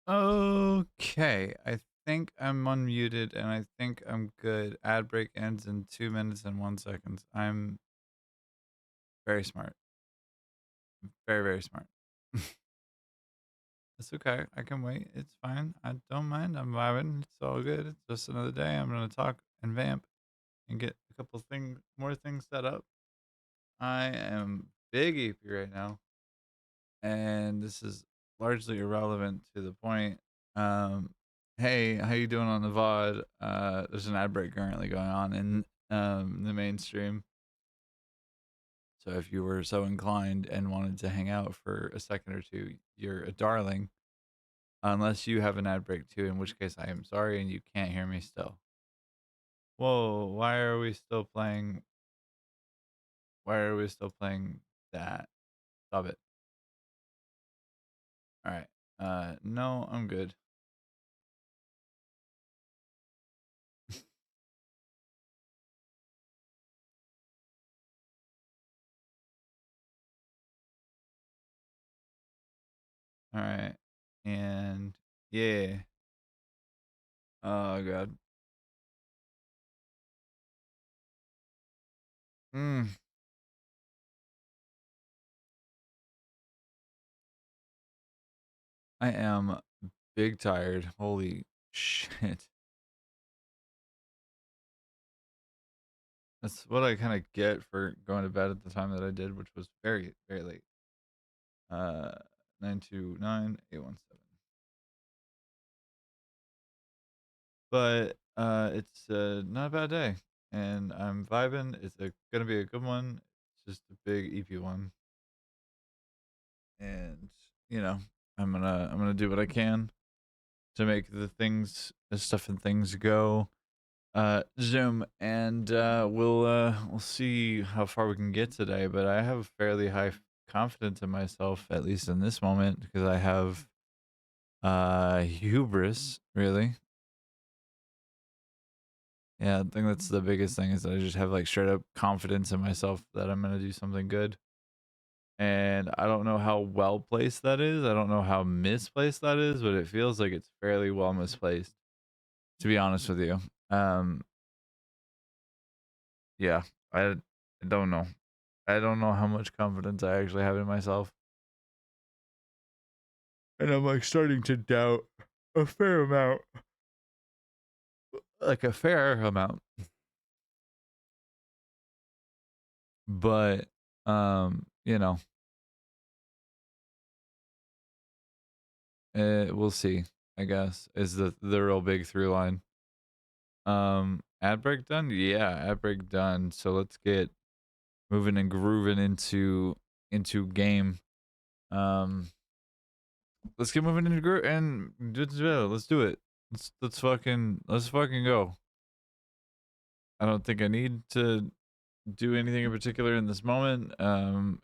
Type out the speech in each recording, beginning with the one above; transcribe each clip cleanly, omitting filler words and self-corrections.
Okay, I think I'm unmuted and I think I'm good. Ad break ends in 2 minutes and 1 second. I'm very smart. Very, very smart. It's okay. I can wait. It's fine. I don't mind. I'm vibing. It's all good. It's just another day. I'm gonna talk and vamp and get a couple more things set up. I am big EP right now, and this is largely irrelevant to the point. Um, hey, how you doing on the VOD? There's an ad break currently going on in the mainstream. So if you were so inclined and wanted to hang out for a second or two, you're a darling. Unless you have an ad break too, in which case I am sorry and you can't hear me still. Whoa, why are we still playing? Why are we still playing that? Stop it. All right. No, I'm good. All right. And yeah. Oh god. Mm, I am big tired. Holy shit. That's what I kind of get for going to bed at the time that I did, which was very, very late. Uh 929-817. But it's not a bad day and I'm vibing. It's gonna be a good one. It's just a big EP one. And you know, I'm gonna do what I can to make the stuff and things go Zoom, and we'll see how far we can get today. But I have fairly high confidence in myself, at least in this moment, because I have hubris, really. Yeah, I think that's the biggest thing is that I just have like straight up confidence in myself that I'm gonna do something good. And I don't know how well placed that is. I don't know how misplaced that is, but it feels like it's fairly well misplaced, to be honest with you. Um, yeah, I don't know. I don't know how much confidence I actually have in myself. And I'm like starting to doubt a fair amount. Like a fair amount. But you know, we'll see, I guess, is the real big through line. Ad break done? Yeah, ad break done. So let's get moving and grooving into game. Um, let's get moving into groove and let's do it. Let's fucking go. I don't think I need to do anything in particular in this moment,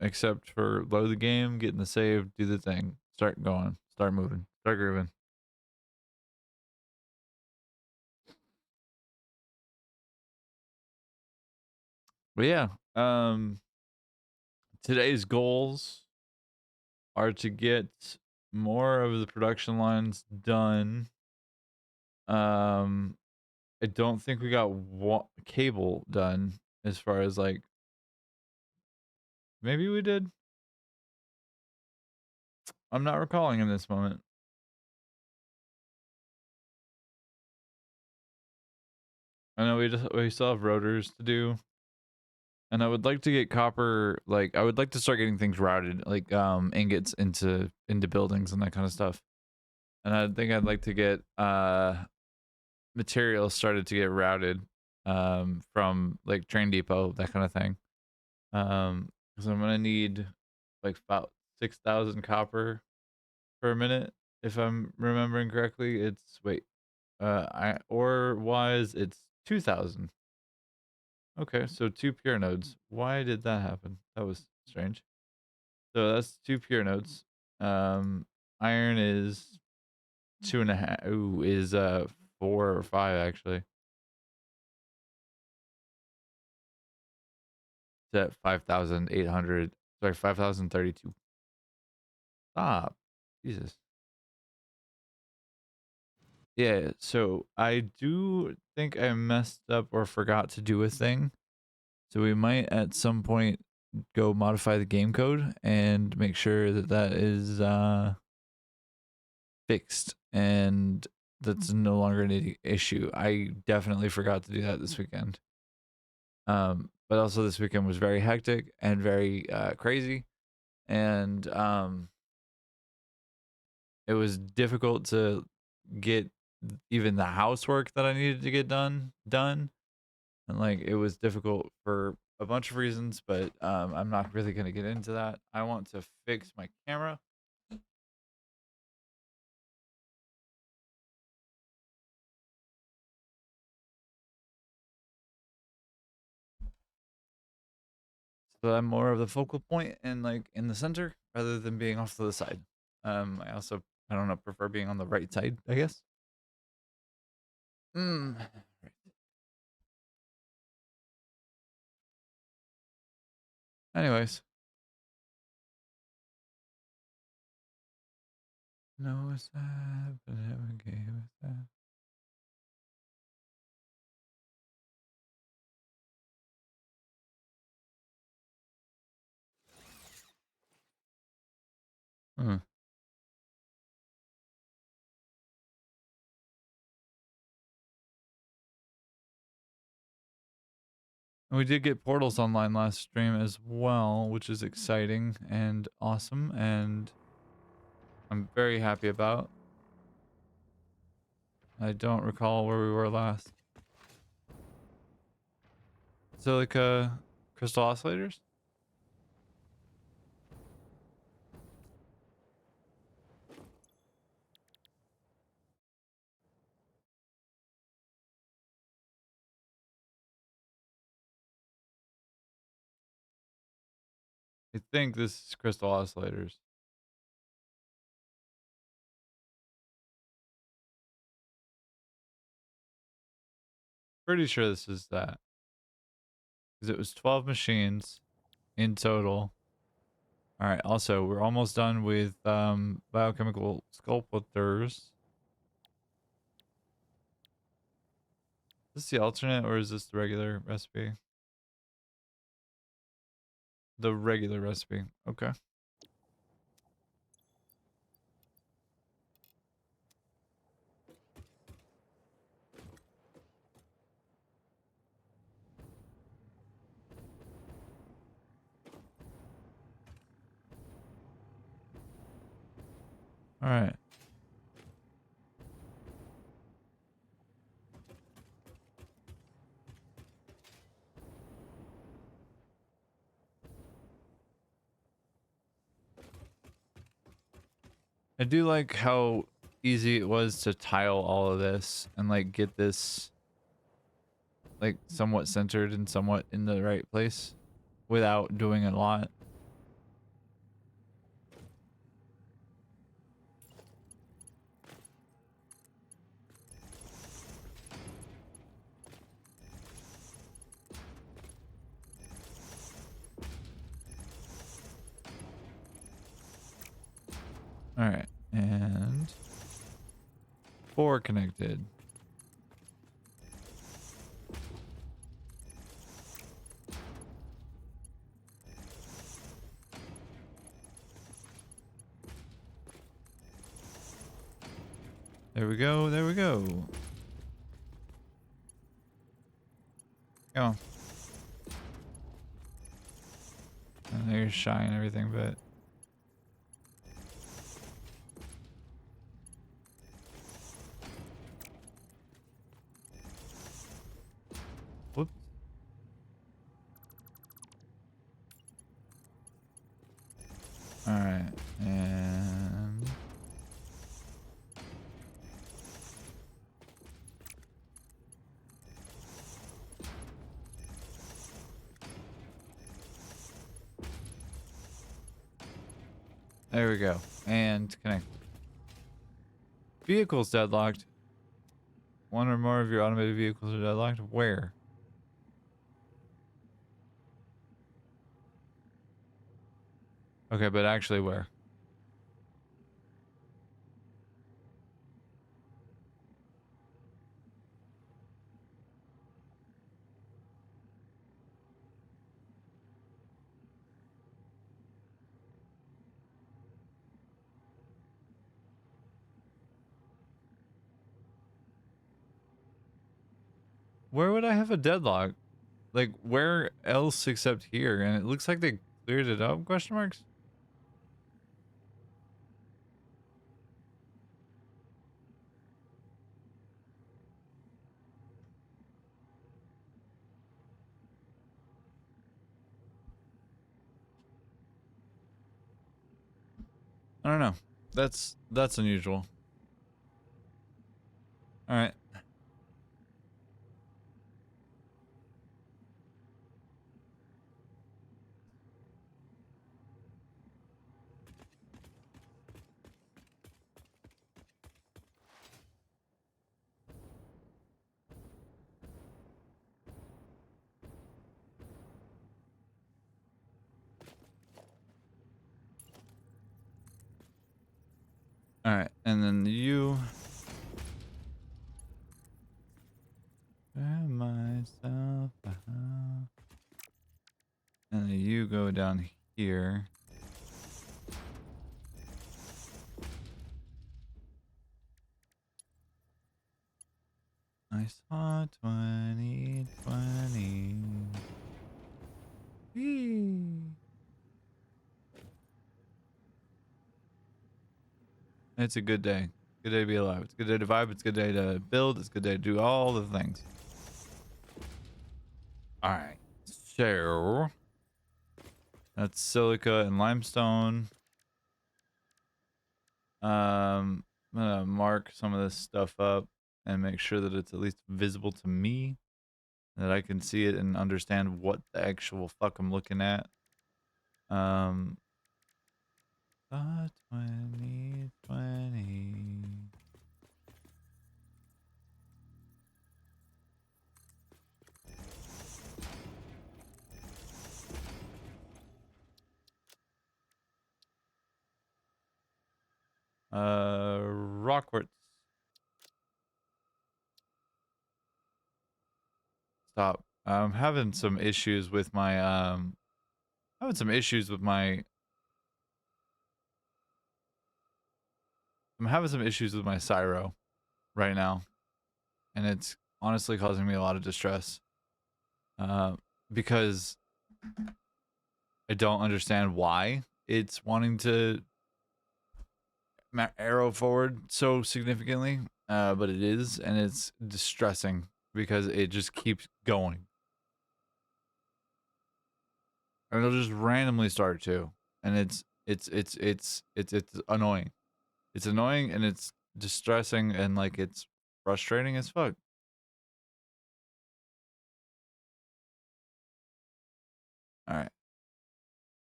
except for load the game, get in the save, do the thing, start going, start moving, start grooving. But yeah, today's goals are to get more of the production lines done. Um, I don't think we got cable done as far as like maybe we did. I'm not recalling in this moment. I know we still have rotors to do, and I would like to get copper. Like I would like to start getting things routed, like ingots into buildings and that kind of stuff. And I think I'd like to get materials started to get routed from like train depot, that kind of thing. Because I'm gonna need like about 6,000 copper per minute if I'm remembering correctly. It's wait, I ore wise it's 2,000. Okay, so two pure nodes. Why did that happen? That was strange. So that's two pure nodes. Iron is two and a half. Ooh, is 4 or 5 actually. It's at 5,800. Sorry, 5,032. Stop. Jesus. Yeah, so I do think I messed up or forgot to do a thing. So we might at some point go modify the game code and make sure that that is fixed and that's no longer an issue. I definitely forgot to do that this weekend. But also this weekend was very hectic and very crazy, and it was difficult to get even the housework that I needed to get done, and like it was difficult for a bunch of reasons. But I'm not really gonna get into that. I want to fix my camera. So I'm more of the focal point and like in the center rather than being off to the side. I don't know, prefer being on the right side, I guess. Mm. Anyways, no, what's that? But okay, what's that? Hmm. And we did get portals online last stream as well, which is exciting and awesome, and I'm very happy about. I don't recall where we were last. Silica crystal oscillators? I think this is crystal oscillators. Pretty sure this is that. Because it was 12 machines in total. Alright, also, we're almost done with biochemical sculptors. Is this the alternate or is this the regular recipe? The regular recipe. Okay. Alright. I do like how easy it was to tile all of this and like get this like somewhat centered and somewhat in the right place without doing a lot. Alright, and 4 connected. There we go, there we go. Come on. And there's shy and everything, but whoops. Alright, and there we go. And connect. Vehicles deadlocked. One or more of your automated vehicles are deadlocked. Where? Okay, but actually where? Where would I have a deadlock? Like, where else except here? And it looks like they cleared it up, question marks? I don't know. That's unusual. All right. All right, and then you. Myself, and then you go down here. I saw 2020. Whee. It's a good day. Good day to be alive. It's a good day to vibe. It's a good day to build. It's a good day to do all the things. All right. So that's silica and limestone. I'm gonna mark some of this stuff up and make sure that it's at least visible to me, that I can see it and understand what the actual fuck I'm looking at. 2020. Rock quartz. Stop. I'm having some issues with my having some issues with my I'm having some issues with my Cyro right now, and it's honestly causing me a lot of distress. Because I don't understand why it's wanting to arrow forward so significantly, but it is, and it's distressing because it just keeps going. And it'll just randomly start to, and it's annoying. It's annoying and it's distressing and like it's frustrating as fuck. All right,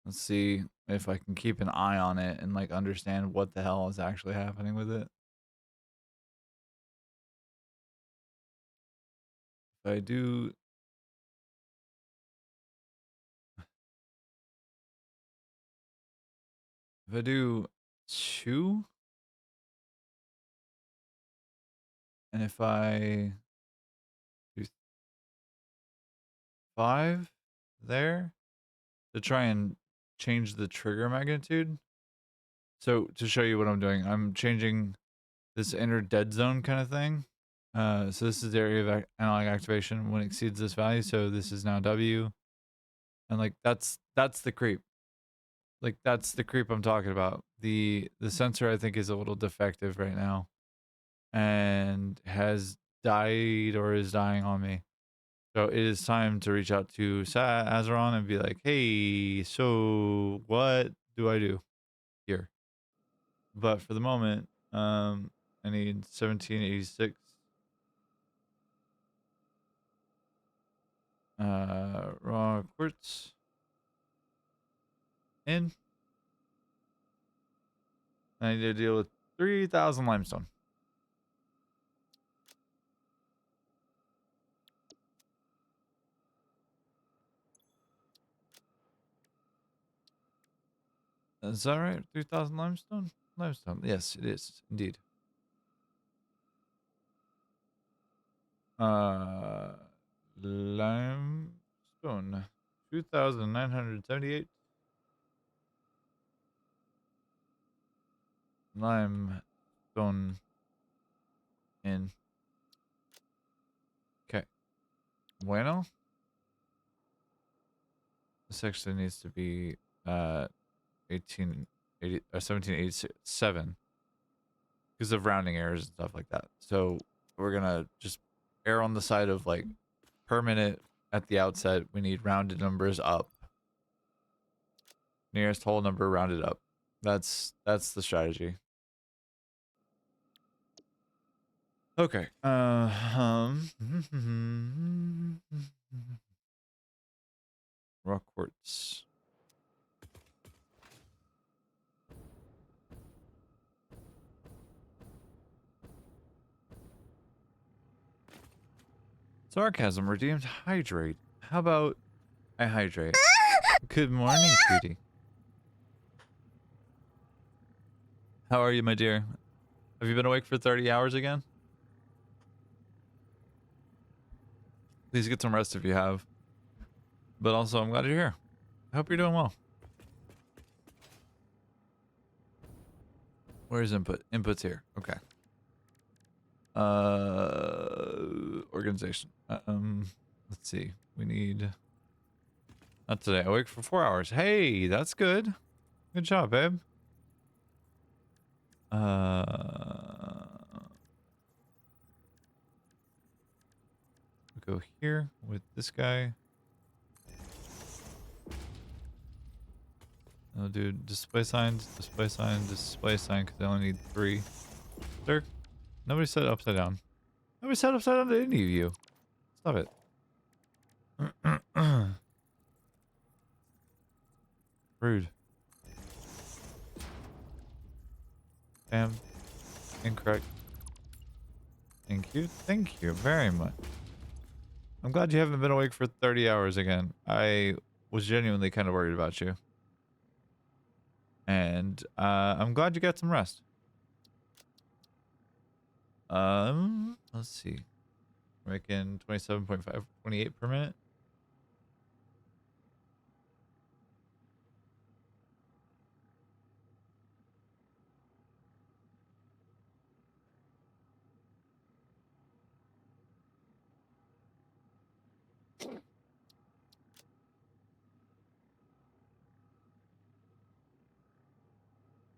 let's see if I can keep an eye on it and like understand what the hell is actually happening with it. If I do, if I do 2, and if I do 5 there to try and change the trigger magnitude. So to show you what I'm doing, I'm changing this inner dead zone kind of thing. So this is the area of analog activation when it exceeds this value. So this is now W, and like that's the creep. Like that's the creep I'm talking about. The sensor I think is a little defective right now, and has died or is dying on me. So it is time to reach out to Azeron and be like, hey, so what do I do here? But for the moment, I need 1786 raw quartz in. I need to deal with 3,000 limestone. Is that right? 3,000 limestone? Limestone. Yes, it is indeed. Limestone. 2,978 limestone in. Okay. Bueno. This actually needs to be 1880 or 1787 because of rounding errors and stuff like that. So we're gonna just err on the side of like per minute at the outset. We need rounded numbers up. Nearest whole number rounded up. That's the strategy. Okay. Rock quartz. Sarcasm redeemed hydrate. How about I hydrate? Good morning, cutie. How are you, my dear? Have you been awake for 30 hours again? Please get some rest if you have. But also, I'm glad you're here. I hope you're doing well. Where's input? Input's here. Okay. Organization. Let's see. We need... Not today. Awake for 4 hours. Hey, that's good. Good job, babe. Go here with this guy. I'll do display signs, display sign, display sign, because I only need 3. There. Nobody said upside down. Nobody said upside down to any of you. Stop it. Rude. Bam. Incorrect. Thank you. Thank you very much. I'm glad you haven't been awake for 30 hours again. I was genuinely kind of worried about you. And I'm glad you got some rest. Let's see. We're making 27.5, 28 per minute.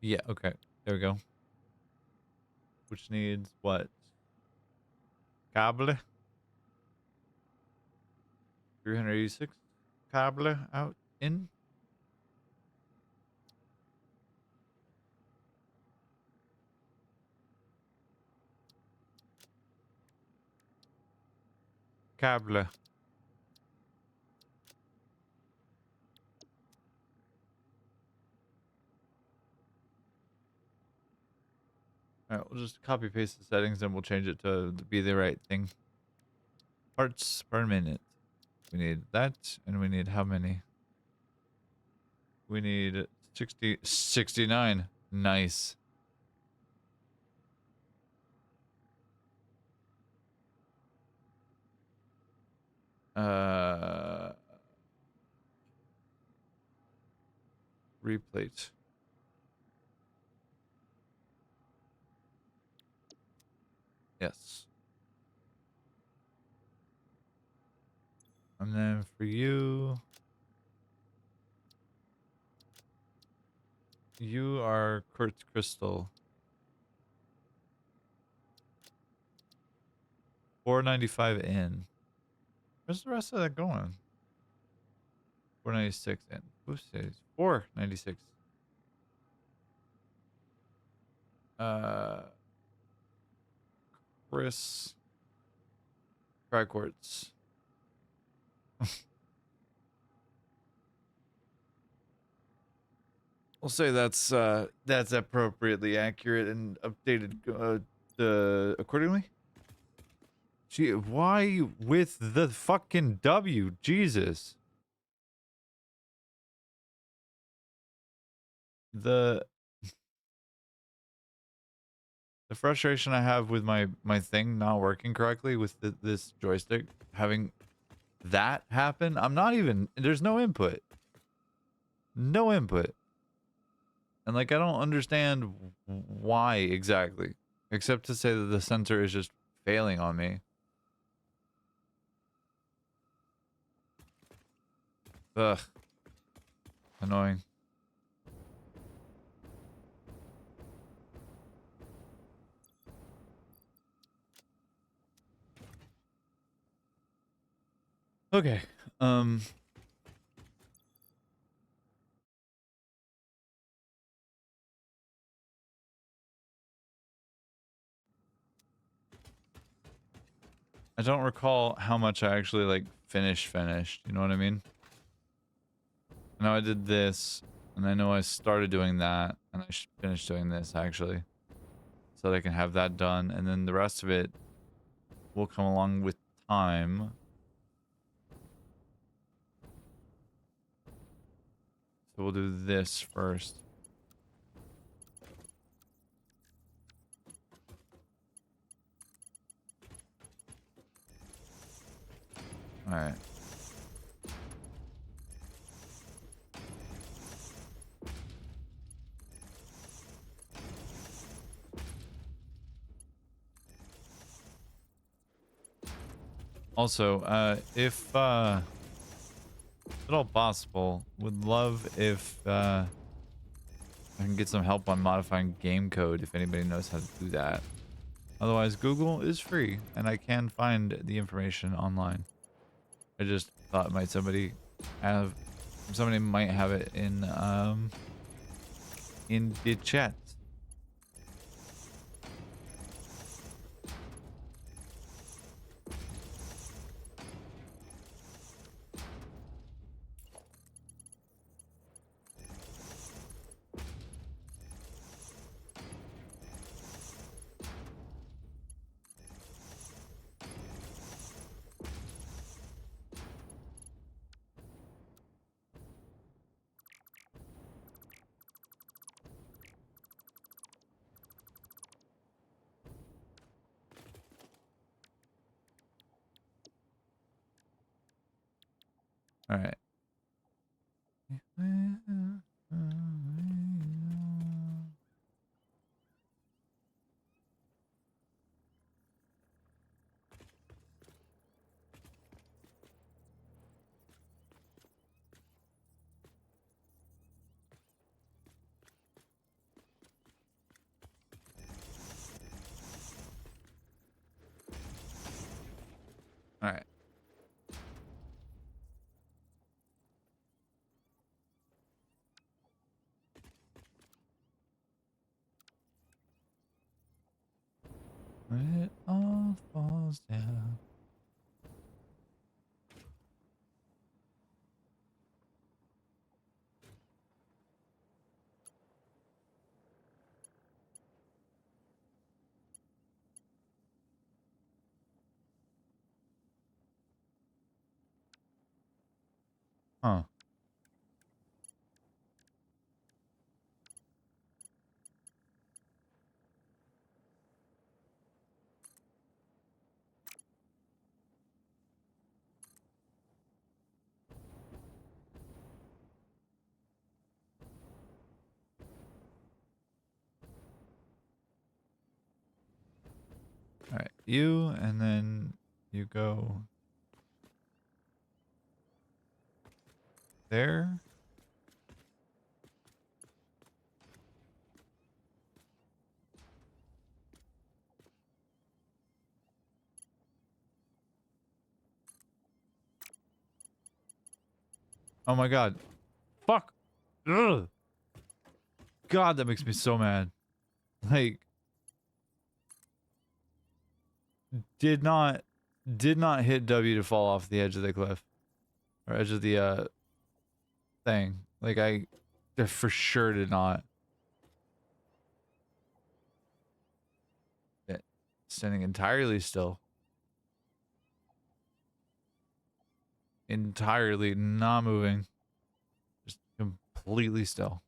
Yeah, okay. There we go. Which needs what? Cable? 386 cable out in. Cable. Alright, we'll just copy paste the settings and we'll change it to be the right thing. Parts per minute. We need that, and we need how many? We need 69. Nice. Replate. Yes. And then for you, you are quartz crystal. 495 in. Where's the rest of that going? 496 in. Oopsies. 496. Chris. Triquartz. We'll say that's appropriately accurate and updated accordingly. Gee, why with the fucking W? Jesus. The frustration I have with my thing not working correctly with this joystick, having that happen. I'm not even, there's no input. No input. And like, I don't understand why exactly, except to say that the sensor is just failing on me. Ugh. Annoying. Okay. I don't recall how much I actually like finished. You know what I mean? I know I did this, and I know I started doing that, and I should finish doing this actually, so that I can have that done, and then the rest of it will come along with time. So we'll do this first. All right. Also, if at all possible, would love if I can get some help on modifying game code if anybody knows how to do that. Otherwise, Google is free, and I can find the information online. I just thought somebody might have it in the chat. All right. All right. When it all falls down. Huh. All right. You, and then you go there. Oh my god. Fuck. Ugh. God, that makes me so mad. Like, did not hit W to fall off the edge of the cliff. Or edge of the thing. Like I for sure did not. Yeah. Standing entirely still. Entirely not moving. Just completely still.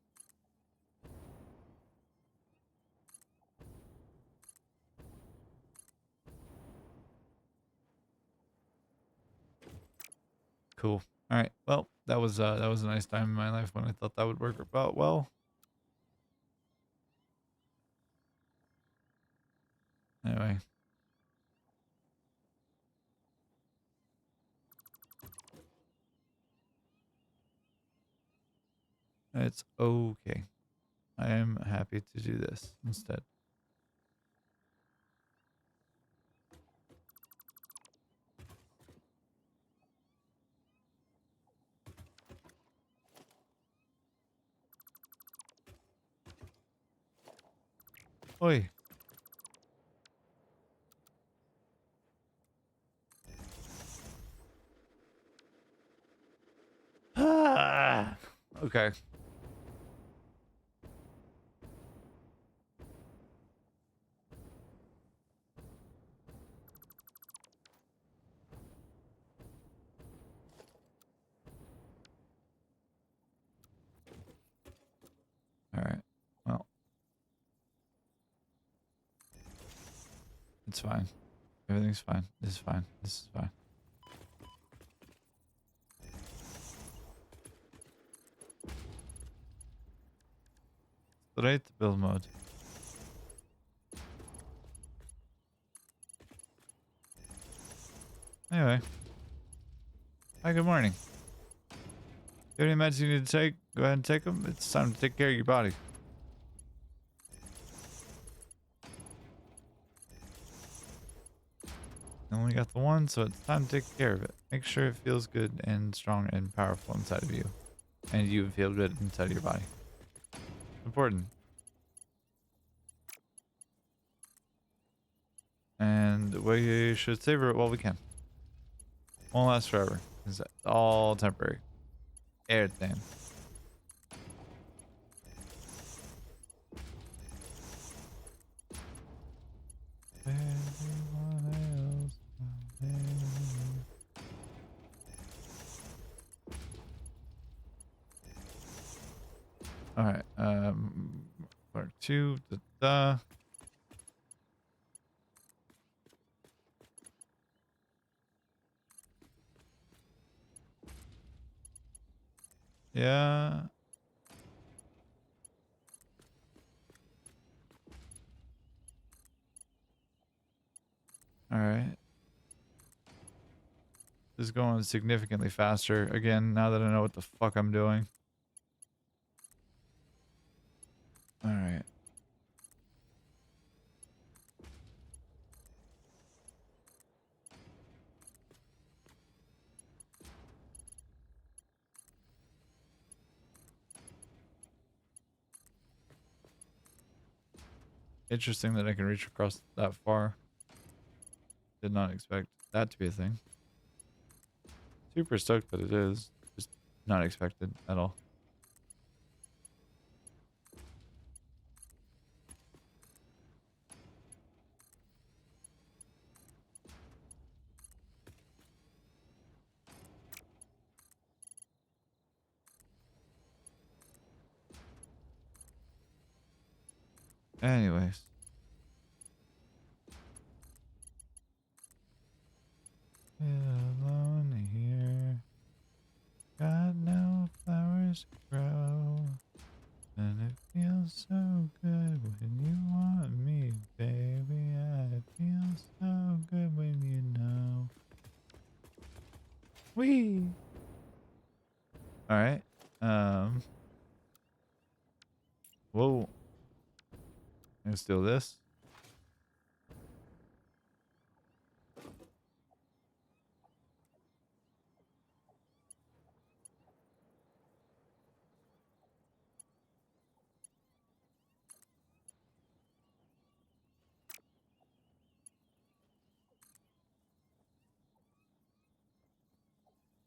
Cool. All right. Well, that was a nice time in my life when I thought that would work about well. Anyway. It's okay. I am happy to do this instead. Oi. Ah, okay. All right. Well, it's fine. Everything's fine. This is fine. This is fine. Straight build mode. Anyway. Hi, good morning. You have any meds you need to take? Go ahead and take them. It's time to take care of your body. I only got the one, so it's time to take care of it. Make sure it feels good and strong and powerful inside of you. And you feel good inside of your body. Important. And we should savor it while we can. Won't last forever. It's all temporary. Everything. All right. Part 2. Yeah. All right. This is going significantly faster again now that I know what the fuck I'm doing. All right. Interesting that I can reach across that far. Did not expect that to be a thing. Super stoked that it is. Just not expected at all. Anyways. Alone here. Got no flowers to grow. And it feels so good when you want me, baby. I feel so good when you know. Whee! Alright. Whoa. Let's do this.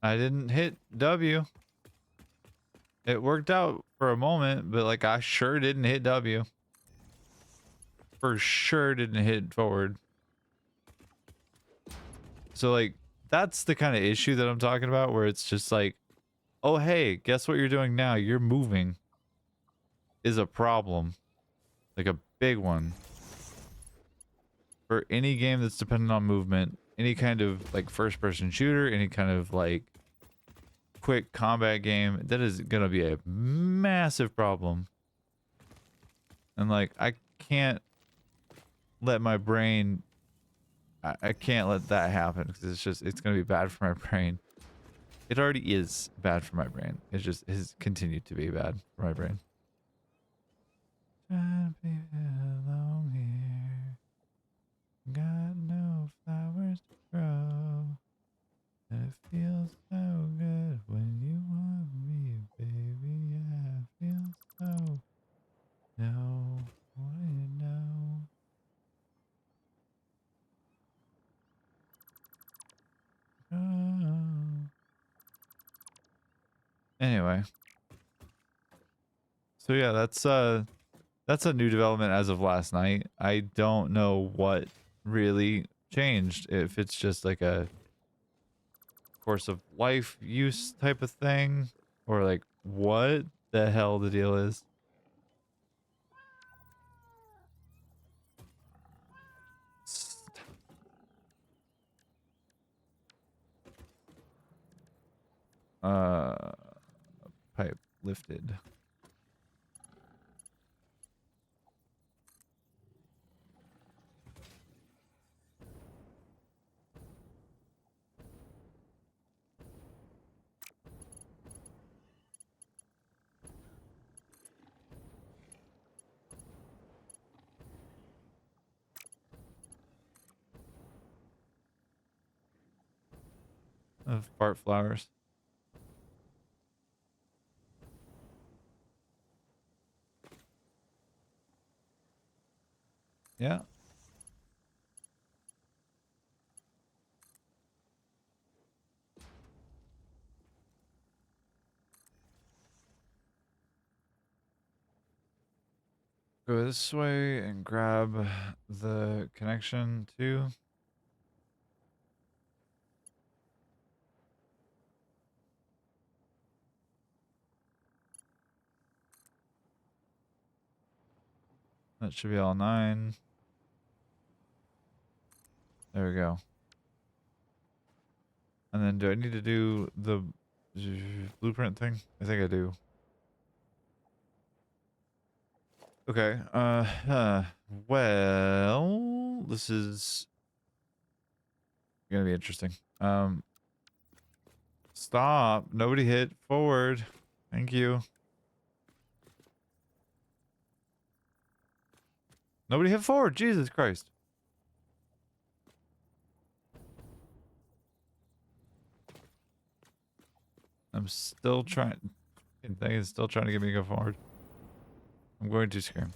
I didn't hit W. It worked out for a moment, but like I sure didn't hit W. For sure didn't hit forward. So like that's the kind of issue that I'm talking about where it's just like, oh hey, guess what you're doing now? You're moving is a problem. Like a big one. For any game that's dependent on movement, any kind of like first person shooter, any kind of like quick combat game, that is gonna be a massive problem. And like I can't let my brain I can't let that happen because it's gonna be bad for my brain It already is bad for my brain. It just has continued to be bad for my brain. Trying to be alone here. Got no flowers to grow. It feels so good when you want me, baby. Yeah, it feels so. No, what do you know? Oh. Anyway, so yeah, that's a new development as of last night. I don't know what really changed. If it's just like a course of life use type of thing, or like what the hell the deal is. Uh, pipe lifted. Of fart flowers. Yeah. Go this way and grab the connection too. That should be all 9. There we go. And then do I need to do the blueprint thing? I think I do. Okay. Well, this is gonna be interesting. Stop. Nobody hit forward. Thank you. Nobody hit forward. Jesus Christ. I'm still trying. Thing is still trying to get me to go forward. I'm going to scream.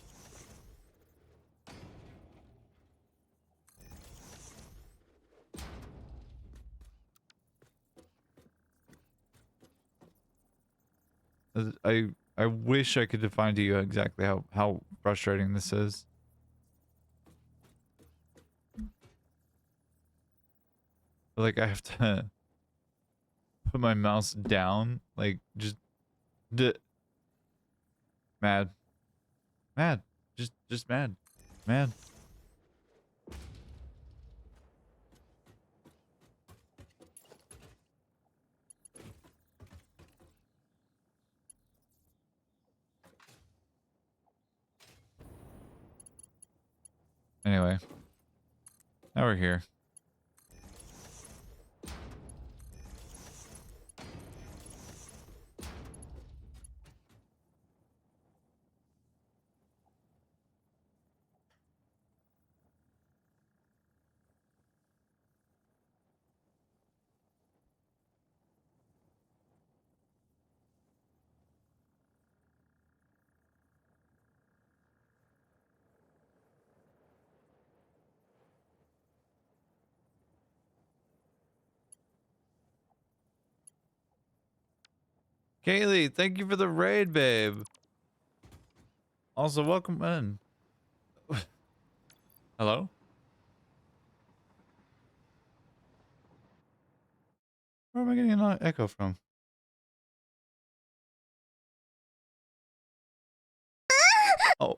I wish I could define to you exactly how frustrating this is. Like I have to put my mouse down, like just mad, just mad. Anyway, now we're here. Kaylee, thank you for the raid, babe. Also, welcome in. Hello? Where am I getting an echo from? Oh.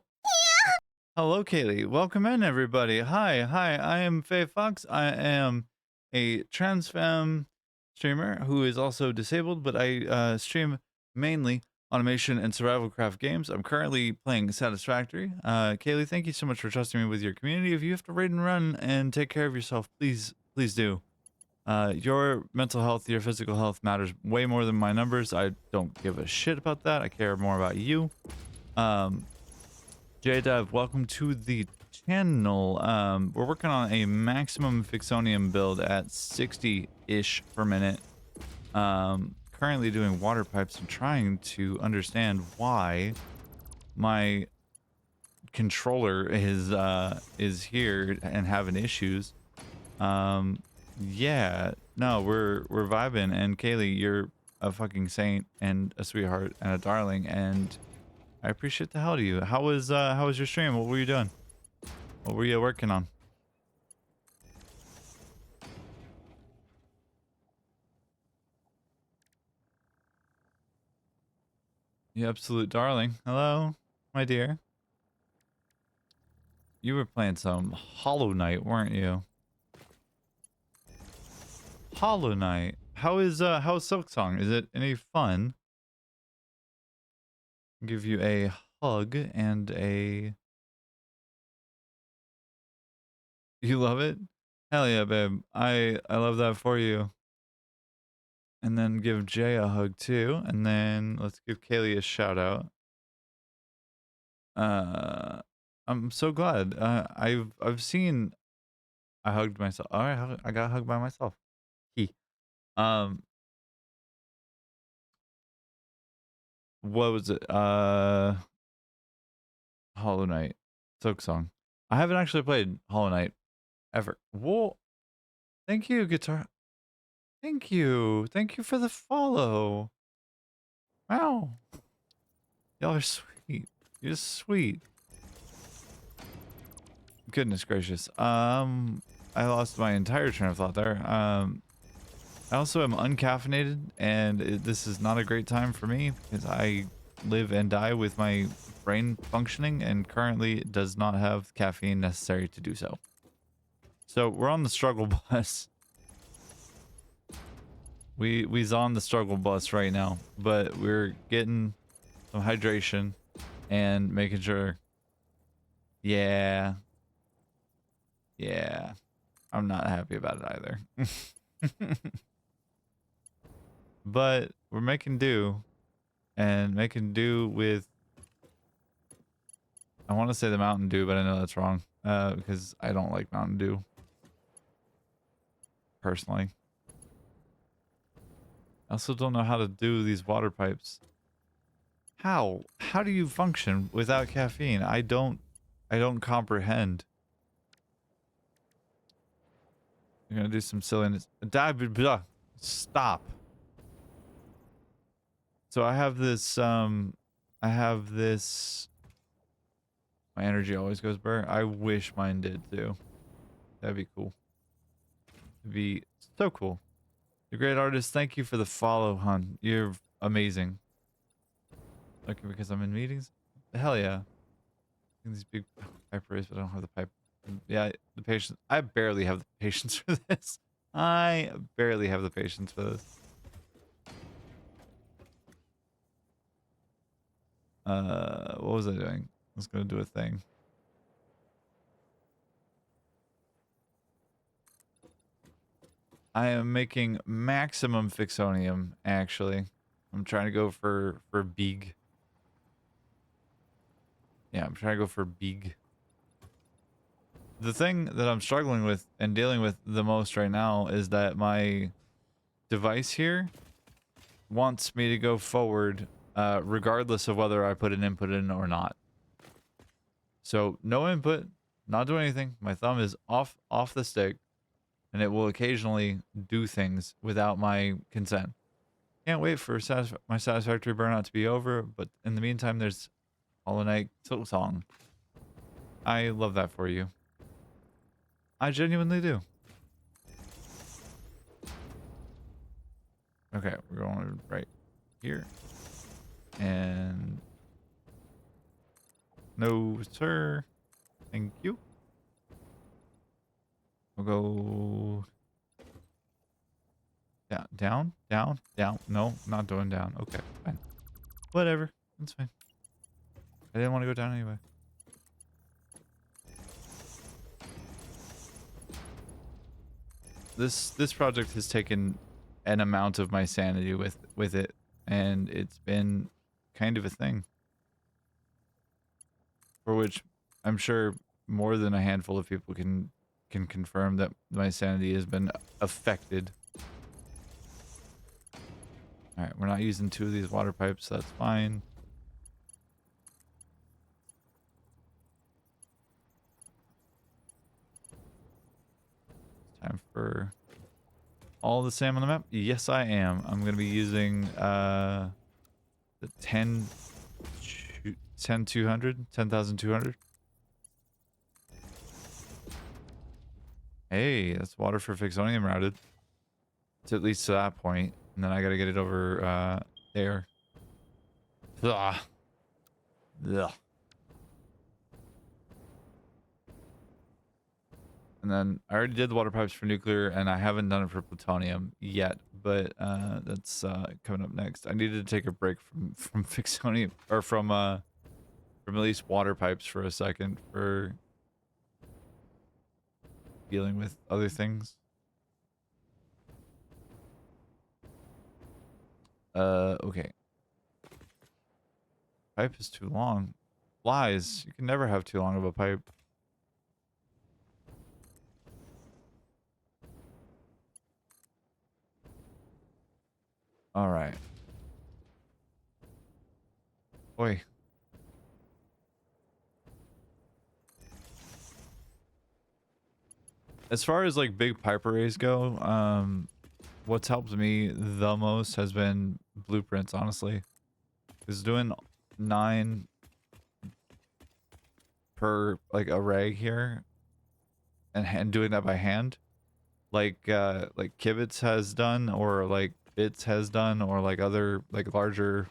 Hello, Kaylee. Welcome in, everybody. Hi. I am Faefox. I am a trans femme streamer who is also disabled, but I stream mainly automation and survival craft games. I'm currently playing Satisfactory. Kaylee, thank you so much for trusting me with your community. If you have to raid and run and take care of yourself, please do. Your mental health, your physical health matters way more than my numbers. I don't give a shit about that. I care more about you. JDev, welcome to the channel. We're working on a maximum Fixonium build at 60-ish per minute. Currently doing water pipes and trying to understand why my controller is here and having issues. Yeah, no, we're vibing, and Kaylee, you're a fucking saint and a sweetheart and a darling, and I appreciate the hell out of you. How was your stream? What were you doing? What were you working on? You absolute darling. Hello, my dear. You were playing some Hollow Knight, weren't you? Hollow Knight. How's Silksong? Is it any fun? Give you a hug and a... You love it? Hell yeah, babe. I love that for you. And then give Jay a hug too. And then let's give Kaylee a shout out. I'm so glad. I've seen... I hugged myself. All right, I got hugged by myself. He. Um, what was it? Hollow Knight. Silksong. I haven't actually played Hollow Knight ever. Whoa. Thank you, guitar. Thank you. Thank you for the follow. Wow. Y'all are sweet. You're sweet. Goodness gracious. I lost my entire train of thought there. I also am uncaffeinated, and this is not a great time for me because I live and die with my brain functioning, and currently it does not have caffeine necessary to do so. So we're on the struggle bus. We's on the struggle bus right now, but we're getting some hydration and making sure. Yeah. Yeah. I'm not happy about it either. But we're making do, and making do with, I want to say the Mountain Dew, but I know that's wrong, because I don't like Mountain Dew personally. I also don't know how to do these water pipes. How do you function without caffeine? I don't comprehend. You're gonna do some silliness. Stop. So I have this my energy always goes burr. I wish mine did too. That'd be cool. It'd be so cool. You're a great artist. Thank you for the follow, hon. You're amazing. Okay, because I'm in meetings? Hell yeah. These big pipe race, but I don't have the pipe. Yeah, the patience. I barely have the patience for this. I barely have the patience for this. What was I doing? I was gonna do a thing. I am making maximum Fixonium, actually. I'm trying to go for big. Yeah, I'm trying to go for big. The thing that I'm struggling with and dealing with the most right now is that my device here wants me to go forward regardless of whether I put an input in or not. So no input, not doing anything. My thumb is off the stick, and it will occasionally do things without my consent. Can't wait for my Satisfactory burnout to be over, but in the meantime, there's Hollow Knight Silksong. I love that for you. I genuinely do. Okay, we're going right here. And... No, sir. Thank you. We'll go... Down. No, not going down. Okay, fine. Whatever. That's fine. I didn't want to go down anyway. this project has taken an amount of my sanity with it, and it's been kind of a thing for which I'm sure more than a handful of people can confirm that my sanity has been affected. All right, we're not using 2 of these water pipes. That's fine. Time for all the SAM on the map. Yes, I am. I'm going to be using the 10,200. Hey, that's water for Fixonium routed. To at least to that point. And then I got to get it over there. Ugh. Ugh. And then I already did the water pipes for nuclear, and I haven't done it for plutonium yet, but that's coming up next. I needed to take a break from Fixonium, or from at least water pipes for a second for dealing with other things. Okay. Pipe is too long. Lies. You can never have too long of a pipe. All right. Oi. As far as like big pipe arrays go, what's helped me the most has been blueprints, honestly. Because doing 9 per like array here and doing that by hand, like Kibitz has done, or like Bits has done, or like other like larger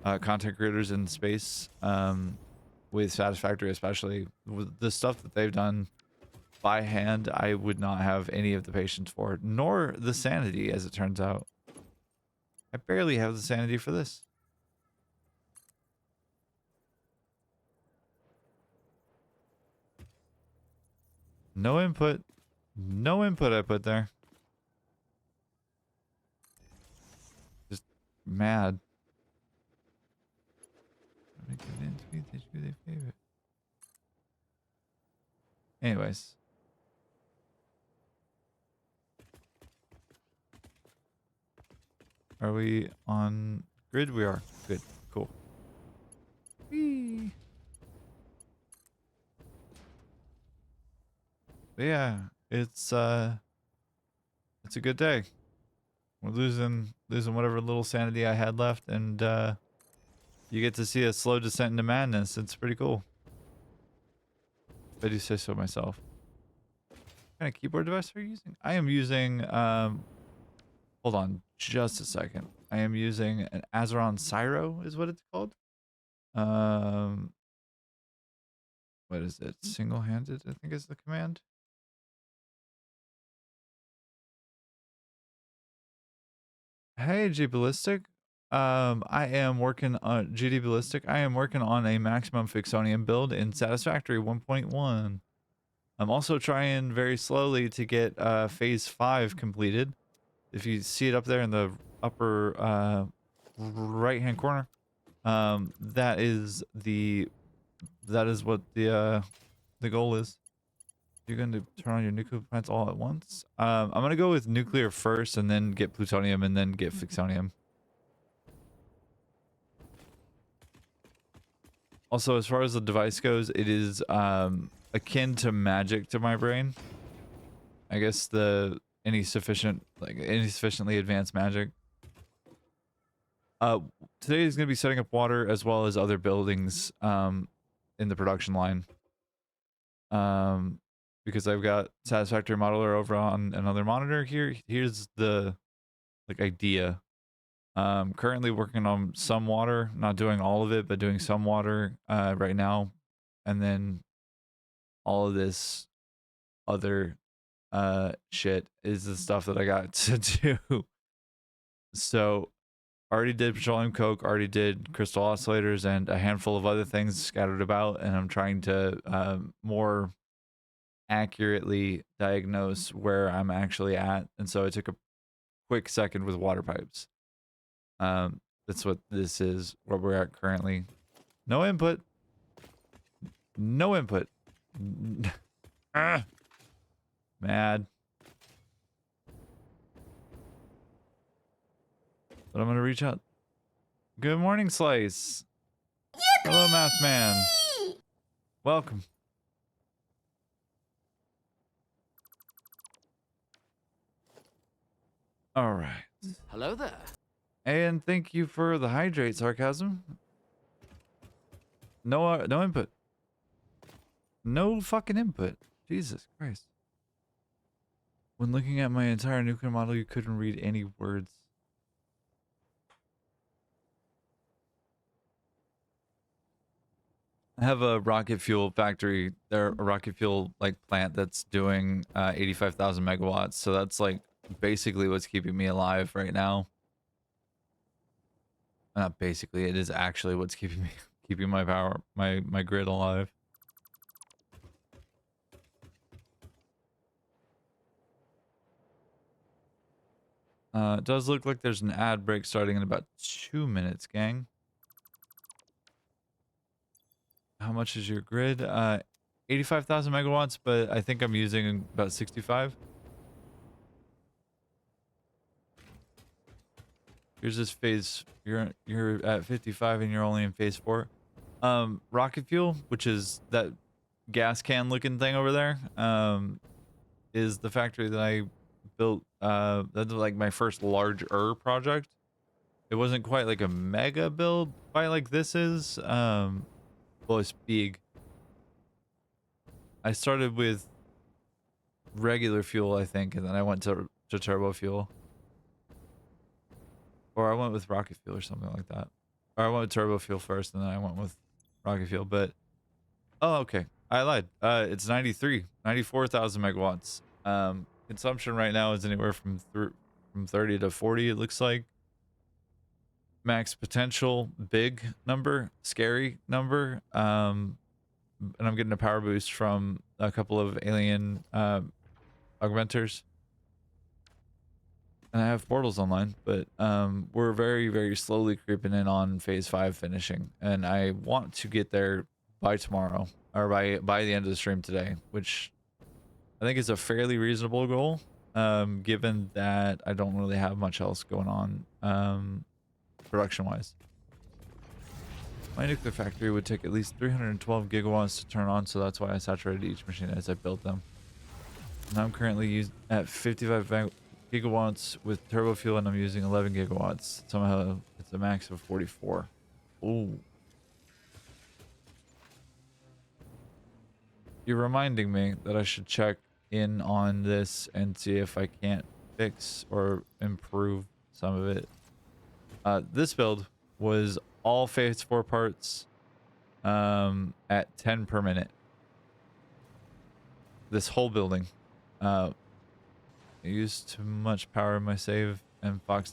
content creators in space, with Satisfactory especially, with the stuff that they've done by hand, I would not have any of the patience for it, nor the sanity, as it turns out. I barely have the sanity for this. No input. No input I put there. Just mad. Anyways. Are we on grid? We are. Good. Cool. Whee. But yeah, it's a good day. We're losing whatever little sanity I had left, and you get to see a slow descent into madness. It's pretty cool. If I do say so myself. What kind of keyboard device are you using? I am using hold on just a second. I am using an Azeron Cyro is what it's called. What is it? Single-handed, I think is the command. Hey, G Ballistic. I am working on GD Ballistic. I am working on a maximum Fixonium build in Satisfactory 1.1. I'm also trying very slowly to get phase 5 completed. If you see it up there in the upper right hand corner, that is what the goal is. You're going to turn on your nuclear plants all at once. I'm going to go with nuclear first, and then get plutonium, and then get Fixonium. Also, as far as the device goes, it is akin to magic to my brain. I guess any sufficiently advanced magic. Today is going to be setting up water as well as other buildings in the production line. Because I've got Satisfactory Modeler over on another monitor here. Here's the idea. Currently working on some water, not doing all of it, but doing some water right now, and then all of this other shit is the stuff that I got to do. So already did petroleum coke, already did crystal oscillators, and a handful of other things scattered about, and I'm trying to more accurately diagnose where I'm actually at, and so I took a quick second with water pipes. That's what this is, where we're at currently. No input. No input. Ah, mad. But I'm gonna reach out. Good morning, Slice. Yippee! Hello, Math Man. Welcome. All right. Hello there. And thank you for the hydrate, Sarcasm. No input. No fucking input. Jesus Christ. When looking at my entire nuclear model, you couldn't read any words. I have a rocket fuel factory, a rocket fuel like plant that's doing 85,000 megawatts. So that's like basically what's keeping me alive right now. Not basically, it is actually what's keeping my power, my grid alive. It does look like there's an ad break starting in about 2 minutes, gang. How much is your grid? 85,000 megawatts, but I think I'm using about 65. Here's this phase. You're at 55 and you're only in phase 4. Rocket fuel, which is that gas can looking thing over there, is the factory that I built. That's like my first larger project. It wasn't quite like a mega build quite like this is. Well, it's big. I started with regular fuel, I think, and then I went to turbo fuel. Or I went with rocket fuel or something like that. Or I went with turbo fuel first, and then I went with rocket fuel. But, oh, okay. I lied. It's 94,000 megawatts. Consumption right now is anywhere from 30 to 40, it looks like. Max potential, big number, scary number. And I'm getting a power boost from a couple of alien augmenters. And I have portals online, but we're very, very slowly creeping in on phase 5 finishing. And I want to get there by tomorrow, or by the end of the stream today, which I think is a fairly reasonable goal, given that I don't really have much else going on production-wise. My nuclear factory would take at least 312 gigawatts to turn on, so that's why I saturated each machine as I built them. And I'm currently at 55 gigawatts with turbo fuel, and I'm using 11 gigawatts. Somehow it's a max of 44. Ooh. You're reminding me that I should check in on this and see if I can't fix or improve some of it. This build was all phase 4 parts at 10 per minute. This whole building. I used too much power in my save, and Fox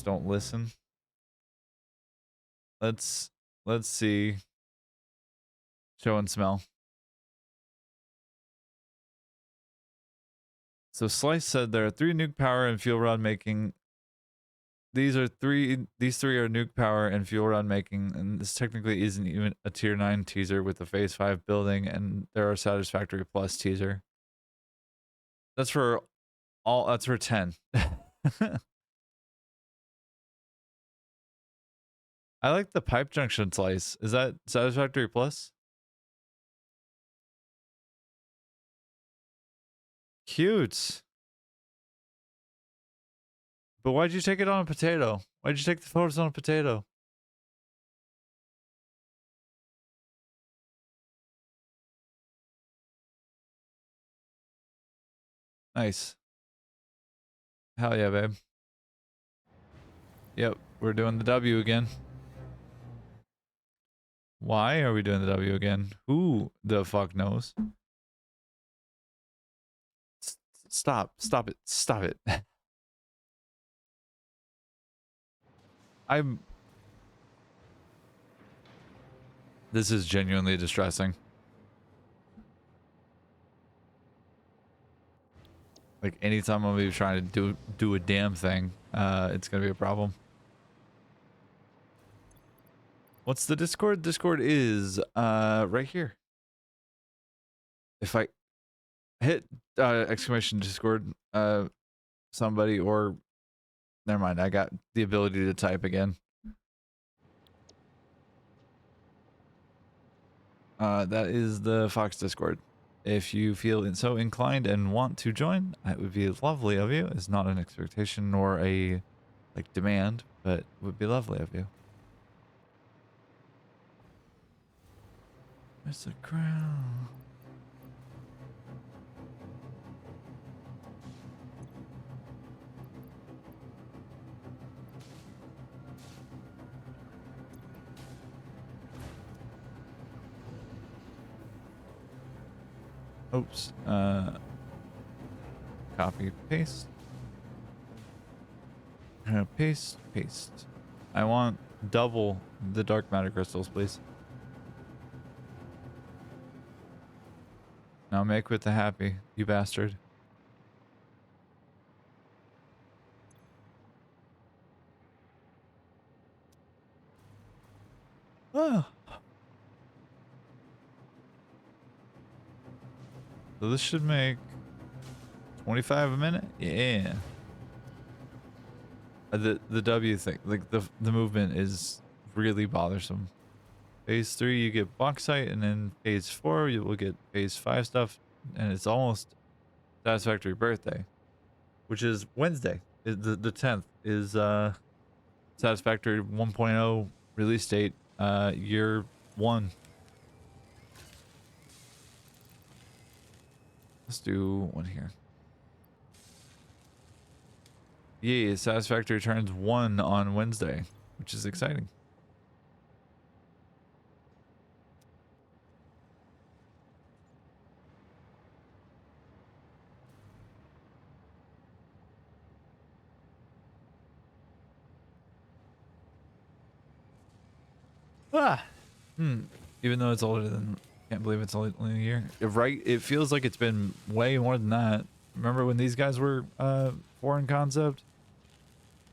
don't listen. Let's see. Show and smell. So Slice said there are 3 nuke power and fuel rod making. These three are nuke power and fuel rod making, and this technically isn't even a tier 9 teaser with the phase 5 building, and there are Satisfactory plus teaser. That's for 10. I like the pipe junction slice. Is that Satisfactory plus? Cute. But why'd you take it on a potato? Why'd you take the photos on a potato? Nice. Hell yeah, babe. Yep, we're doing the W again. Why are we doing the W again? Who the fuck knows? Stop it. This is genuinely distressing. Like anytime I'm even trying to do a damn thing, it's gonna be a problem. What's the Discord? Discord is right here. If I hit exclamation Discord, somebody, or never mind, I got the ability to type again. That is the Fox Discord. If you feel so inclined and want to join, it would be lovely of you. It's not an expectation nor a like demand, but it would be lovely of you. There's a crown. Oops. Copy, paste. Paste, paste. I want double the dark matter crystals, please. Now make with the happy, you bastard. Oh. So this should make 25 a minute? Yeah. The W thing, like the movement is really bothersome. Phase 3 you get bauxite, and then phase 4 you will get phase 5 stuff, and it's almost Satisfactory birthday, which is Wednesday. The 10th is Satisfactory 1.0 release date, year 1. Let's do one here. Yeah, Satisfactory turns 1 on Wednesday, which is exciting. Ah! Even though it's older than... Can't believe it's only a year. Right? It feels like it's been way more than that. Remember when these guys were foreign concept?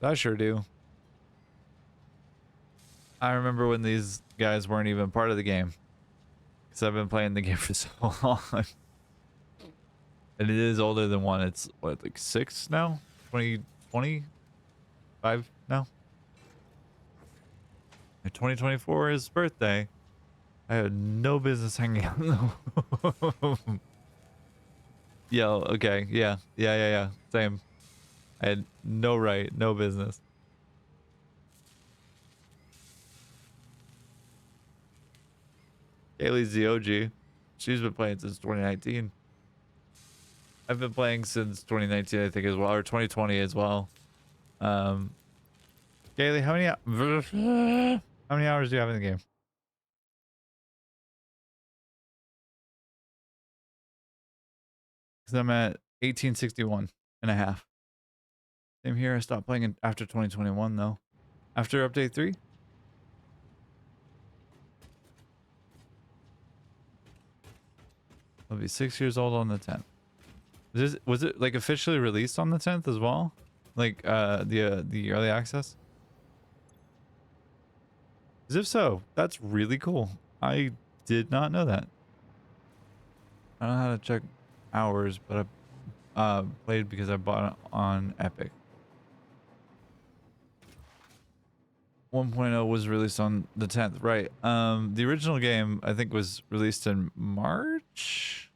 I sure do. I remember when these guys weren't even part of the game. Because I've been playing the game for so long. And it is older than 1. It's, what, like 6 now? 2025 now? 2024 is birthday. I had no business hanging out in the Yo, okay, yeah. Same. I had no right, no business. Kaylee's the OG. She's been playing since 2019. I've been playing since 2019, I think, as well, or 2020 as well. Kaylee, how many hours do you have in the game? Because I'm at 1861 and a half. Same here. I stopped playing after 2021, though. After update 3? I'll be 6 years old on the 10th. Was it like officially released on the 10th as well? Like the early access? As if so, that's really cool. I did not know that. I don't know how to check hours, but I played because I bought it on Epic. 1.0 was released on the 10th, right? The original game I think was released in March.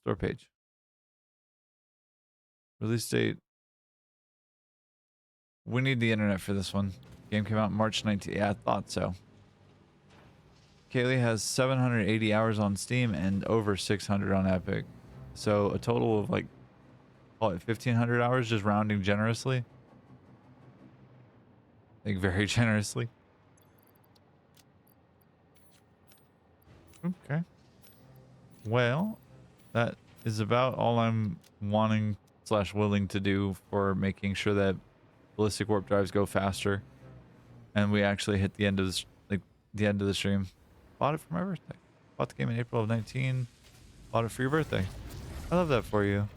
Store page. Release date. We need the internet for this one. Game came out March 19th. Yeah, I thought so. Kaylee has 780 hours on Steam and over 600 on Epic. So a total of like, call it 1,500 hours, just rounding generously. Like very generously. Okay. Well, that is about all I'm wanting / willing to do for making sure that ballistic warp drives go faster, and we actually hit the end of the stream. Bought it for my birthday. Bought the game in April of 19. Bought it for your birthday. I love that for you.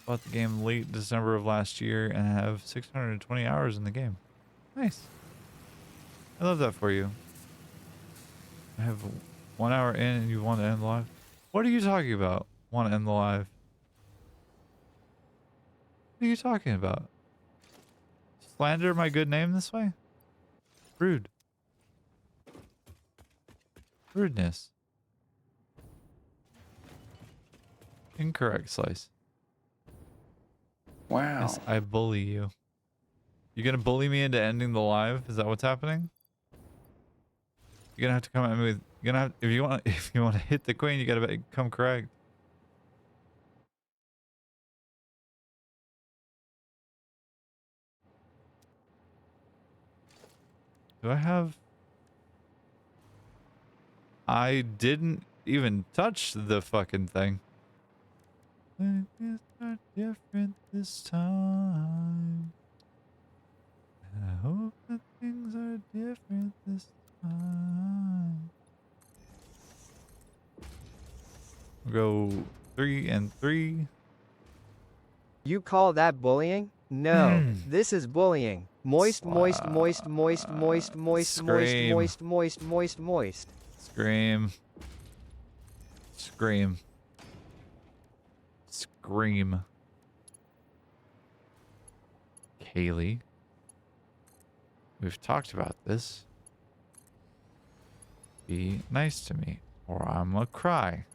Bought the game late December of last year and have 620 hours in the game. Nice. I love that for you. I have 1 hour in and you want to end live? What are you talking about? Want to end the live? What are you talking about? Slander my good name this way? Rude. Rudeness. Incorrect, Slice. Wow. Yes, I bully you. You gonna bully me into ending the live? Is that what's happening? You're gonna have to come at me with. You're gonna have, if you want to hit the queen, you gotta come correct. Do I have? I didn't even touch the fucking thing. Things are different this time. I hope that things are different this time. We'll go 3 and 3. You call that bullying? No, this is bullying. Moist, moist, moist, moist, moist, moist, moist, moist, moist, moist, moist. Scream. Scream. Scream. Kaylee. We've talked about this. Be nice to me, or I'm gonna cry.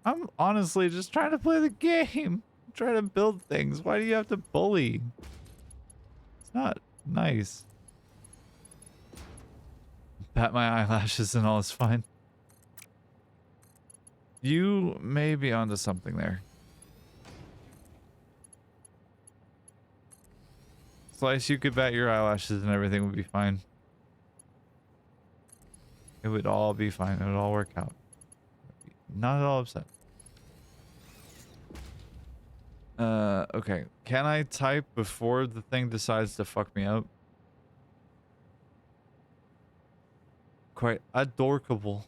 I'm honestly just trying to play the game. I'm trying to build things. Why do you have to bully? It's not nice. Pat my eyelashes and all is fine. You may be onto something there. Slice, you could bat your eyelashes and everything would be fine. It would all be fine. It would all work out. Not at all upset. Okay. Can I type before the thing decides to fuck me up? Quite adorable.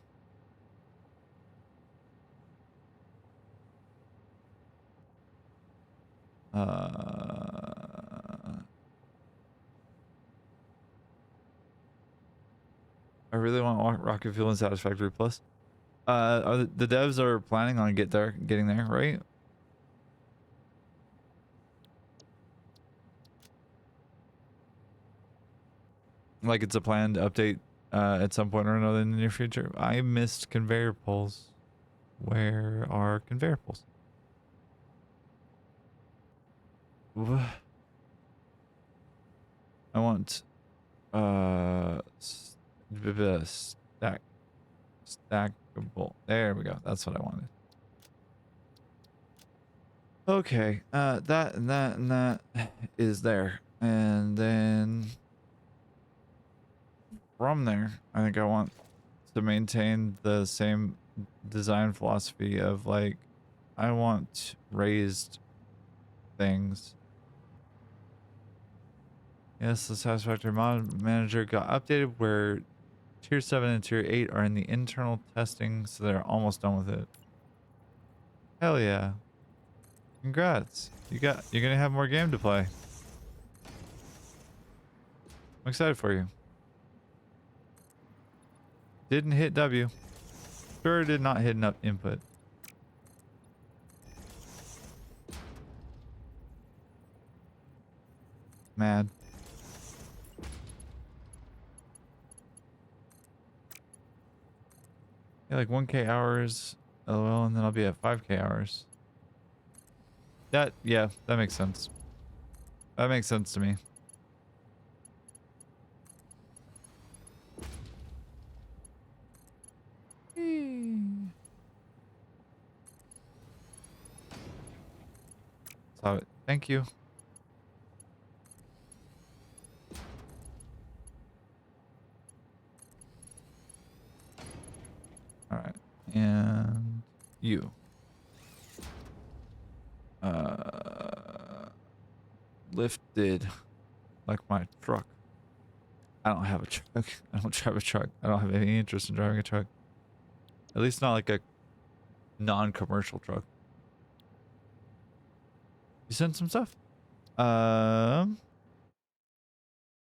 I really want Rocket Fuel and Satisfactory Plus. The devs are planning on getting there, right? Like it's a planned update at some point or another in the near future. I missed conveyor poles. Where are conveyor poles? I want stackable. There we go. That's what I wanted. Okay, that and that and that is there, and then from there, I think I want to maintain the same design philosophy of like, I want raised things. Yes, the Satisfactory mod manager got updated where tier 7 and tier 8 are in the internal testing, so they're almost done with it. Hell yeah. Congrats. You're gonna have more game to play. I'm excited for you. Didn't hit W. Sure did not hit an input. Mad. Yeah, like 1K hours, LOL, and then I'll be at 5K hours. Yeah, that makes sense. That makes sense to me. Saw it. Thank you. All right, and you. Lifted like my truck. I don't have a truck. I don't drive a truck. I don't have any interest in driving a truck. At least not like a non-commercial truck. You sent some stuff?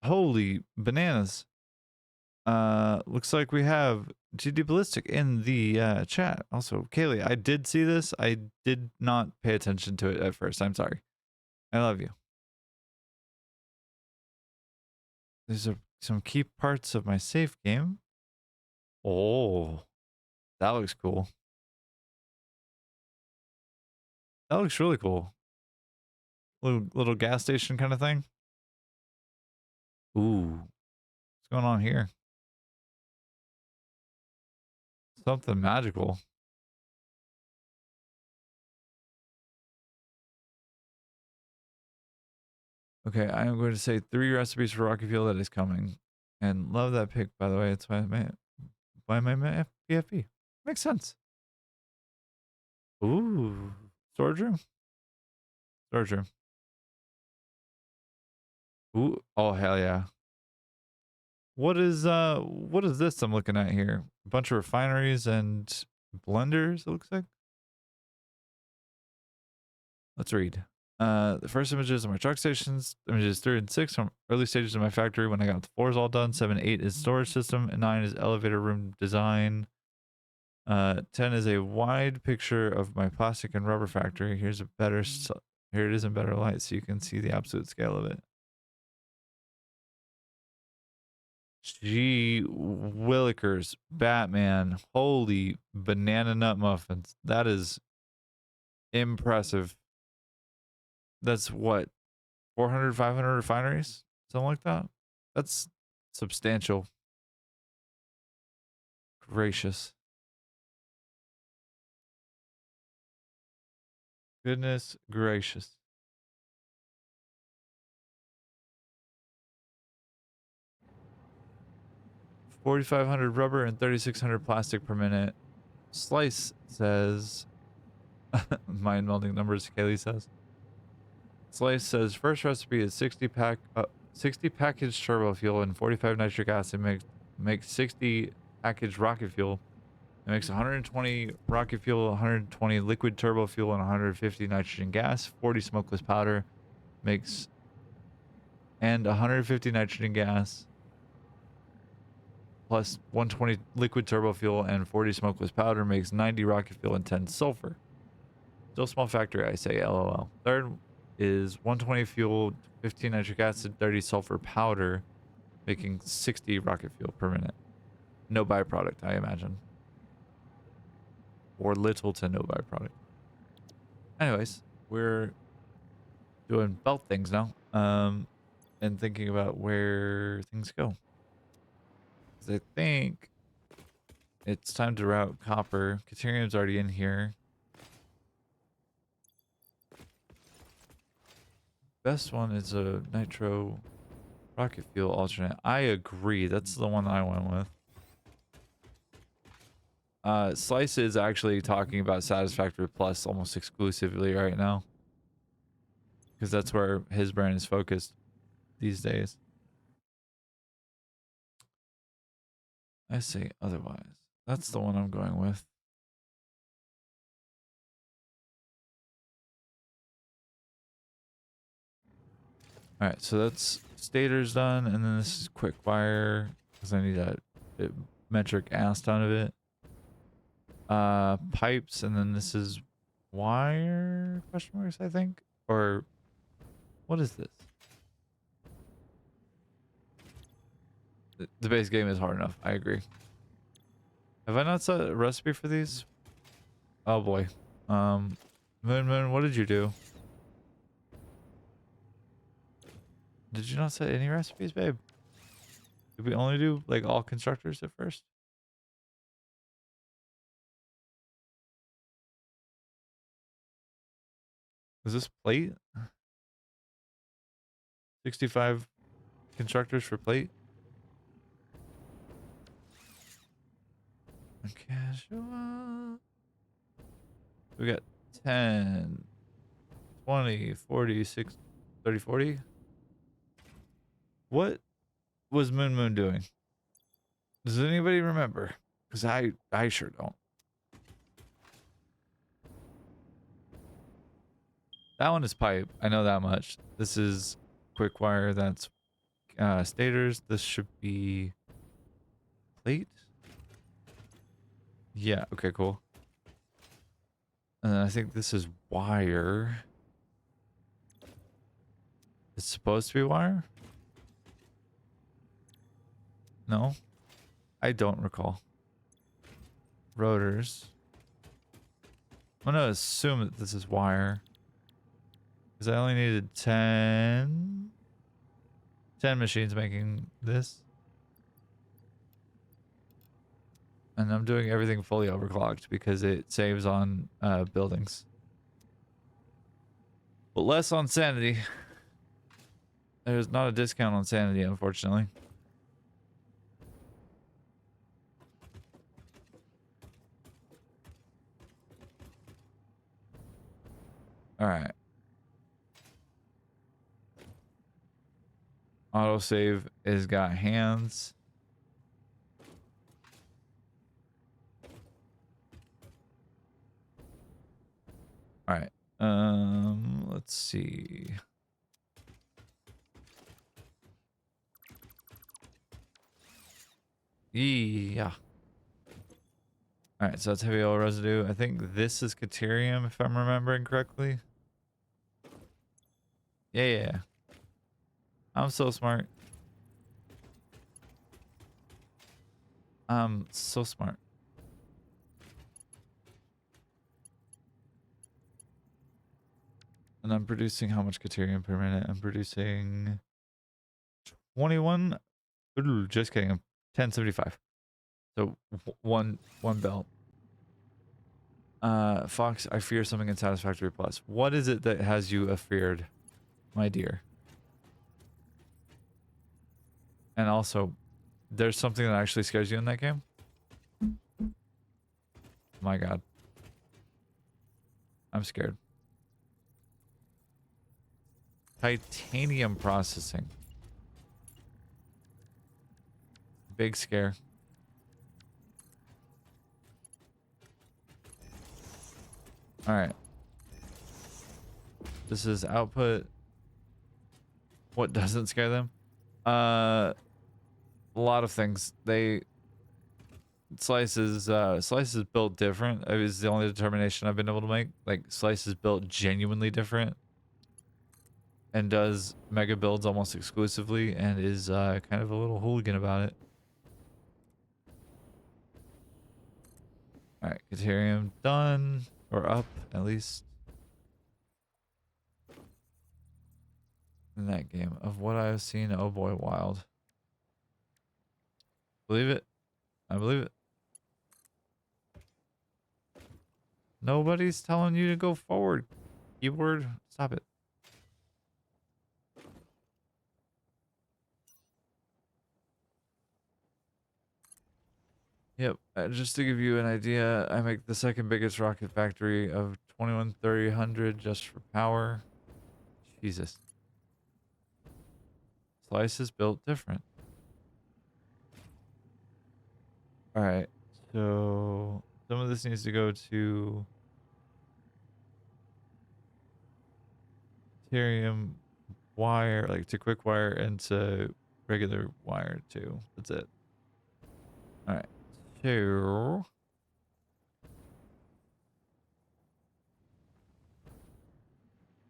Holy bananas. Looks like we have GD Ballistic in the chat. Also, Kaylee, I did see this. I did not pay attention to it at first. I'm sorry. I love you. These are some key parts of my safe game. Oh, that looks cool. That looks really cool. Little gas station kind of thing. Ooh, what's going on here? Something magical. Okay, I am going to say 3 recipes for Rocky Fuel that is coming. And love that pick, by the way. It's why I made my PFP. Makes sense. Ooh, storage room. Storage room. Ooh, oh hell yeah. What is this I'm looking at here? A bunch of refineries and blenders, it looks like. Let's read. The first images of my truck stations, images 3 and 6 from early stages of my factory when I got the floors all done. 7, 8 is storage system, and 9 is elevator room design. 10 is a wide picture of my plastic and rubber factory. Here it is in better light so you can see the absolute scale of it. Gee willikers, Batman, holy banana nut muffins. That is impressive. That's what, 400, 500 refineries? Something like that? That's substantial. Gracious. Goodness gracious. 4,500 rubber and 3,600 plastic per minute. Slice says, mind melding numbers, Kaylee says. Slice says, first recipe is 60 packaged turbo fuel and 45 nitric acid makes 60 packaged rocket fuel. It makes 120 rocket fuel, 120 liquid turbo fuel, and 150 nitrogen gas. 40 smokeless powder makes, and 150 nitrogen gas plus 120 liquid turbo fuel and 40 smokeless powder makes 90 rocket fuel and 10 sulfur. Still small factory, I say, LOL. Third is 120 fuel, 15 nitric acid, 30 sulfur powder, making 60 rocket fuel per minute. No byproduct, I imagine. Or little to no byproduct. Anyways, we're doing belt things now. And thinking about where things go. Because I think it's time to route copper. Caterium's already in here. Best one is a nitro rocket fuel alternate. I agree. That's the one I went with. Slice is actually talking about Satisfactory Plus almost exclusively right now. Because that's where his brand is focused these days. I say otherwise. That's the one I'm going with. Alright, so that's stator's done, and then this is quick wire, because I need a metric ass ton of it. Pipes, and then this is wire, question marks, I think? Or, what is this? The base game is hard enough, I agree. Have I not set a recipe for these? Oh boy. Moon, what did you do? Did you not set any recipes, babe? Did we only do, like, all constructors at first? Is this plate? 65 constructors for plate? Casual. We got 10, 20, 40, 60, 30, 40. What was Moon Moon doing? Does anybody remember? Because I sure don't. That one is pipe. I know that much. This is quick wire. That's stators. This should be plate. Yeah. Okay. Cool. And then I think this is wire. It's supposed to be wire. No, I don't recall. Rotors. I'm gonna assume that this is wire. Because I only needed 10 machines making this. And I'm doing everything fully overclocked because it saves on buildings. But less on sanity. There's not a discount on sanity, unfortunately. Alright. Autosave has got hands. Alright. Let's see. Yeah. Alright, so that's heavy oil residue. I think this is Caterium, if I'm remembering correctly. Yeah. I'm so smart. I'm so smart. And I'm producing how much Caterium per minute? I'm producing 21. Ooh, just kidding. I'm 1075. So one belt. Fox, I fear something in Satisfactory Plus. What is it that has you afeared, my dear? And also, there's something that actually scares you in that game? My god. I'm scared. Titanium processing. Big scare. Alright. This is output. What doesn't scare them? A lot of things. Slices built different. It was the only determination I've been able to make. Like, Slices built genuinely different. And does mega builds almost exclusively and is kind of a little hooligan about it. Alright, Caterium done. Or up, at least. In that game. Of what I have seen, oh boy, wild. Believe it. I believe it. Nobody's telling you to go forward. Keyboard, stop it. Yep, just to give you an idea, I make the second biggest rocket factory of 21,300 just for power. Jesus. Slice is built different. Alright, so some of this needs to go to Ethereum wire, like to quick wire, and to regular wire too. That's it. Alright, so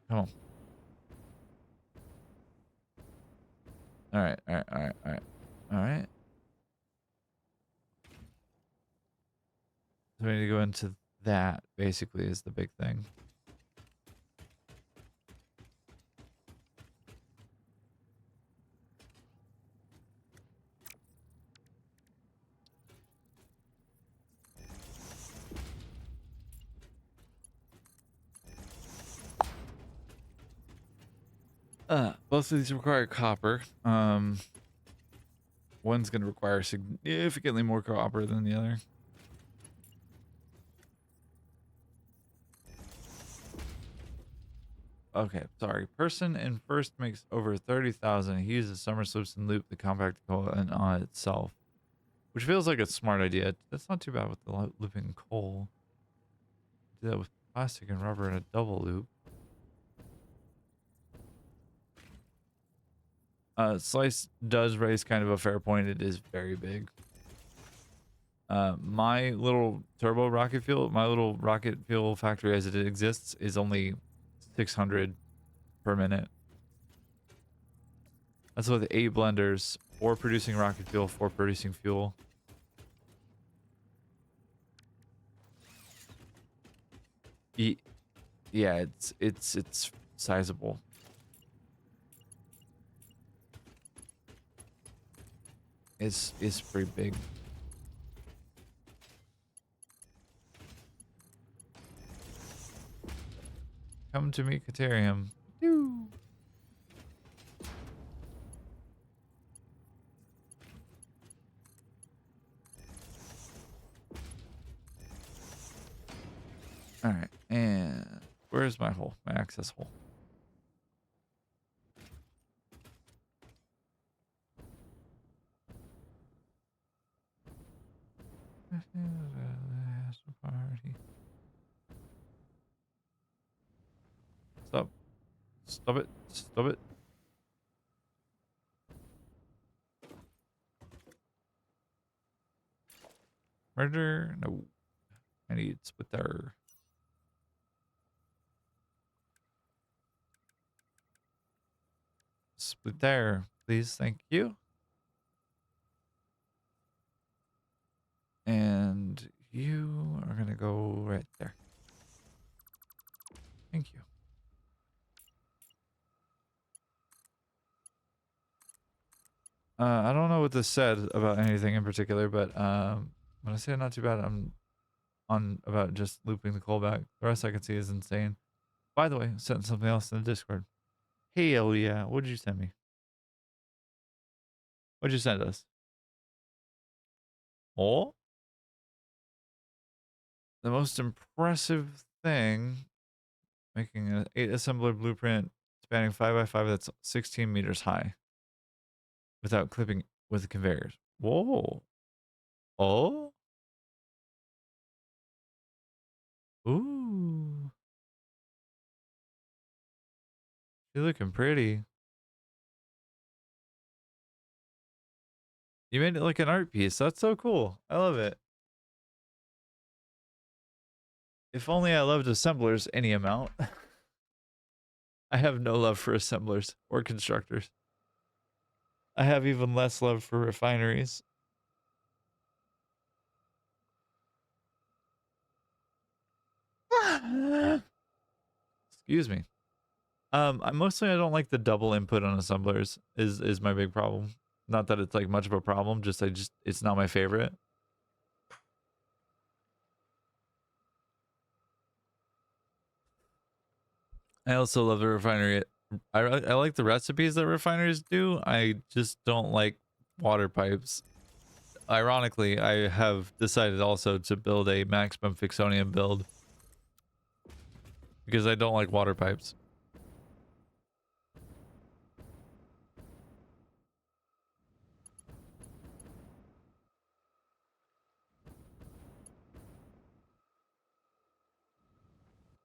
come on. Alright. So we need to go into that, basically, is the big thing. Both of these require copper. One's going to require significantly more copper than the other. Okay, sorry. Person in first makes over 30,000. He uses summer slips and loop the compact component on itself, which feels like a smart idea. That's not too bad with the looping coal. Do that with plastic and rubber in a double loop. Slice does raise kind of a fair point. It is very big. My little turbo rocket fuel, my little rocket fuel factory as it exists is only 600 per minute. That's with 8 blenders, 4 producing rocket fuel, 4 producing fuel. Yeah, it's sizable. It's pretty big. Come to me, Caterium. All right, and where's my hole? My access hole. Party. Stop. Stop it. Stop it. Murder? No. I need split there. Split there, please. Thank you. And you are going to go right there. Thank you. I don't know what this said about anything in particular, but when I say not too bad, I'm on about just looping the callback. The rest I can see is insane. By the way, I sent something else in the Discord. Hey, yeah, what did you send me? What'd you send us? Oh? The most impressive thing, making an 8 assembler blueprint spanning 5x5 that's 16 meters high without clipping with the conveyors. Whoa. Oh? Ooh. You're looking pretty. You made it like an art piece. That's so cool. I love it. If only I loved assemblers any amount. I have no love for assemblers or constructors. I have even less love for refineries. Excuse me. I don't like the double input on assemblers is my big problem. Not that it's like much of a problem, just it's not my favorite. I also love the refinery. I like the recipes that refineries do. I just don't like water pipes. Ironically, I have decided also to build a maximum Fixonium build because I don't like water pipes.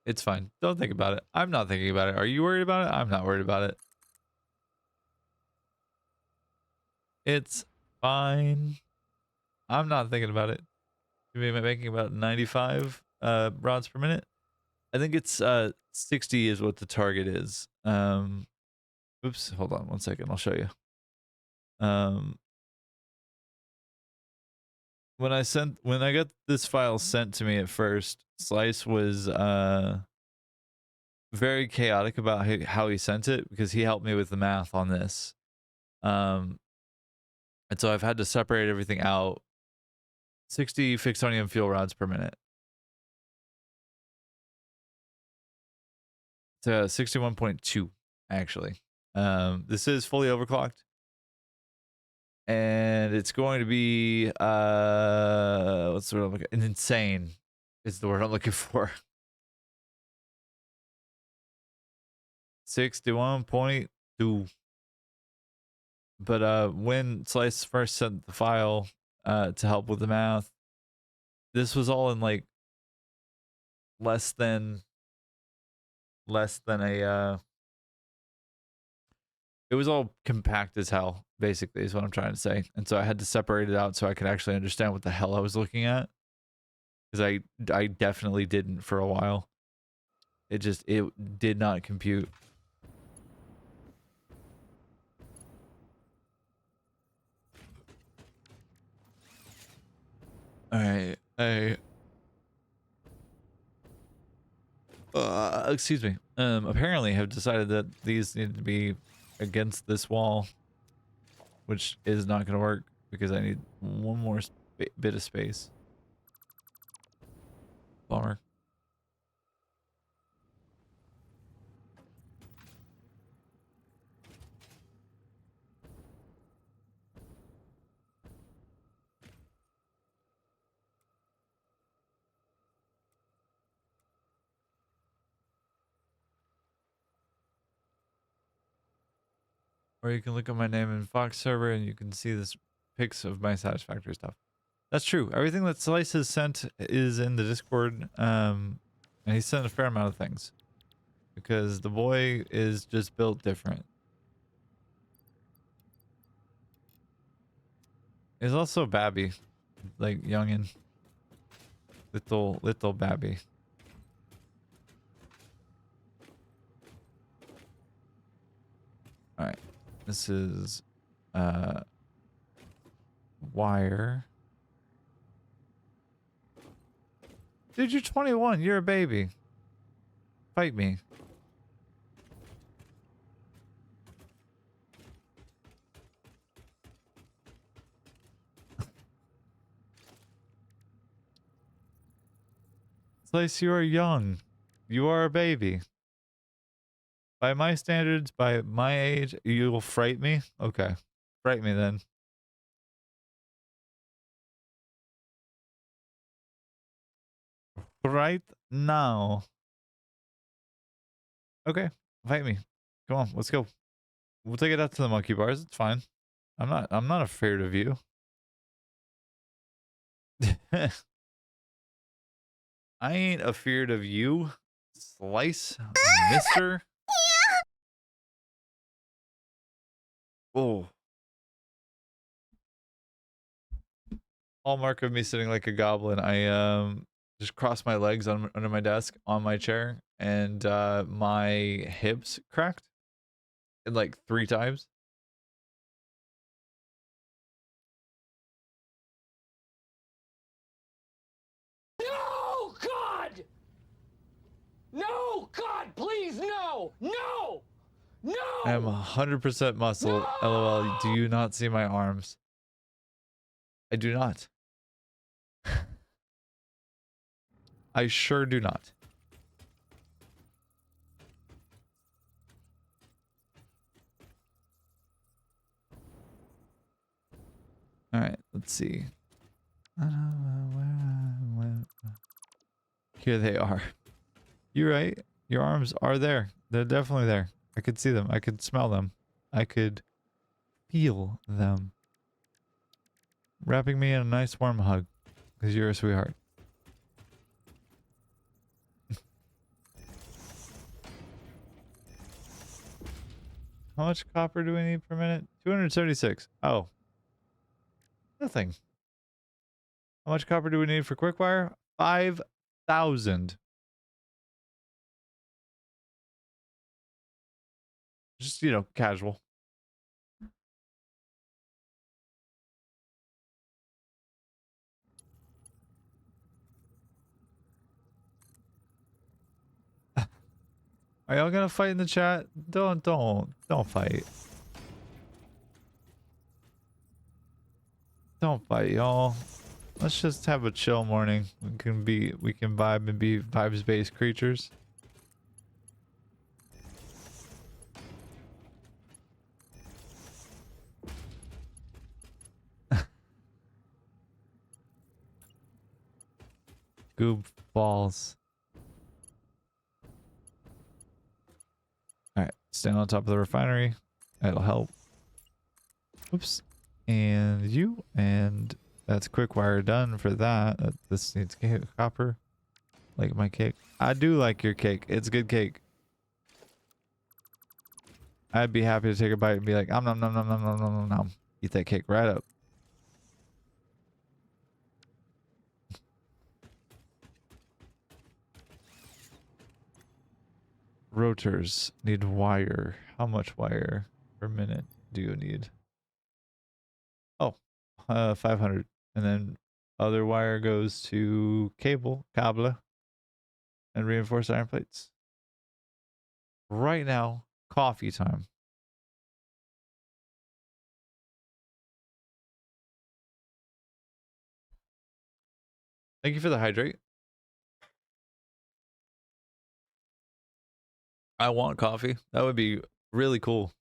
It's fine. Don't think about it. I'm not thinking about it. Are you worried about it? I'm not worried about it. It's fine. I'm not thinking about it. You'll be making about 95 rods per minute. I think it's 60 is what the target is. Oops, hold on 1 second. I'll show you. When I got this file sent to me at first, Slice was very chaotic about how he sent it because he helped me with the math on this. And so I've had to separate everything out. 60 Fixonium fuel rods per minute. It's 61.2 actually. This is fully overclocked. And it's going to be what's the word I'm looking? An insane is the word I'm looking for. 61.2. But when Slice first sent the file to help with the math, this was all in like less than a it was all compact as hell, basically, is what I'm trying to say. And so I had to separate it out so I could actually understand what the hell I was looking at. Because I definitely didn't for a while. It did not compute. Alright. Excuse me. Apparently have decided that these need to be against this wall, which is not going to work because I need one more bit of space. Bummer. Or you can look at my name in Fox server and you can see this pics of my Satisfactory stuff. That's true. Everything that Slice has sent is in the Discord. And he sent a fair amount of things. Because the boy is just built different. He's also Babby. Like youngin. Little Babby. Alright. This is wire. Dude, you're 21. You're a baby. Fight me. Slice, you are young. You are a baby. By my standards, by my age, you will fright me? Okay. Fright me then. Right now. Okay. Fight me. Come on, let's go. We'll take it out to the monkey bars. It's fine. I'm not afraid of you. I ain't afeared of you. Slice, mister. Oh. Hallmark of me sitting like a goblin. I just crossed my legs under my desk on my chair and my hips cracked like 3 times. No, God! No, God, please, no! No! No! I am 100% muscle. No! LOL, do you not see my arms? I do not. I sure do not. Alright, let's see. Here they are. You're right. Your arms are there. They're definitely there. I could see them. I could smell them. I could feel them. Wrapping me in a nice warm hug. Because you're a sweetheart. How much copper do we need per minute? 276. Oh. Nothing. How much copper do we need for quick-wire? 5,000. Just, you know, casual. Are y'all gonna fight in the chat? Don't fight. Don't fight, y'all. Let's just have a chill morning. We can vibe and be vibes-based creatures. Goob balls. Alright, stand on top of the refinery. That'll help. Oops. And you, and that's quick wire done for that. This needs copper. Like my cake. I do like your cake. It's good cake. I'd be happy to take a bite and be like, nom nom nom nom nom nom nom nom nom. Eat that cake right up. Rotors need wire. How much wire per minute do you need? Oh, 500. And then other wire goes to cable, and reinforced iron plates. Right now, coffee time. Thank you for the hydrate. I want coffee. That would be really cool.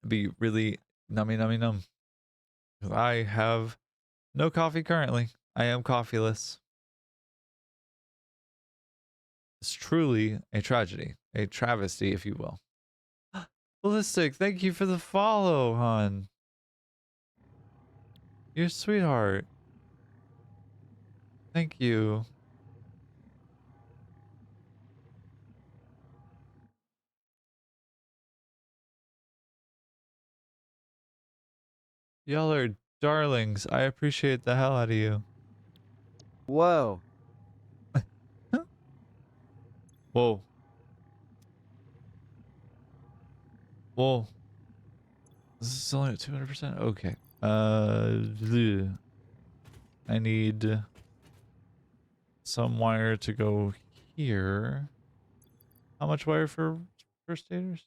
It'd be really nummy nummy num. I have no coffee currently. I am coffeeless. It's truly a tragedy, a travesty, if you will. Ballistic, thank you for the follow, hon. You're a sweetheart. Thank you. Y'all are darlings. I appreciate the hell out of you. Whoa. Whoa. Whoa. This is only at 200%. Okay. I need some wire to go here. How much wire for stators?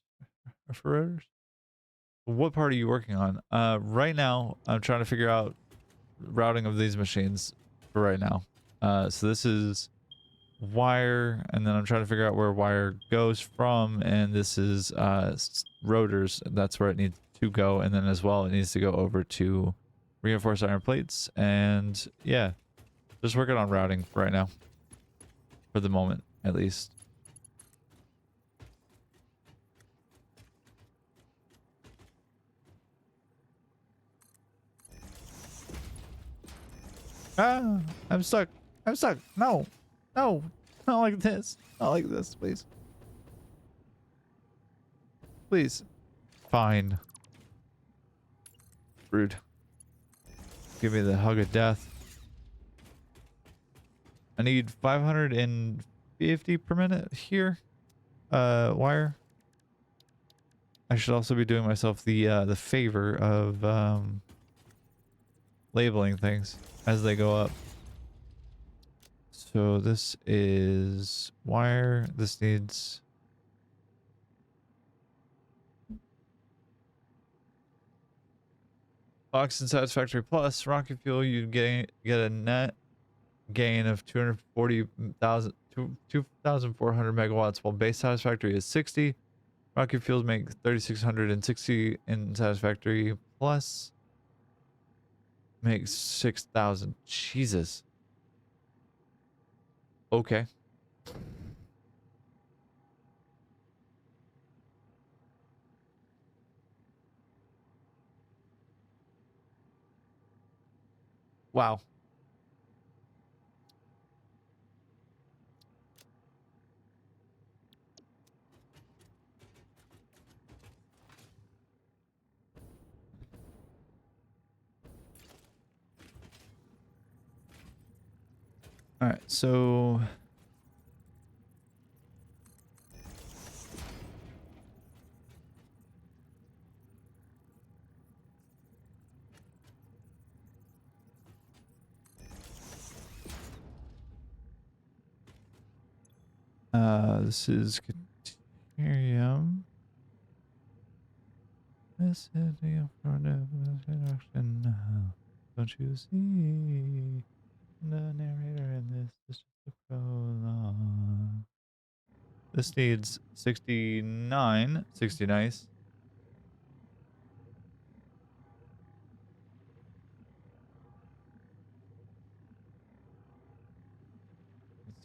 Or for rotors? What part are you working on? Right now, I'm trying to figure out routing of these machines for right now. So this is wire, and then I'm trying to figure out where wire goes from, and this is rotors. That's where it needs to go, and then as well, it needs to go over to reinforced iron plates, and yeah, just working on routing right now. For the moment, at least. Ah, I'm stuck. I'm stuck. No. No. Not like this. Not like this, please. Please. Fine. Rude. Give me the hug of death. I need 550 per minute here. Wire. I should also be doing myself the favor of labeling things as they go up. So this is wire. This needs Fox and Satisfactory Plus rocket fuel. You get a net gain of 2,400 megawatts, while base Satisfactory is 60. Rocket fuels make 3,660 in Satisfactory Plus. Makes 6,000. Jesus. Okay. Wow. All right, so this is Caterium. This is the introduction now. Don't you see the narrator in this? This is the prologue. This needs 69. 60 nice.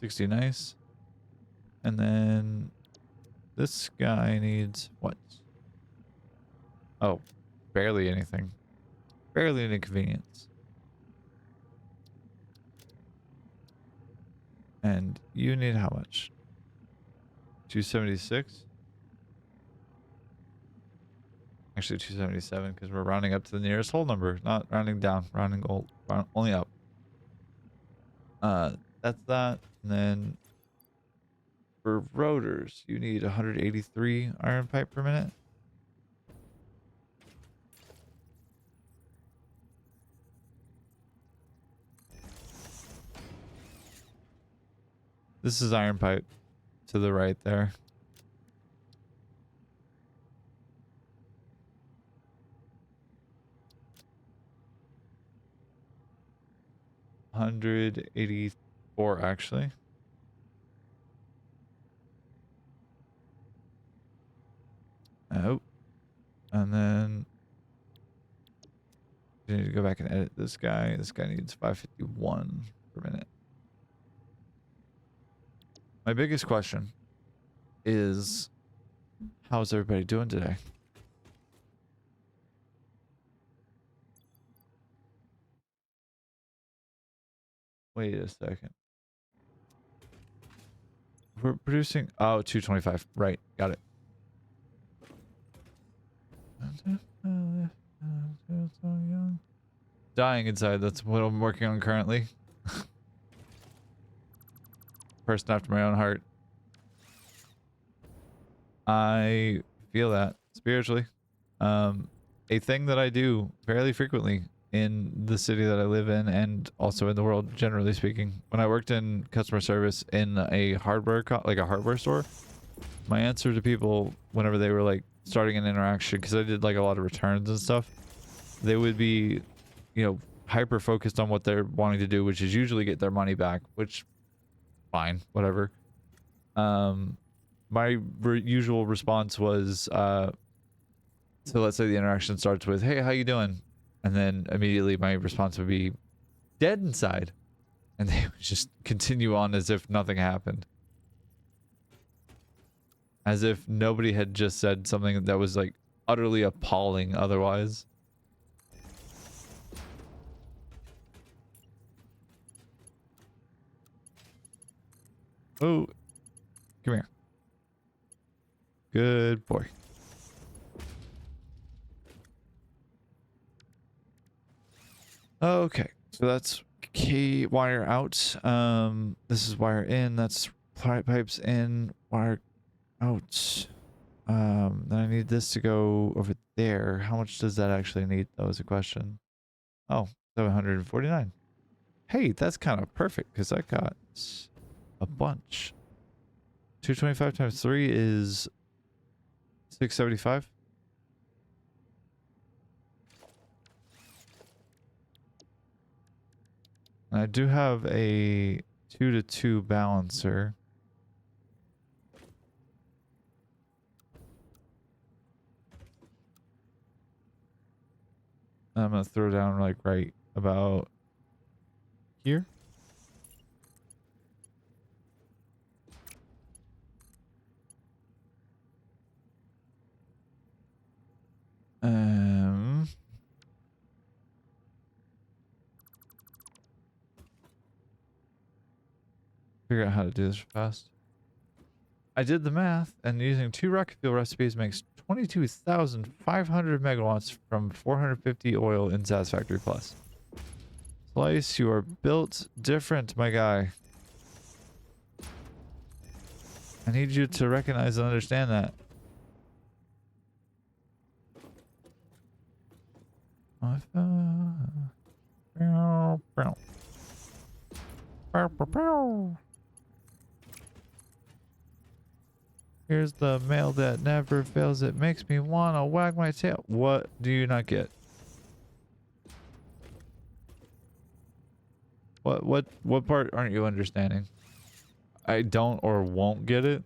60 nice. And then this guy needs what? Oh, barely anything. Barely an inconvenience. And you need how much? 276? Actually 277 because we're rounding up to the nearest whole number, not rounding down, only up. That's that. And then for rotors, you need 183 iron pipe per minute. This is iron pipe to the right there. $184 actually. Oh, and then I need to go back and edit this guy. This guy needs 551 per minute. My biggest question is, how's everybody doing today? Wait a second. We're producing, oh, 225. Right, got it. Dying inside, that's what I'm working on currently. Person after my own heart. I feel that spiritually. A thing that I do fairly frequently in the city that I live in and also in the world, generally speaking. When I worked in customer service in a hardware, like a hardware store, my answer to people whenever they were like starting an interaction, because I did like a lot of returns and stuff, they would be, you know, hyper focused on what they're wanting to do, which is usually get their money back, which fine, whatever. My usual response was, so let's say the interaction starts with, hey, how you doing? And then immediately my response would be, dead inside. And they would just continue on as if nothing happened. As if nobody had just said something that was like utterly appalling otherwise. Oh, come here. Good boy. Okay, so that's key wire out. This is wire in. That's pipes in. Wire out. Then I need this to go over there. How much does that actually need? That was a question. Oh, 749. Hey, that's kind of perfect because I got a bunch. 225 times 3 is 675. I do have a 2-to-2 balancer. I'm gonna throw down like right about here. Figure out how to do this fast. I did the math, and using 2 rocket fuel recipes makes 22,500 megawatts from 450 oil in Satisfactory Plus. Slice, you are built different, my guy. I need you to recognize and understand that. Here's the mail that never fails. It makes me want to wag my tail. What do you not get? What part aren't you understanding? I don't or won't get it.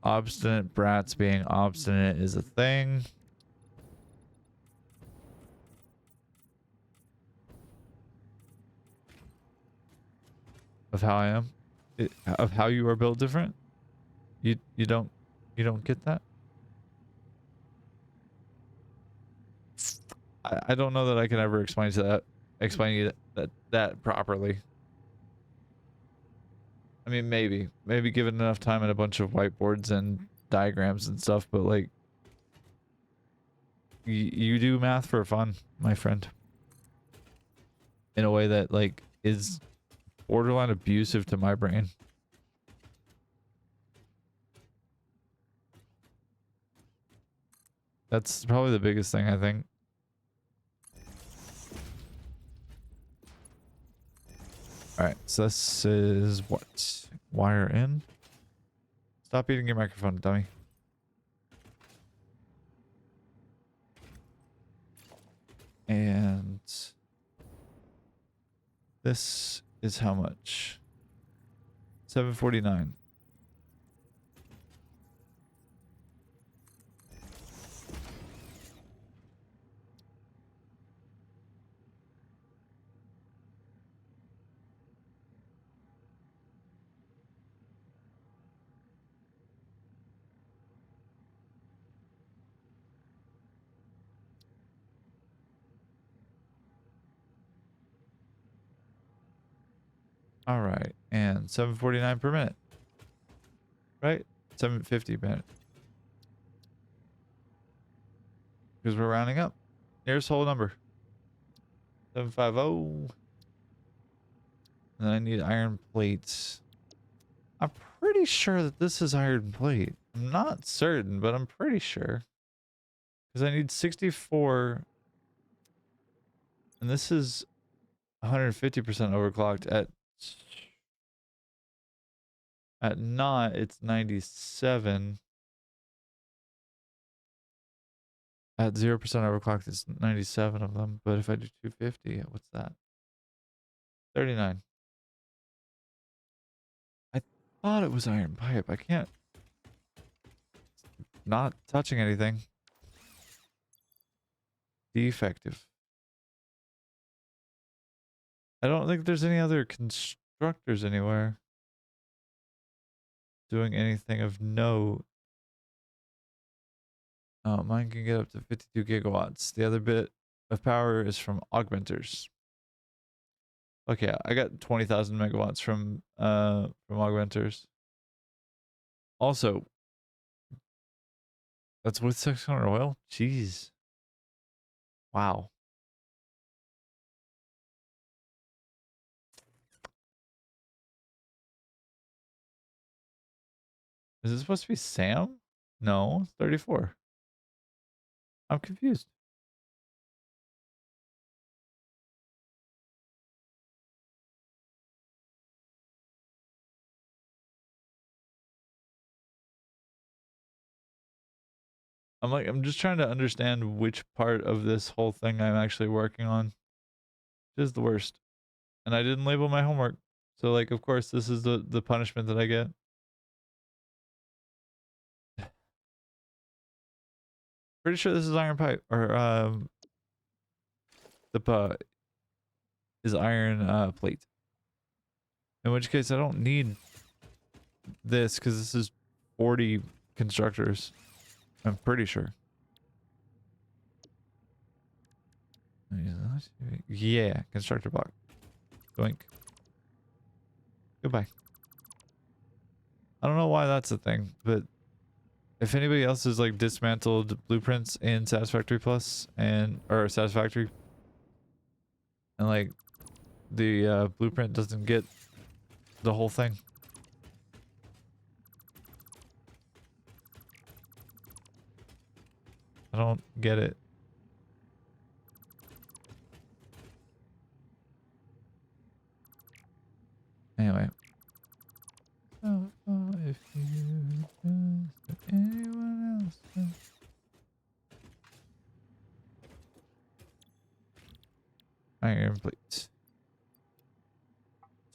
Obstinate brats being obstinate is a thing. Of how I am. of how you are built different? You don't get that? I don't know that I can ever explain you that properly. I mean, maybe given enough time and a bunch of whiteboards and diagrams and stuff, but like you do math for fun, my friend, in a way that like is borderline abusive to my brain. That's probably the biggest thing, I think. All right, so this is what? Wire in? Stop eating your microphone, dummy. And this is how much? 749. All right, and 749 per minute. Right? 750 per minute. Because we're rounding up. Nearest whole number. 750. And I need iron plates. I'm pretty sure that this is iron plate. I'm not certain, but I'm pretty sure. Because I need 64. And this is 150% overclocked. At not, it's 97. At 0% overclocked, it's 97 of them. But if I do 250, what's that? 39. I thought it was iron pipe. I can't. Not touching anything. Defective. I don't think there's any other constructors anywhere doing anything of note. Oh, mine can get up to 52 gigawatts. The other bit of power is from augmenters. Okay, I got 20,000 megawatts from augmenters. Also, that's with 600 oil? Jeez. Wow. Is this supposed to be Sam? No, it's 34. I'm confused. I'm just trying to understand which part of this whole thing I'm actually working on. This is the worst. And I didn't label my homework. So like, of course, this is the punishment that I get. Pretty sure this is iron pipe or the is iron plate. In which case I don't need this because this is 40 constructors. I'm pretty sure. Yeah, constructor block. Doink. Goodbye. I don't know why that's a thing, but if anybody else has like dismantled blueprints in Satisfactory Plus or Satisfactory, and like the blueprint doesn't get the whole thing. I don't get it. Anyway. Oh, if you just anyone else. Iron plates.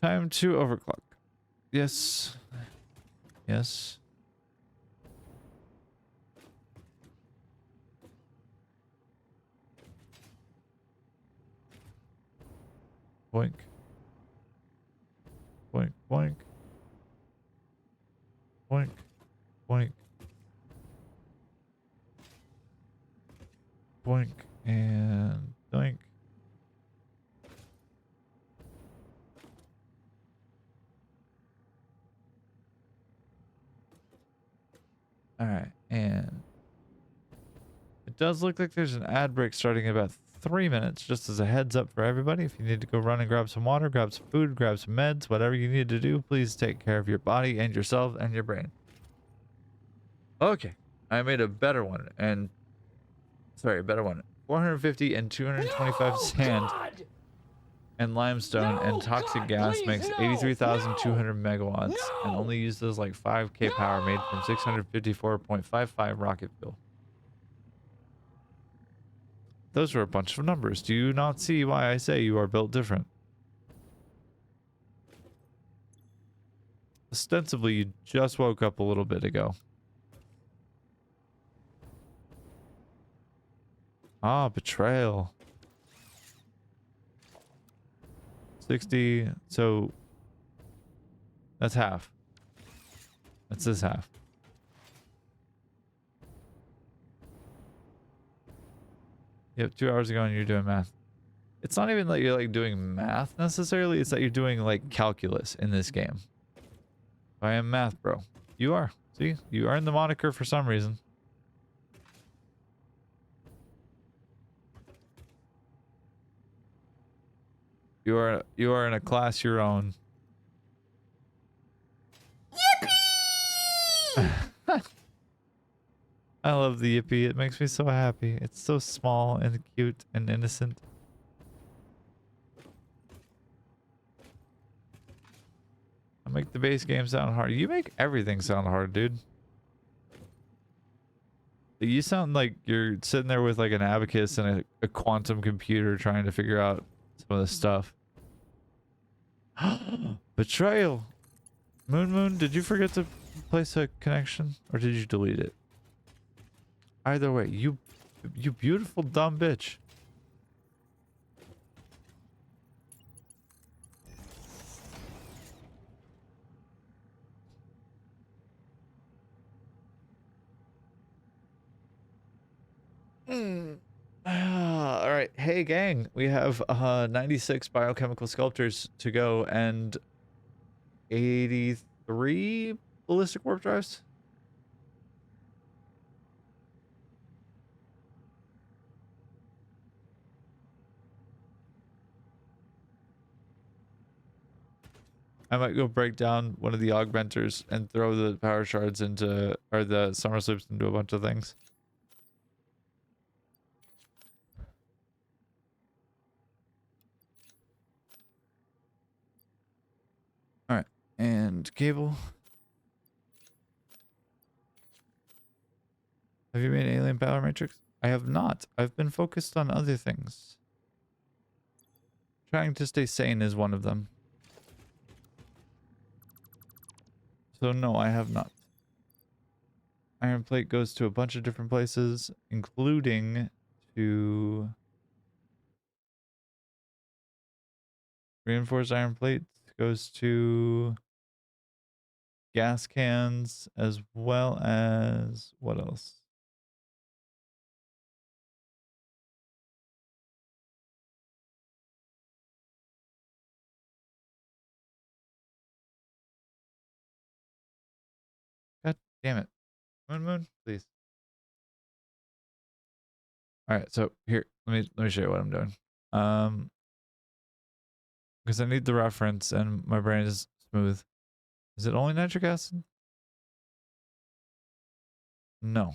Time to overclock. Yes. Yes. Boink. Boink, boink. Boink. Boink. Boink. And doink. Alright, and it does look like there's an ad break starting in about 3 minutes, just as a heads up for everybody. If you need to go run and grab some water, grab some food, grab some meds, whatever you need to do, please take care of your body and yourself and your brain. Okay, I made a better one, and sorry, a better one. 450 and 225 sand God! and limestone No, and toxic God, gas please, makes no, 83,200 megawatts and no, only uses like 5k power made from 654.55 rocket fuel. Those are a bunch of numbers. Do you not see why I say you are built different? Ostensibly, you just woke up a little bit ago. Ah, betrayal. 60, so that's half. That's this half. Yep, 2 hours ago and you're doing math. It's not even that you're like doing math necessarily, it's that you're doing like calculus in this game. I am math bro. You are. See? You earned the moniker for some reason. You are in a class your own. Yippee! I love the yippee. It makes me so happy. It's so small and cute and innocent. I make the base game sound hard. You make everything sound hard, dude. You sound like you're sitting there with like an abacus and a quantum computer trying to figure out some of this stuff. Betrayal. Moon, did you forget to place a connection or did you delete it? Either way, you beautiful dumb bitch. All right, hey gang, we have 96 biochemical sculptors to go and 83 ballistic warp drives. I might go break down one of the augmenters and throw the power shards into, or the summer sloops into a bunch of things. All right, and cable. Have you made Alien Power Matrix? I have not. I've been focused on other things. Trying to stay sane is one of them. So no, I have not. Iron plate goes to a bunch of different places, including to reinforced iron plate goes to gas cans as well as what else? God damn it. Moon, please. All right, so here, let me show you what I'm doing. Because I need the reference and my brain is smooth. Is it only nitric acid? No.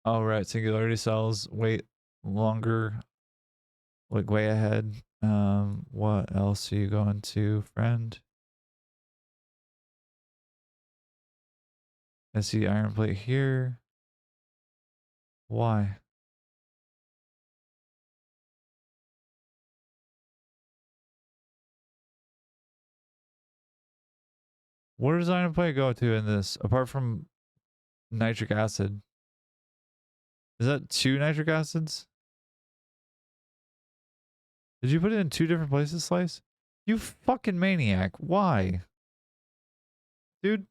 Oh, right. Singularity cells wait longer, like way ahead. What else are you going to, friend? I see iron plate here. Why? Where does iron plate go to in this? Apart from nitric acid. Is that 2 nitric acids? Did you put it in 2 different places, Slice? You fucking maniac. Why? Dude.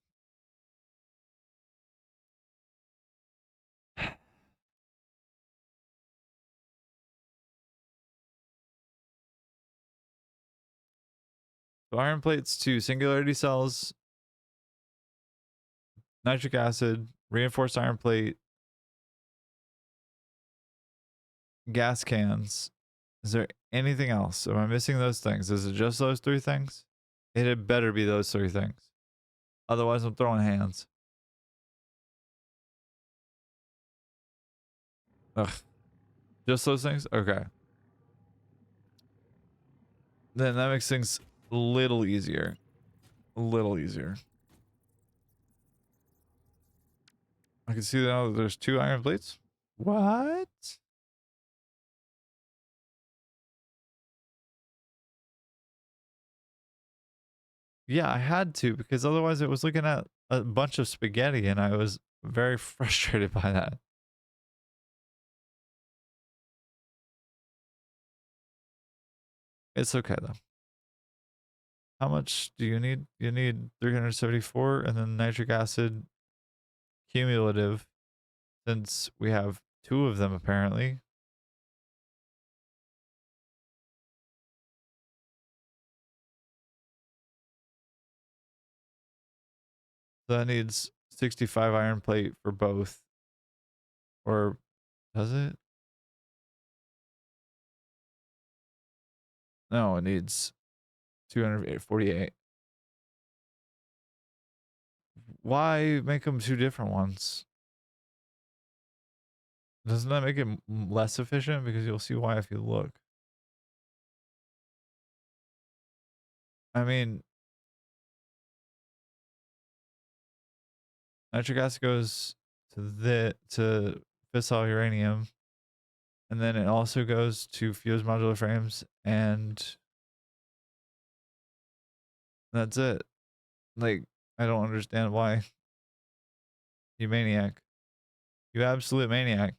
So iron plates to singularity cells, nitric acid, reinforced iron plate, gas cans. Is there anything else? Am I missing those things? Is it just those 3 things? It had better be those 3 things. Otherwise, I'm throwing hands. Ugh. Just those things? Okay. Then that makes things a little easier. A little easier. I can see now that there's 2 iron plates. What? Yeah, I had to, because otherwise it was looking at a bunch of spaghetti and I was very frustrated by that. It's okay though. How much do you need? You need 374 and then nitric acid cumulative, since we have 2 of them apparently. So that needs 65 iron plate for both. Or does it? No, it needs 248. Why make them 2 different ones? Doesn't that make it less efficient? Because you'll see why if you look. I mean, nitric acid goes to fissile uranium, and then it also goes to fused modular frames, and that's it. Like, I don't understand why. You maniac. You absolute maniac.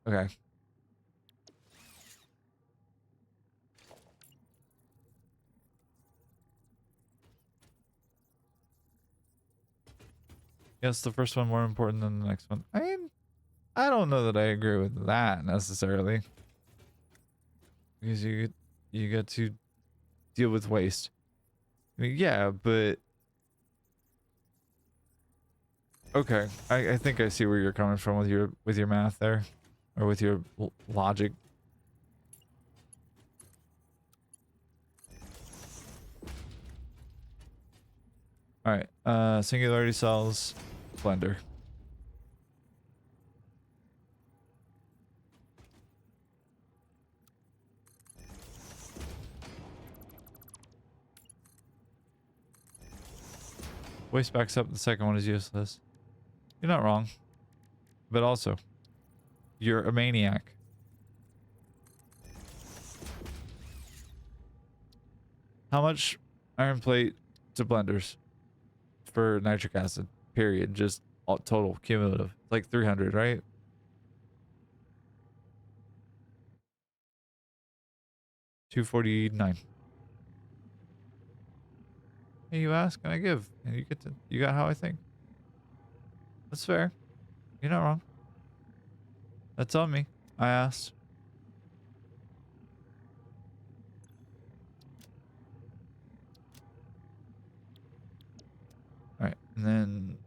Okay. Yes, the first one more important than the next one. I mean, I don't know that I agree with that necessarily. Because you get to deal with waste. I mean, yeah, but okay. I think I see where you're coming from with your math there, or with your logic. All right. Singularity cells, blender. Waste backs up. The second one is useless. You're not wrong, but also, you're a maniac. How much iron plate to blenders for nitric acid? Period. Just all, total cumulative. It's like 300, right? $249. Hey, you ask and I give, and you got how I think. That's fair. You're not wrong. That's on me. I asked. All right, and then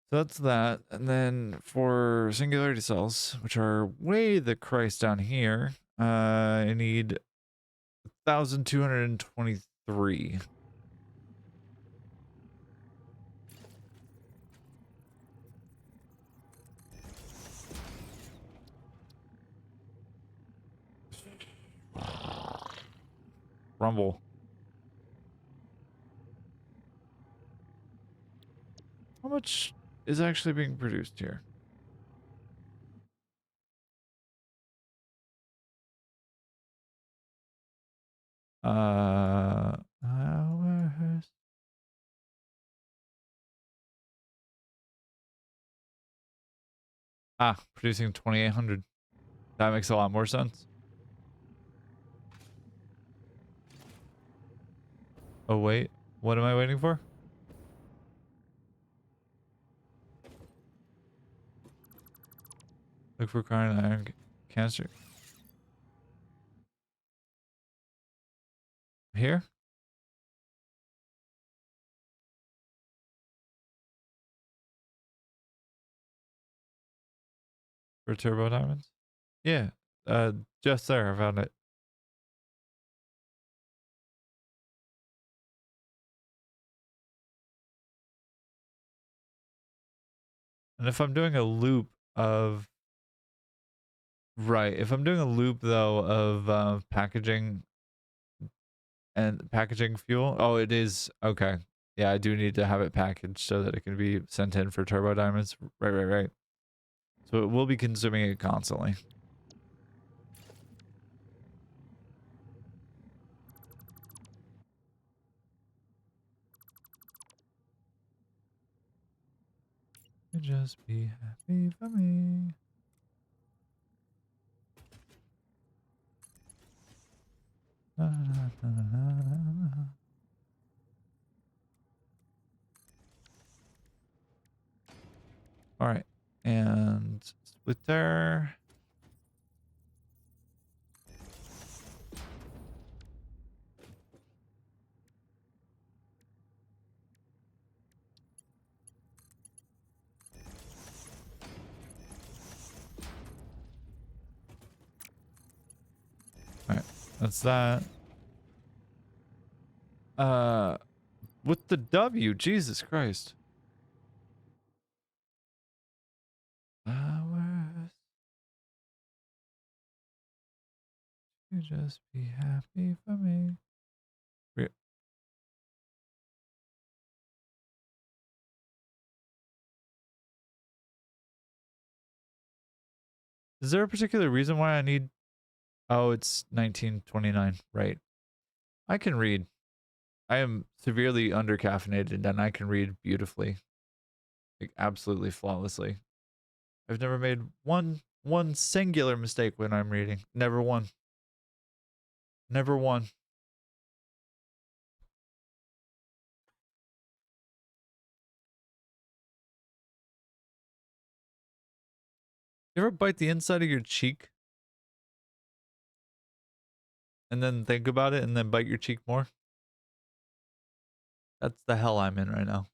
so that's that. And then for singularity cells, which are way the Christ down here, I need 1,223. Rumble. How much is actually being produced here? Hours. Producing 2,800. That makes a lot more sense. Oh, wait. What am I waiting for? Look for crying iron cancer. Here? For turbo diamonds? Yeah. Just there. I found it. And if I'm doing a loop of... Right. If I'm doing a loop, though, of packaging and packaging fuel... Oh, it is... Okay. Yeah, I do need to have it packaged so that it can be sent in for turbo diamonds. Right. So it will be consuming it constantly. Just be happy for me. All right, and split there. All right, that's that. With the W, Jesus Christ. Hours. You just be happy for me. Is there a particular reason why I need... Oh, it's 1929, right. I can read. I am severely undercaffeinated and I can read beautifully. Like, absolutely flawlessly. I've never made one singular mistake when I'm reading. Never one. Never one. You ever bite the inside of your cheek? And then think about it and then bite your cheek more? That's the hell I'm in right now.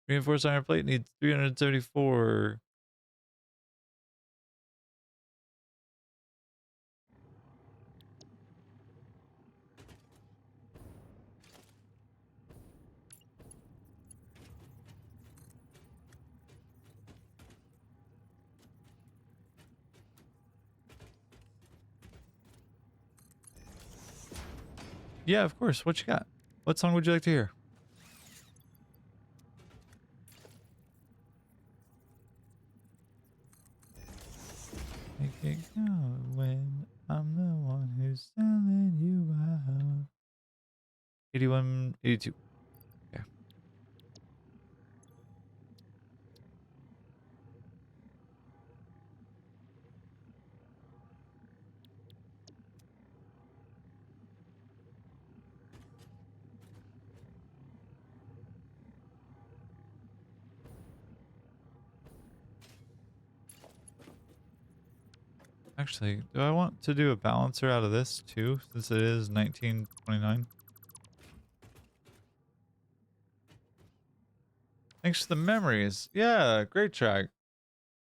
Reinforced iron plate needs 334. Yeah, of course. What you got? What song would you like to hear? Make it go when I'm the one who's selling you out. 81, 82. Yeah. Actually, do I want to do a balancer out of this too, since it is 1929? Thanks for the memories. Yeah, great track.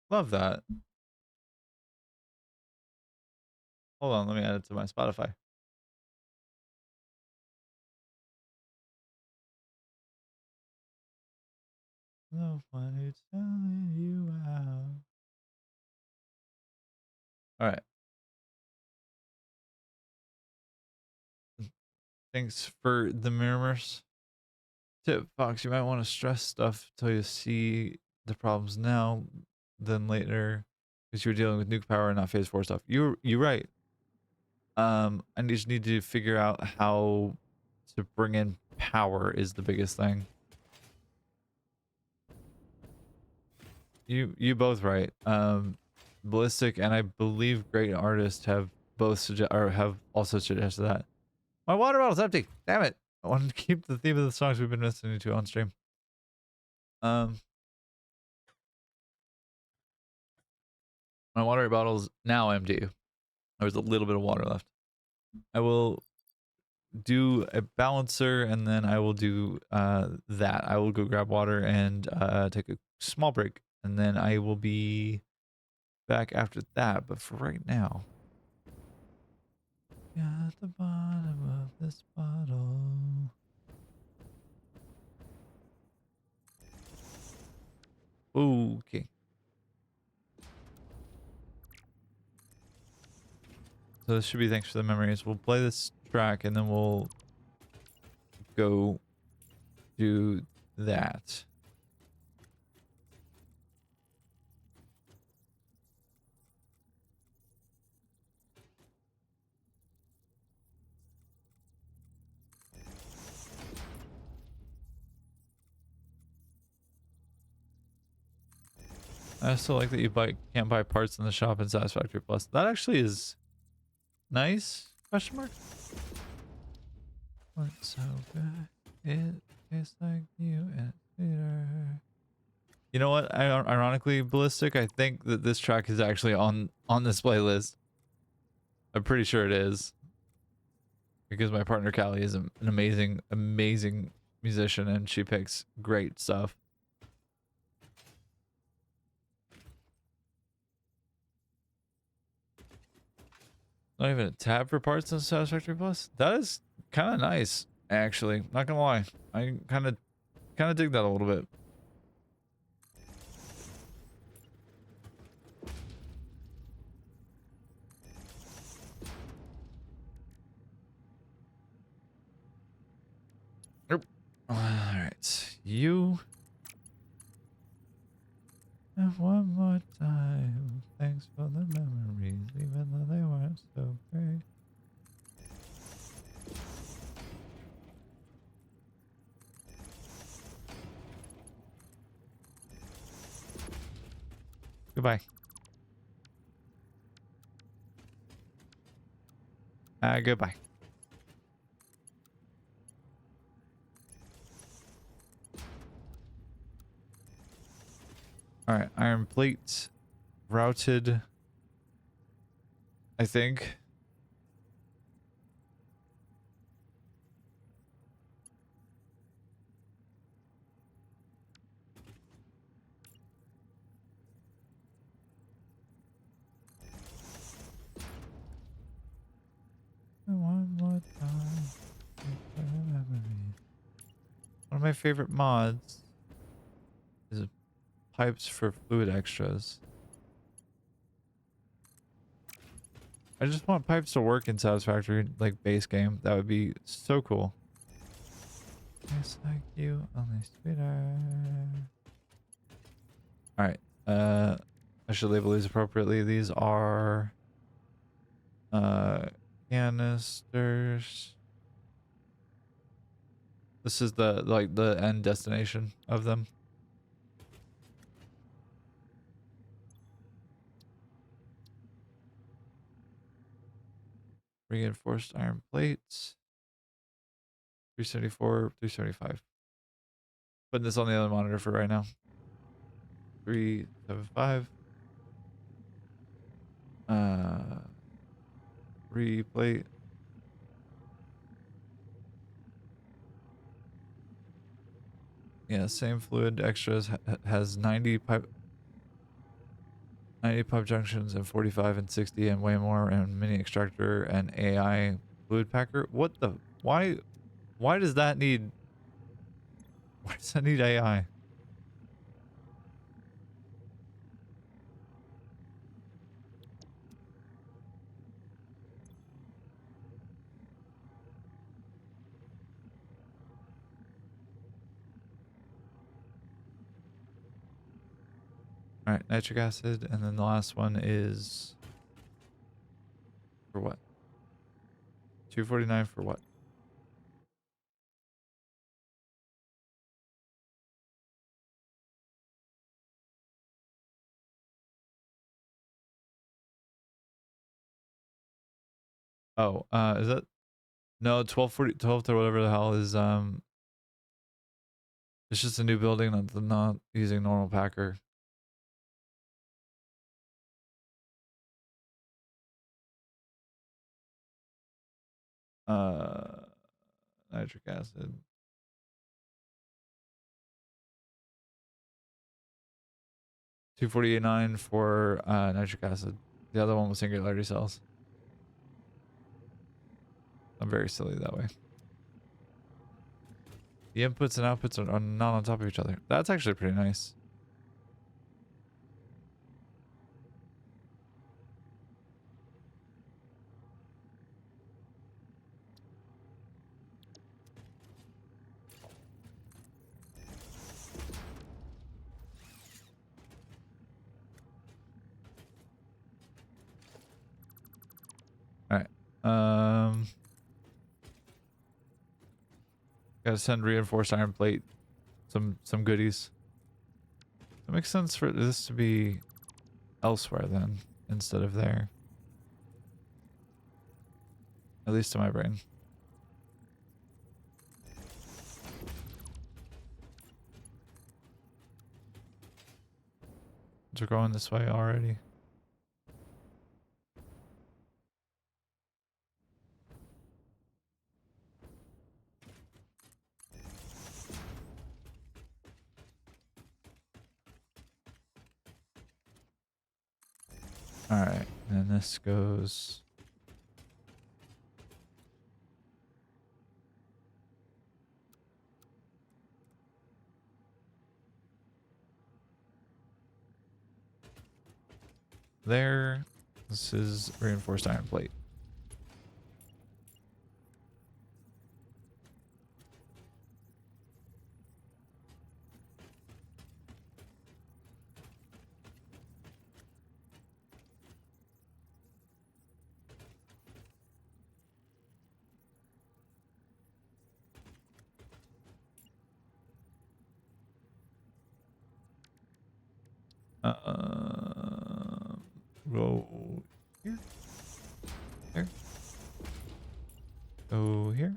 Love that. Hold on, let me add it to my Spotify. The one who's selling you out. All right. Thanks for the murmurs. Tip Fox, you might want to stress stuff till you see the problems now. than later because you're dealing with nuke power and not phase 4 stuff. You're right. I just need to figure out how to bring in power is the biggest thing. You both right. Ballistic and I believe Great Artist have both have also suggested that. My water bottle's empty. Damn it. I wanted to keep the theme of the songs we've been listening to on stream. My water bottle's now empty. There's a little bit of water left. I will do a balancer and then I will do that. I will go grab water and take a small break and then I will be back after that. But for right now, at the bottom of this bottle. Okay. So this should be thanks for the memories. We'll play this track and then we'll go do that. I also like that you can't buy parts in the shop in Satisfactory Plus. That actually is nice? Question mark? What's so good? It tastes like you and sweeter. You know what? Ironically, Ballistic, I think that this track is actually on this playlist. I'm pretty sure it is. Because my partner Callie is an amazing, amazing musician and she picks great stuff. Not even a tab for parts in Satisfactory Plus? That is kind of nice, actually. Not gonna lie. I kind of dig that a little bit. Nope. Alright. You. And one more time. Thanks for the memories, even though they weren't so great. Goodbye. Goodbye. Alright, iron plate. Routed. I think. One more time. One of my favorite mods is pipes for fluid extras. I just want pipes to work in Satisfactory, like base game. That would be so cool. Just like you, only sweeter. Alright, I should label these appropriately. These are canisters. This is the end destination of them. Reinforced iron plates. 374, 375. Putting this on the other monitor for right now. 375. Replate. Yeah, same fluid extras has 90 pipe junctions and 45 and 60 and way more and mini extractor and AI fluid packer. What the why does that need AI? All right, nitric acid, and then the last one is for what? 249 for what? Oh, is that no 1240 12 or whatever the hell is it's just a new building that's not using normal packer. Nitric acid. 248.9 for nitric acid. The other one was singularity cells. I'm very silly that way. The inputs and outputs are not on top of each other. That's actually pretty nice. All right. Gotta send reinforced iron plate some goodies. It makes sense for this to be elsewhere then instead of there. At least to my brain. We're going this way already. All right, and this goes. There. This is reinforced iron plate. Go here. There. Go here.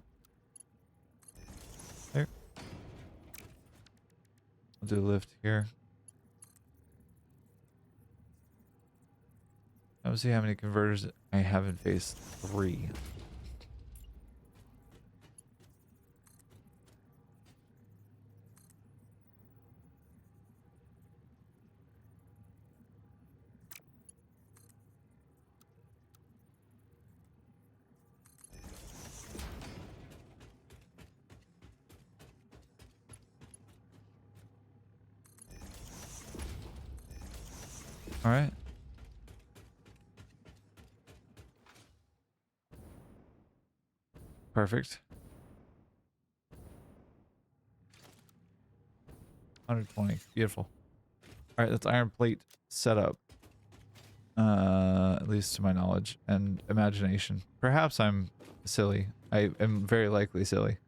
There. I'll do the lift here. Let's see how many converters I have in phase 3. All right. Perfect. 120. Beautiful. All right, that's iron plate setup. At least to my knowledge and imagination. Perhaps I'm silly. I am very likely silly.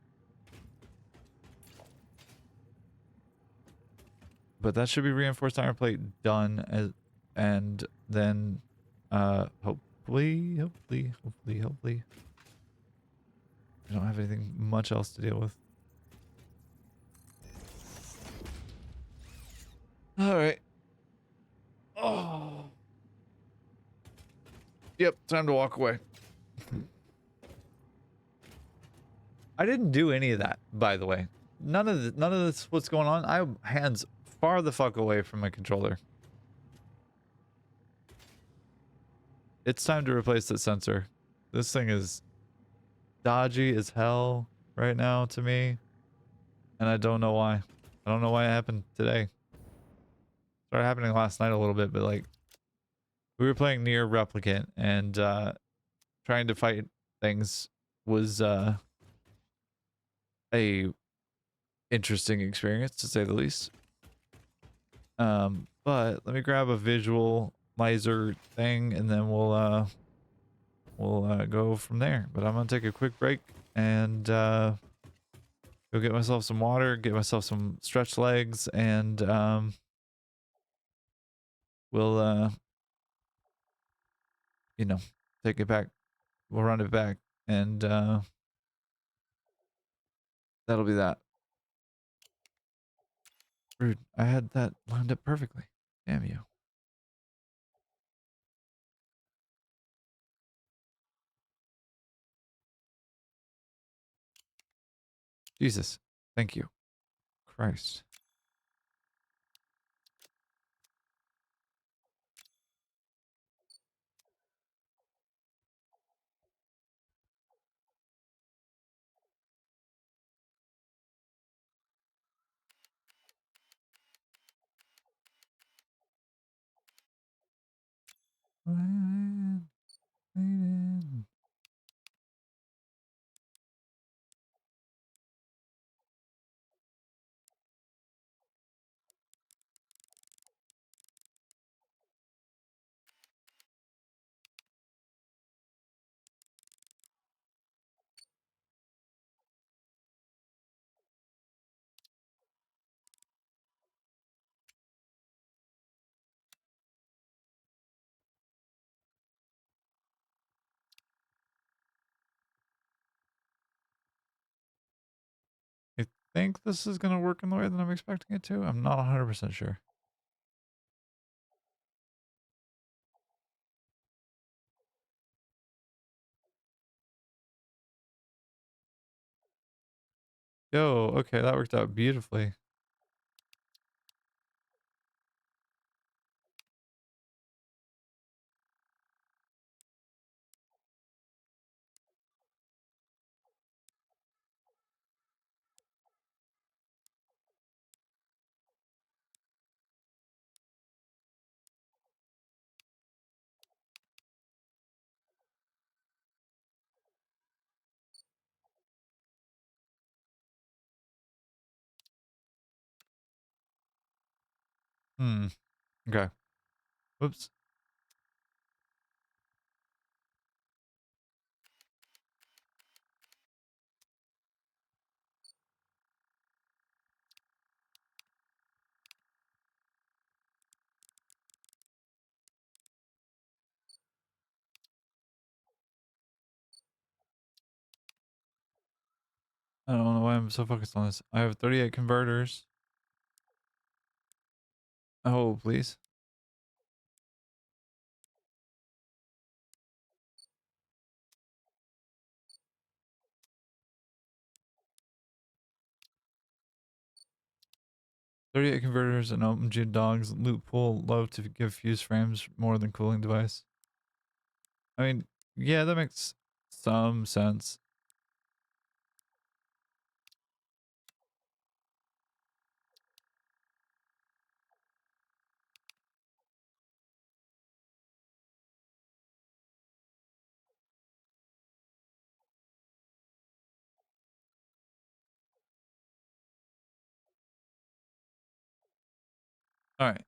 But that should be reinforced iron plate done and then hopefully I don't have anything much else to deal with. All right. Oh. Yep, time to walk away. I didn't do any of that, by the way. None of this what's going on. I have hands far the fuck away from my controller. It's time to replace that sensor. This thing is dodgy as hell right now to me. And I don't know why. I don't know why it happened today. Started happening last night a little bit, but like we were playing near Replicant and trying to fight things was a interesting experience to say the least. But let me grab a visualizer thing and then we'll go from there. But I'm gonna take a quick break and go get myself some water, get myself some stretched legs, and we'll you know, take it back. We'll run it back, and that'll be that. Rude. I had that lined up perfectly. Damn you. Jesus. Thank you. Christ. I think this is gonna work in the way that I'm expecting it to. I'm not 100% sure. Yo, okay, that worked out beautifully. Hmm. Okay. Whoops. I don't know why I'm so focused on this. I have 38 converters. Oh, please. 38 converters and open G dogs. Loop pool low to give fuse frames more than cooling device. I mean, yeah, that makes some sense. All right.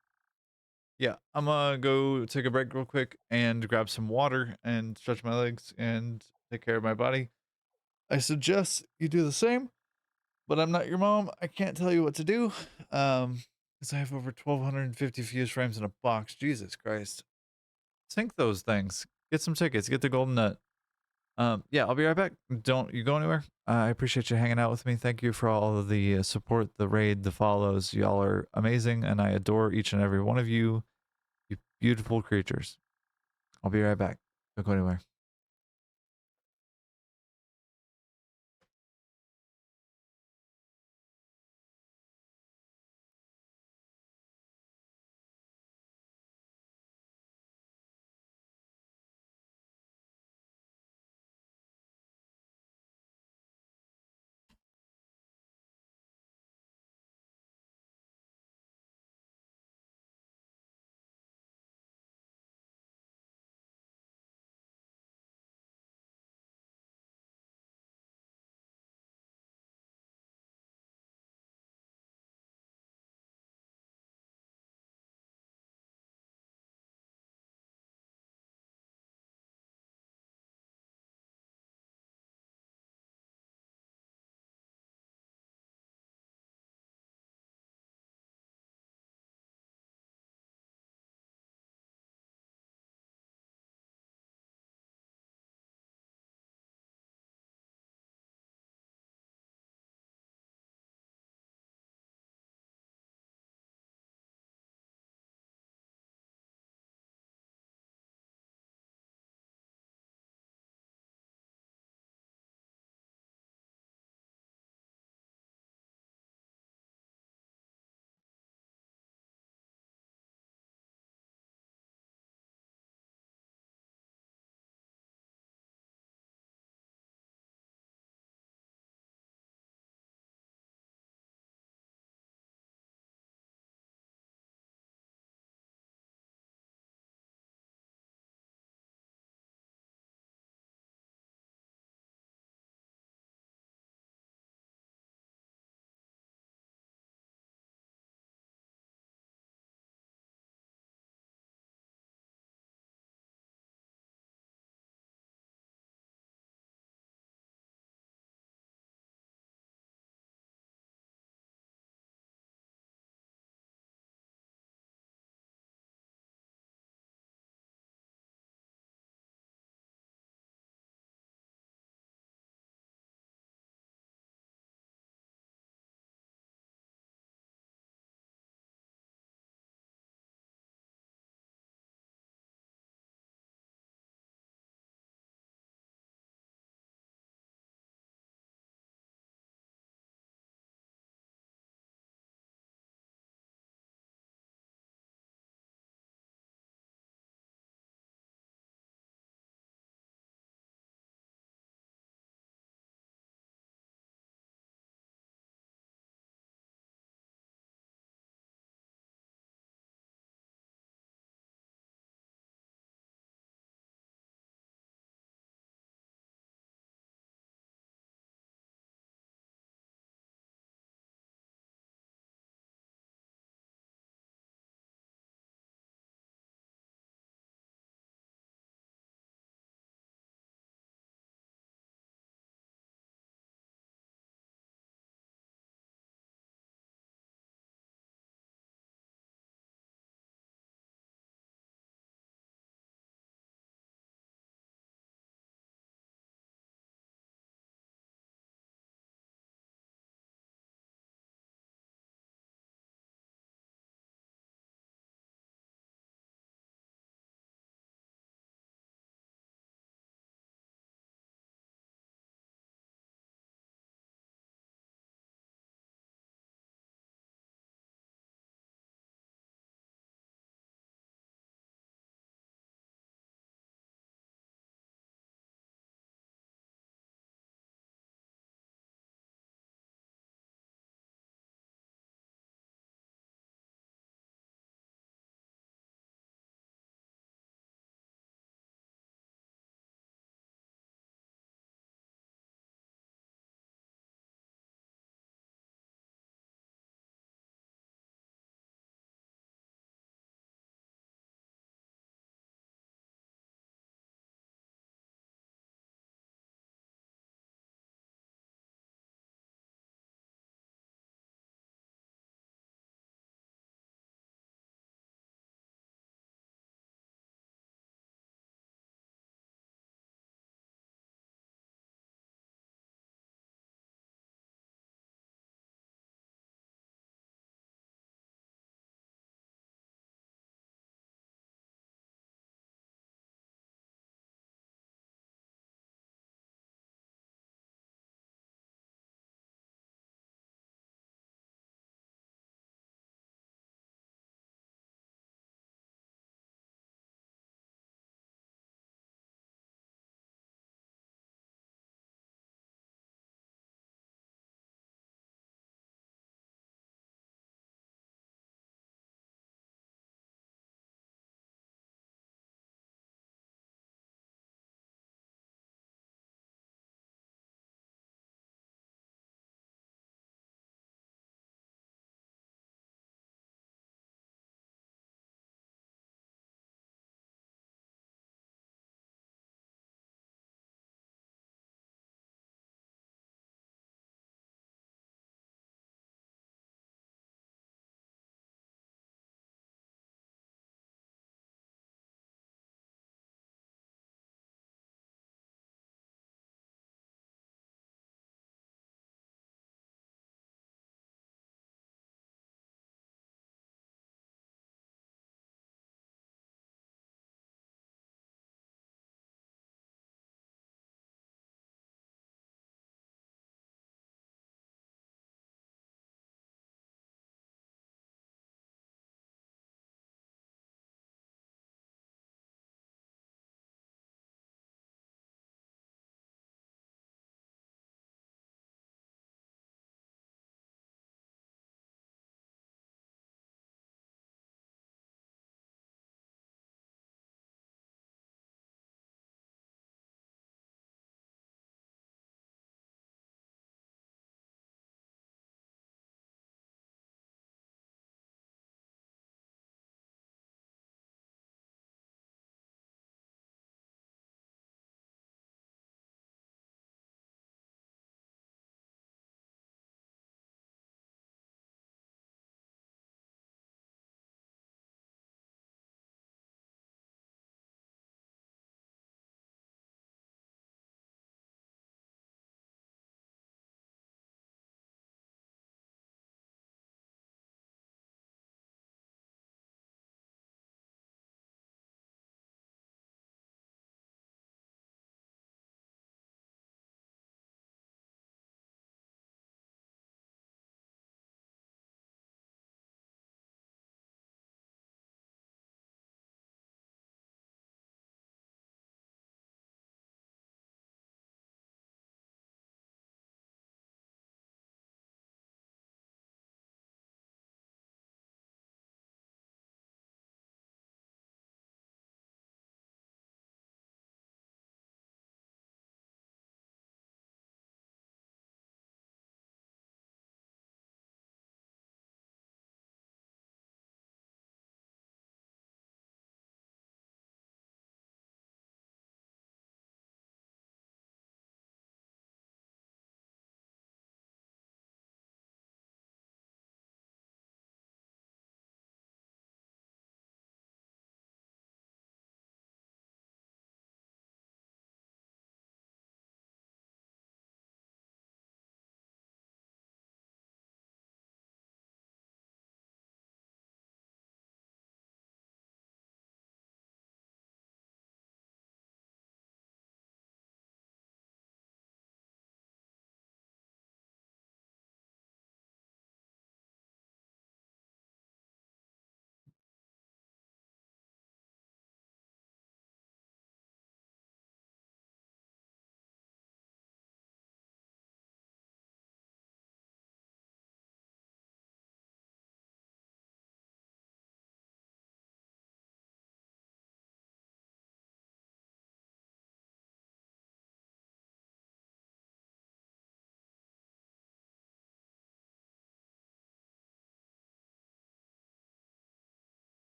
Yeah, I'm gonna go take a break real quick and grab some water and stretch my legs and take care of my body. I suggest you do the same, but I'm not your mom. I can't tell you what to do. Because I have over 1,250 fuse frames in a box. Jesus Christ. Sync those things. Get some tickets. Get the golden nut. Yeah, I'll be right back. Don't you go anywhere. I appreciate you hanging out with me. Thank you for all of the support, the raid, the follows. Y'all are amazing, and I adore each and every one of you. You beautiful creatures. I'll be right back. Don't go anywhere.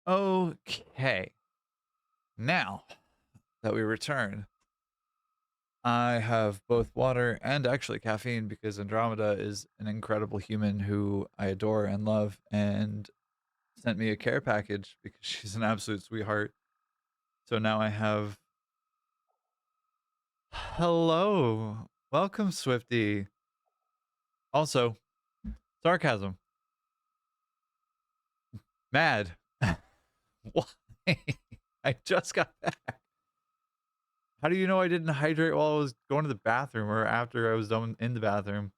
Okay. Now that we return, I have both water and actually caffeine because Andromeda is an incredible human who I adore and love and sent me a care package because she's an absolute sweetheart. So now I have. Hello. Welcome, Swifty. Also, sarcasm. Mad. Why? I just got back. How do you know I didn't hydrate while I was going to the bathroom or after I was done in the bathroom?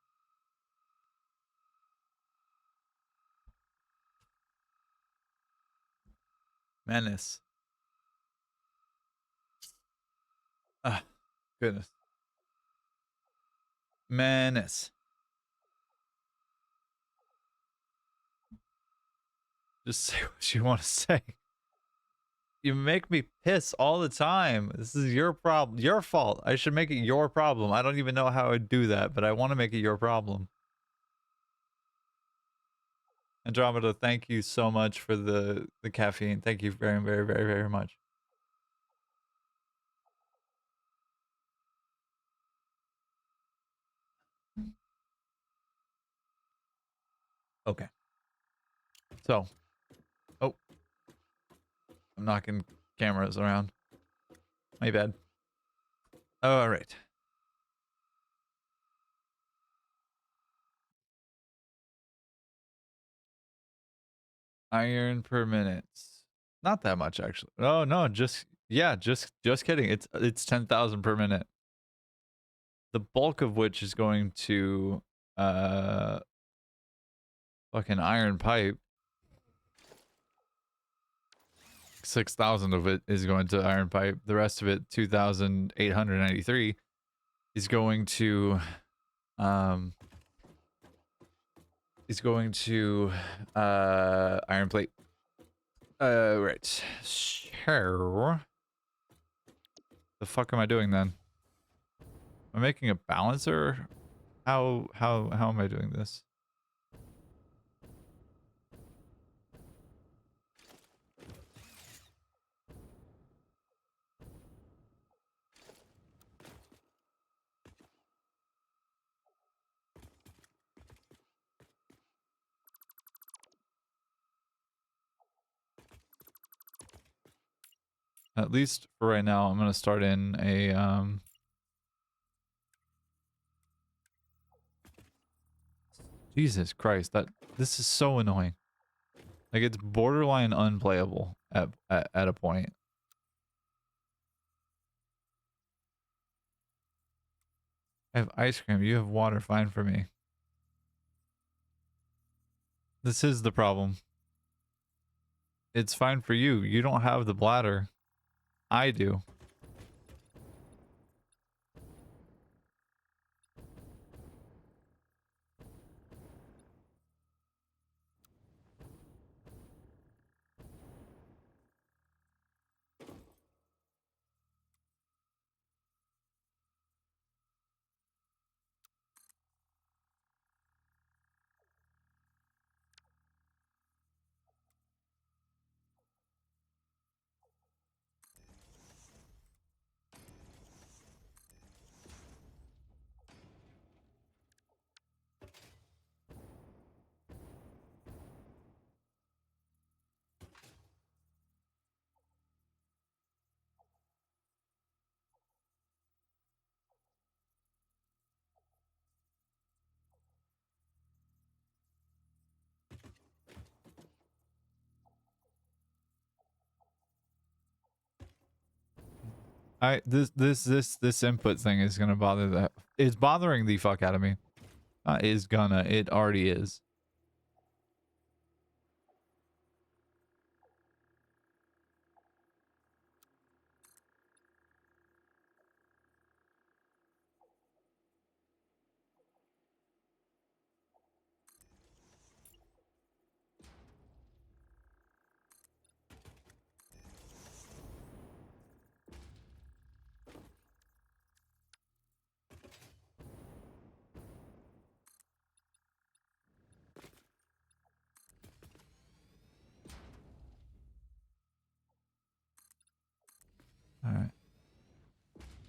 Menace. Ah, goodness. Menace. Just say what you want to say. You make me piss all the time. This is your problem. Your fault. I should make it your problem. I don't even know how I'd do that, but I want to make it your problem. Andromeda, thank you so much for the caffeine. Thank you very, very, very, very much. Okay. So, oh, I'm knocking cameras around. My bad. All right. Iron per minute. Not that much actually. Oh no, just yeah, just kidding. It's 10,000 per minute. The bulk of which is going to fucking iron pipe. 6,000 of it is going to iron pipe. The rest of it, 2,893, is going to iron plate. Right. Sure. The fuck am I doing then? Am I making a balancer? How am I doing this? At least for right now, I'm gonna start in a Jesus Christ, this is so annoying. Like it's borderline unplayable at a point. I have ice cream, you have water, fine for me. This is the problem. It's fine for you. You don't have the bladder. I do. This input thing is gonna bother that. It's bothering the fuck out of me. It already is.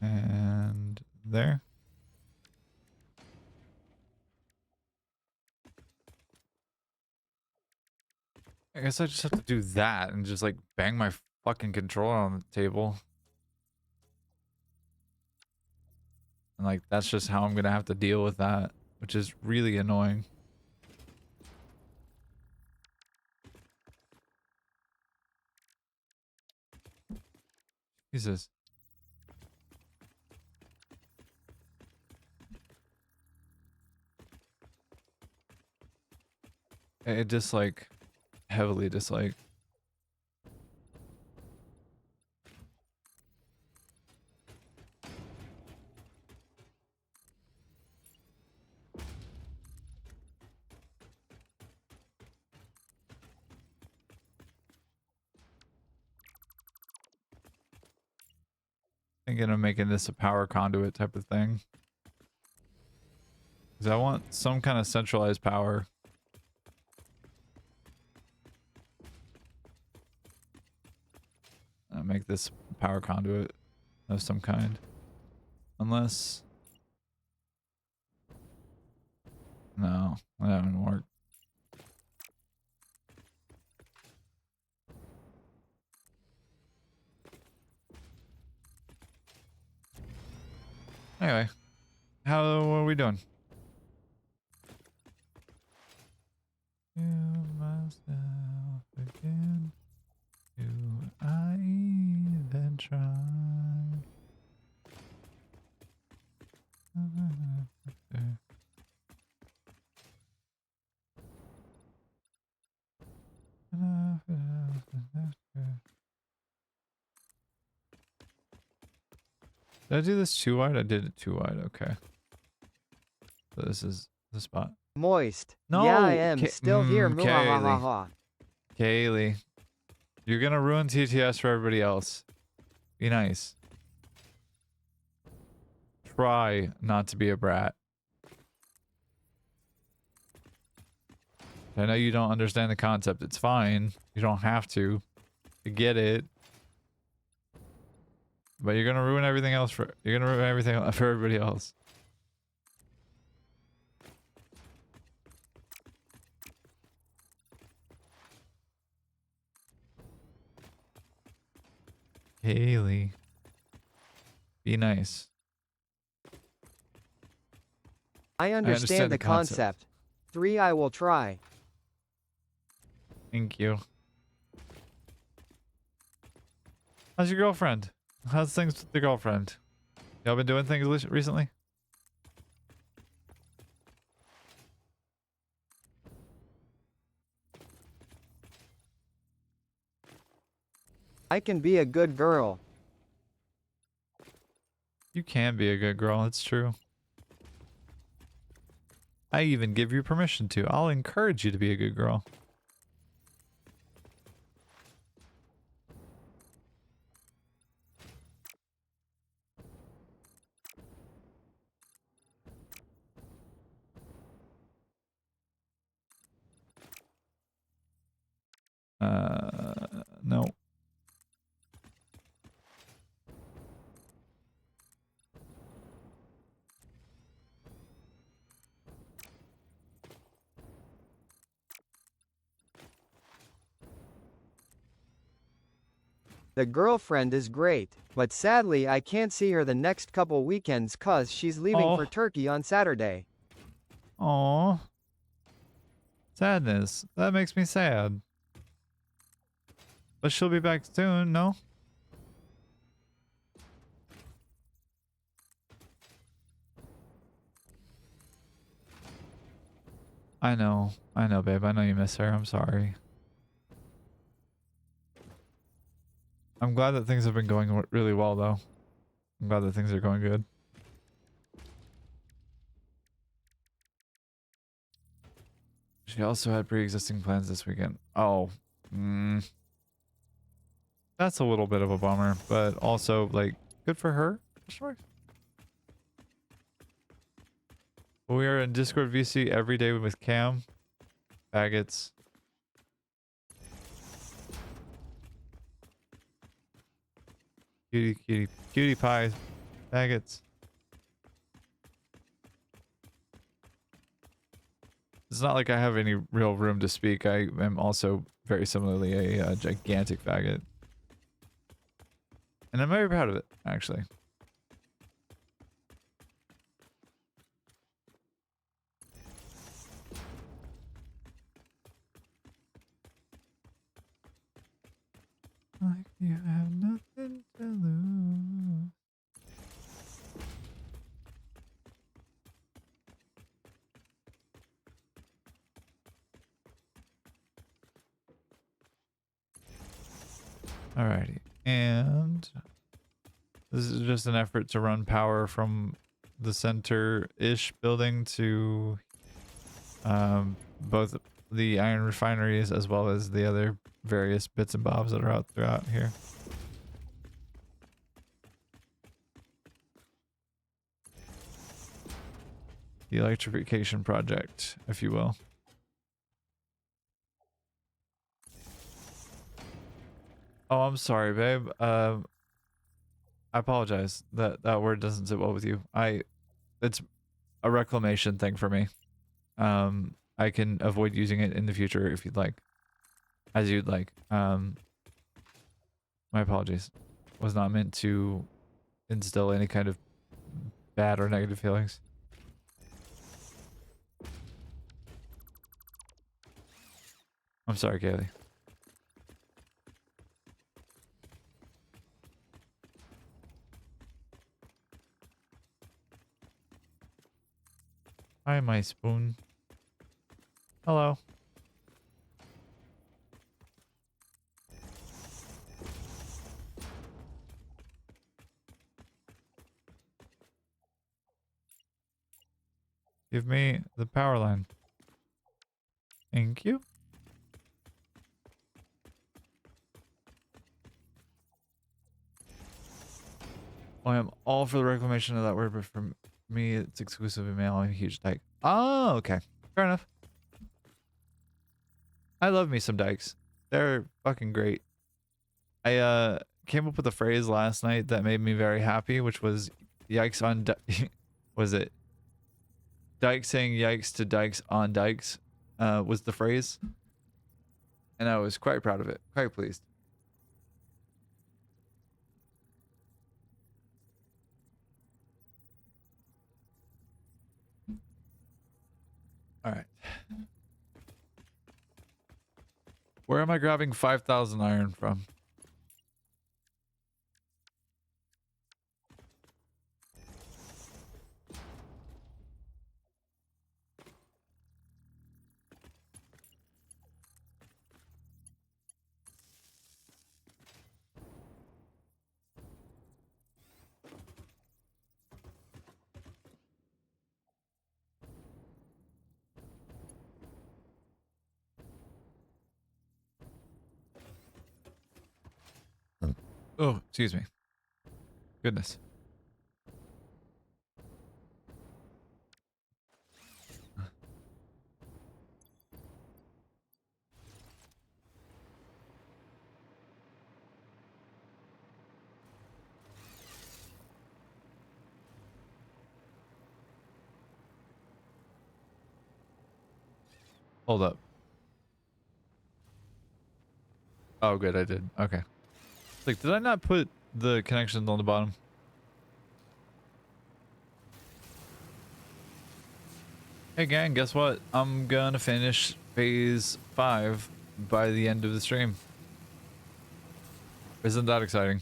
And there. I guess I just have to do that and just like bang my fucking controller on the table. And like that's just how I'm gonna have to deal with that, which is really annoying. Jesus. It just like heavily dislike. Thinking of making this a power conduit type of thing. Because I want some kind of centralized power. Make this power conduit of some kind. Unless... No, that wouldn't work. Anyway, how are we doing? To myself again. Do I even try? Did I do this too wide? I did it too wide. Okay. So this is the spot. Moist. No. Yeah, I am still here. Kaylee. Kaylee. You're gonna ruin TTS for everybody else. Be nice. Try not to be a brat. I know you don't understand the concept. It's fine. You don't have to. You get it. But you're gonna ruin everything else for everybody else. Haley. Be nice. I understand the concept. 3 I will try. Thank you. How's your girlfriend? How's things with your girlfriend? Y'all been doing things recently? I can be a good girl. You can be a good girl, it's true. I even give you permission to. I'll encourage you to be a good girl. No. The girlfriend is great, but sadly I can't see her the next couple weekends cause she's leaving for Turkey on Saturday. Aww. Sadness. That makes me sad. But she'll be back soon, no? I know, babe. I know you miss her. I'm sorry. I'm glad that things have been going really well, though. I'm glad that things are going good. She also had pre-existing plans this weekend. Oh. That's a little bit of a bummer, but also, like, good for her. Sure. We are in Discord VC every day with Cam. Faggots. Cutie pie. Faggots. It's not like I have any real room to speak. I am also very similarly a gigantic faggot. And I'm very proud of it, actually. Like you have nothing to lose. Alrighty, and this is just an effort to run power from the center-ish building to both the iron refineries as well as the other various bits and bobs that are out throughout here. The electrification project, if you will. Oh, I'm sorry, babe. I apologize. That word doesn't sit well with you. It's a reclamation thing for me. I can avoid using it in the future if you'd like. As you'd like. My apologies. Was not meant to instill any kind of bad or negative feelings. I'm sorry, Kaylee. Hi, my spoon. Hello. Give me the power line. Thank you. I am all for the reclamation of that word, but for me, it's exclusively male. I'm a huge dyke. Oh, okay. Fair enough. I love me some dykes. They're fucking great. I came up with a phrase last night that made me very happy, which was yikes on was it dyke saying yikes to dykes on dykes was the phrase, and I was quite proud of it, quite pleased. All right, where am I grabbing 5,000 iron from? Oh, excuse me. Goodness. Hold up. Oh, good, I did. Okay. Like, did I not put the connections on the bottom? Hey gang, guess what? I'm gonna finish phase 5 by the end of the stream. Isn't that exciting?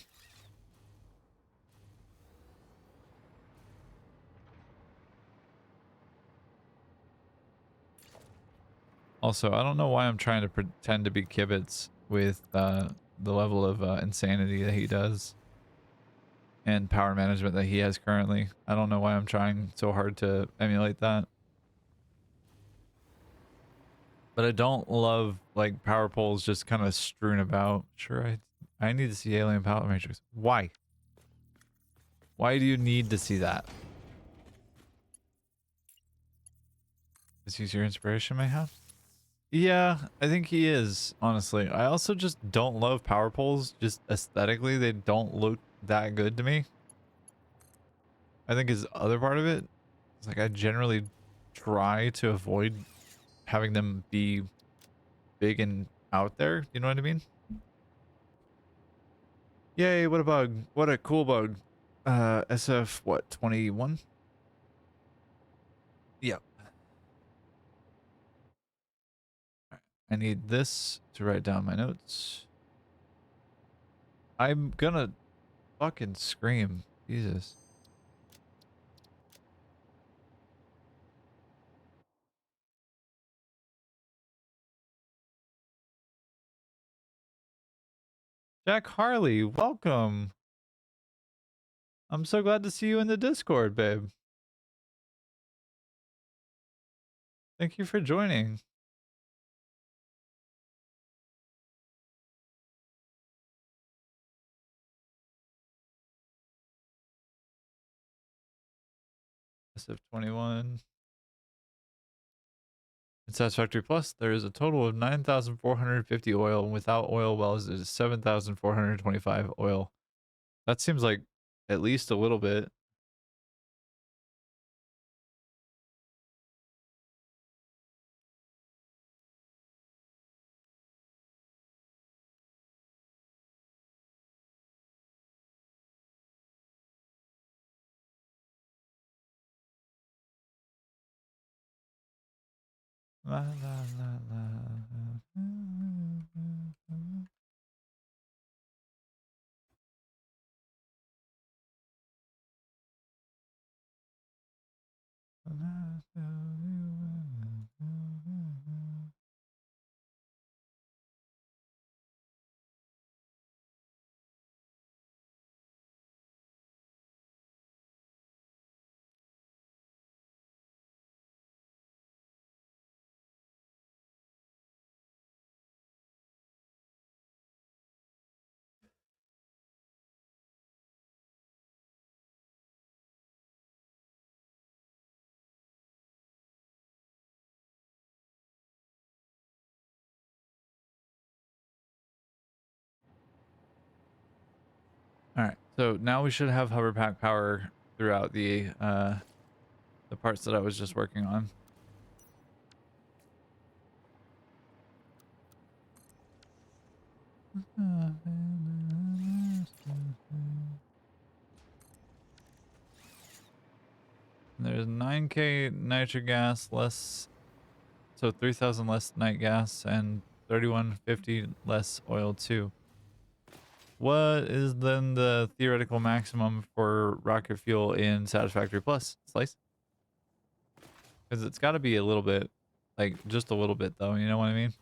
Also, I don't know why I'm trying to pretend to be Kibitz with the level of insanity that he does and power management that he has currently. I don't know why I'm trying so hard to emulate that. But I don't love like power poles just kind of strewn about. Sure, I need to see alien power matrix. Why? Why do you need to see that? Is he your inspiration, mayhap? Yeah, I think he is, honestly. I also just don't love power poles. Just aesthetically, they don't look that good to me. I think is the other part of it. It's like I generally try to avoid having them be big and out there. You know what I mean? Yay, what a bug. What a cool bug. SF, what, 21? Yep. I need this to write down my notes. I'm gonna fucking scream. Jesus. Jack Harley, welcome. I'm so glad to see you in the Discord, babe. Thank you for joining. SF21. In Satisfactory Plus, there is a total of 9,450 oil, and without oil wells, it is 7,425 oil. That seems like at least a little bit. La, la, la, la. All right, so now we should have hover pack power throughout the parts that I was just working on. There's 9k nitric gas less, so 3,000 less night gas and 3,150 less oil too. What is then the theoretical maximum for rocket fuel in Satisfactory Plus, Slice? Because it's got to be a little bit, like just a little bit though, you know what I mean?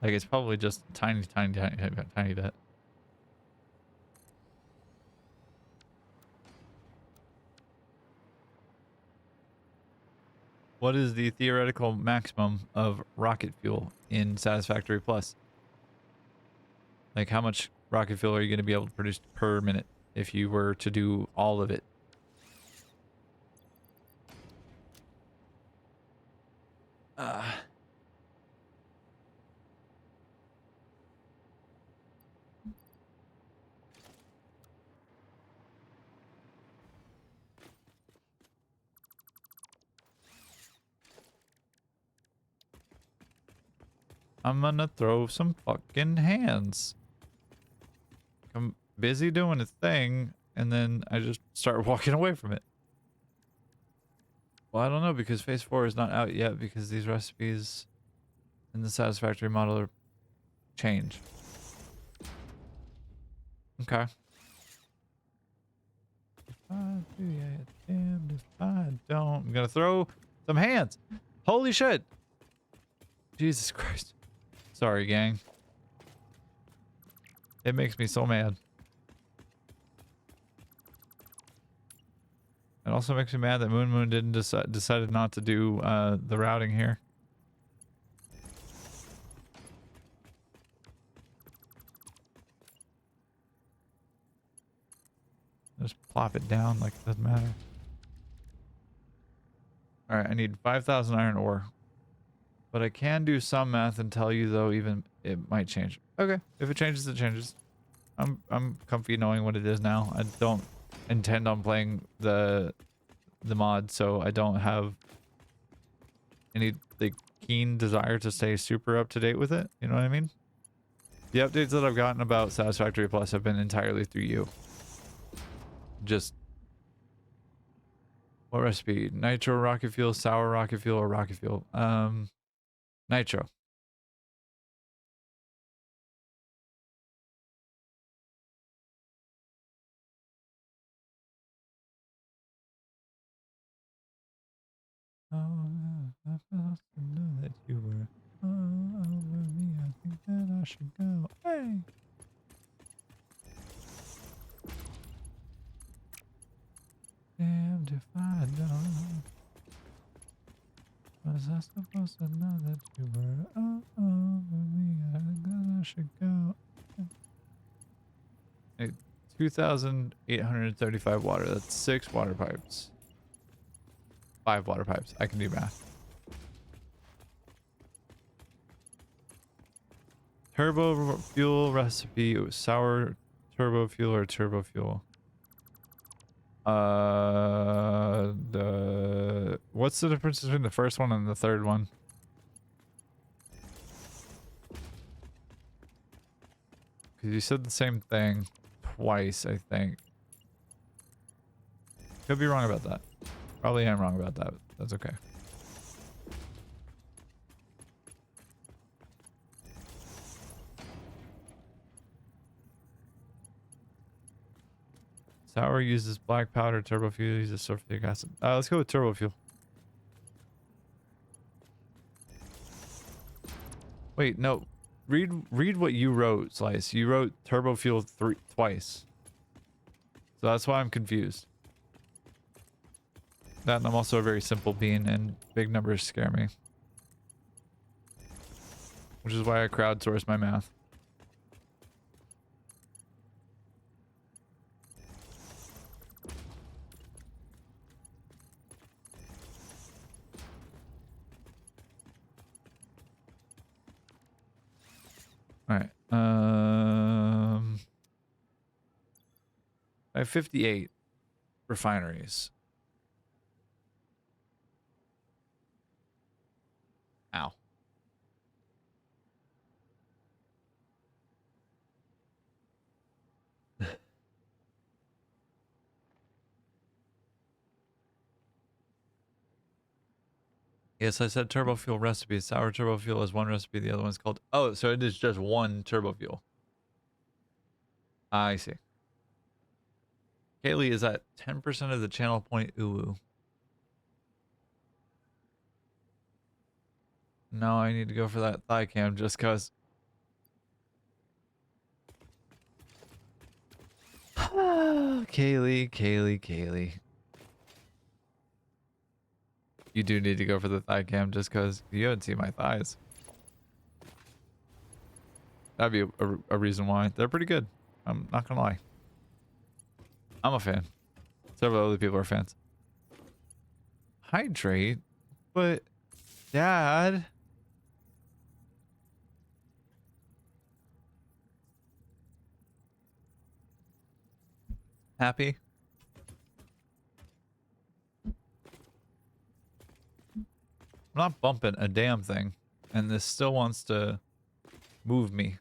Like it's probably just tiny, tiny, tiny, tiny bit. What is the theoretical maximum of rocket fuel in Satisfactory Plus? Like how much rocket fuel are you going to be able to produce per minute if you were to do all of it? I'm gonna throw some fucking hands. I'm busy doing a thing, and then I just start walking away from it. Well, I don't know, because Phase 4 is not out yet, because these recipes in the Satisfactory model are change. Okay. If I do, yeah, damned if I don't. I'm gonna throw some hands. Holy shit! Jesus Christ. Sorry, gang. It makes me so mad. It also makes me mad that Moon didn't decided not to do the routing here. plop it down like it doesn't matter. All right, I need 5,000 iron ore. But I can do some math and tell you though, even it might change. Okay, if it changes, it changes. I'm comfy knowing what it is now. I don't intend on playing the mod, so I don't have any like keen desire to stay super up to date with it. You know what I mean? The updates that I've gotten about Satisfactory Plus have been entirely through you. Just what recipe? Nitro, rocket fuel, sour rocket fuel, or rocket fuel? Nitro. Oh, I felt to know that you were all over me. I think that I should go. Hey! Damned if I don't. Was I supposed to know that you were all over me? I think that I should go. Hey, 2,835 water. That's 6 water pipes. 5 water pipes. I can do math. Turbo fuel recipe. Sour turbo fuel or turbo fuel? What's the difference between the first one and the third one? Because you said the same thing twice, I think. Could be wrong about that. Probably am wrong about that. But that's okay. Sour uses black powder. Turbo fuel uses sulfuric acid. Let's go with turbo fuel. Wait, no. Read what you wrote, Slice. You wrote turbo fuel twice. So that's why I'm confused. That and I'm also a very simple being and big numbers scare me. Which is why I crowdsource my math. Alright. I have 58 refineries. Ow. Yes, I said turbo fuel recipe. Sour turbo fuel is one recipe. The other one's called... Oh, so it is just one turbo fuel. I see. Kaylee is at 10% of the channel point. Ooh. No, I need to go for that thigh cam just cause. Kaylee. You do need to go for the thigh cam just cause you haven't seen my thighs. That'd be a reason why. They're pretty good. I'm not gonna lie. I'm a fan. Several other people are fans. Hydrate? But, Dad... Happy? I'm not bumping a damn thing. And this still wants to move me.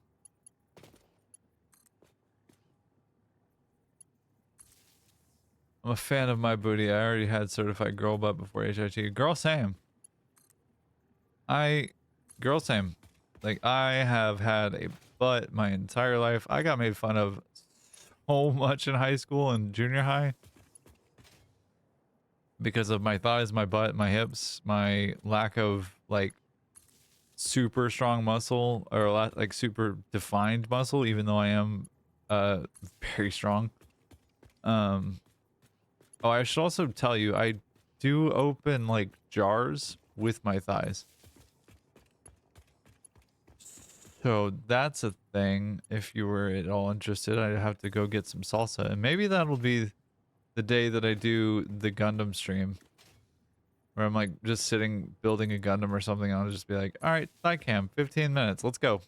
I'm a fan of my booty. I already had certified girl butt before HIT. Girl same. Girl same. Like, I have had a butt my entire life. I got made fun of so much in high school and junior high. Because of my thighs, my butt, my hips, my lack of, like, super strong muscle. Or, like, super defined muscle, even though I am, very strong. Oh, I should also tell you, I do open, like, jars with my thighs. So that's a thing. If you were at all interested, I'd have to go get some salsa. And maybe that'll be the day that I do the Gundam stream, where I'm like just sitting building a Gundam or something, and I'll just be like, all right, thigh cam, 15 minutes, let's go.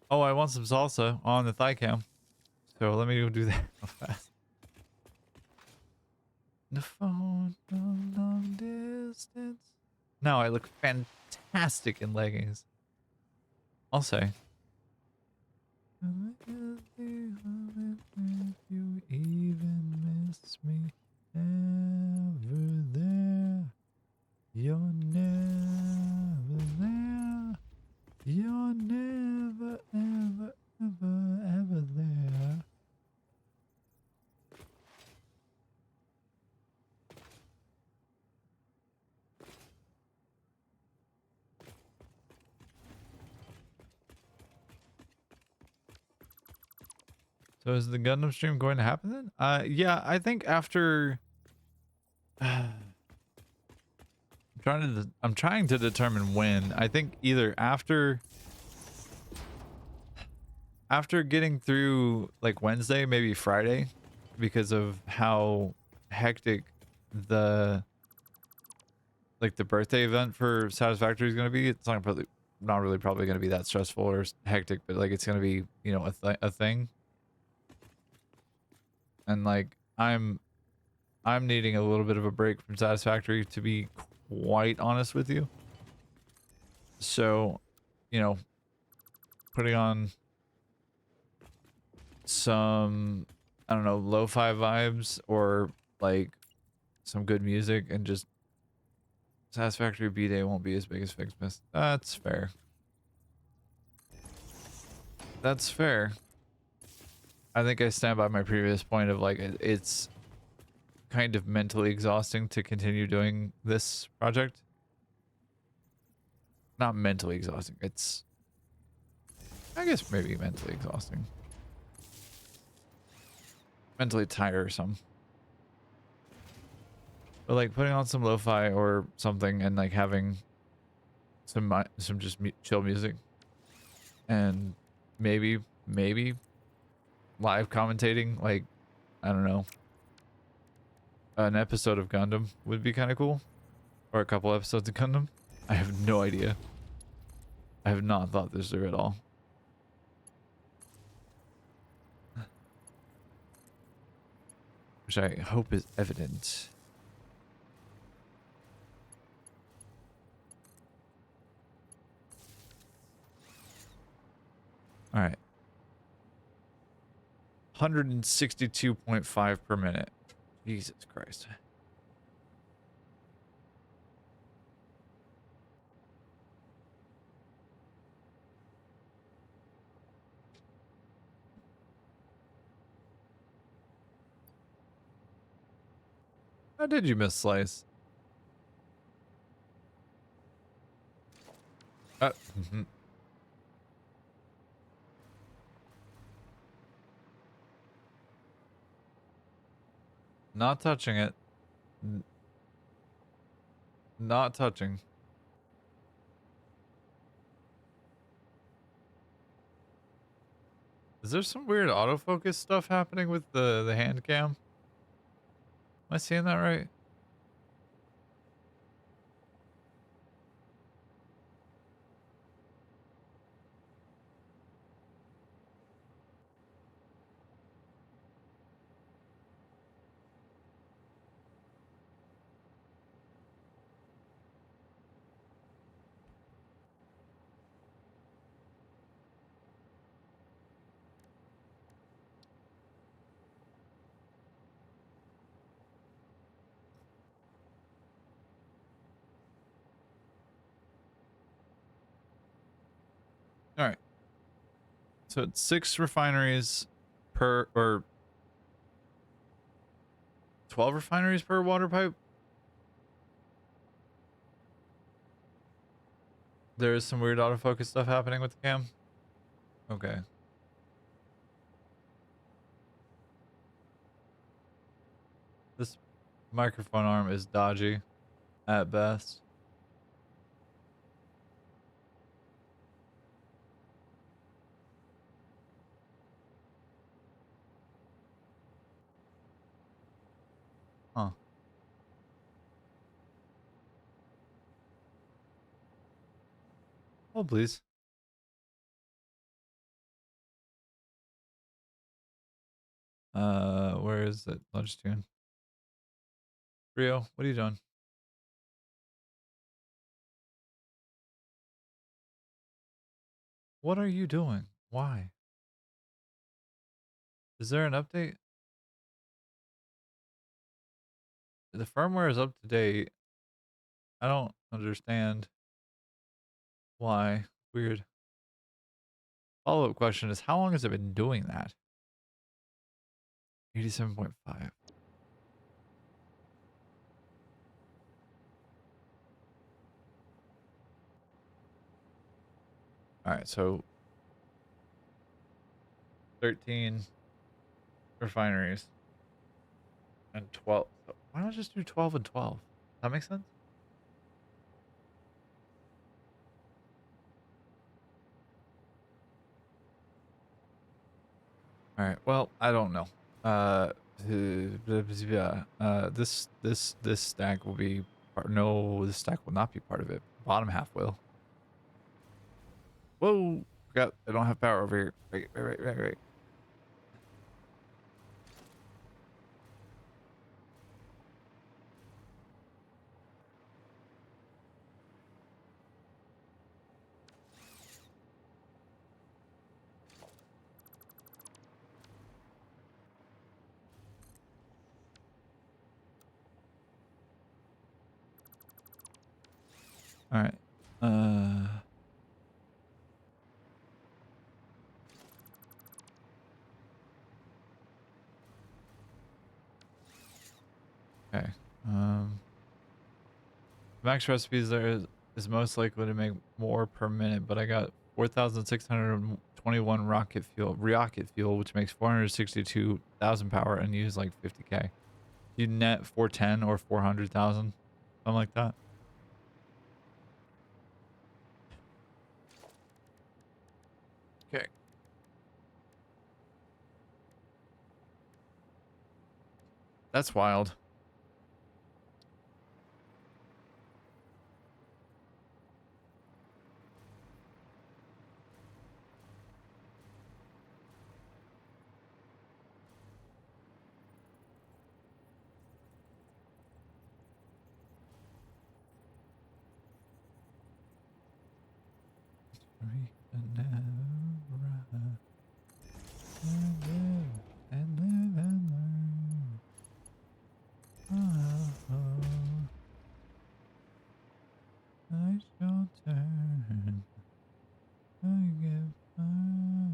Oh, I want some salsa on the thigh cam. So let me go do that real fast. The phone from long distance. Now I look fantastic in leggings. I'll say. If you even miss me, ever there. You're never there. You're never, ever, ever, ever there. So is the Gundam stream going to happen then? Yeah, I think after I'm trying to determine when. I think either after getting through like Wednesday, maybe Friday, because of how hectic the birthday event for Satisfactory is going to be. It's not really probably going to be that stressful or hectic, but like it's going to be, you know, a thing. And like I'm needing a little bit of a break from Satisfactory, to be quite honest with you. So, you know, putting on some, I don't know, lo-fi vibes or like some good music, and just Satisfactory B-Day won't be as big as Fixmas. That's fair. That's fair. I think I stand by my previous point of like it's kind of mentally exhausting to continue doing this project. Not mentally exhausting. It's, I guess, maybe mentally exhausting. Mentally tiresome. But like putting on some lo-fi or something and like having some just chill music, and maybe live commentating, like, I don't know, an episode of Gundam would be kind of cool, or a couple episodes of Gundam. I have no idea. I have not thought this through at all. Which I hope is evident. All right. 162.5 per minute. Jesus Christ. How did you miss Slice? Not touching it. Not touching. Is there some weird autofocus stuff happening with the hand cam? Am I seeing that right? All right. So it's 6 refineries per, or 12 refineries per water pipe. There is some weird autofocus stuff happening with the cam. Okay. This microphone arm is dodgy at best. Oh, please. Where is it? Lunch tune. Rio, what are you doing? What are you doing? Why? Is there an update? The firmware is up to date. I don't understand why. Weird. Follow-up question is, how long has it been doing that? 87.5. All right, so 13 refineries and 12. Why not just do 12 and 12? That makes sense? All right. Well, I don't know. This stack will be part. No, this stack will not be part of it. Bottom half will. Whoa! Forgot I don't have power over here. Right. All right. Okay. Max recipes is most likely to make more per minute, but I got 4,621 rocket fuel, which makes 462,000 power and use like 50k. You net 410 or 400,000, something like that. Okay. That's wild. And live and learn. It's your turn. I give fire.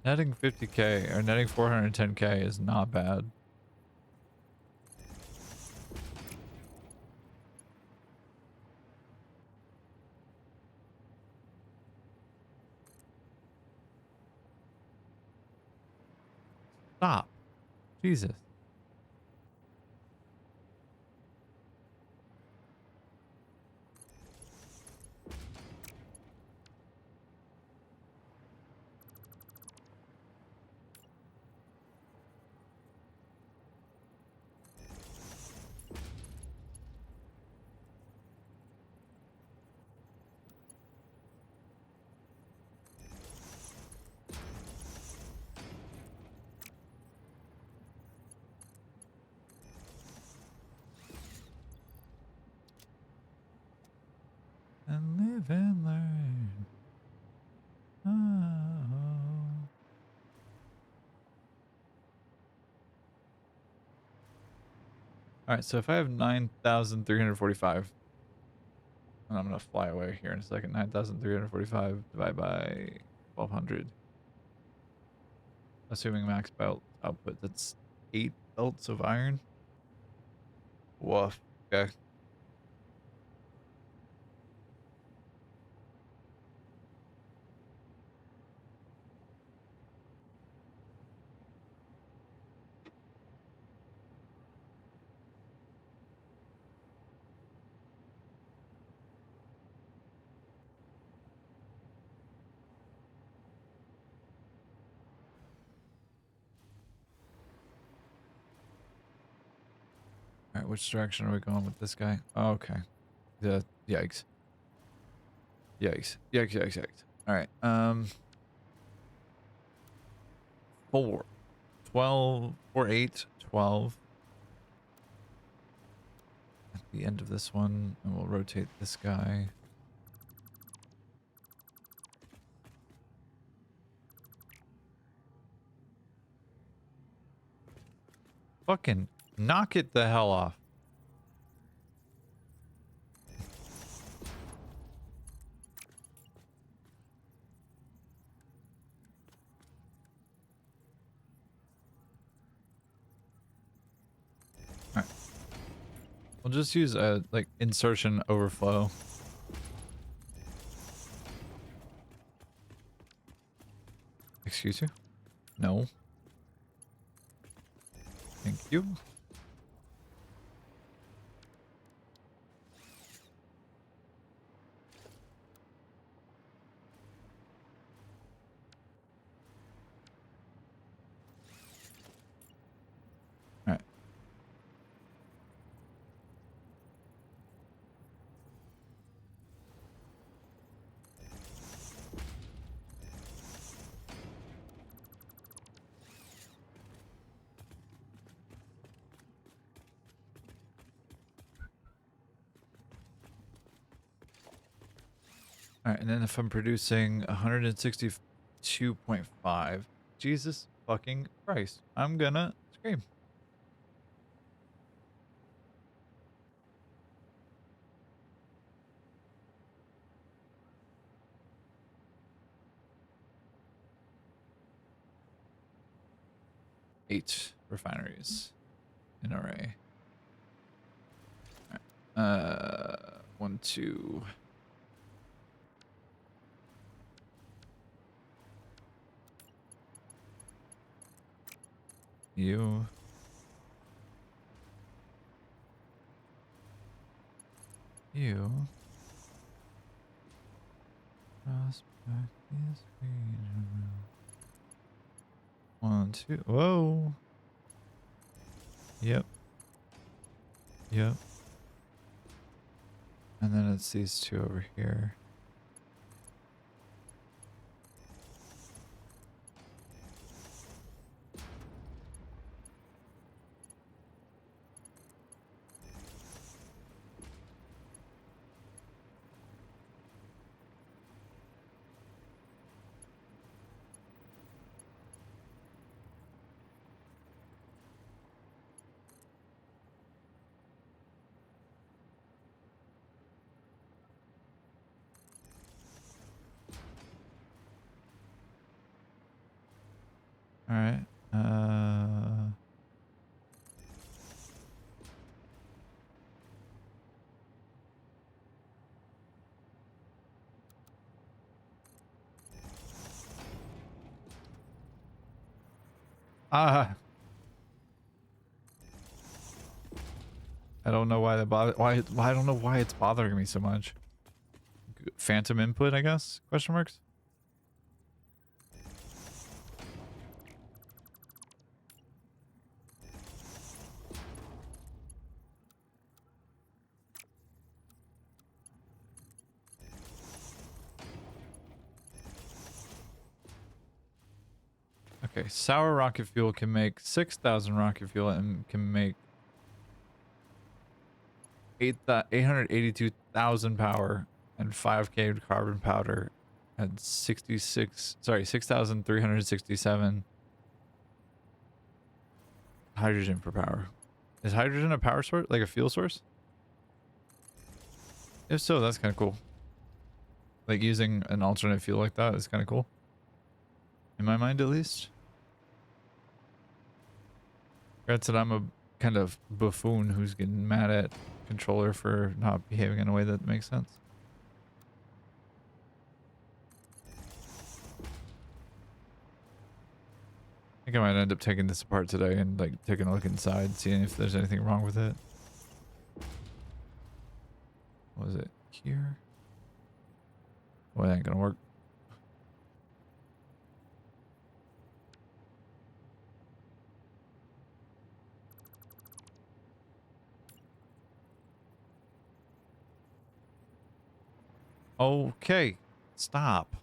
Netting 50k or netting 410k is not bad. Stop. Jesus. And live and learn. Oh. All right, so if I have 9,345, and I'm gonna fly away here in a second. 9,345 divided by 1,200, assuming max belt output. That's 8 belts of iron. Woof. Okay. which direction are we going with this guy? Oh, okay. The yikes. Yikes. Yikes, yikes, yikes. All right. 4, 12, 4, 8, 12. At the end of this one, and we'll rotate this guy. Fucking knock it the hell off. All right. We'll just use a like insertion overflow. Excuse you? No. Thank you. All right. All right, and then if I'm producing 162.5, Jesus fucking Christ, I'm gonna scream. Eight refineries in array. All right. 1, 2. You. You. Prospect is regional. 1, 2. Whoa. Yep. Yep. And then it's these two over here. All right. Ah. I don't know why that why I don't know why it's bothering me so much. Phantom input, I guess? Question marks? Okay, sour rocket fuel can make 6,000 rocket fuel and can make 882,000 power and 5k carbon powder and 6,367 hydrogen per power. Is hydrogen a power source, like a fuel source? If so, that's kind of cool. Like using an alternate fuel like that is kind of cool. In my mind, at least. Granted, I'm a kind of buffoon who's getting mad at controller for not behaving in a way that makes sense. I think I might end up taking this apart today and like taking a look inside, seeing if there's anything wrong with it. What is it? Here? Well, that ain't gonna work. Okay. Stop.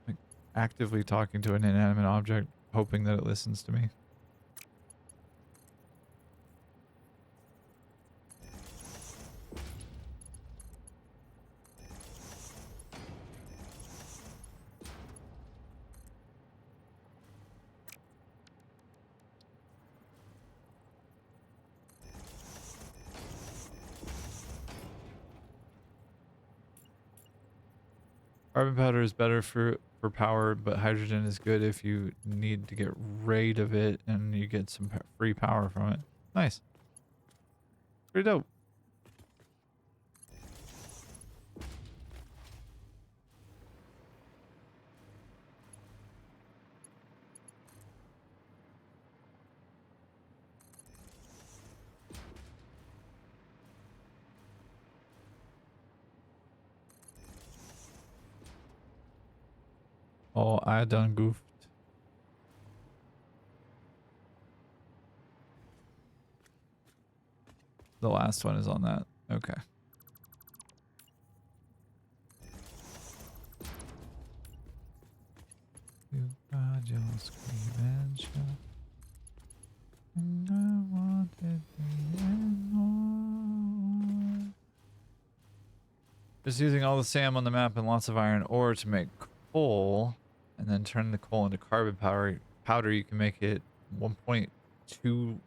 Like, actively talking to an inanimate object, hoping that it listens to me. Carbon powder is better for power, but hydrogen is good if you need to get rid of it and you get some free power from it. Nice. Pretty dope. Oh, I done goofed. The last one is on that. Okay. You got your screaming shout, and I wanted the end more. Just using all the SAM on the map and lots of iron ore to make coal, and then turn the coal into carbon powder, you can make it 1.2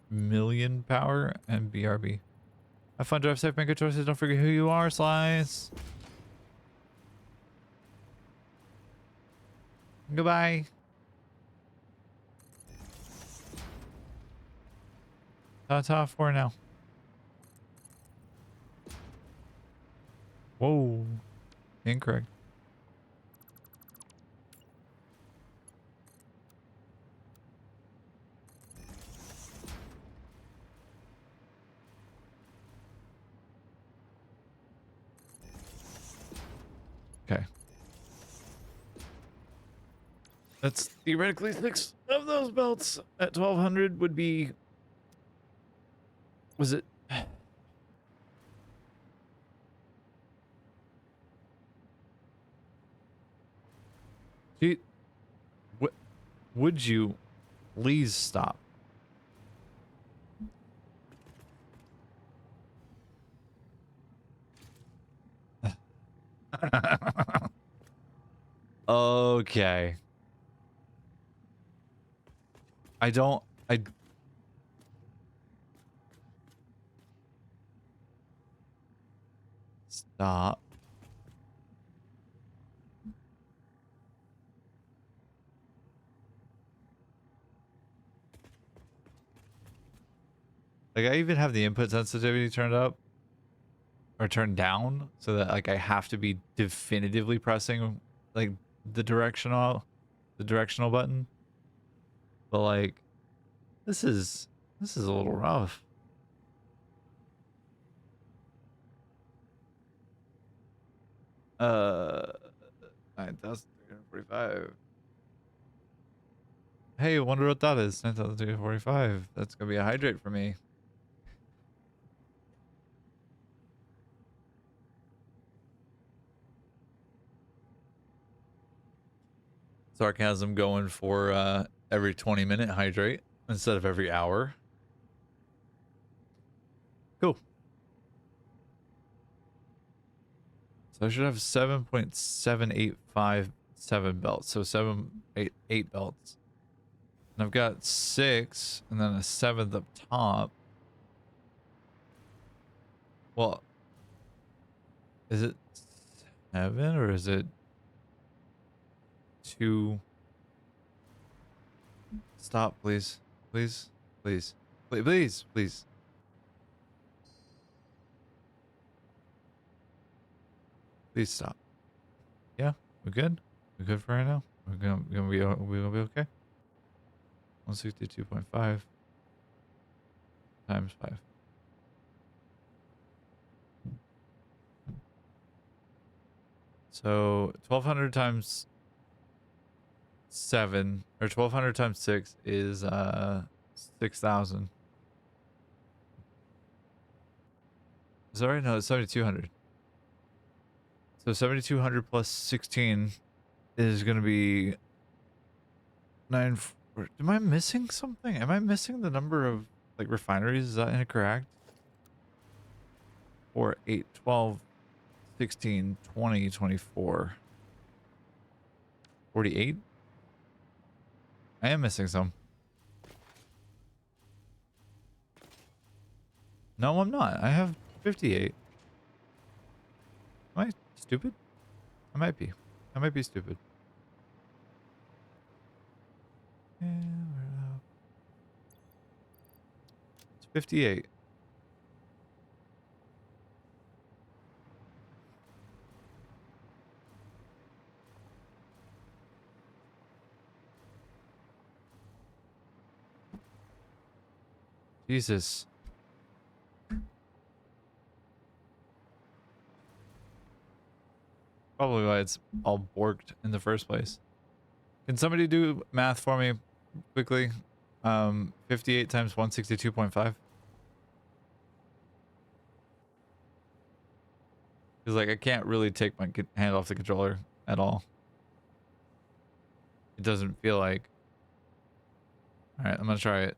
million power and BRB. Have fun, drive safe, make good choices, don't forget who you are, Slice. Goodbye. Ta-ta for now. Whoa. Incorrect. Okay. That's theoretically 6 of those belts at 1200 would be... Was it... Gee, would you please stop? Okay. I stop. Like, I even have the input sensitivity turned up or turned down so that like I have to be definitively pressing like the directional button. But like this is a little rough. Uh 9,345. Hey, I wonder what that is. 9,345. That's gonna be a hydrate for me. Sarcasm going for every 20-minute hydrate instead of every hour. Cool. So I should have 7.7857 belts. So 8 belts. And I've got 6 and then a 7th up top. Well, is it 7 or is it 2? Stop, please. Please. Please. Please. Please. Please stop. Yeah, we're good. We're good for right now. We're gonna be okay. 162.5 times 5. So 1200 times 7 or 1200 times 6 is 6,000. Is that right? No, it's 7,200. So 7,200 plus 16 is going to be 9. Am I missing something? Am I missing the number of like refineries? Is that incorrect? 4, 8, 12, 16, 20, 24, 48? I am missing some. No, I'm not. I have 58. Am I stupid? I might be. I might be stupid. Yeah, it's 58. Jesus. Probably why it's all borked in the first place. Can somebody do math for me quickly? 58 times 162.5. Because like I can't really take my hand off the controller at all. It doesn't feel like. All right, I'm gonna try it.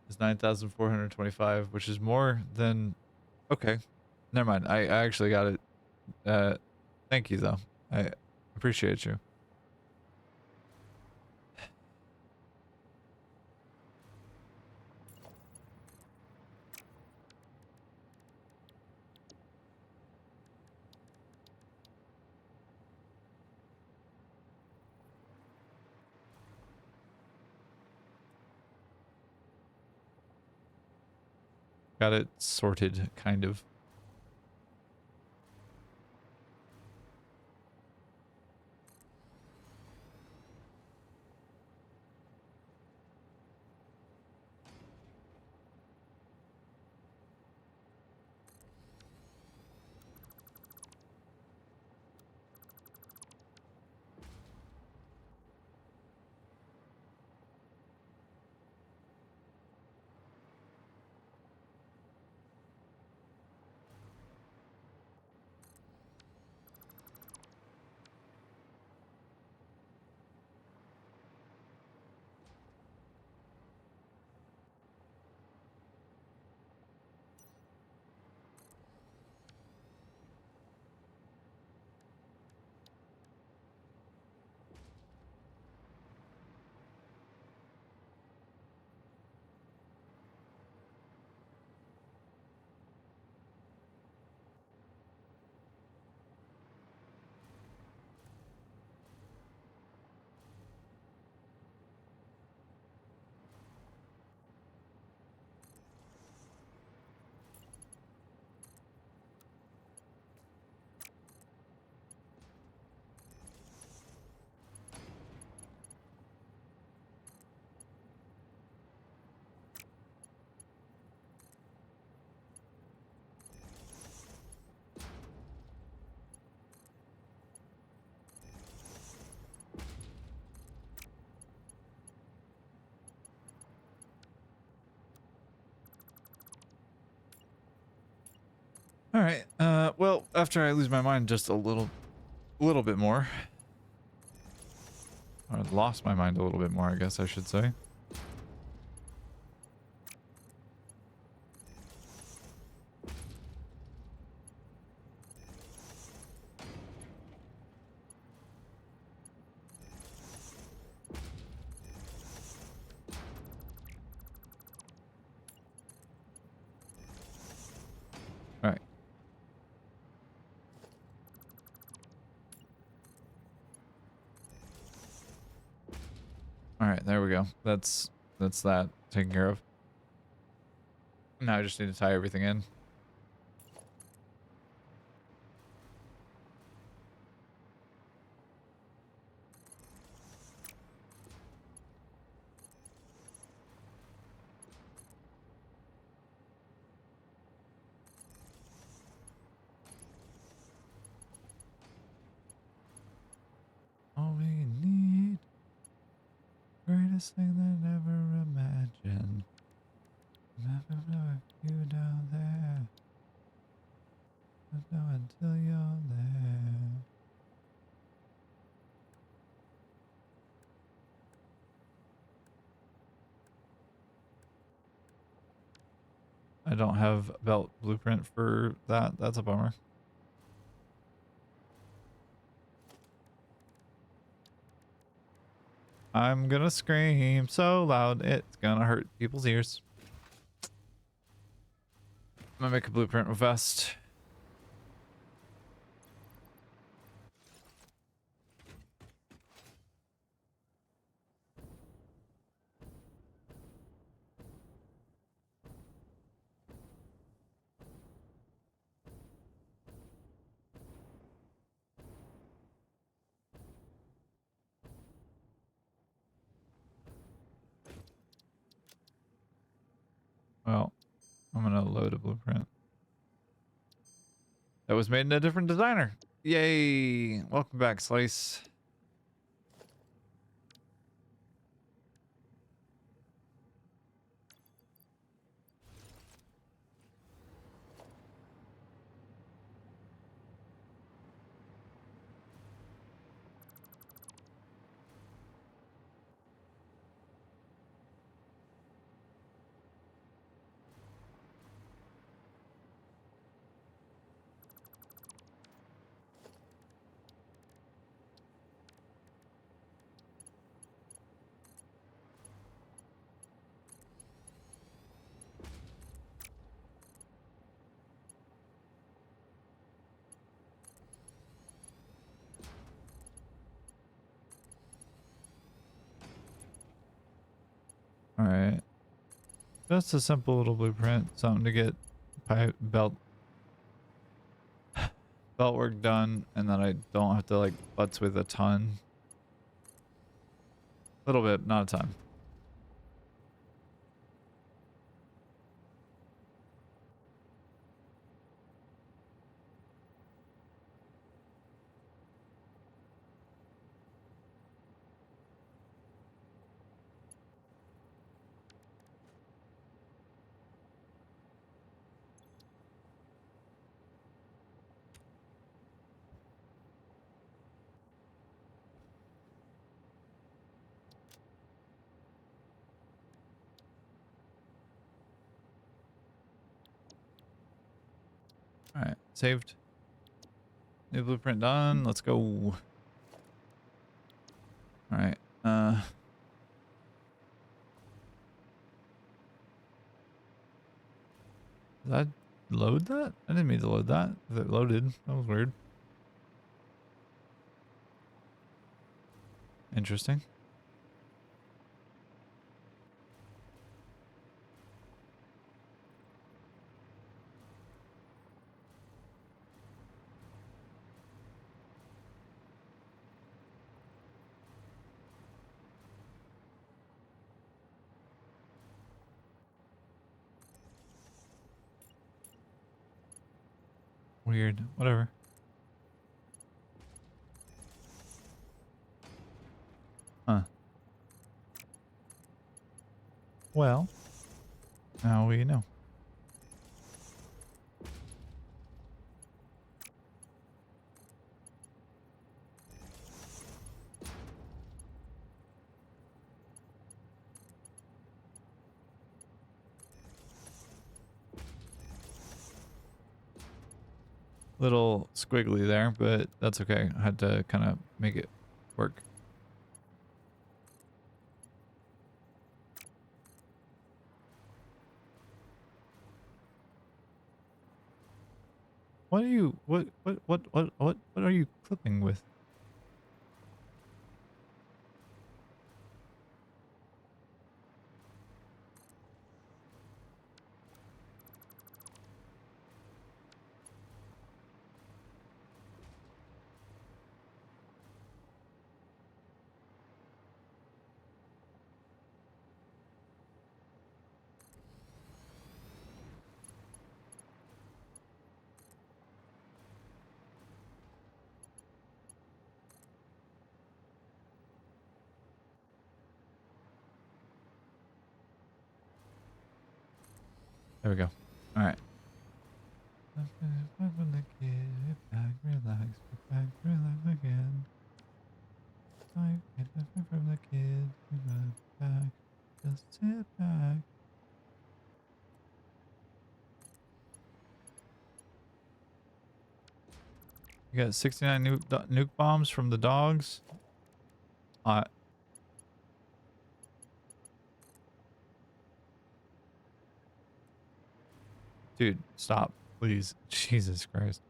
It's 9,425, which is more than. Okay, never mind. I actually got it. Thank you though. I appreciate you. Got it sorted, kind of. All right. Well, after I lose my mind just a little bit more, or lost my mind a little bit more, I guess I should say. All right. All right, there we go. That's that taken care of. Now I just need to tie everything in. All we need greatest thing that ever imagined. Never know if you down there. Don't know until you're there. I don't have belt blueprint for that. That's a bummer. I'm gonna scream so loud it's gonna hurt people's ears. I'm gonna make a blueprint vest. Well, I'm gonna load a blueprint. That was made in a different designer. Yay! Welcome back, Slice. All right. Just a simple little blueprint, something to get pipe belt work done, and then I don't have to like butts with a ton. A little bit, not a ton. All right, saved. New blueprint done. Let's go. All right. Did I load that? I didn't mean to load that. If it loaded, that was weird. Interesting. Weird. Whatever. Huh. Well, now we know. Little squiggly there, but that's okay. I had to kind of make it work. What are you, what are you clipping with? There we go. All right. From the kid, back, relax, get back, relax again. Get different from the kid, back, just sit back. You got 69 nuke bombs from the dogs. Dude, stop, please. Jesus Christ.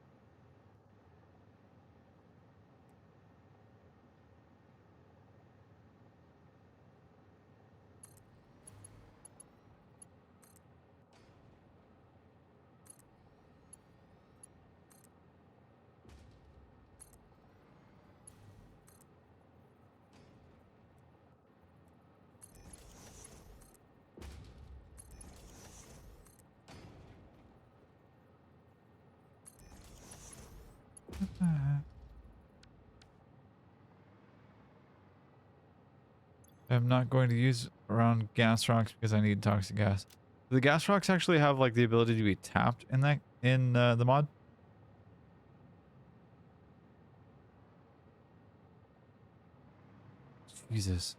I'm not going to use around gas rocks because I need toxic gas. Do the gas rocks actually have like the ability to be tapped in the mod? Jesus.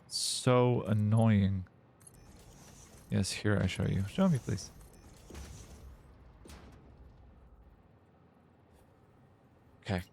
So annoying. Yes, here I show you. Show me, please. Okay.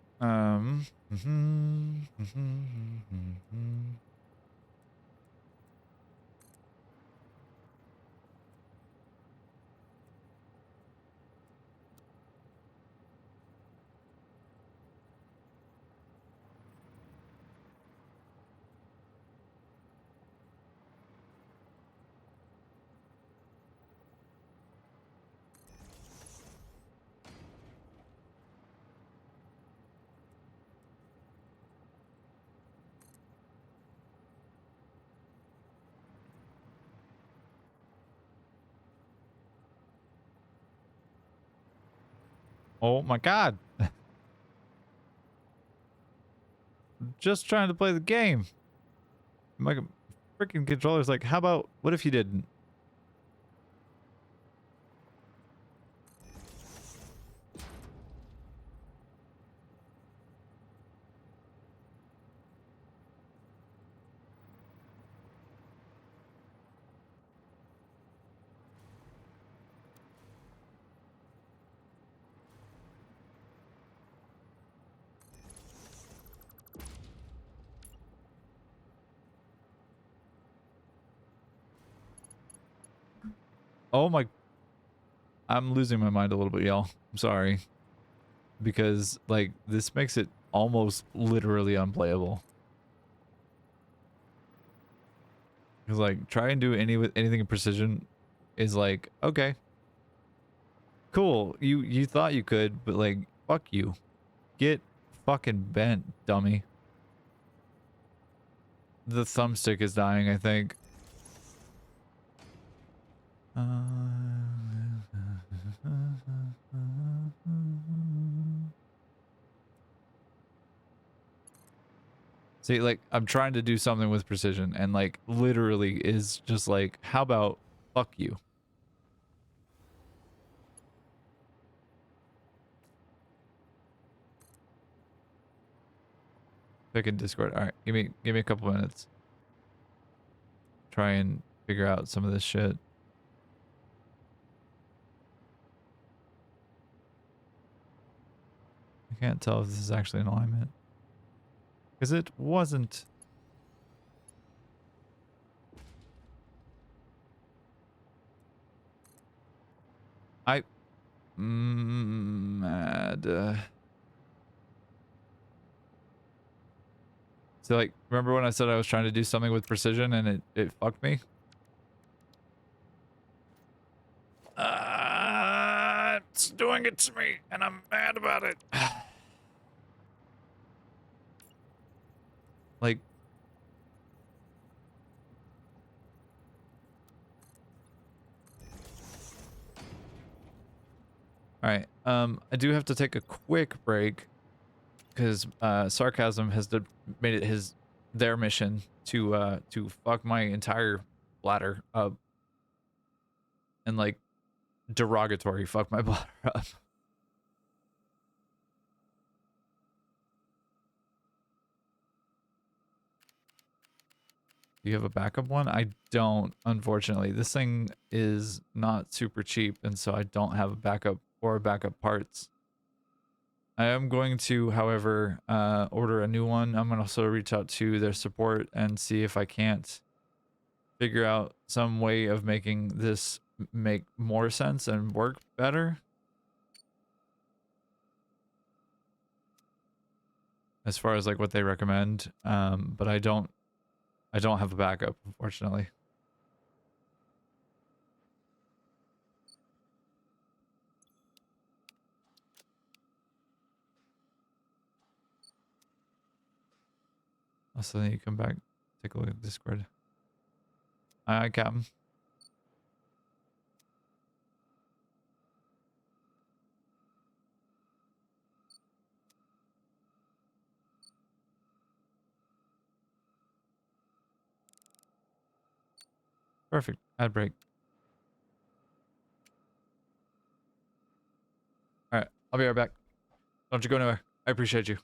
Oh my God. Just trying to play the game. My freaking controller's like, how about, what if you didn't? Oh my, I'm losing my mind a little bit, y'all. I'm sorry. Because, like, this makes it almost literally unplayable. Because, like, try and do anything in precision is like, okay. Cool. You thought you could, but, like, fuck you. Get fucking bent, dummy. The thumbstick is dying, I think. See, like, I'm trying to do something with precision, and, like, literally is just like, how about fuck you? Pick in Discord. All right, give me a couple minutes. Try and figure out some of this shit. I can't tell if this is actually in alignment. Because it wasn't. Mad. So, like, remember when I said I was trying to do something with precision and it fucked me? It's doing it to me, and I'm mad about it. Like, all right. I do have to take a quick break because Sarcasm has made it their mission to fuck my entire bladder up and like derogatory fuck my bladder up. Do you have a backup one? I don't, unfortunately. This thing is not super cheap, and so I don't have a backup or backup parts. I am going to, however, order a new one. I'm going to also reach out to their support and see if I can't figure out some way of making this make more sense and work better. As far as like what they recommend. But I don't have a backup, unfortunately. Also, then you come back, take a look at Discord. Aye, Captain. Perfect. Ad break. All right, I'll be right back. Don't you go anywhere. I appreciate you.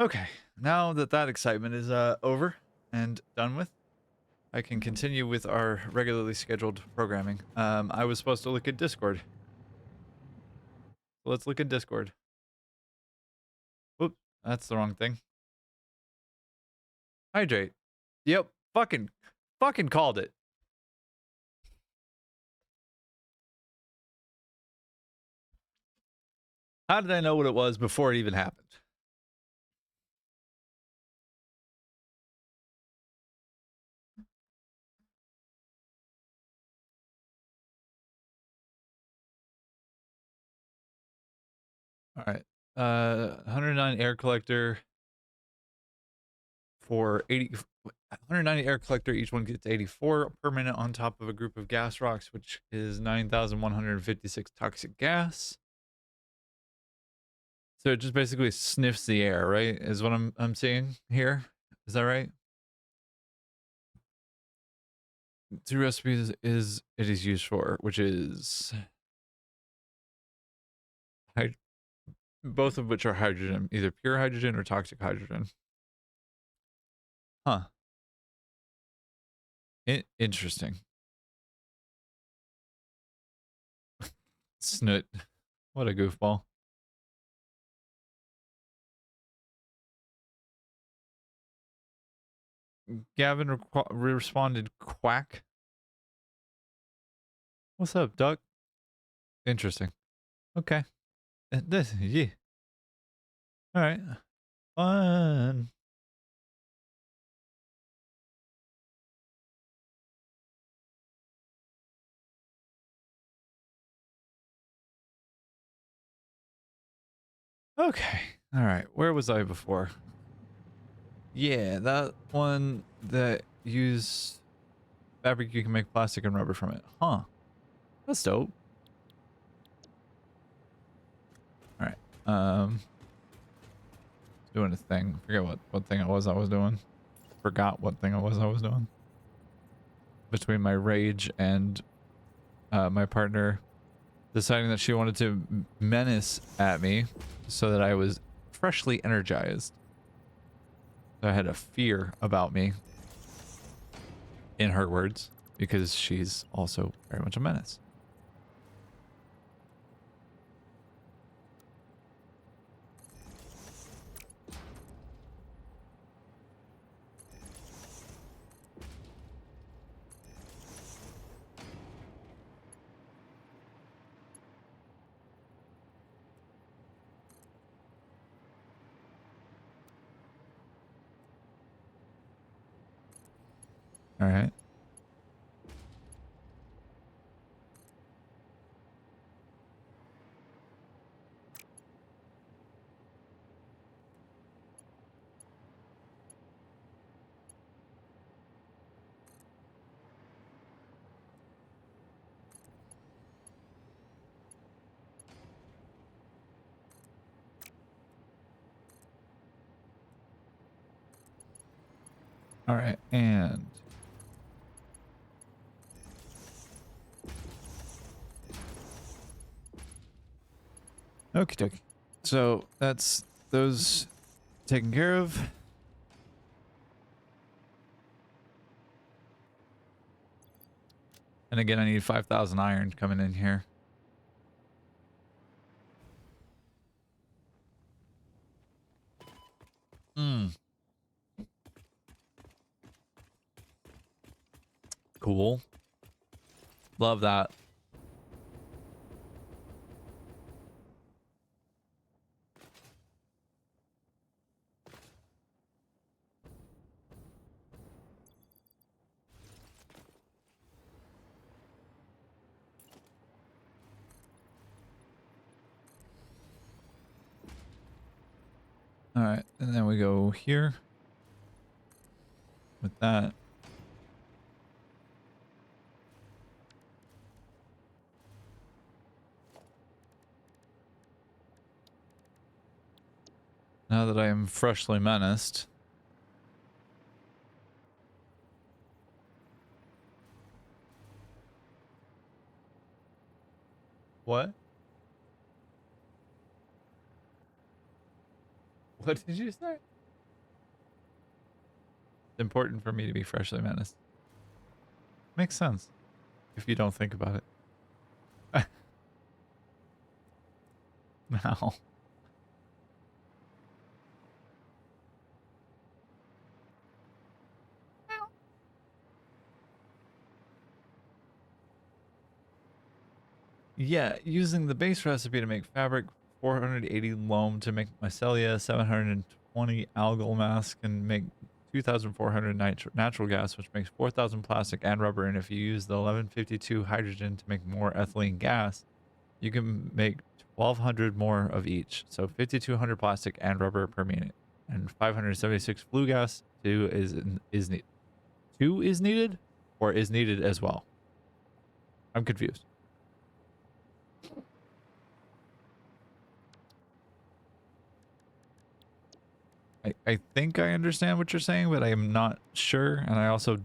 Okay, now that that excitement is over and done with, I can continue with our regularly scheduled programming. I was supposed to look at Discord. So let's look at Discord. Whoop, that's the wrong thing. Hydrate. Yep, fucking called it. How did I know what it was before it even happened? All right. 109 air collector for 80. 190 air collector. Each one gets 84 per minute on top of a group of gas rocks, which is 9,156 toxic gas. So it just basically sniffs the air, right? Is what I'm seeing here. Is that right? Two recipes it is used for, which is both of which are hydrogen, either pure hydrogen or toxic hydrogen. Huh. Interesting. Snoot. What a goofball. Gavin responded, quack. What's up, duck? Interesting. Okay. This, yeah. All right. Fun. Okay. All right. Where was I before? Yeah, that one that use fabric, you can make plastic and rubber from it. Huh. That's dope. All right. Doing a thing. Forget what thing it was I was doing. Forgot what thing it was I was doing. Between my rage and my partner deciding that she wanted to menace at me so that I was freshly energized. So I had a fear about me, in her words, because she's also very much a menace. All right. All right, and okie dokie. So that's those taken care of. And again, I need 5,000 iron coming in here. Hmm. Cool. Love that. All right, and then we go here with that. Now that I am freshly menaced. What? What did you say? It's important for me to be freshly menaced. Makes sense if you don't think about it. No. Yeah, using the base recipe to make fabric, 480 loam to make mycelia, 720 algal mask, and make 2,400 natural gas, which makes 4,000 plastic and rubber. And if you use the 1152 hydrogen to make more ethylene gas, you can make 1,200 more of each. So 5,200 plastic and rubber per minute, and 576 flue gas. Two is needed. Two is needed, or is needed as well. I'm confused. I think I understand what you're saying, but I am not sure. And I also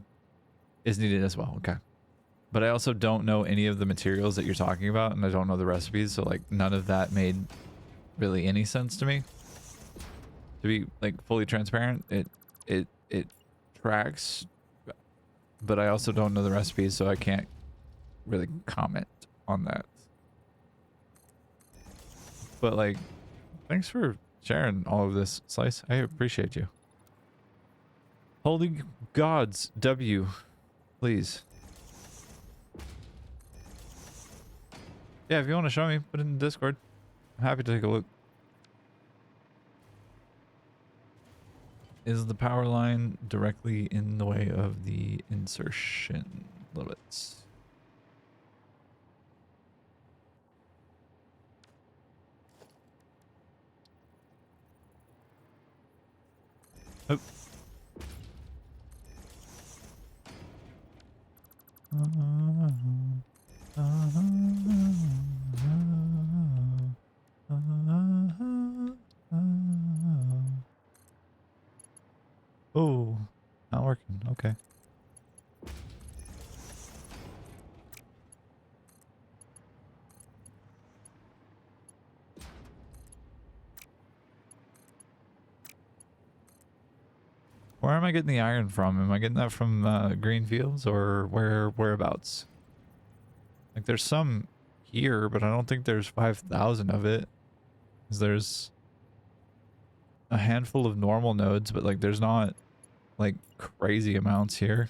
is needed as well. Okay. But I also don't know any of the materials that you're talking about, and I don't know the recipes. So like none of that made really any sense to me. To be like fully transparent, it tracks, but I also don't know the recipes, so I can't really comment on that. But like, thanks for sharing all of this, Slice. I appreciate you. Holy gods, W, please. Yeah, if you want to show me, put it in Discord. I'm happy to take a look. Is the power line directly in the way of the insertion? A little bit. Oh. Oh, not working. Okay. Where am I getting the iron from? Am I getting that from green fields, or whereabouts? Like there's some here, but I don't think there's 5,000 of it. 'Cause there's a handful of normal nodes, but like there's not like crazy amounts here.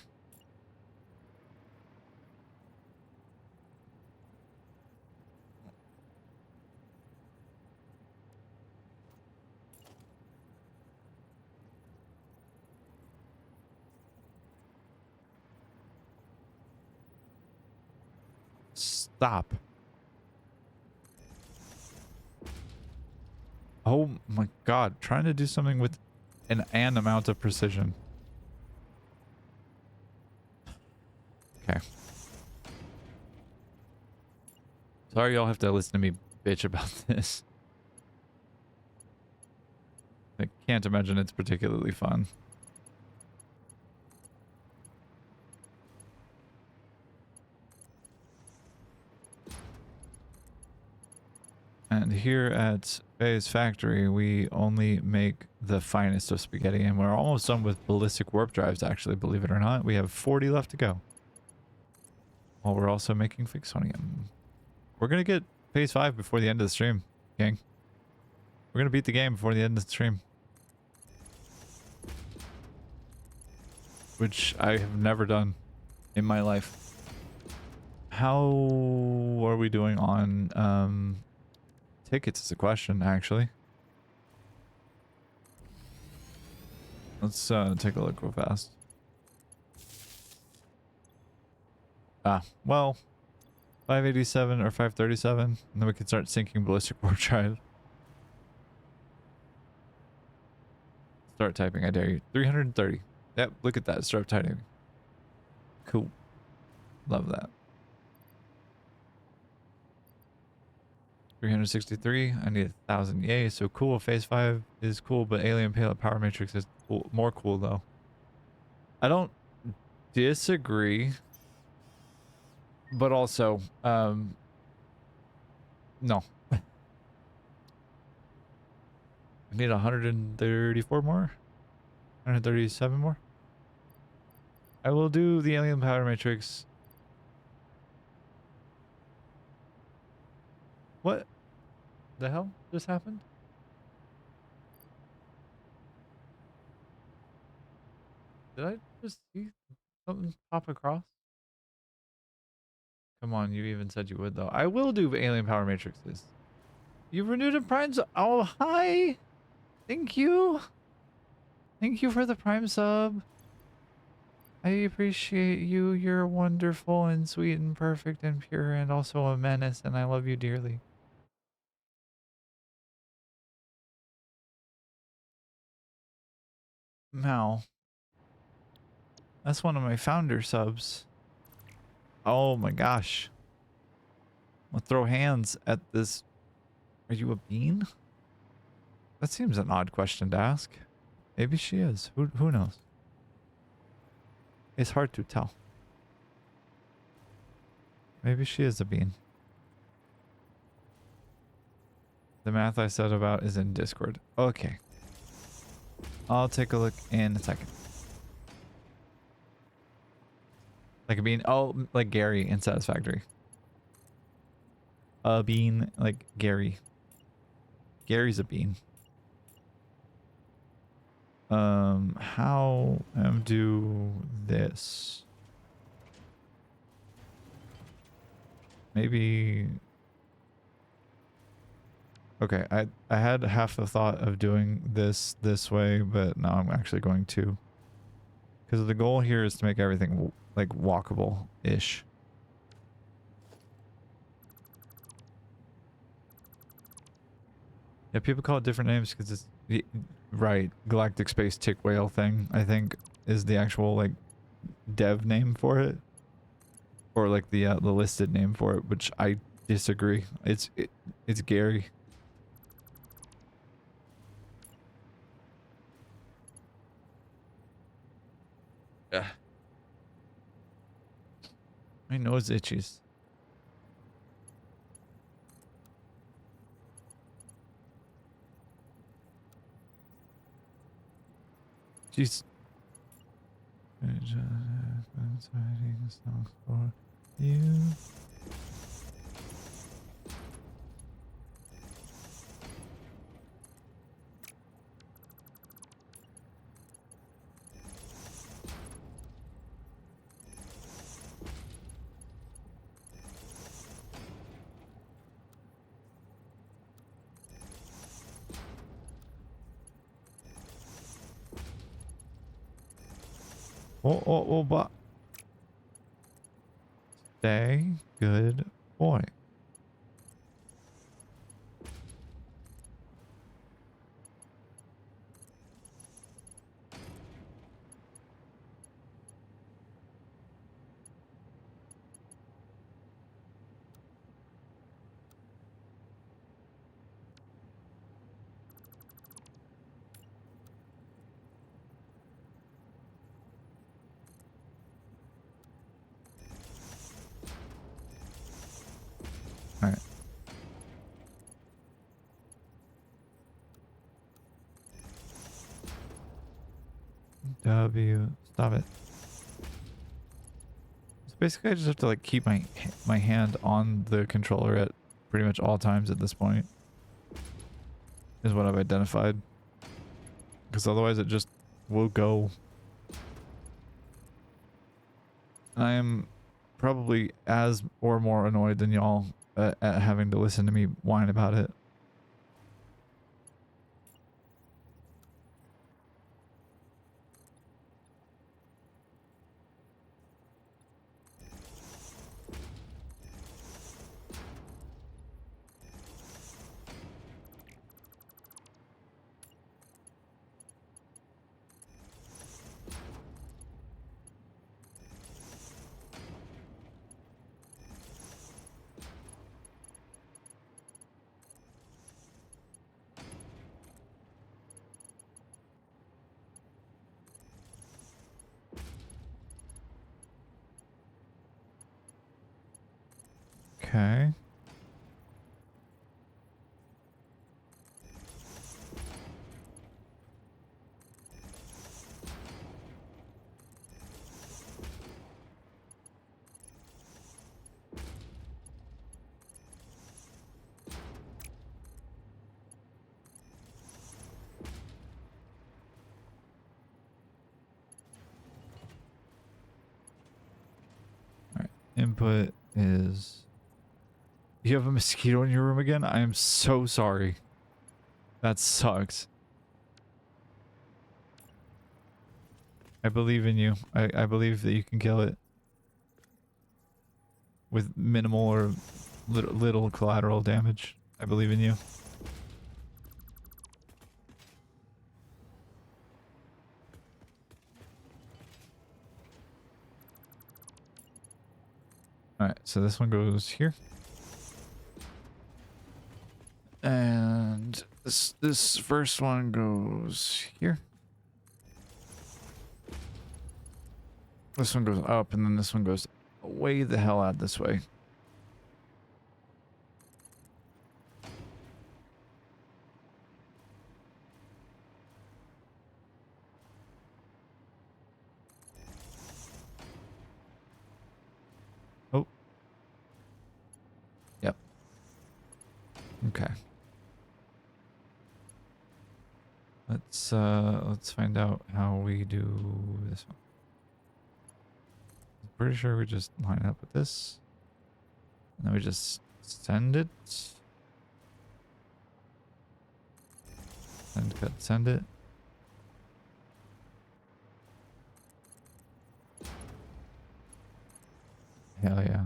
Stop. Oh my god, trying to do something with an amount of precision. Okay. Sorry y'all have to listen to me bitch about this. I can't imagine it's particularly fun. And here at Faefox, we only make the finest of spaghetti, and we're almost done with ballistic warp drives, actually, believe it or not. We have 40 left to go. While we're also making Fixonium. We're going to get phase 5 before the end of the stream, gang. We're going to beat the game before the end of the stream. Which I have never done in my life. How are we doing on tickets is a question, actually. Let's take a look real fast. Well, 587 or 537, and then we can start sinking ballistic warp drive. Start typing, I dare you. 330. Yep, look at that. Start typing. Cool. Love that. 363. I need 1,000. Yay, so cool. Phase 5 is cool, but Alien Payload Power Matrix is cool. More cool, though. I don't disagree. But also, no. Need 134 more? 137 more? I will do the alien powder matrix. What the hell just happened? Did I just see something pop across? Come on, you even said you would though. I will do alien power matrices. You renewed a prime sub. Oh, hi. Thank you. Thank you for the prime sub. I appreciate you. You're wonderful and sweet and perfect and pure and also a menace, and I love you dearly. Mal. That's one of my founder subs. Oh my gosh. I'll throw hands at this. Are you a bean? That seems an odd question to ask. Maybe she is. Who knows? It's hard to tell. Maybe she is a bean. The math I said about is in Discord. Okay. I'll take a look in a second. Like a bean? Oh, like Gary in Satisfactory. A bean, like Gary. Gary's a bean. How do this? Maybe. Okay, I had half the thought of doing this way, but now I'm actually going to. Because the goal here is to make everything like walkable-ish. Yeah, people call it different names because it's right. Galactic Space Tick Whale thing, I think, is the actual like dev name for it, or like the listed name for it, which I disagree. It's Gary. Yeah. My nose itches. Jeez. For you. But stay good boy. All right. Stop it. So basically I just have to like keep my hand on the controller at pretty much all times at this point. Is what I've identified. Because otherwise it just will go. I am probably as or more annoyed than y'all at having to listen to me whine about it. Okay. Input is... You have a mosquito in your room again? I am so sorry. That sucks. I believe in you. I believe that you can kill it. With minimal or little collateral damage. I believe in you. Alright, so this one goes here. And this first one goes here. This one goes up, and then this one goes way the hell out this way. Oh. Yep. Okay. Let's find out how we do this one. I'm pretty sure we just line up with this. And then we just send it. Send cut, send it. Hell yeah.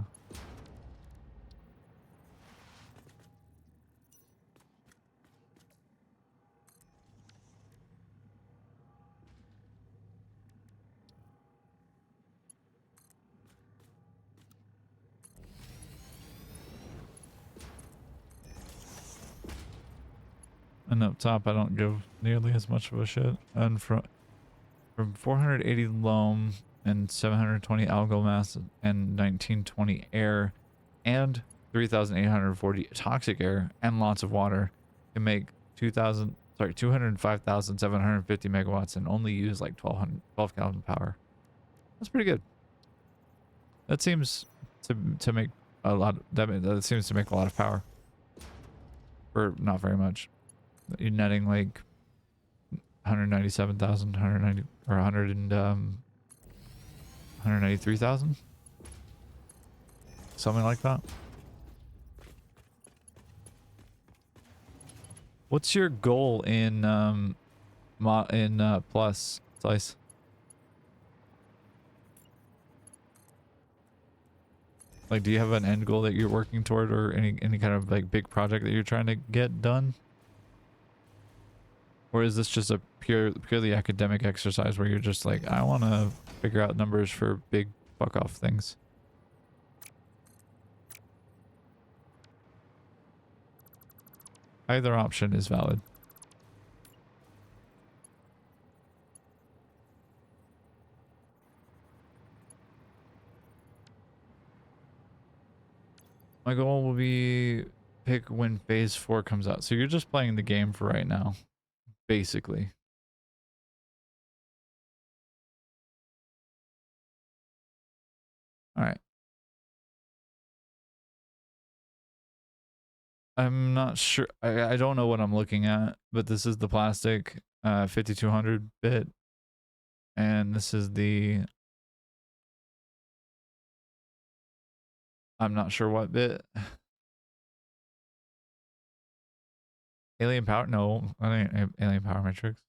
And up top, I don't give nearly as much of a shit. And from 480 loam and 720 algal mass and 1920 air and 3,840 toxic air and lots of water can make 205,750 megawatts and only use like 12 Kelvin power. That's pretty good. That seems to make a lot. That seems to make a lot of power for not very much. You're netting like 197,000, 190 or 193,000, something like that. What's your goal in plus slice? Like, do you have an end goal that you're working toward, or any kind of like big project that you're trying to get done? Or is this just a purely academic exercise where you're just like, I want to figure out numbers for big fuck off things? Either option is valid. My goal will be pick when phase 4 comes out. So you're just playing the game for right now, basically. All right. I'm not sure. I don't know what I'm looking at, but this is the plastic 5200 bit. And this is the... I'm not sure what bit. Alien Power? No, I ain't Alien Power Matrix.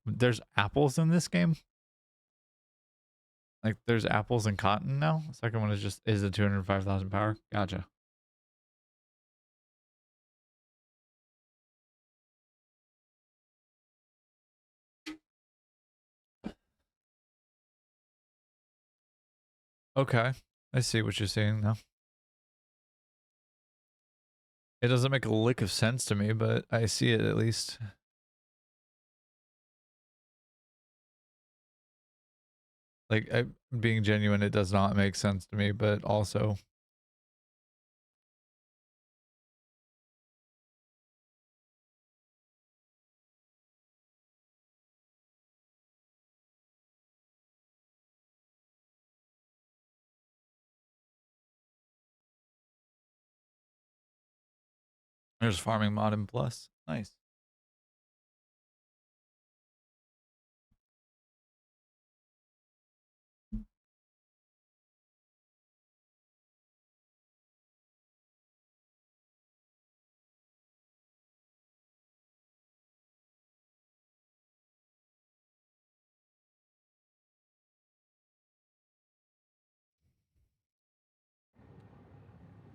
There's apples in this game? Like, there's apples and cotton now? The second one is a 205,000 power. Gotcha. Okay. I see what you're saying now. It doesn't make a lick of sense to me, but I see it at least. Like, being genuine, it does not make sense to me, but also... There's farming mod in plus. Nice.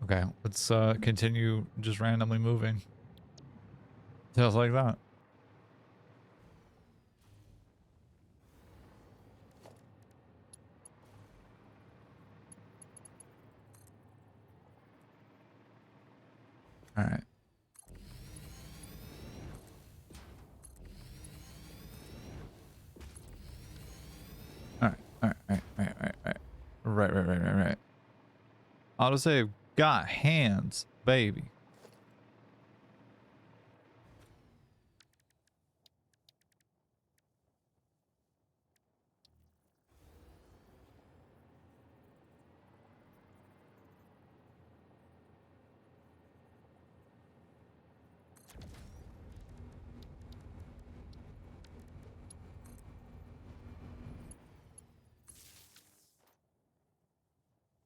Okay, let's continue just randomly moving. Just like that. All right. All right. All right. All right. All right. All right. All right. Right. Right. Right. Right. Right. Autosave got hands, baby.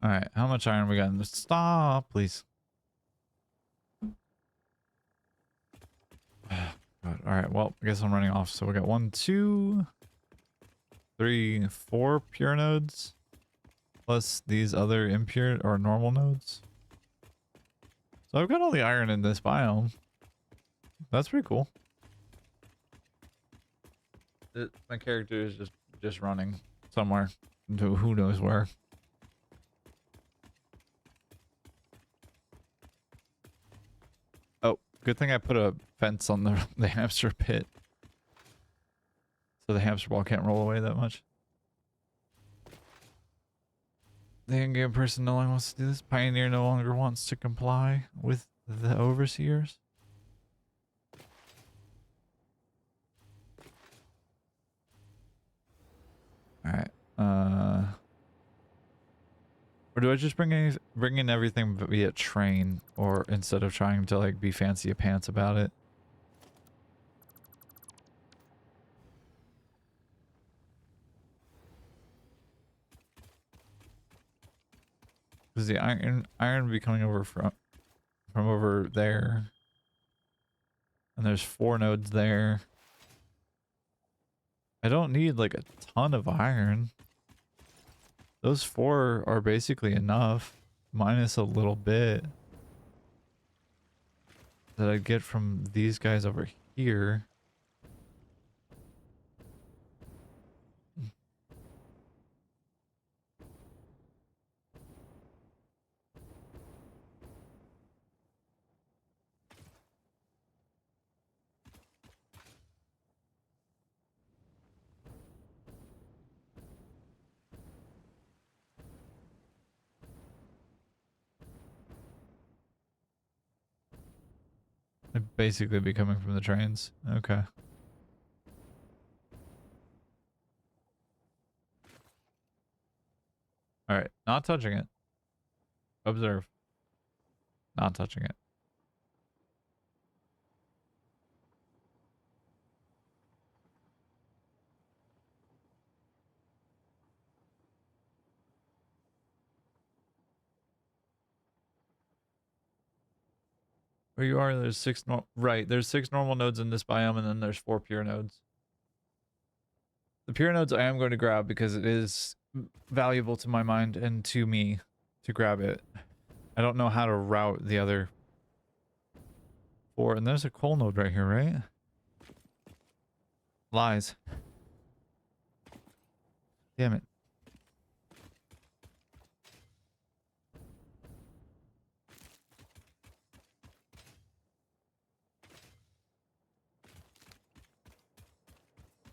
All right. How much iron we got? Stop, please. God. All right. Well, I guess I'm running off. So we got 1, 2, 3, 4 pure nodes plus these other impure or normal nodes. So I've got all the iron in this biome. That's pretty cool. My character is just running somewhere to who knows where. Oh, good thing I put a fence on the hamster pit, so the hamster ball can't roll away that much. The in-game person no longer wants to do this. Pioneer no longer wants to comply with the overseers. All right. Or do I just bring in everything via train, or instead of trying to like be fancy pants about it? Because the iron will be coming over from over there, and there's 4 nodes there. I don't need like a ton of iron. Those 4 are basically enough, minus a little bit that I get from these guys over here. It'd basically be coming from the trains. Okay. All right. Not touching it. Observe. Not touching it. Where you are, there's 6 right. There's 6 normal nodes in this biome, and then there's 4 pure nodes. The pure nodes I am going to grab because it is valuable to my mind and to me to grab it. I don't know how to route the other 4. And there's a coal node right here, right? Lies. Damn it.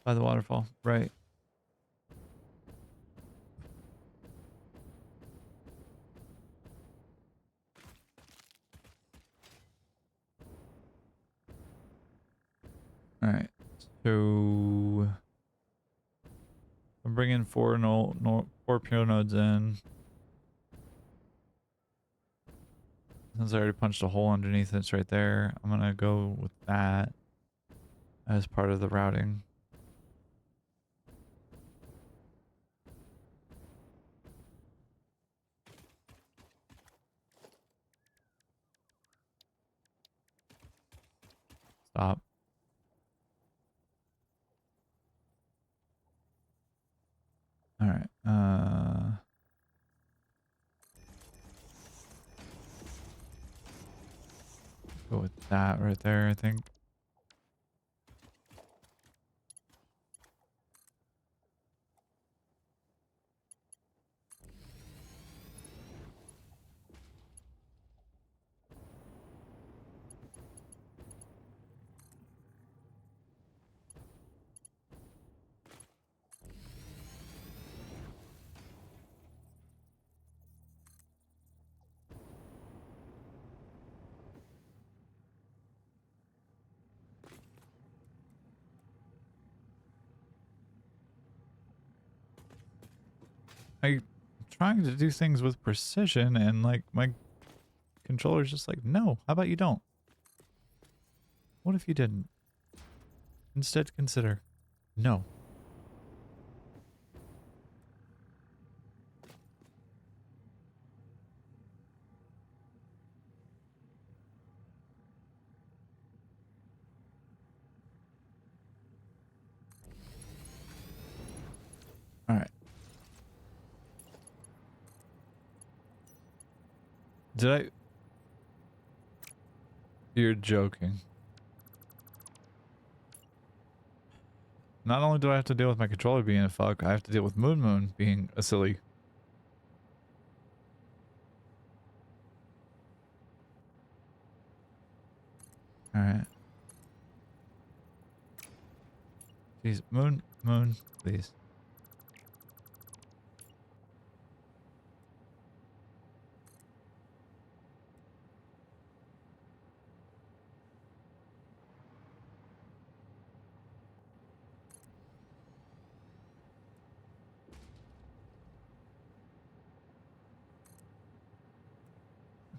By the waterfall. Right. Alright. So I'm bringing 4 4 pure nodes in. Since I already punched a hole underneath it's right there, I'm gonna go with that as part of the routing. Stop. Alright. that right there, I think. I'm trying to do things with precision, and like my controller's just like, no, how about you don't? What if you didn't? Instead, consider no. All right. Did I? You're joking. Not only do I have to deal with my controller being a fuck, I have to deal with Moon Moon being a silly. Alright. Jeez, Moon, please.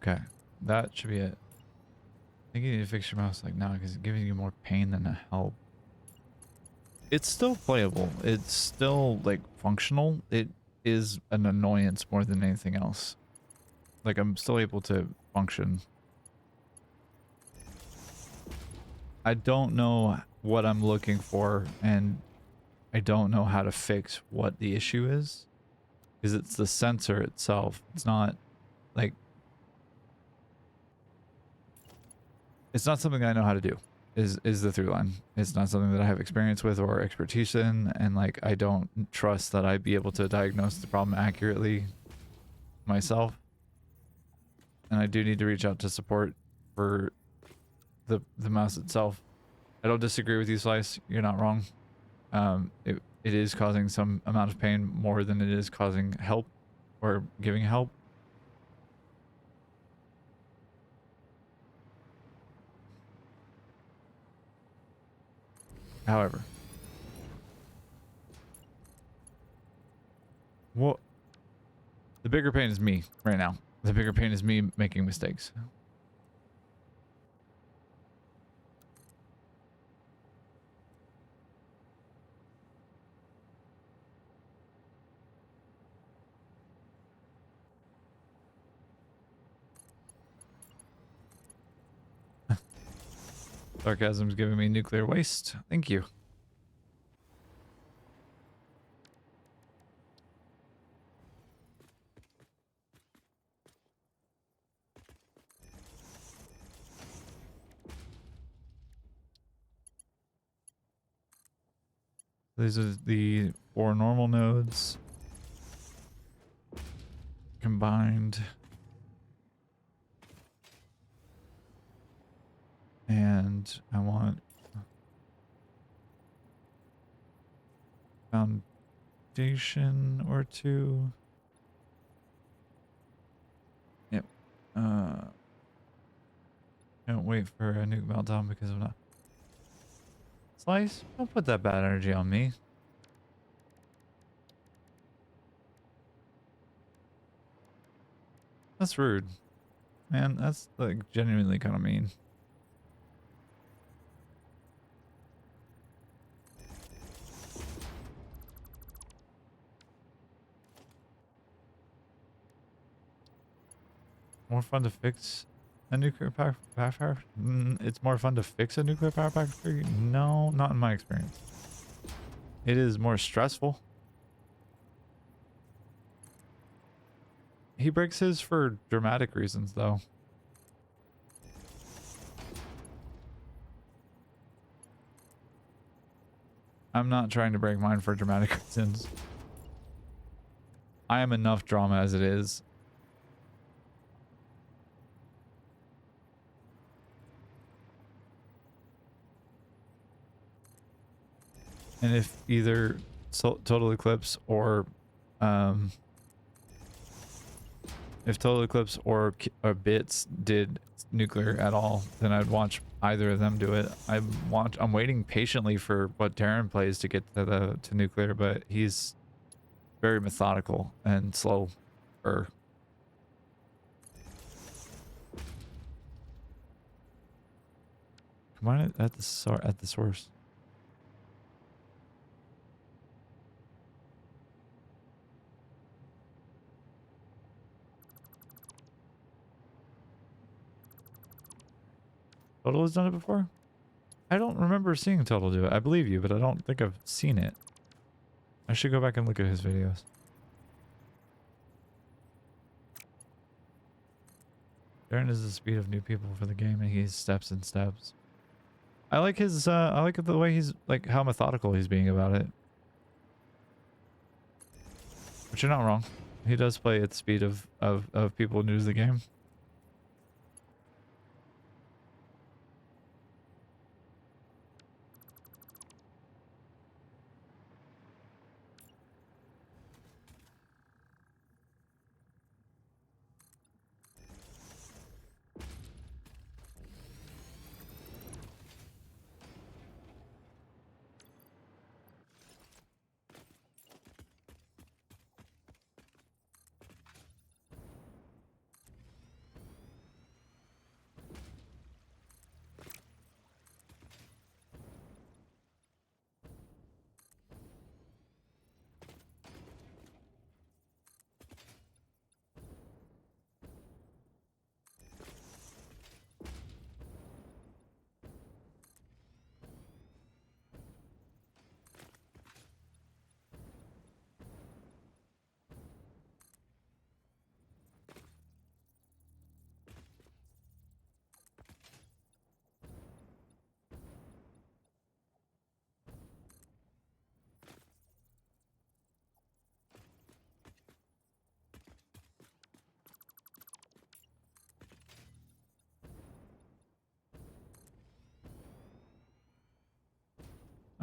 Okay, that should be it. I think you need to fix your mouse like now because it's giving you more pain than a help. It's still playable. It's still like functional. It is an annoyance more than anything else. Like I'm still able to function. I don't know what I'm looking for, and I don't know how to fix what the issue is. Because it's the sensor itself. It's not like... It's not something I know how to do, is the through line. It's not something that I have experience with or expertise in, and like I don't trust that I'd be able to diagnose the problem accurately myself. And I do need to reach out to support for the mouse itself. I don't disagree with you, Slice. You're not wrong. It is causing some amount of pain more than it is causing help or giving help. However, what the bigger pain is me right now. The bigger pain is me making mistakes. Sarcasm's giving me nuclear waste. Thank you. These are the 4 normal nodes combined. And I want foundation or 2. Yep. Can't wait for a nuke meltdown because I'm not... Slice, don't put that bad energy on me. That's rude. Man, that's like genuinely kind of mean. More fun to fix a nuclear power factory? It's more fun to fix a nuclear power factory? No, not in my experience. It is more stressful. He breaks his for dramatic reasons, though. I'm not trying to break mine for dramatic reasons. I am enough drama as it is. And if either Total Eclipse or if Total Eclipse or Bits did nuclear at all, then I'd watch either of them do it. I'm waiting patiently for what Darren plays to get to nuclear, but he's very methodical and slow. Come on at the source. Total has done it before? I don't remember seeing Total do it. I believe you, but I don't think I've seen it. I should go back and look at his videos. Darren is the speed of new people for the game, and he's steps and steps. I like his, I like the way he's, like, how methodical he's being about it. But you're not wrong. He does play at the speed of people new to the game.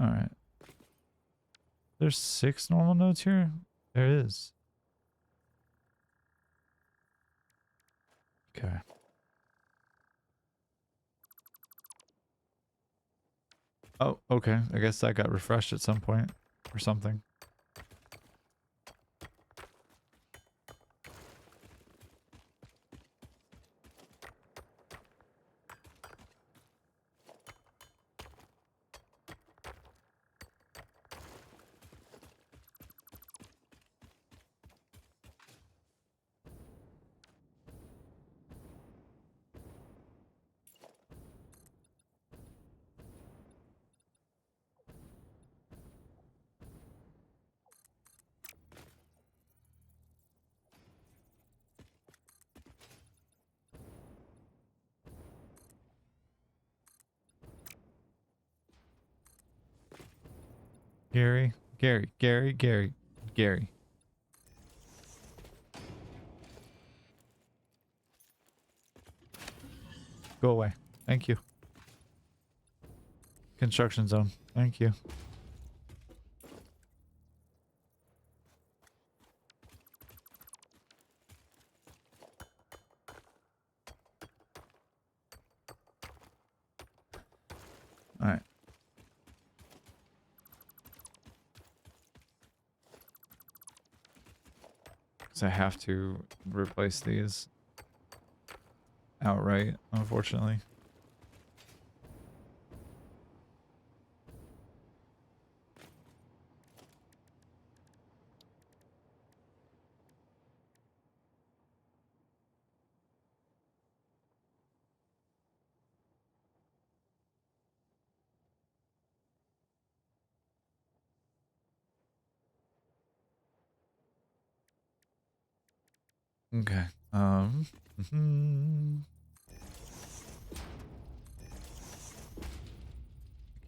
All right. There's 6 normal nodes here? There is. Okay. Oh, okay. I guess that got refreshed at some point or something. Gary. Go away. Thank you. Construction zone. Thank you. All right. So I have to replace these outright, unfortunately. Okay. I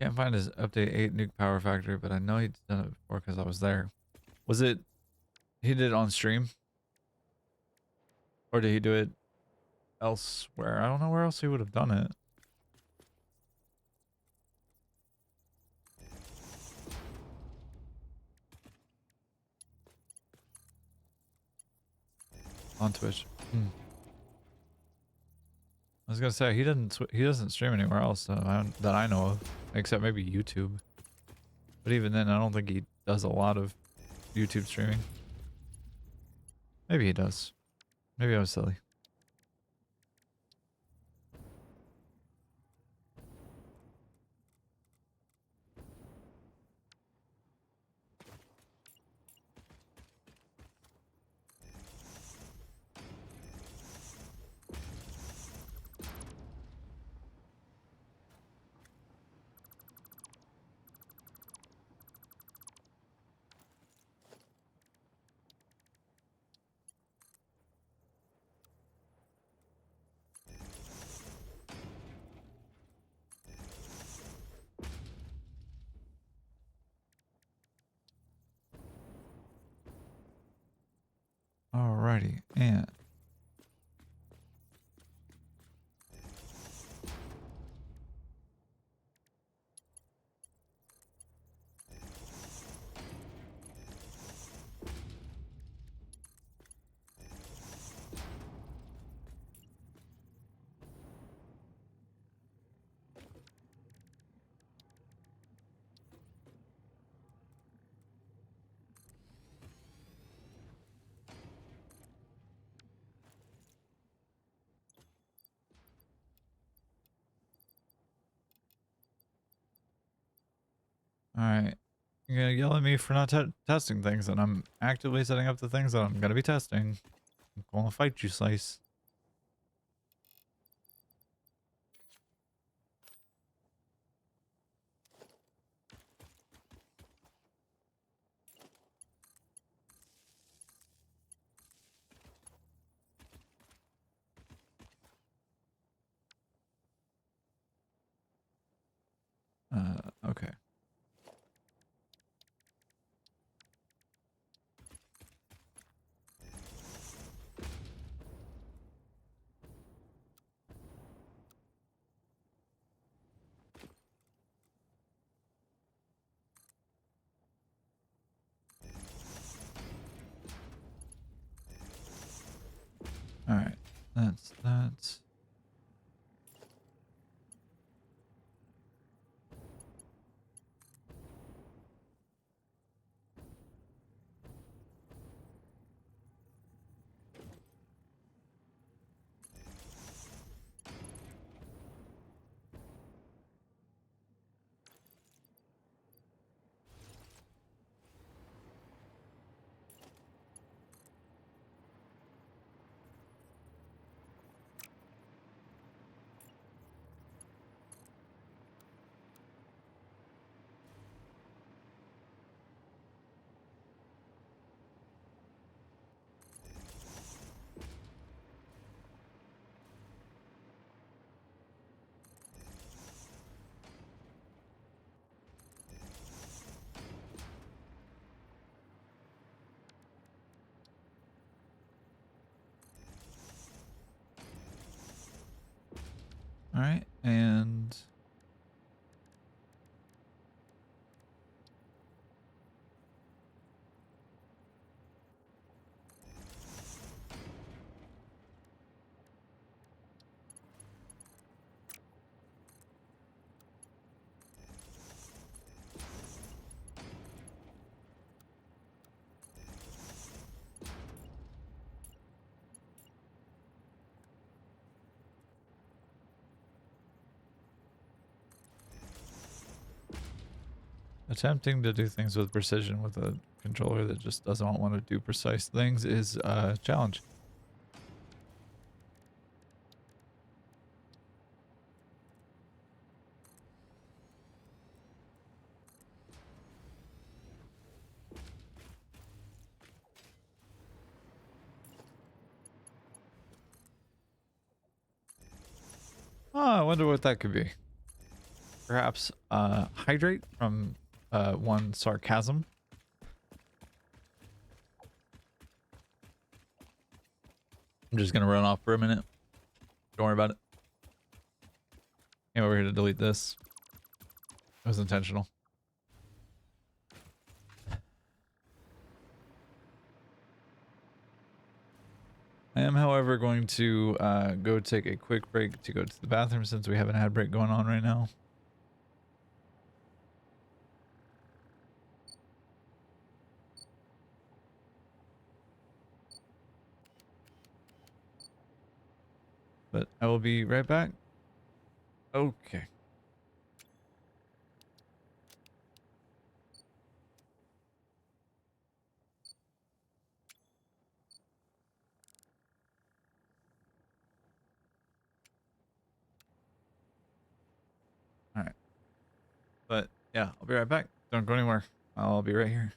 Can't find his update 8 nuke power factory, but I know he's done it before because I was there. Was it, he did it on stream? Or did he do it elsewhere? I don't know where else he would have done it. On Twitch. I was gonna say he doesn't stream anywhere else that I know of, except maybe YouTube. But even then, I don't think he does a lot of YouTube streaming. Maybe he does. Maybe I was silly. Alrighty, and alright. You're gonna yell at me for not testing things, and I'm actively setting up the things that I'm gonna be testing. I'm gonna fight you, Slice. Okay. Alright. That's that. Alright, and attempting to do things with precision with a controller that just doesn't want to do precise things is a challenge. Oh, I wonder what that could be. perhaps hydrate from one sarcasm. I'm just gonna run off for a minute. Don't worry about it. Came over here to delete this. It was intentional. I am, however, going to go take a quick break to go to the bathroom since we have an ad break going on right now. But I will be right back. Okay. All right. But yeah, I'll be right back. Don't go anywhere. I'll be right here.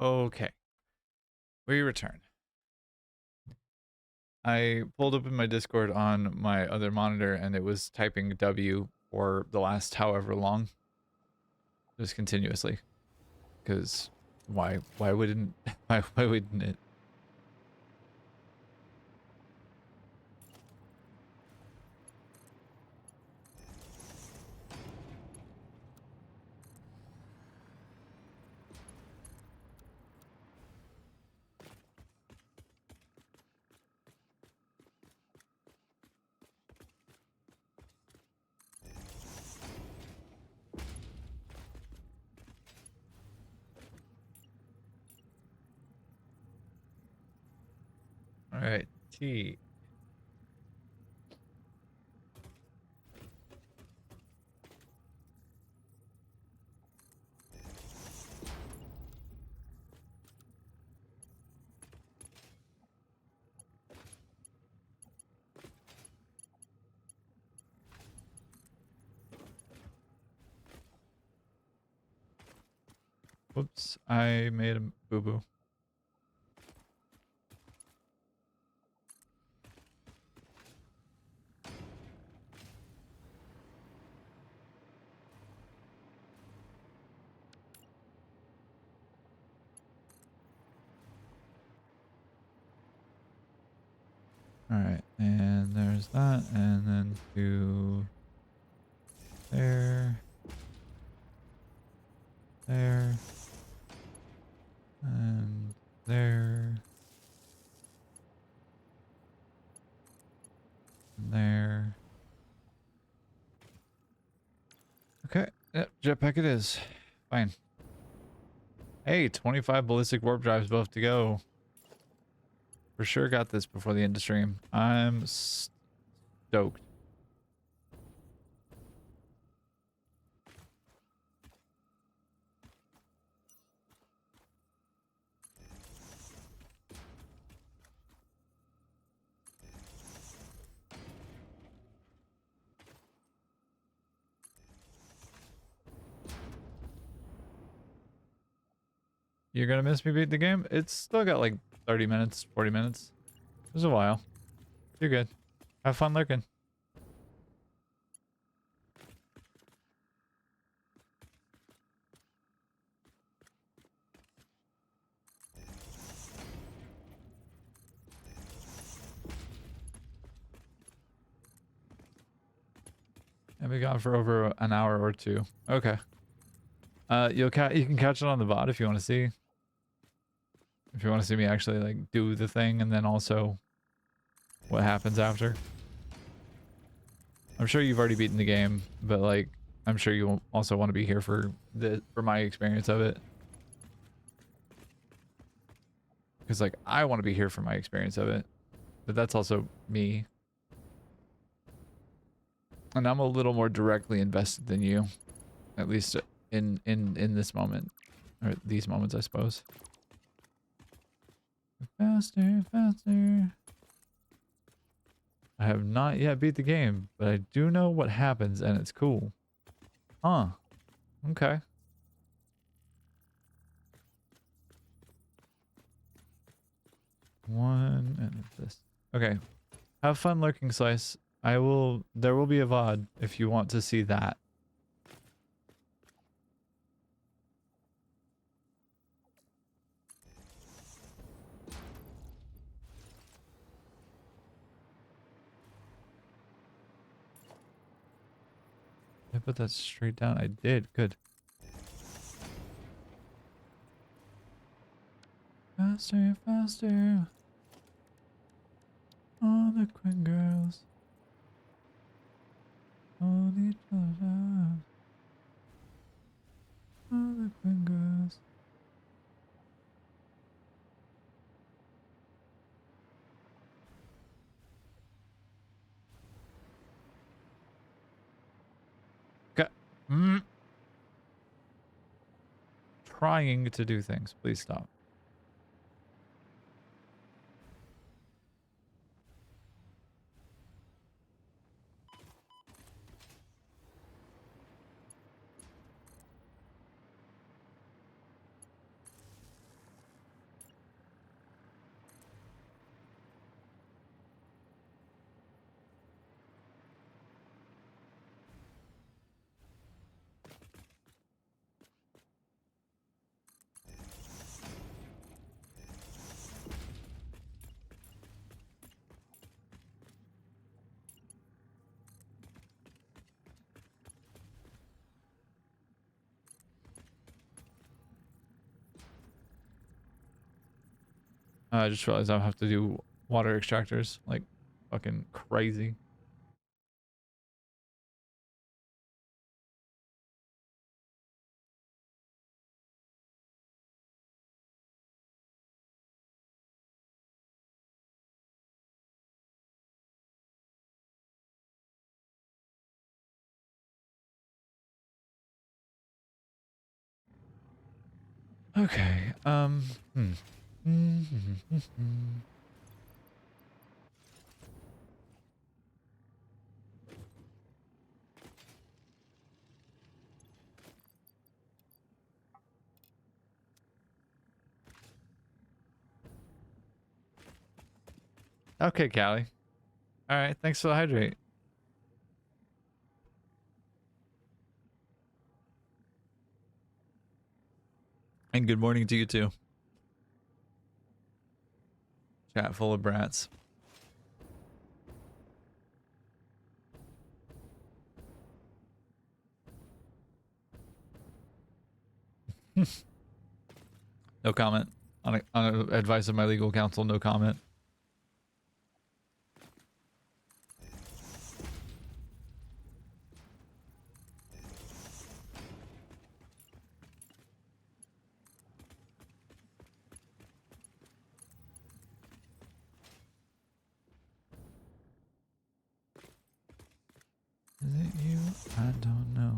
Okay. We return. I pulled up in my Discord on my other monitor and it was typing W for the last however long. Just continuously. Because why wouldn't why wouldn't it? Alright, T. Whoops, I made a boo-boo. Alright, and there's that, and then to there, there, and there, and there. Okay, yep, jetpack it is. Fine. Hey, 25 ballistic warp drives left to go. For sure got this before the end of stream. I'm stoked. You're gonna miss me beat the game? It's still got like 30 minutes, 40 minutes. It was a while. You're good. Have fun lurking. And we gone for over an hour or two. Okay. You can catch it on the VOD if you want to see. If you want to see me actually like do the thing and then also what happens after. I'm sure you've already beaten the game, but like I'm sure you also want to be here for my experience of it. Because like I want to be here for my experience of it, but that's also me. And I'm a little more directly invested than you, at least in this moment, or these moments, I suppose. Faster, faster. I have not yet beat the game, but I do know what happens, and it's cool. Huh. Okay. One and this. Okay. Have fun lurking, Slice. There will be a VOD if you want to see that. I put that straight down. I did. Good. Faster, faster. All the quick girls. All each other. All the quick girls. Okay. Trying to do things. Please stop. I just realized I'll have to do water extractors like fucking crazy. Okay. Okay, Callie. All right. Thanks for the hydrate. And good morning to you too. Chat full of brats. No comment. On advice of my legal counsel, no comment. Is it you? I don't know.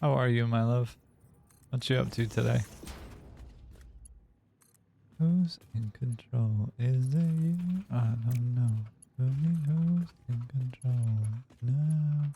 How are you, my love? What you up to today? Who's in control? Is it you? I don't know. Tell me who's in control now.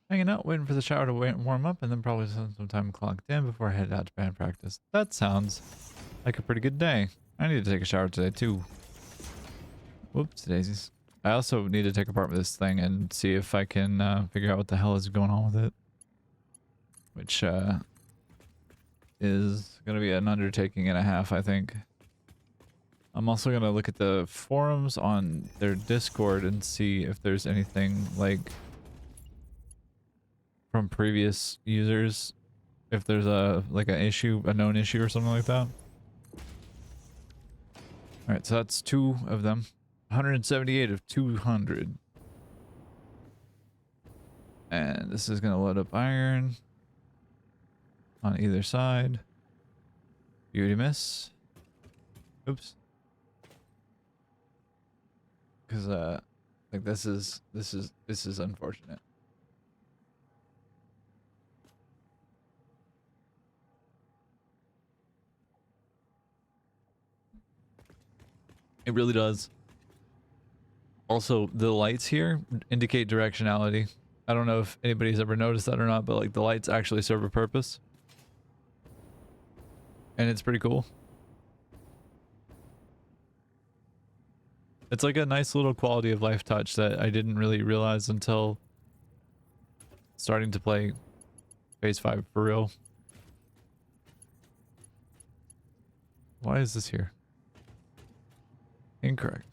Hanging out, waiting for the shower to warm up, and then probably spend some time clocked in before I head out to band practice. That sounds like a pretty good day. I need to take a shower today, too. Whoops, daisies. I also need to take apart this thing and see if I can figure out what the hell is going on with it. Which is going to be an undertaking and a half, I think. I'm also going to look at the forums on their Discord and see if there's anything like from previous users, if there's a a known issue or something like that. All right, so that's 2 of them. 178 of 200. And this is going to load up iron on either side. Beauty miss. Oops. Because like this is unfortunate. It really does. Also, the lights here indicate directionality. I don't know if anybody's ever noticed that or not, but like the lights actually serve a purpose. And it's pretty cool. It's like a nice little quality of life touch that I didn't really realize until starting to play Phase 5 for real. Why is this here? Incorrect.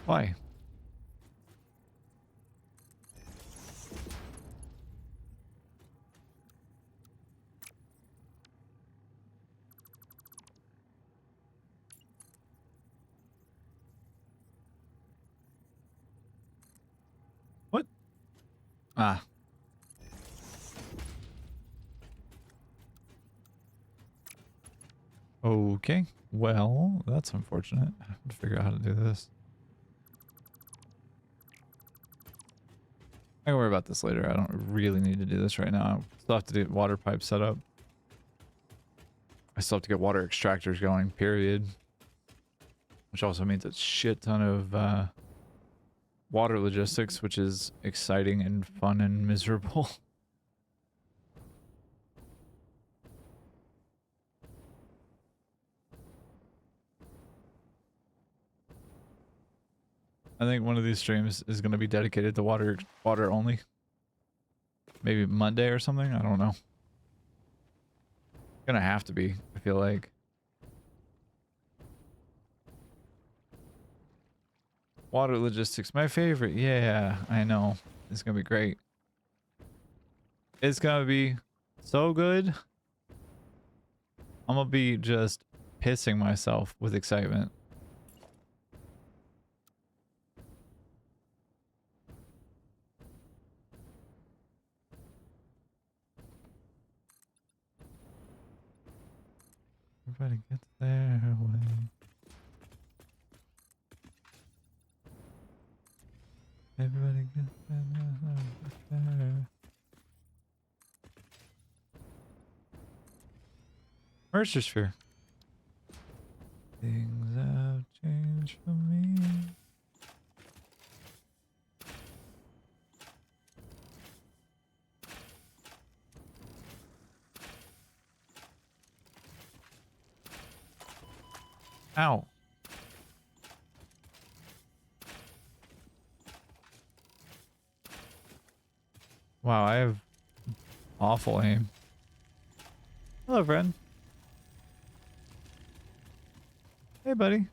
Why? What? Ah. Okay. Well, that's unfortunate. I have to figure out how to do this. I can worry about this later. I don't really need to do this right now. I still have to get water pipes set up. I still have to get water extractors going, period. Which also means a shit ton of water logistics, which is exciting and fun and miserable. I think one of these streams is going to be dedicated to water only. Maybe Monday or something. I don't know. Gonna have to be, I feel like. Water logistics, my favorite. Yeah, I know. It's gonna be great. It's gonna be so good. I'm gonna be just pissing myself with excitement. Everybody gets their way. Everybody gets their Mercer sphere. Things have changed for me. Ow. Wow, I have awful aim. Hello, friend. Hey, buddy.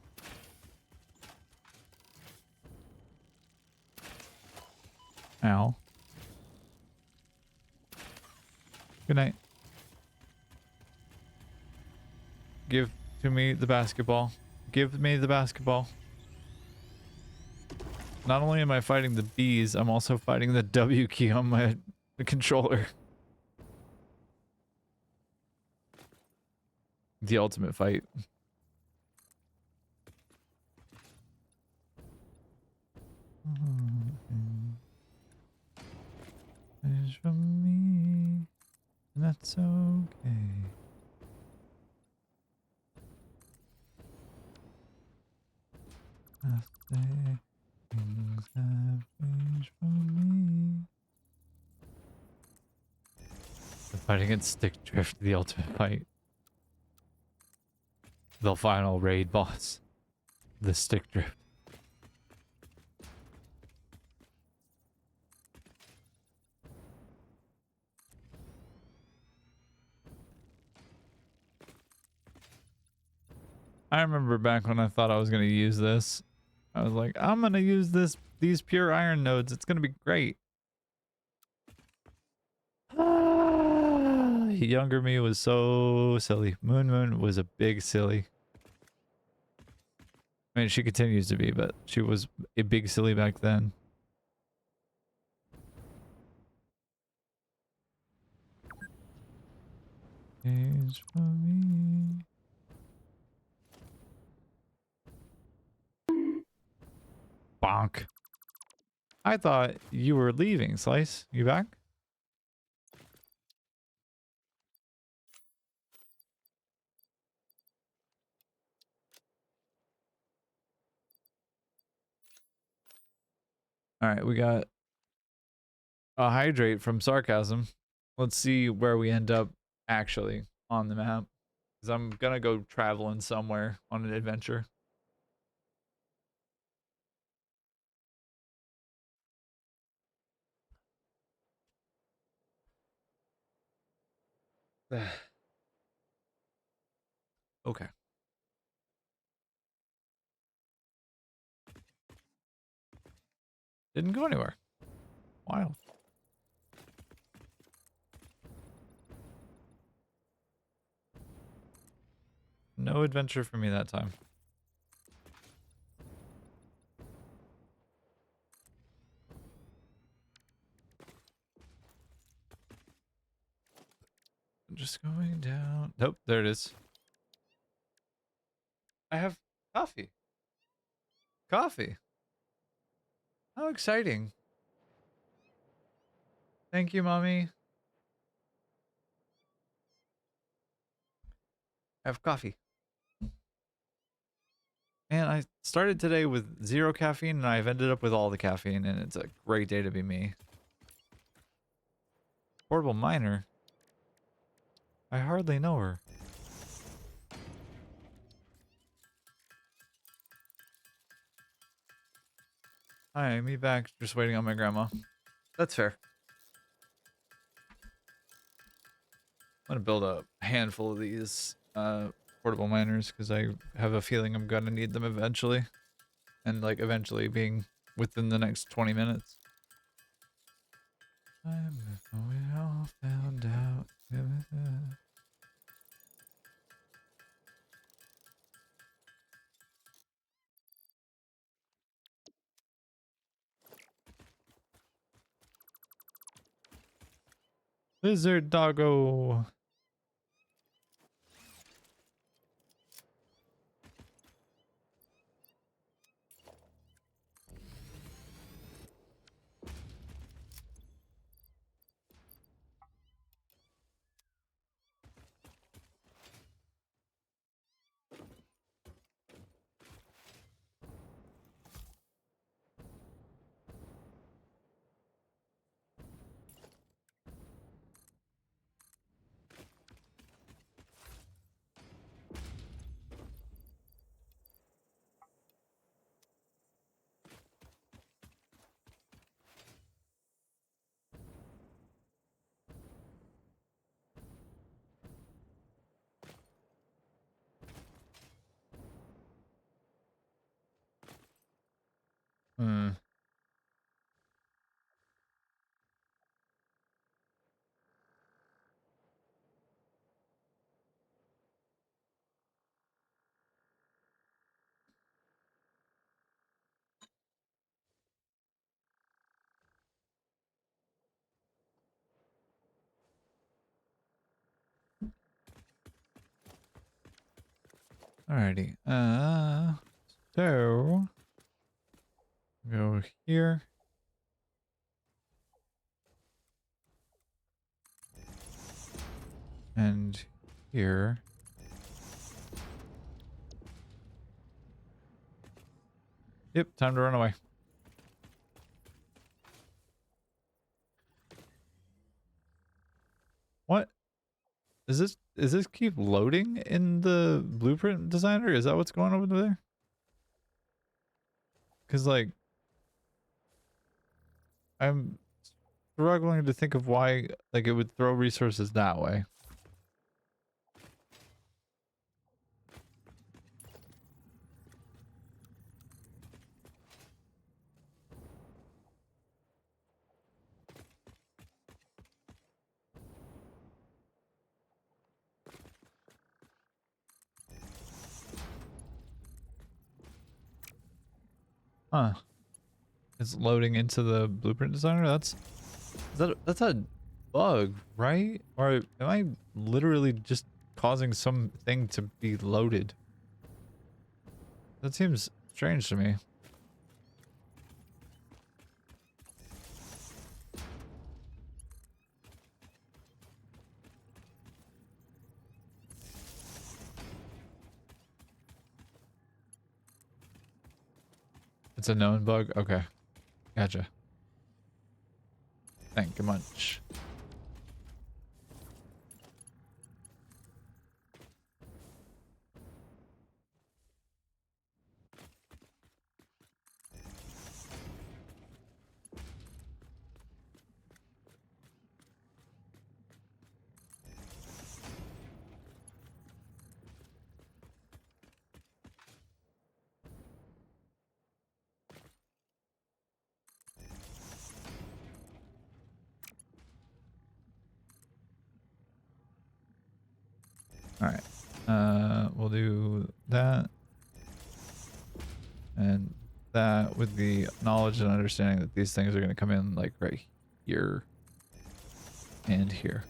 Ow. Good night. Give to me the basketball. Give me the basketball. Not only am I fighting the bees, I'm also fighting the W key on my controller. The ultimate fight. It's from me, and that's okay. I say things have changed for me. The fight against Stick Drift, the ultimate fight. The final raid boss. The Stick Drift. I remember back when I thought I was going to use this. I was like, I'm going to use these pure iron nodes. It's going to be great. Younger me was so silly. Moon was a big silly. I mean, she continues to be, but she was a big silly back then. It's for me. Bonk. I thought you were leaving, Slice. You back? Alright, we got a hydrate from sarcasm. Let's see where we end up actually on the map. Because I'm gonna go traveling somewhere on an adventure. Okay. Didn't go anywhere. Wild. No adventure for me that time. I'm just going down. Nope, there it is. I have coffee. Coffee. How exciting. Thank you, Mommy. I have coffee. And I started today with 0 caffeine, and I've ended up with all the caffeine, and it's a great day to be me. Portable miner? I hardly know her. Hi, me back, just waiting on my grandma. That's fair. I'm gonna build a handful of these portable miners, because I have a feeling I'm gonna need them eventually. And like eventually being within the next 20 minutes. Time before we all found out. Lizard doggo. Hmm. Alrighty. So go here. And here. Yep, time to run away. What? Is this keep loading in the blueprint designer? Is that what's going on over there? Cause like I'm struggling to think of why like it would throw resources that way. Huh. It's loading into the blueprint designer? That's a bug, right? Or am I literally just causing something to be loaded? That seems strange to me. It's a known bug? Okay. Gotcha. Thank you much. All right. We'll do that and that with the knowledge and understanding that these things are going to come in like right here and here.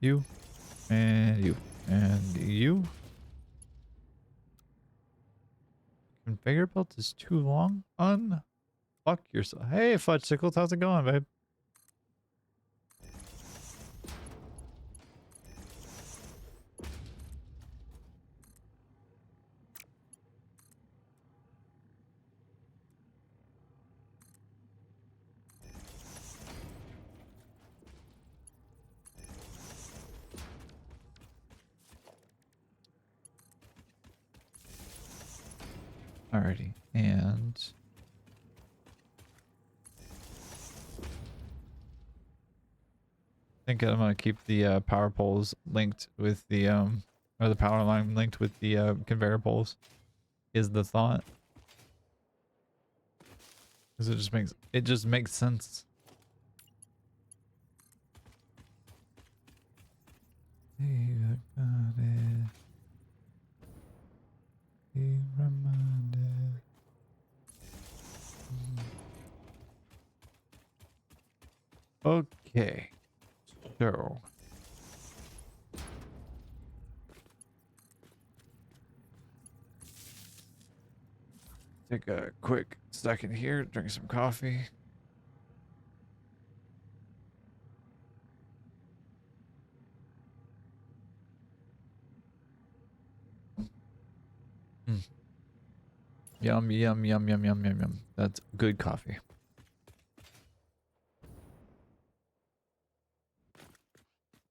You and you and you. Conveyor belt is too long. Unfuck yourself. Hey, Fudgesicles, how's it going, babe? Alrighty, and I think I'm gonna keep the power poles linked with the or the power line linked with the conveyor poles. Is the thought? Because it just makes sense. Hey, I got it. Be reminded. Okay, so take a quick second here, drink some coffee. Yum, yum, yum, yum, yum, yum, yum. That's good coffee.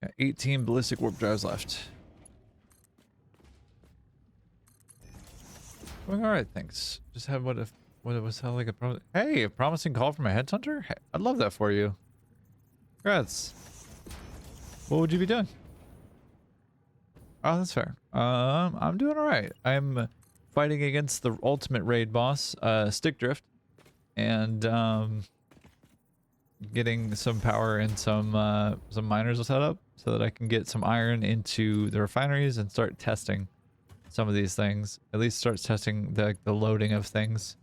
Got 18 ballistic warp drives left. Going alright, thanks. Just had what it was like a promising call from a headhunter? Hey, I'd love that for you. Congrats. What would you be doing? Oh, that's fair. I'm doing alright. I'm fighting against the ultimate raid boss, Stick Drift, and getting some power and some miners set up so that I can get some iron into the refineries and start testing some of these things. At least starts testing the loading of things.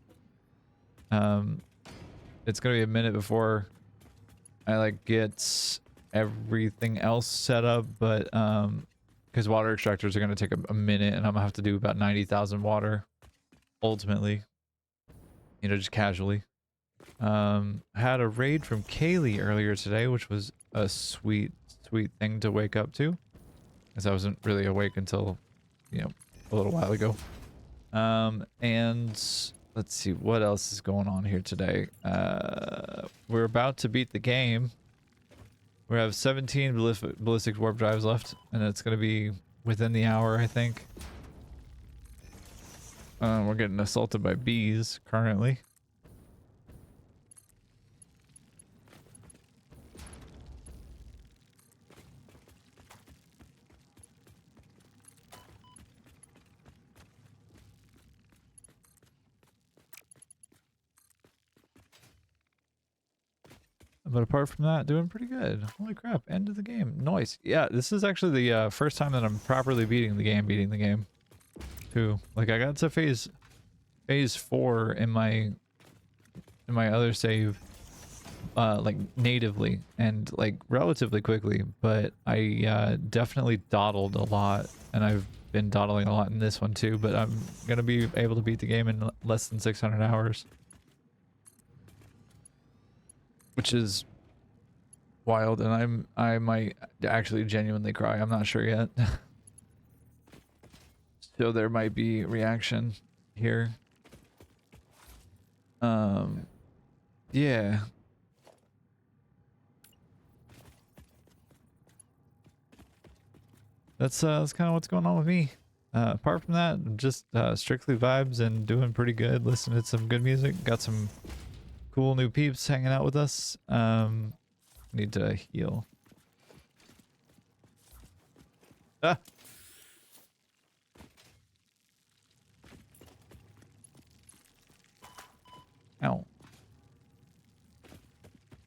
It's gonna be a minute before I like get everything else set up, but because water extractors are gonna take a minute, and I'm gonna have to do about 90,000 water ultimately. You know, just casually. Had a raid from Kaylee earlier today, which was a sweet thing to wake up to, because I wasn't really awake until, you know, a little while ago. And let's see what else is going on here today. We're about to beat the game. We have 17 ballistic warp drives left, and it's going to be within the hour, I think. We're getting assaulted by bees currently. But apart from that, doing pretty good. Holy crap, end of the game. Nice. Yeah, this is actually the first time that I'm properly beating the game. Too. Like, I got to phase 4 in my other save, like, natively, and, like, relatively quickly, but I definitely dawdled a lot, and I've been dawdling a lot in this one too, but I'm gonna be able to beat the game in less than 600 hours. Which is wild, and I might actually genuinely cry. I'm not sure yet. So there might be reaction here. Yeah. That's kind of what's going on with me. Apart from that, just strictly vibes and doing pretty good. Listening to some good music. Got some cool new peeps hanging out with us. Need to heal. Ah! Ow.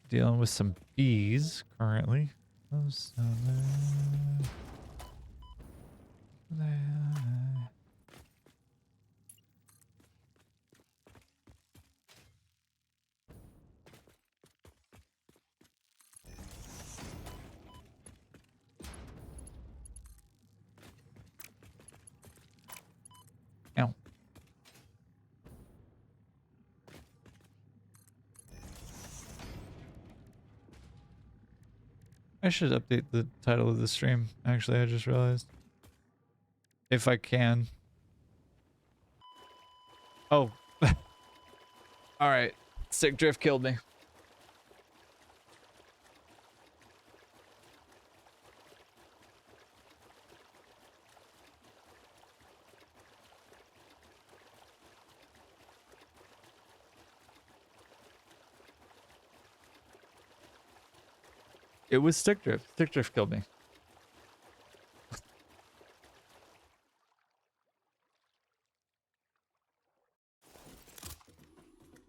Dealing with some fees currently. Oh, ow. I should update the title of the stream. Actually, I just realized. If I can. Oh. Alright. Sick drift killed me. It was stick drift. Stick drift killed me.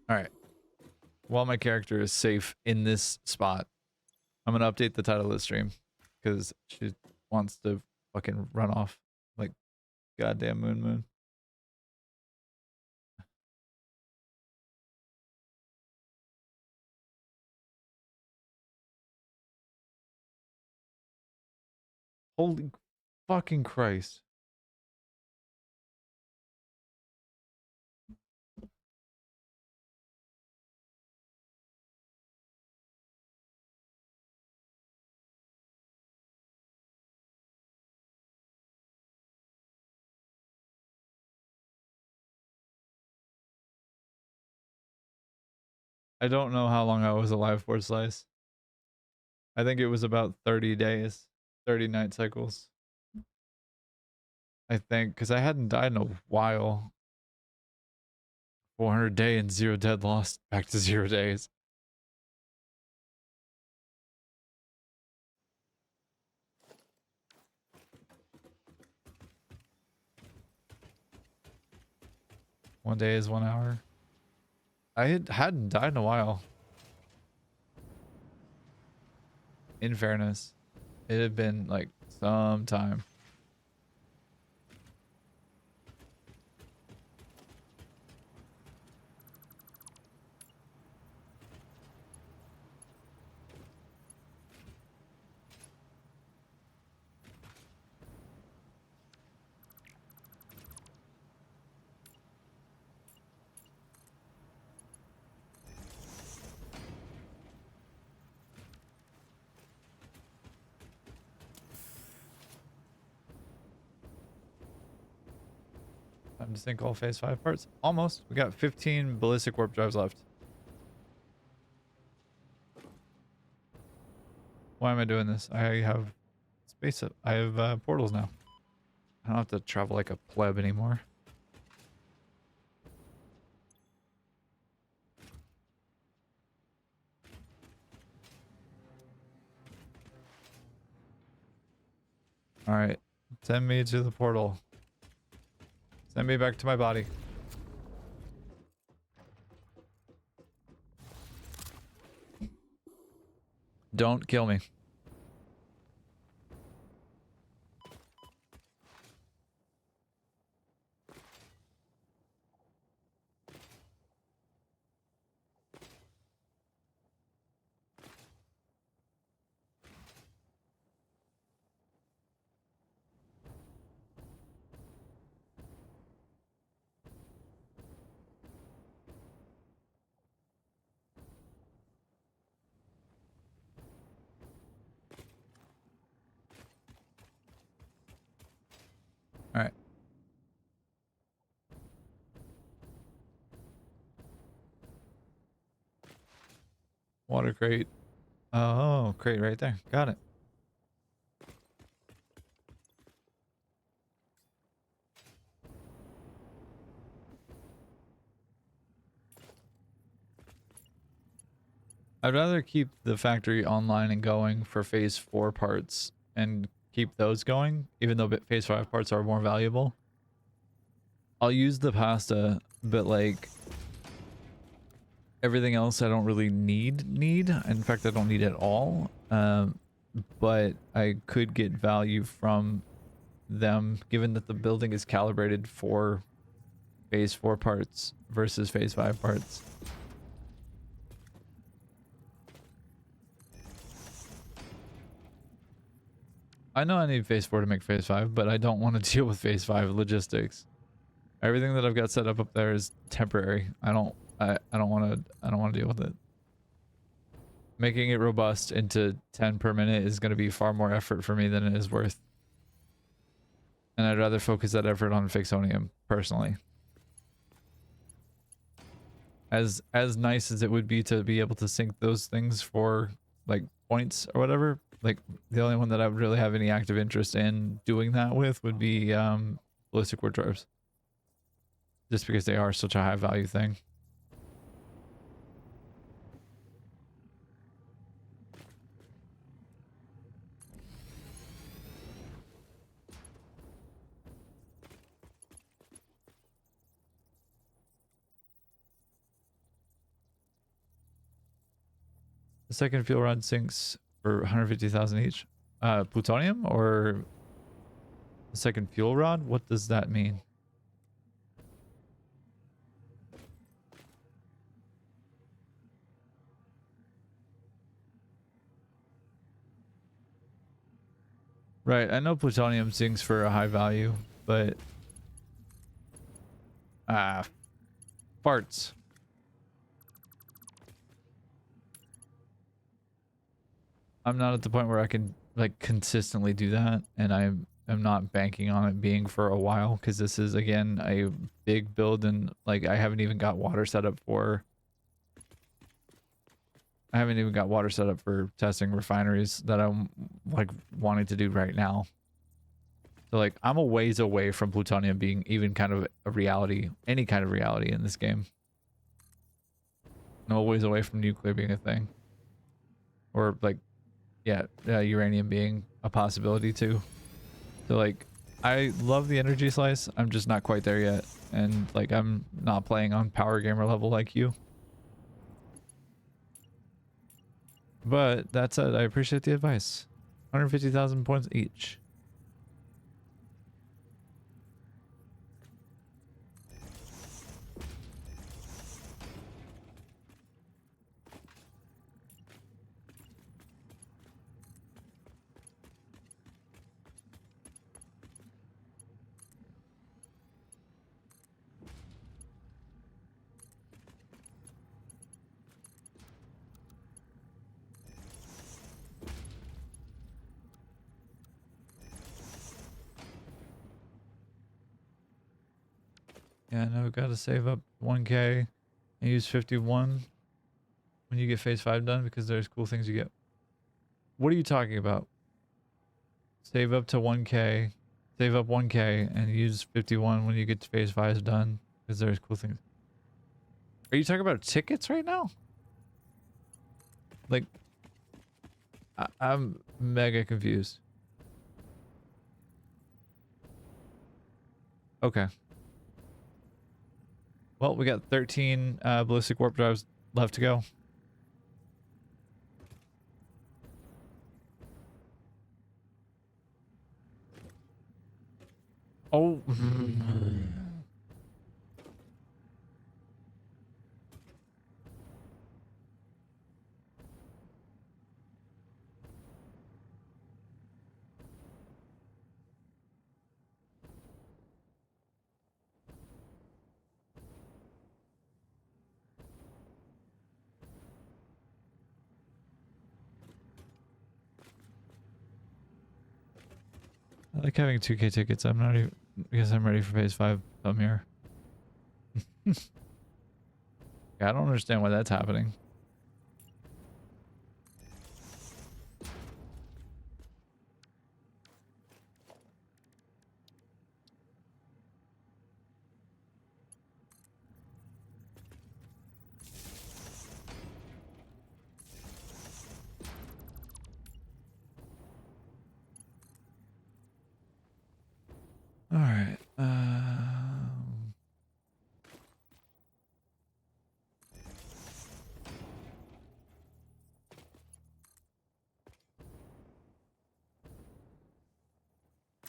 Alright. While my character is safe in this spot, I'm gonna update the title of the stream. Because she wants to fucking run off. Like, goddamn moon. Holy fucking Christ. I don't know how long I was alive for Slice. I think it was about 30 days. 30 night cycles. I think, because I hadn't died in a while. 400 day and 0 dead lost. Back to 0 days. One day is 1 hour. I hadn't died in a while. In fairness, it had been like some time. Time to sink all phase 5 parts. Almost. We got 15 ballistic warp drives left. Why am I doing this? I have space up. I have portals now. I don't have to travel like a pleb anymore. Alright. Send me to the portal. Send me back to my body. Don't kill me. Alright. Water crate. Oh, crate right there. Got it. I'd rather keep the factory online and going for phase 4 parts and keep those going, even though phase 5 parts are more valuable. I'll use the pasta, but like Everything else I don't really need. In fact, I don't need at all. But I could get value from them, given that the building is calibrated for phase 4 parts versus phase 5 parts. I know I need phase 4 to make phase 5, but I don't want to deal with phase 5 logistics. Everything that I've got set up there is temporary. I don't want to deal with it. Making it robust into 10 per minute is going to be far more effort for me than it is worth. And I'd rather focus that effort on Fixonium, personally. As nice as it would be to be able to sync those things for, like, points or whatever, like, the only one that I would really have any active interest in doing that with would be, ballistic wardrobes. Just because they are such a high value thing. The second fuel rod sinks for 150,000 each. Plutonium or the second fuel rod? What does that mean? Right, I know plutonium sinks for a high value, but farts. I'm not at the point where I can, like, consistently do that, and I'm not banking on it being for a while, because this is, again, a big build, and, like, I haven't even got water set up for testing refineries that I'm, like, wanting to do right now. So, like, I'm a ways away from plutonium being even kind of a reality, any kind of reality in this game. I'm a ways away from nuclear being a thing. Or, like, yeah, uranium being a possibility too. So, like, I love the energy slice. I'm just not quite there yet. And, like, I'm not playing on power gamer level like you. But that said, I appreciate the advice. 150,000 points each. Yeah, no, gotta save up 1k and use 51 when you get phase 5 done, because there's cool things you get. What are you talking about? Save up to 1k, save up 1k and use 51 when you get to phase 5 done, because there's cool things. Are you talking about tickets right now? Like, I'm mega confused. Okay. Well, we got 13 ballistic warp drives left to go. Oh. I like having 2k tickets. I'm not even, because I'm ready for phase 5. I'm here. Yeah, I don't understand why that's happening. All right.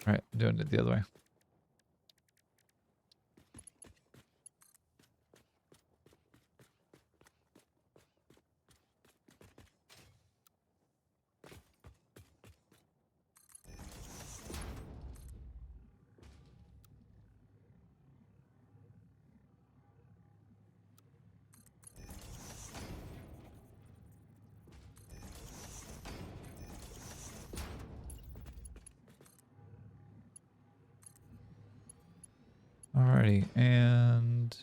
Right, doing it the other way. Alrighty, and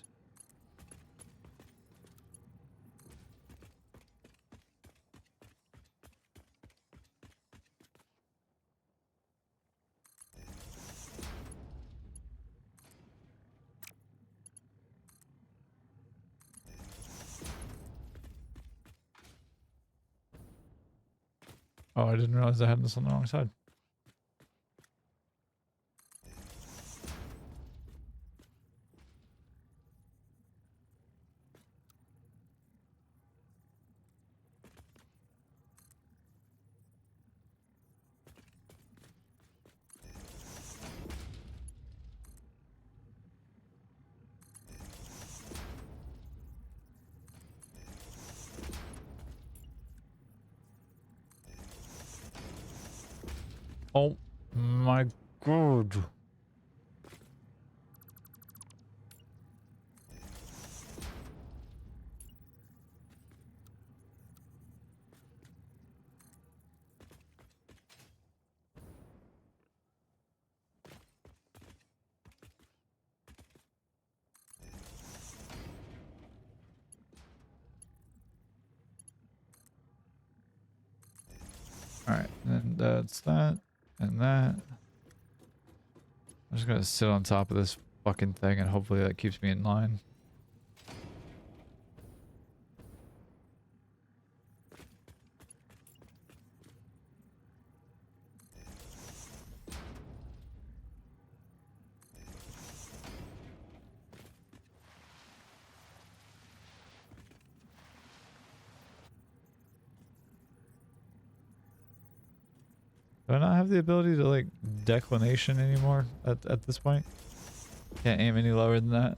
oh, I didn't realize I had this on the wrong side. Oh my god. Alright, and that's that and that. I'm just gonna sit on top of this fucking thing and hopefully that keeps me in line. Do I not have the ability to like declination anymore at this point? Can't aim any lower than that.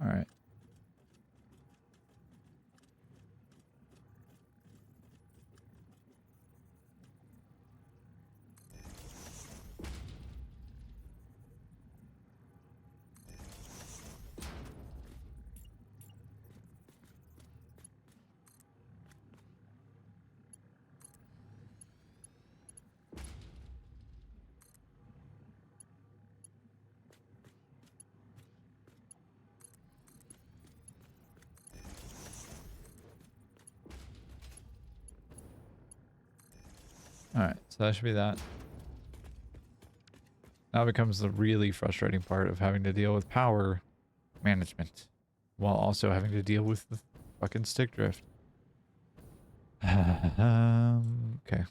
Alright. Alright, so that should be that. Now becomes the really frustrating part of having to deal with power management while also having to deal with the fucking stick drift. Okay. Okay.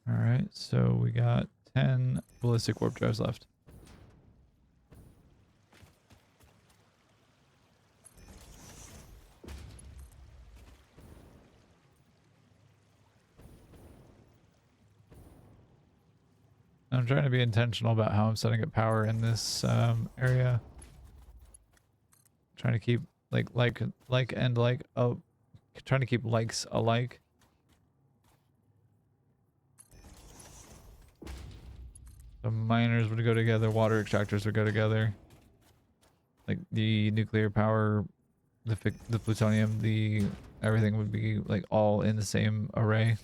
All right, so we got 10 ballistic warp drives left. I'm trying to be intentional about how I'm setting up power in this area. Trying to keep trying to keep likes alike. The miners would go together, water extractors would go together. Like the nuclear power, the plutonium, the everything would be like all in the same array.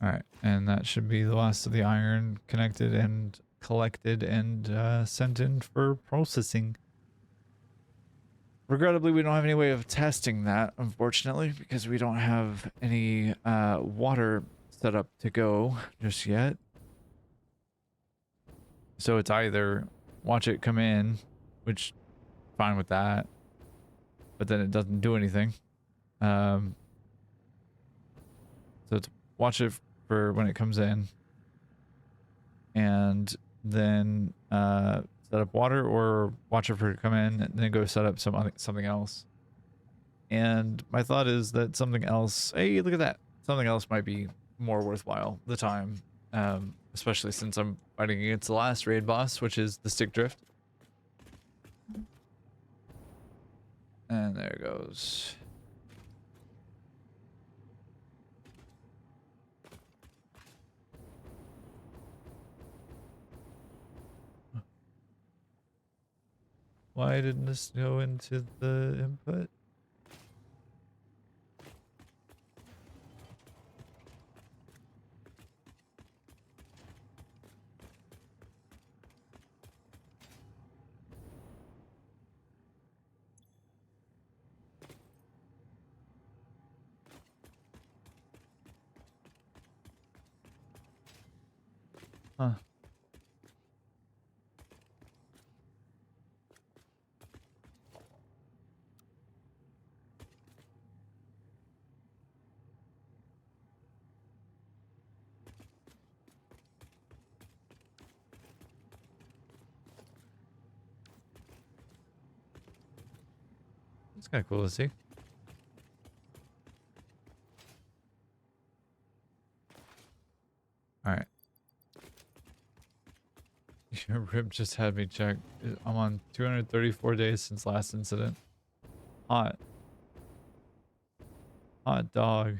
All right, and that should be the last of the iron connected and collected and sent in for processing. Regrettably, we don't have any way of testing that, unfortunately, because we don't have any water set up to go just yet. So it's either watch it come in, which fine with that, but then it doesn't do anything. So it's watch it for when it comes in, and then set up water, or watch it for it to come in and then go set up something else. And my thought is that something else, hey, look at that, something else might be more worthwhile the time, especially since I'm fighting against the last raid boss, which is the stick drift. And there it goes. Why didn't this go into the input? Huh. It's kind of cool to see. All right. Your rib just had me check. I'm on 234 days since last incident. Hot. Hot dog.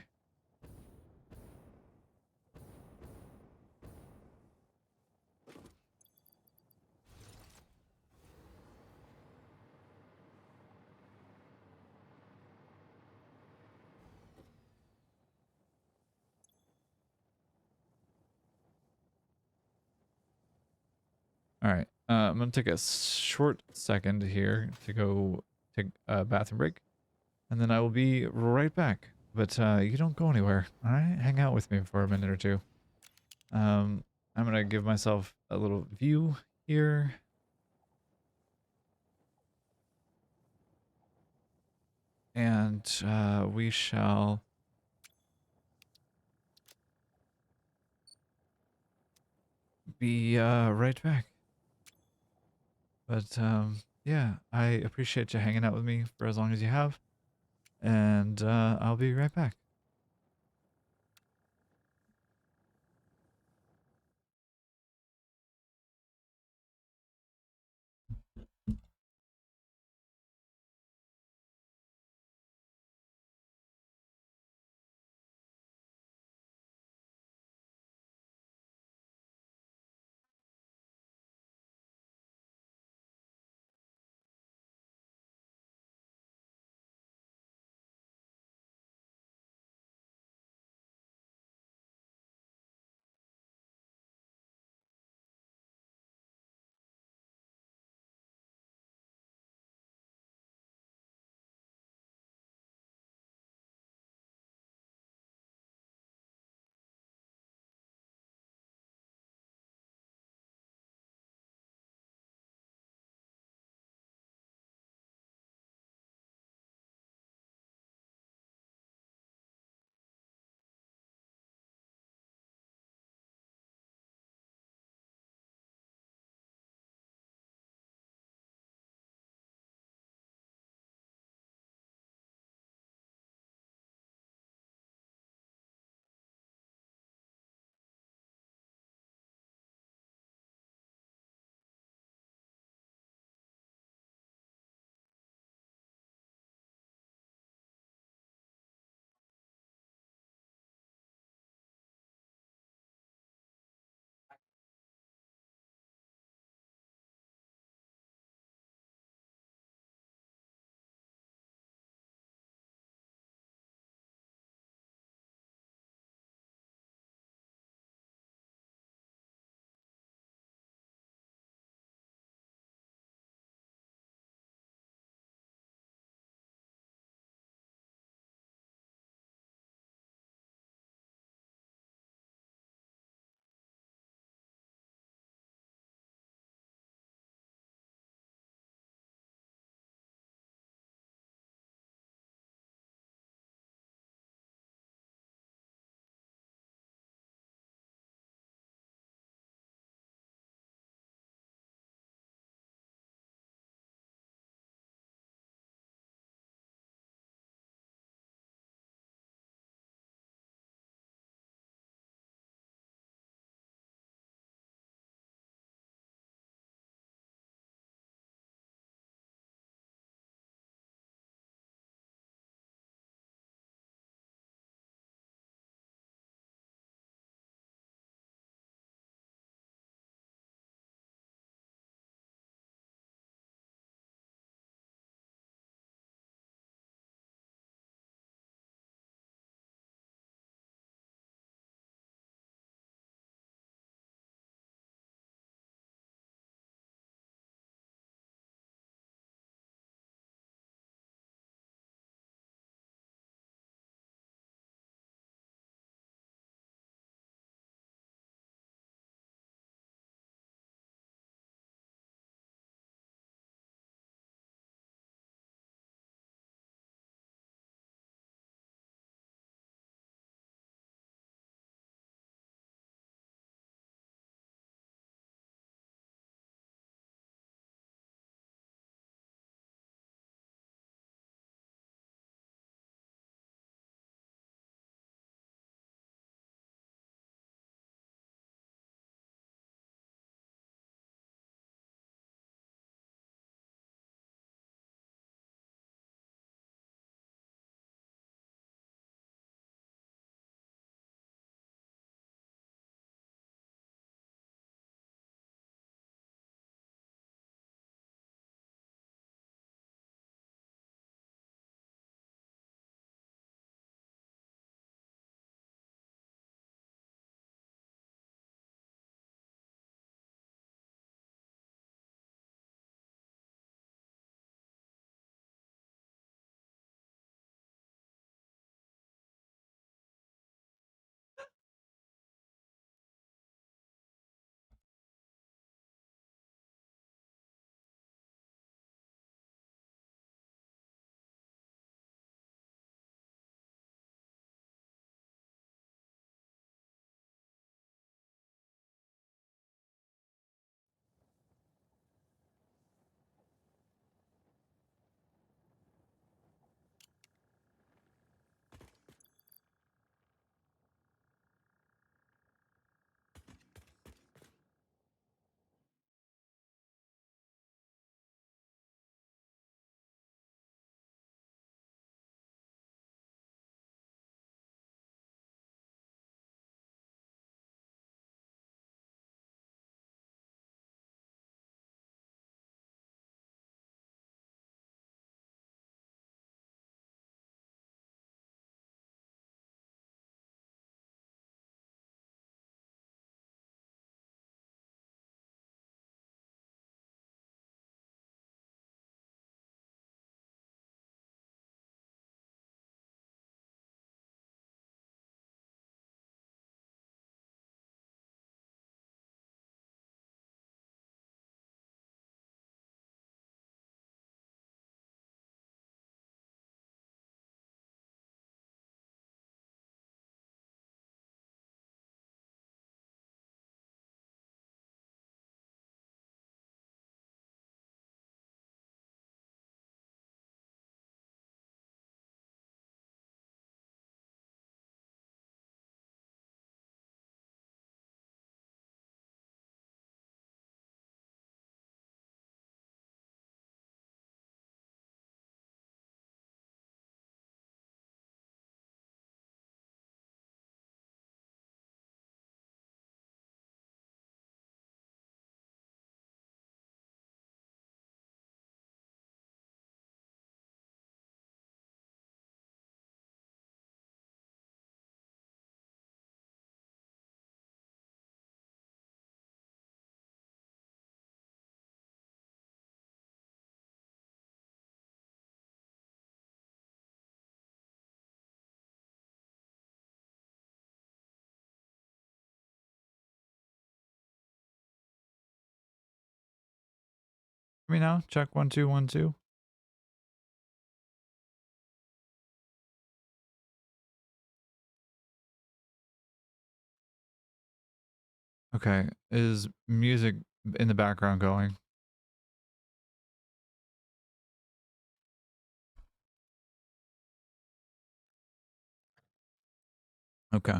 All right. I'm going to take a short second here to go take a bathroom break. And then I will be right back. But you don't go anywhere. All right? Hang out with me for a minute or two. I'm going to give myself a little view here. And we shall be right back. But yeah, I appreciate you hanging out with me for as long as you have. And I'll be right back. Hear me now? Check 1 2 1 2. Okay, is music in the background going? Okay.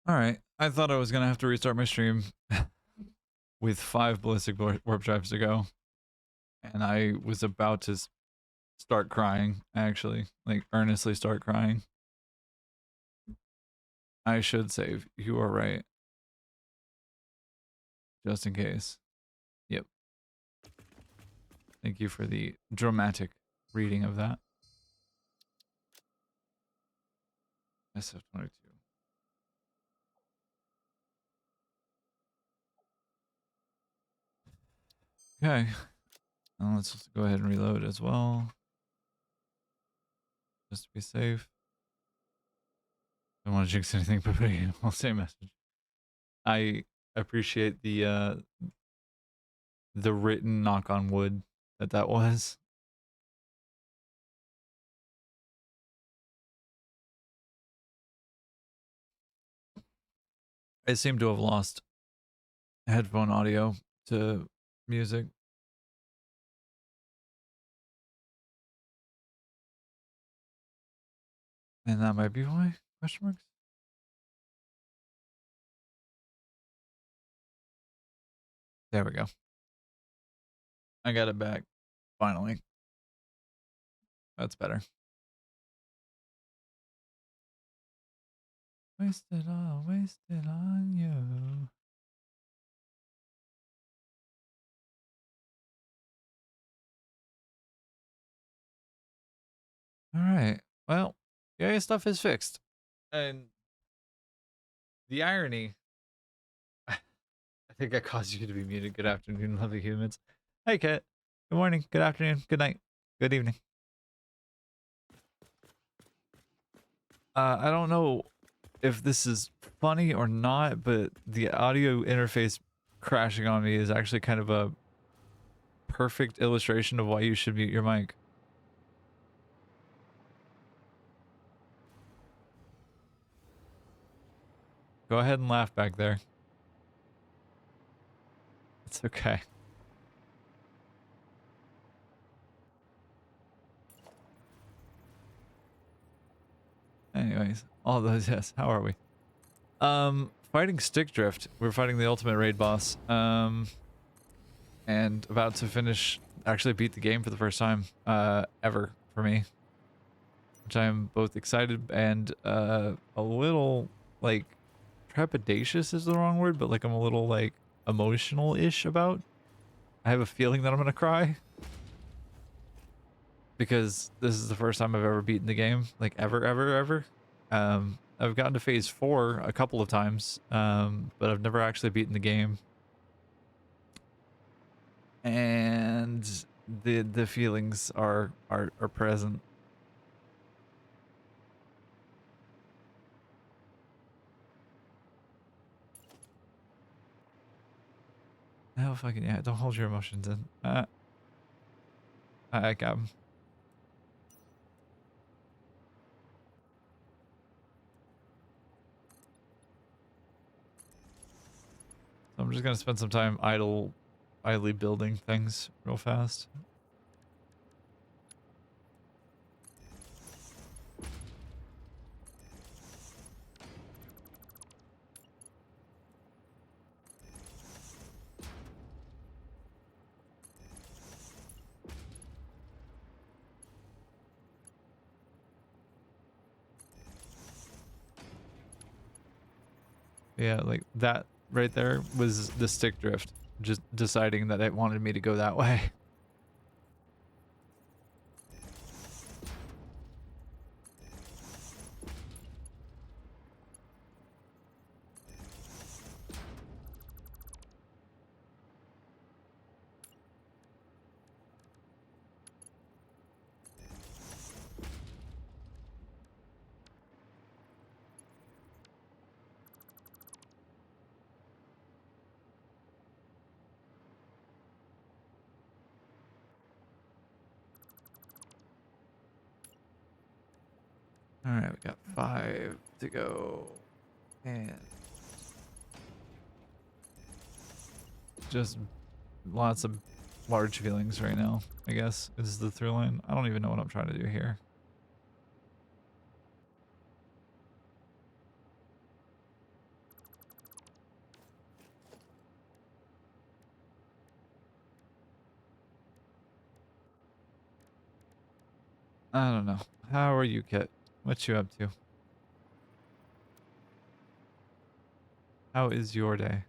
All right. I thought I was gonna have to restart my stream with 5 ballistic warp drives to go, and I was about to start crying. Actually, like earnestly start crying. I should save. You are right. Just in case. Yep. Thank you for the dramatic reading of that. SF-22. Okay. Now let's go ahead and reload as well. Just to be safe. Don't want to jinx anything, but putting in the same message. I appreciate the written knock on wood that was. I seem to have lost headphone audio to music. And that might be why? Question marks? There we go. I got it back. Finally. That's better. Wasted on you. Alright. Well, yeah, stuff is fixed. And the irony, I think I caused you to be muted. Good afternoon, lovely humans. Hey, Kit. Good morning, good afternoon, good night, good evening. I don't know if this is funny or not, but the audio interface crashing on me is actually kind of a perfect illustration of why you should mute your mic. Go ahead and laugh back there. It's okay. Anyways, all those, yes. How are we? Fighting stick drift. We're fighting the ultimate raid boss. And about to finish, actually beat the game for the first time, ever for me. Which I am both excited and, a little, like, trepidatious is the wrong word, but like I'm a little, like, emotional-ish about. I have a feeling that I'm gonna cry. Because this is the first time I've ever beaten the game, like ever. I've gotten to phase 4 a couple of times, but I've never actually beaten the game. And the feelings are present. Oh fucking yeah! Don't hold your emotions in. I got 'em. So I'm just gonna spend some time idly building things real fast. Yeah, like that right there was the stick drift. Just deciding that it wanted me to go that way. All right, we got 5 to go. And just lots of large feelings right now, I guess, is the through line. I don't even know what I'm trying to do here. I don't know. How are you, Kit? What you up to? How is your day?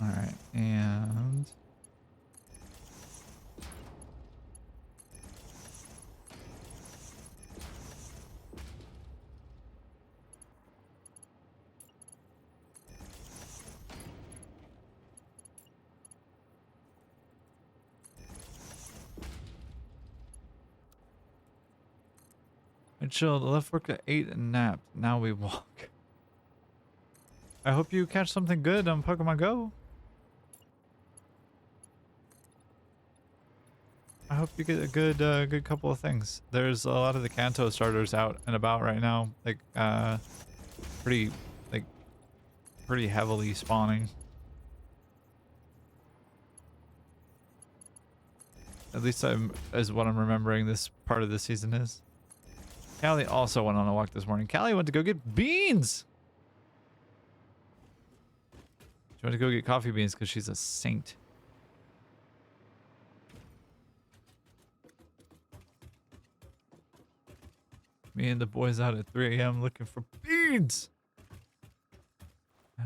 All right, and I chilled. I left work at 8 and napped. Now we walk. I hope you catch something good on Pokemon Go. I hope you get a good couple of things. There's a lot of the Kanto starters out and about right now, like pretty, like pretty heavily spawning. At least is what I'm remembering this part of the season is. Callie also went on a walk this morning. Callie went to go get beans. She went to go get coffee beans because she's a saint. Me and the boys out at 3 a.m. looking for beans. All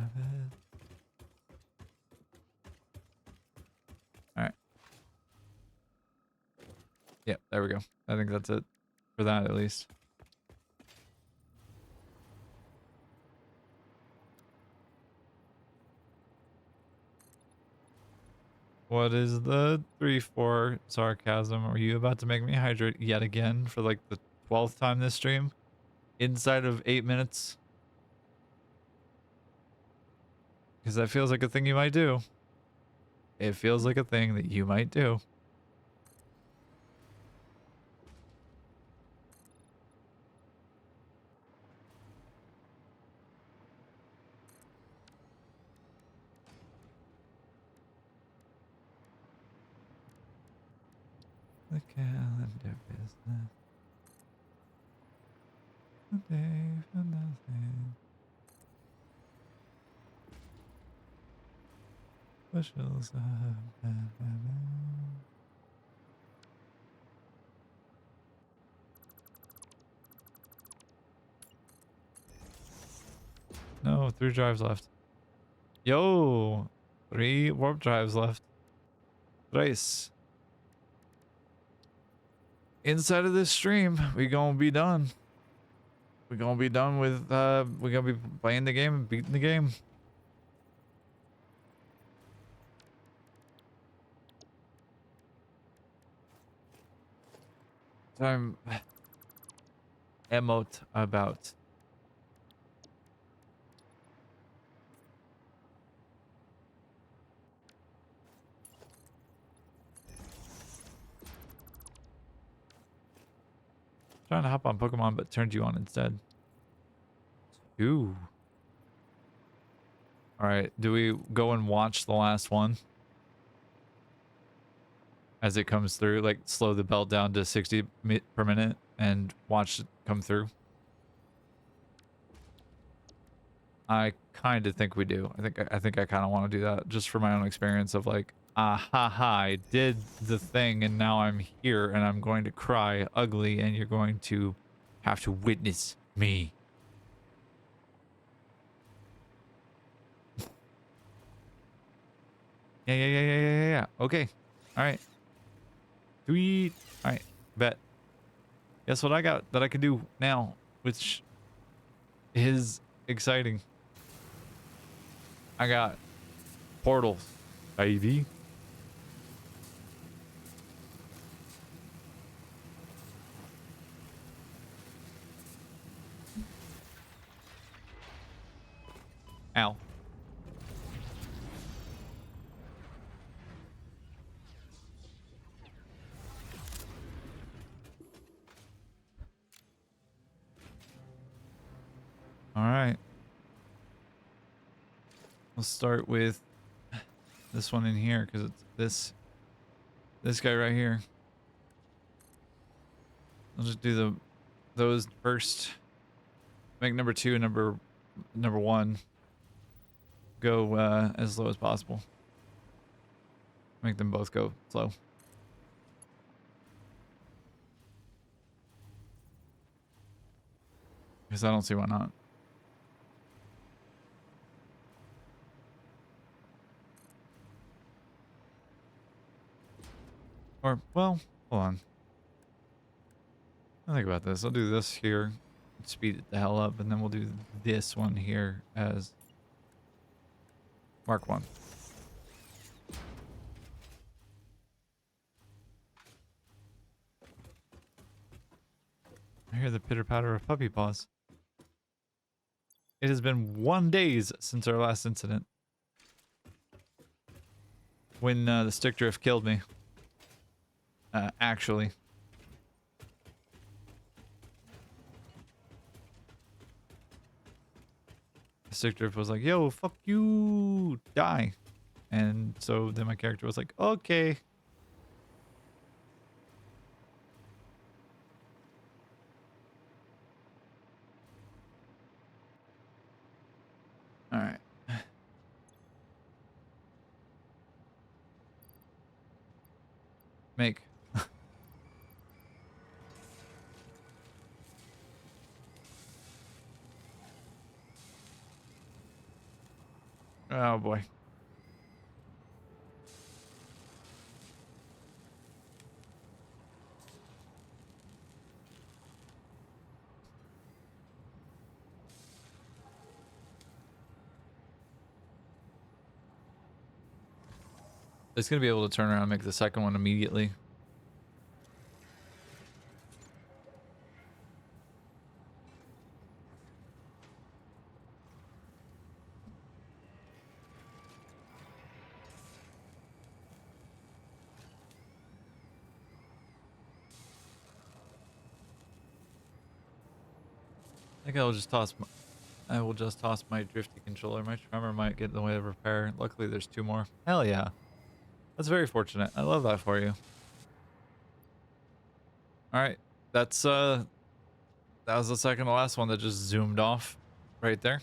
right. Yep, there we go. I think that's it for that at least. What is the 3-4 sarcasm? Are you about to make me hydrate yet again for like the 12th time this stream? Inside of 8 minutes? Because that feels like a thing you might do. It feels like a thing that you might do. The calendar business. A day for nothing. Bushels of No, 3 drives left. Yo! 3 warp drives left. Nice. Inside of this stream, we gonna be done. We're gonna be done with, we're gonna be playing the game and beating the game. Time emote about. Trying to hop on Pokemon, but turned you on instead. Ooh. Alright, do we go and watch the last one? As it comes through, like slow the belt down to 60 per minute and watch it come through? I kind of think we do. I think I kind of want to do that just for my own experience of like, ah ha ha, I did the thing and now I'm here and I'm going to cry ugly and you're going to have to witness me. Yeah. Okay. All right. Sweet. All right. Bet. Guess what I got that I can do now, which is exciting. I got portals, baby. Ow. All right. We'll start with this one in here because it's this guy right here. I'll just do those first. Make number 2 and number 1 go as low as possible. Make them both go slow. Because I don't see why not. Or, well, hold on. I'll think about this. I'll do this here. Speed it the hell up. And then we'll do this one here as Mark 1. I hear the pitter-patter of puppy paws. It has been 1 day since our last incident. When the stick drift killed me. Actually. The stick drift was like, yo, fuck you, die. And so then my character was like, okay. All right. Make. Oh boy. It's gonna be able to turn around and make the second one immediately. I think I will just toss my drifty controller. My tremor might get in the way of repair. Luckily there's 2 more. Hell yeah. That's very fortunate. I love that for you. Alright. That's that was the second to last one that just zoomed off right there.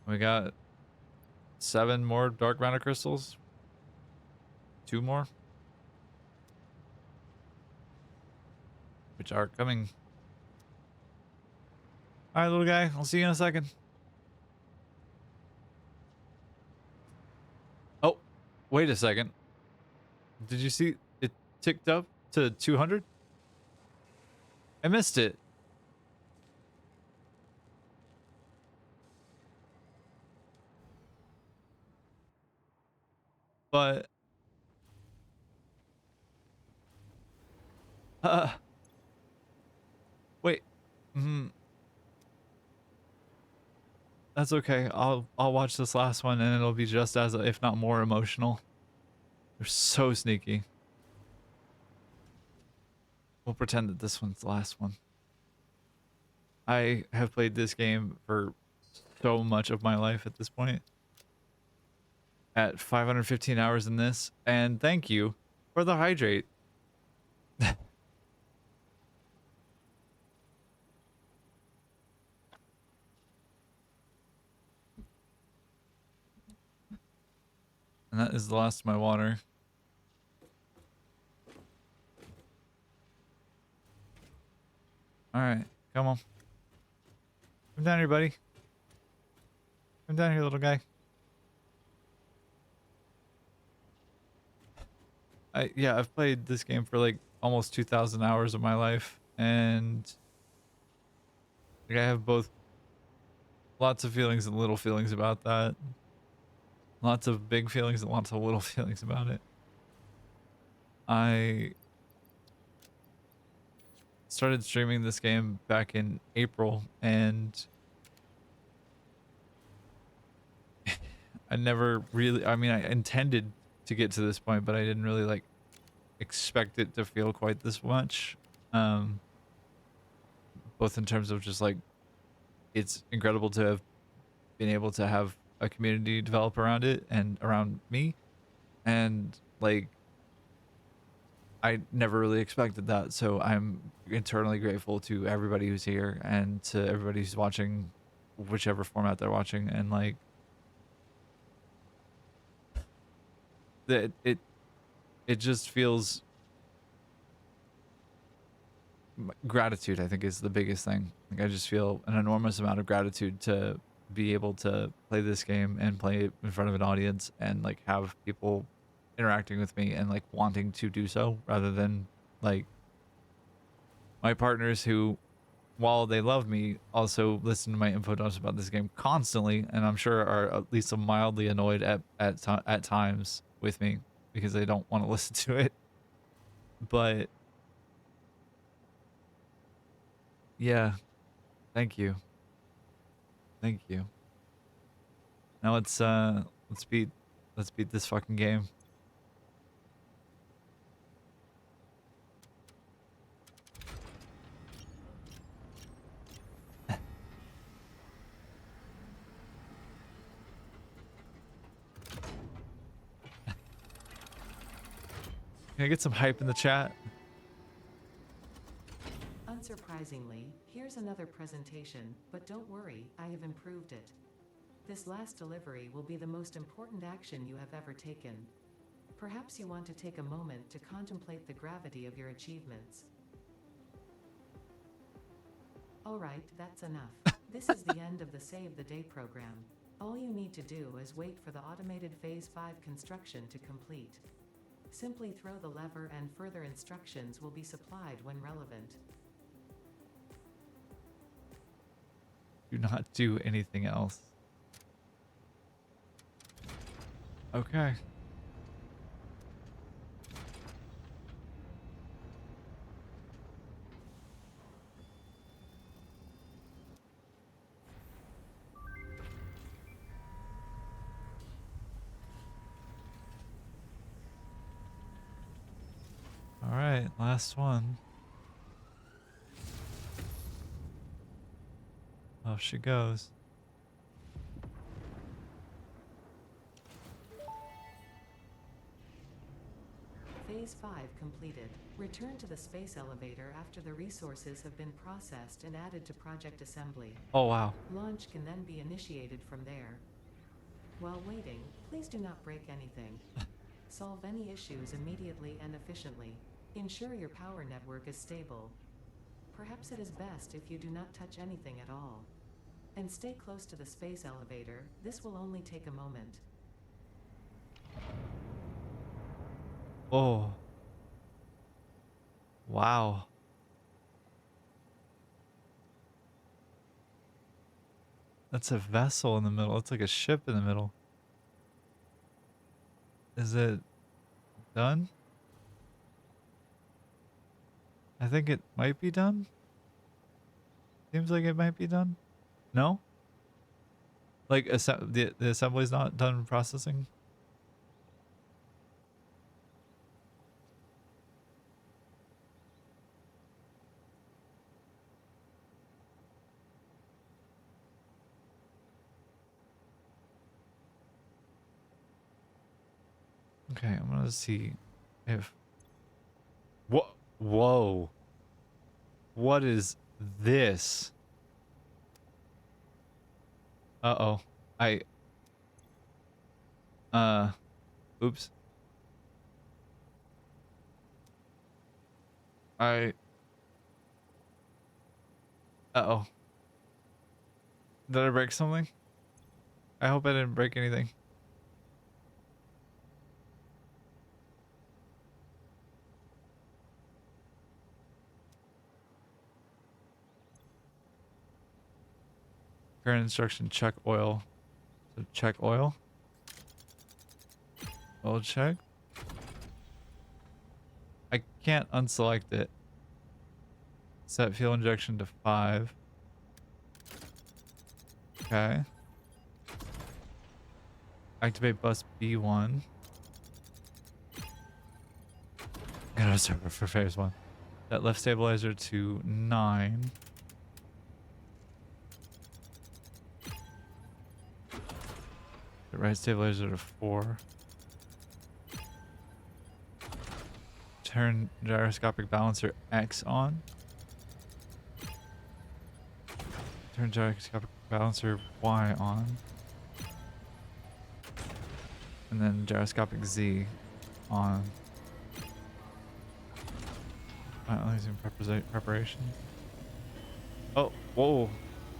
We got 7 more dark matter crystals. 2 more. Which are coming. Alright, little guy. I'll see you in a second. Oh, wait a second. Did you see it ticked up to 200? I missed it. But wait. That's okay. I'll watch this last one and it'll be just as, if not more, emotional. They're so sneaky. We'll pretend that this one's the last one. I have played this game for so much of my life at this point. At 515 hours in this, and thank you for the hydrate. And that is the last of my water. Alright, come on. Come down here, buddy. Come Come down here, little guy. Yeah, I've played this game for like almost 2,000 hours of my life, and like I have both lots of feelings and little feelings about that. Lots of big feelings and lots of little feelings about it. I started streaming this game back in April, and I never really, I mean, I intended to get to this point, but I didn't really like expect it to feel quite this much. Um, both in terms of just like, it's incredible to have been able to have a community develop around it and around me. And like, I never really expected that. So I'm eternally grateful to everybody who's here and to everybody who's watching whichever format they're watching. And like, that it just feels gratitude, I think, is the biggest thing. Like, I just feel an enormous amount of gratitude to be able to play this game and play it in front of an audience and like have people interacting with me and like wanting to do so, rather than like my partners who, while they love me, also listen to my info dumps about this game constantly, and I'm sure are at least mildly annoyed at times with me because they don't want to listen to it. But yeah, thank you. Thank you. Now let's beat this fucking game. Can I get some hype in the chat? Unsurprisingly, here's another presentation, but don't worry, I have improved it. This last delivery will be the most important action you have ever taken. Perhaps you want to take a moment to contemplate the gravity of your achievements. Alright, that's enough. This is the end of the Save the Day program. All you need to do is wait for the automated Phase 5 construction to complete. Simply throw the lever and further instructions will be supplied when relevant. Do not do anything else. Okay. All right, last one. Off she goes. Phase 5 completed. Return to the space elevator after the resources have been processed and added to Project Assembly. Oh wow. Launch can then be initiated from there. While waiting, please do not break anything. Solve any issues immediately and efficiently. Ensure your power network is stable. Perhaps it is best if you do not touch anything at all. And stay close to the space elevator, this will only take a moment. Oh. Wow. That's a vessel in the middle. It's like a ship in the middle. Is it done? I think it might be done. Seems like it might be done. No? Like the assembly's not done processing? Okay, I'm gonna see if... What? Whoa. What is this? Uh-oh. Oops. Uh-oh. Did I break something? I hope I didn't break anything. Current instruction, check oil. So check oil. Oil check. I can't unselect it. Set fuel injection to 5. Okay. Activate bus B1. Gotta start for phase 1. Set left stabilizer to 9. The right stabilizer to 4. Turn gyroscopic balancer X on. Turn gyroscopic balancer Y on. And then gyroscopic Z on. Finalizing preparation. Oh, whoa.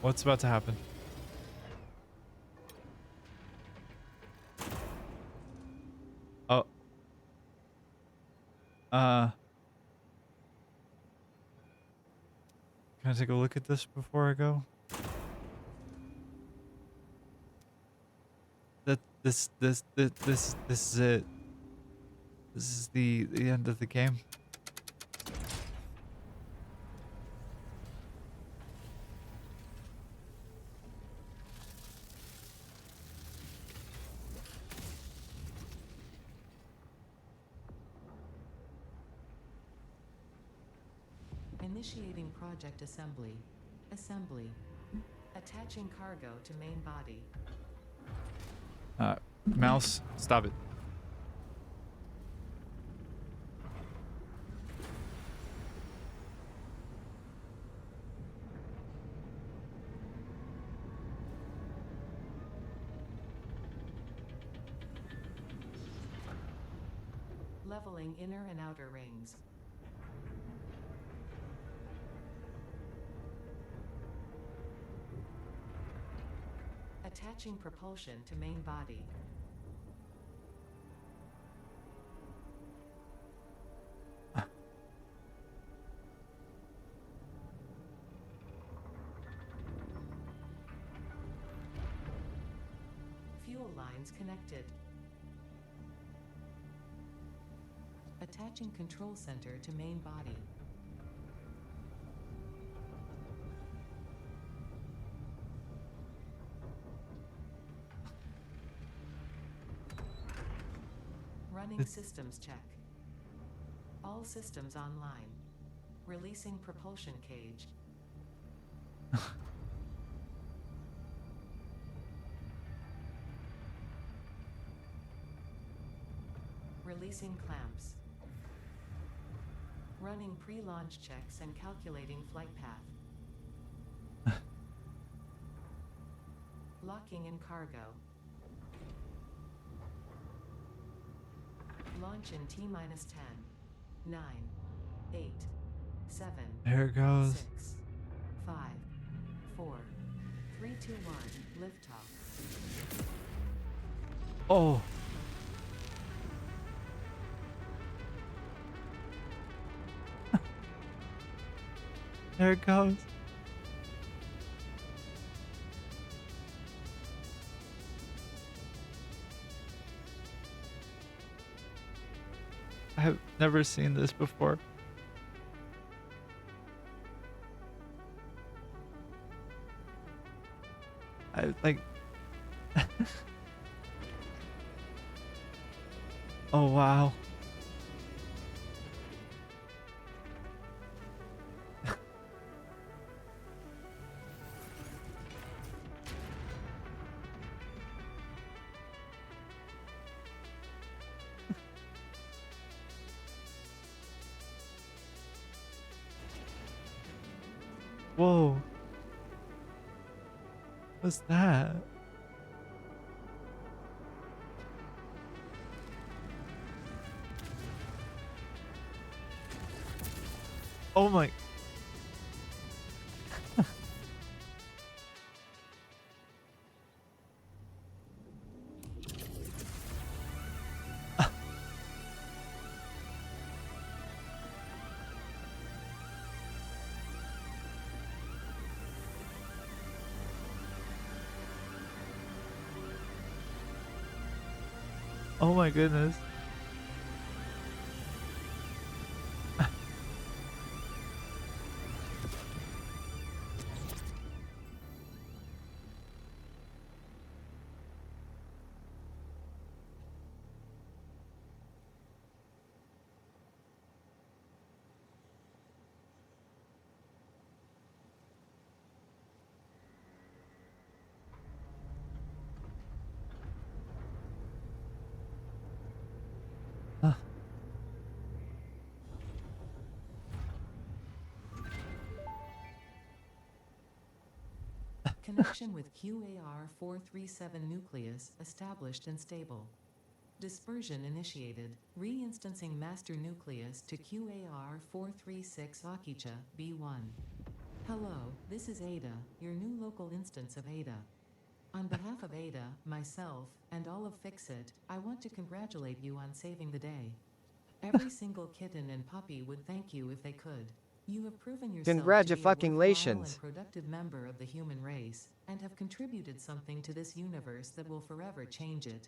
What's about to happen? Oh. Can I take a look at this before I go? This is it. This is the end of the game. Initiating project assembly. Assembly. Attaching cargo to main body. Mouse, stop it. Leveling inner and outer rings. Attaching propulsion to main body. Fuel lines connected. Attaching control center to main body. Running systems check. All systems online. Releasing propulsion cage. Releasing clamps. Running pre-launch checks and calculating flight path. Locking in cargo. Launch in T-minus 10, 9, 8, 7, There it goes. 6, 5, 4, 3, 2, 1, liftoff. Oh. There it goes. I have never seen this before. I like. Oh wow. Whoa. What's that? Oh my. Oh my goodness. Connection with QAR-437 nucleus established and stable. Dispersion initiated. Reinstancing master nucleus to QAR-436 Akicha, B1. Hello, this is Ada, your new local instance of Ada. On behalf of Ada, myself, and all of Fixit, I want to congratulate you on saving the day. Every single kitten and puppy would thank you if they could. You have proven yourself to be a worthwhile and productive member of the human race, and have contributed something to this universe that will forever change it.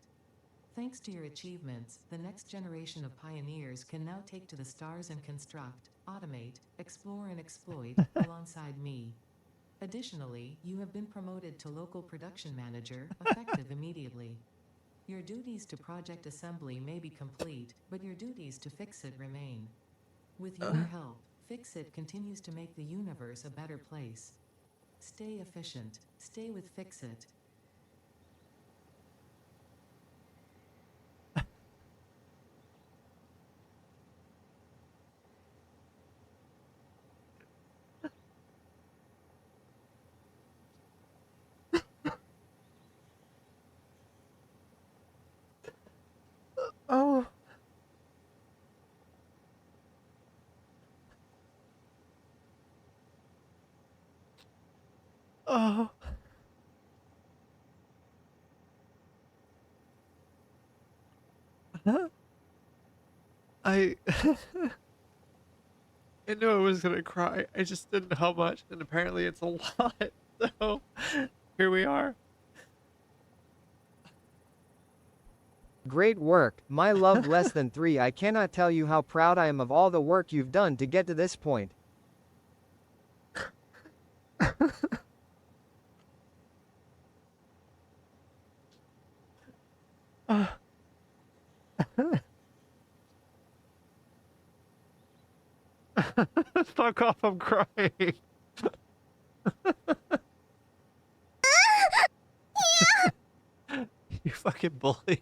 Thanks to your achievements, the next generation of pioneers can now take to the stars and construct, automate, explore and exploit, alongside me. Additionally, you have been promoted to local production manager, effective immediately. Your duties to project assembly may be complete, but your duties to Fixit remain. With your help, Fixit continues to make the universe a better place. Stay efficient. Stay with Fixit. Oh. Oh. I I knew I was gonna cry. I just didn't know how much, and apparently it's a lot. So here we are. Great work, my love less than 3. I cannot tell you how proud I am of all the work you've done to get to this point. Fuck off, I'm crying. You fucking bully.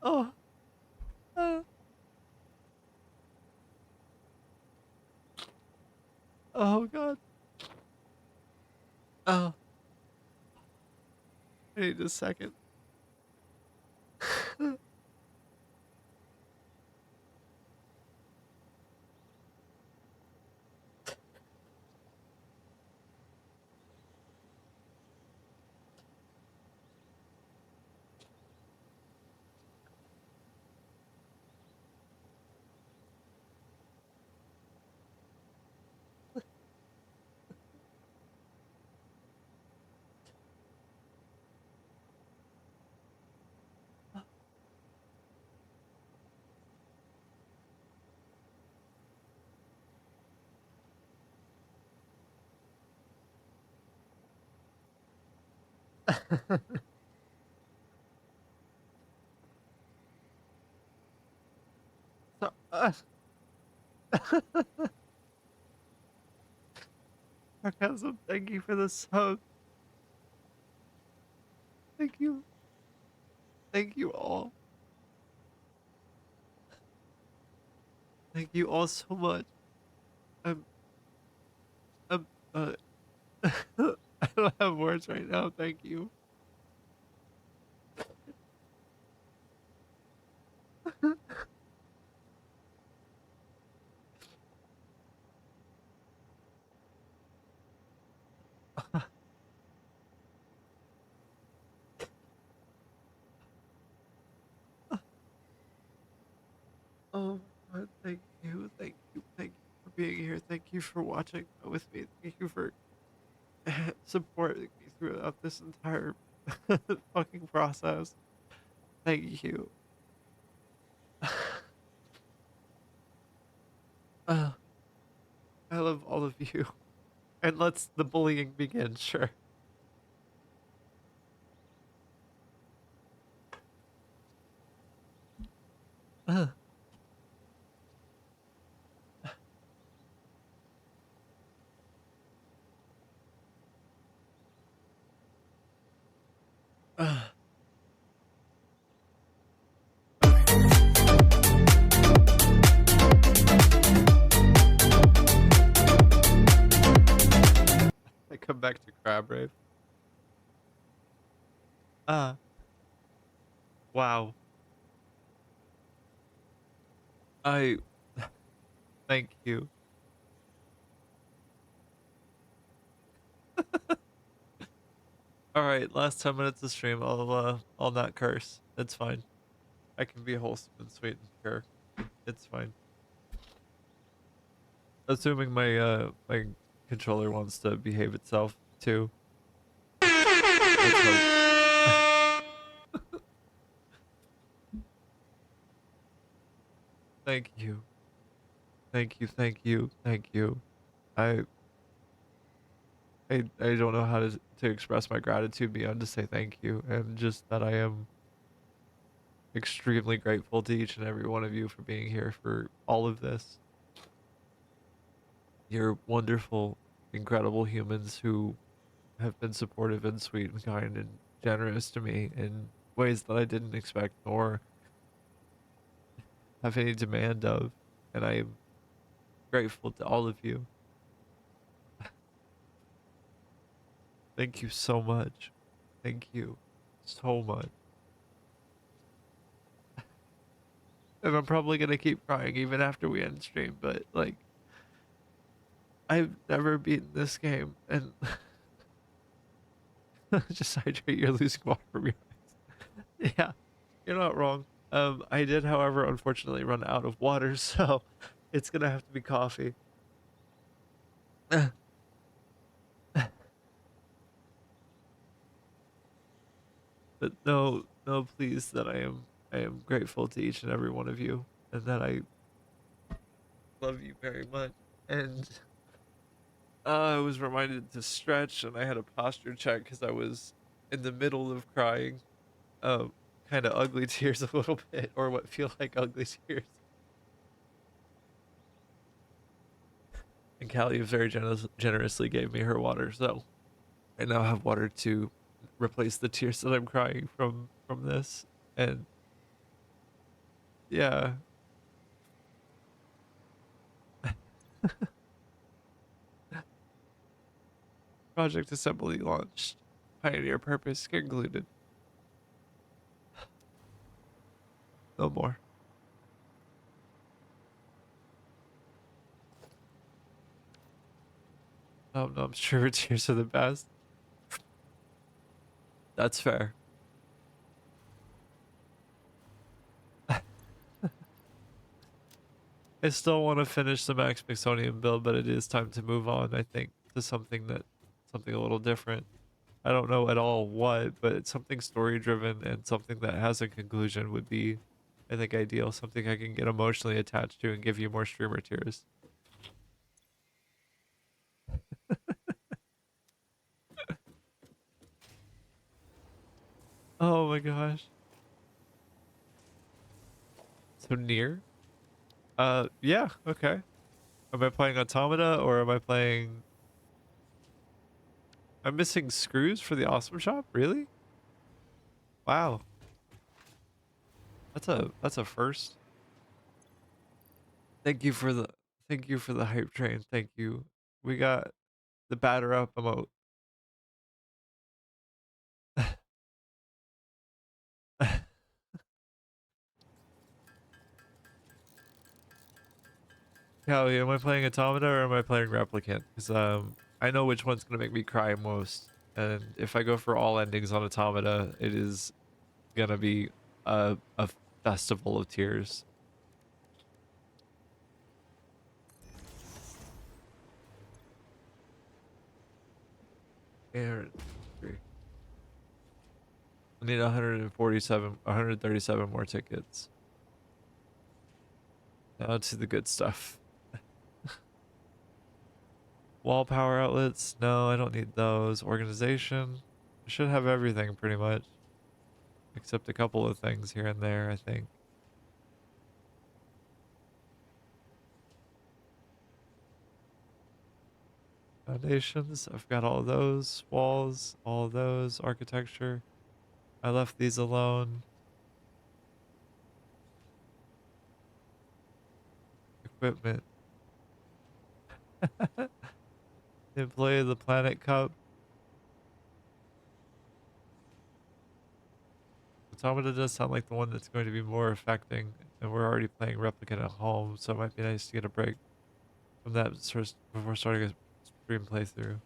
Oh. Oh god. Oh. I need a second. So, sarcasm, thank you for the sub. Thank you. Thank you all. Thank you all so much. I'm, I'm, I don't have words right now. Thank you. Oh, God, thank you. Thank you. Thank you for being here. Thank you for watching with me. Thank you for supporting me throughout this entire fucking process. Thank you. Uh, I love all of you. And let's the bullying begin, sure. Uh, uh. I come back to Crab Rave. Wow. I thank you. All right, last 10 minutes of stream. I'll not curse. It's fine. I can be wholesome and sweet and pure. It's fine. Assuming my controller wants to behave itself too. Let's hope. Thank you. Thank you, thank you, thank you. I I don't know how to express my gratitude beyond to say thank you, and just that I am extremely grateful to each and every one of you for being here for all of this. You're wonderful, incredible humans who have been supportive and sweet and kind and generous to me in ways that I didn't expect nor have any demand of, and I am grateful to all of you. Thank you so much. Thank you so much. And I'm probably gonna keep crying even after we end stream, but like I've never beaten this game and just hydrate, you're losing water from your eyes. Yeah, you're not wrong. I did, however, unfortunately run out of water, so it's gonna have to be coffee. But no, no, please, that I am grateful to each and every one of you, and that I love you very much. And I was reminded to stretch, and I had a posture check because I was in the middle of crying, kind of ugly tears a little bit, or what feel like ugly tears. And Callie very generously gave me her water, so I now have water to replace the tears that I'm crying from this. And yeah, Project Assembly launched. Pioneer purpose concluded. No more. No, no, I'm sure tears are the best. That's fair. I still want to finish the Max FICSONIUM build, but it is time to move on, I think, to something a little different. I don't know at all what, but it's something story driven and something that has a conclusion would be, I think, ideal. Something I can get emotionally attached to and give you more streamer tears. Oh my gosh. So near? Yeah, okay. Am I playing Automata or am I playing... I'm missing screws for the Awesome Shop? Really? Wow. That's a first. Thank you for the hype train. Thank you. We got the batter up emote. Callie, am I playing Automata or am I playing Replicant? Because I know which one's gonna make me cry most. And if I go for all endings on Automata, it is gonna be a festival of tears. 803. I need 137 more tickets. Now to the good stuff. Wall power outlets. No, I don't need those. Organization. I should have everything pretty much. Except a couple of things here and there, I think. Foundations. I've got all of those. Walls. All of those. Architecture. I left these alone. Equipment. Employee of the Planet Cup. Automata does sound like the one that's going to be more affecting, and we're already playing Replicant at home, so it might be nice to get a break from that first before starting a stream playthrough.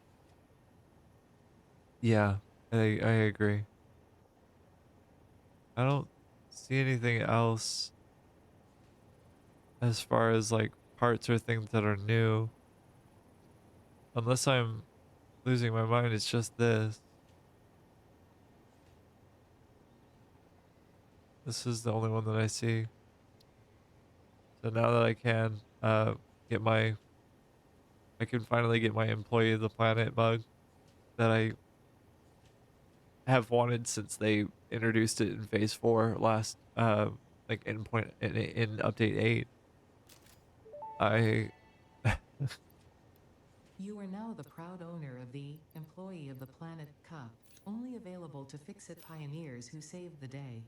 Yeah, I agree. I don't see anything else as far as like parts or things that are new. Unless I'm losing my mind, it's just this. This is the only one that I see. So now that I can get my I can finally get my Employee of the Planet mug that I have wanted since they introduced it in Phase 4 last like in update 8. I You are now the proud owner of the Employee of the Planet Cup, only available to Fix-It pioneers who saved the day.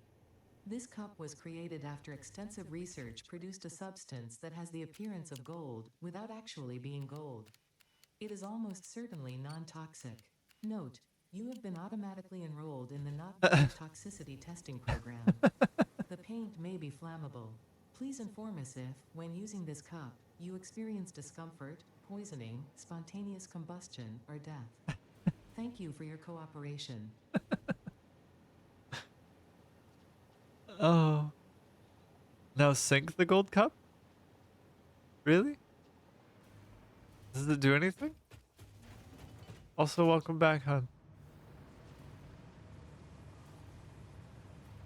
This cup was created after extensive research produced a substance that has the appearance of gold without actually being gold. It is almost certainly non-toxic. Note, you have been automatically enrolled in the not very toxicity testing program. The paint may be flammable. Please inform us if, when using this cup, you experience discomfort, poisoning, spontaneous combustion, or death. Thank you for your cooperation. oh, now sink the gold cup? Really? Does it do anything? Also, welcome back, hon.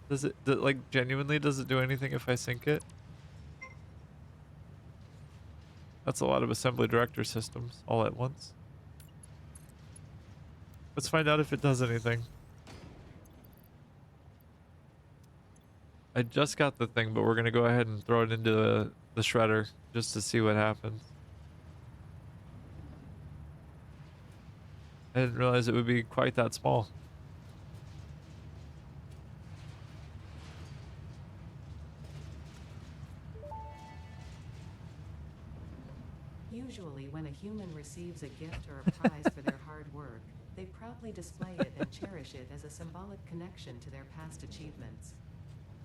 Does it like genuinely does it do anything if I sink it? That's a lot of assembly director systems all at once. Let's find out if it does anything. I just got the thing, but we're gonna go ahead and throw it into the shredder just to see what happens. I didn't realize it would be quite that small. Usually when a human receives a gift or a prize for their hard work, they proudly display it and cherish it as a symbolic connection to their past achievements.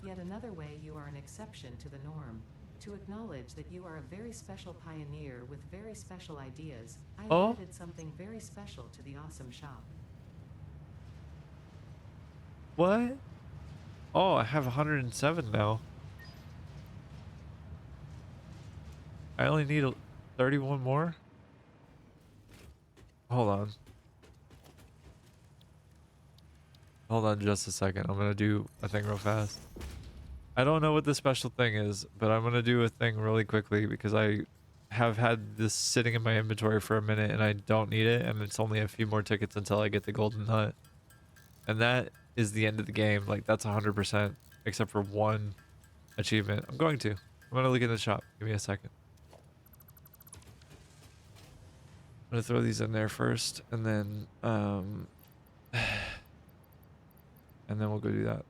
Yet another way you are an exception to the norm. To acknowledge that you are a very special pioneer with very special ideas, I have added something very special to the awesome shop. What? Oh, I have 107 now. I only need 31 more? Hold on. Hold on just a second. I'm gonna do a thing real fast. I don't know what the special thing is, but I'm gonna do a thing really quickly because I have had this sitting in my inventory for a minute and I don't need it, and it's only a few more tickets until I get the golden nut. And that is the end of the game. Like, that's 100%, except for one achievement. I'm going to look in the shop. Give me a second. I'm gonna throw these in there first, and then we'll go do that.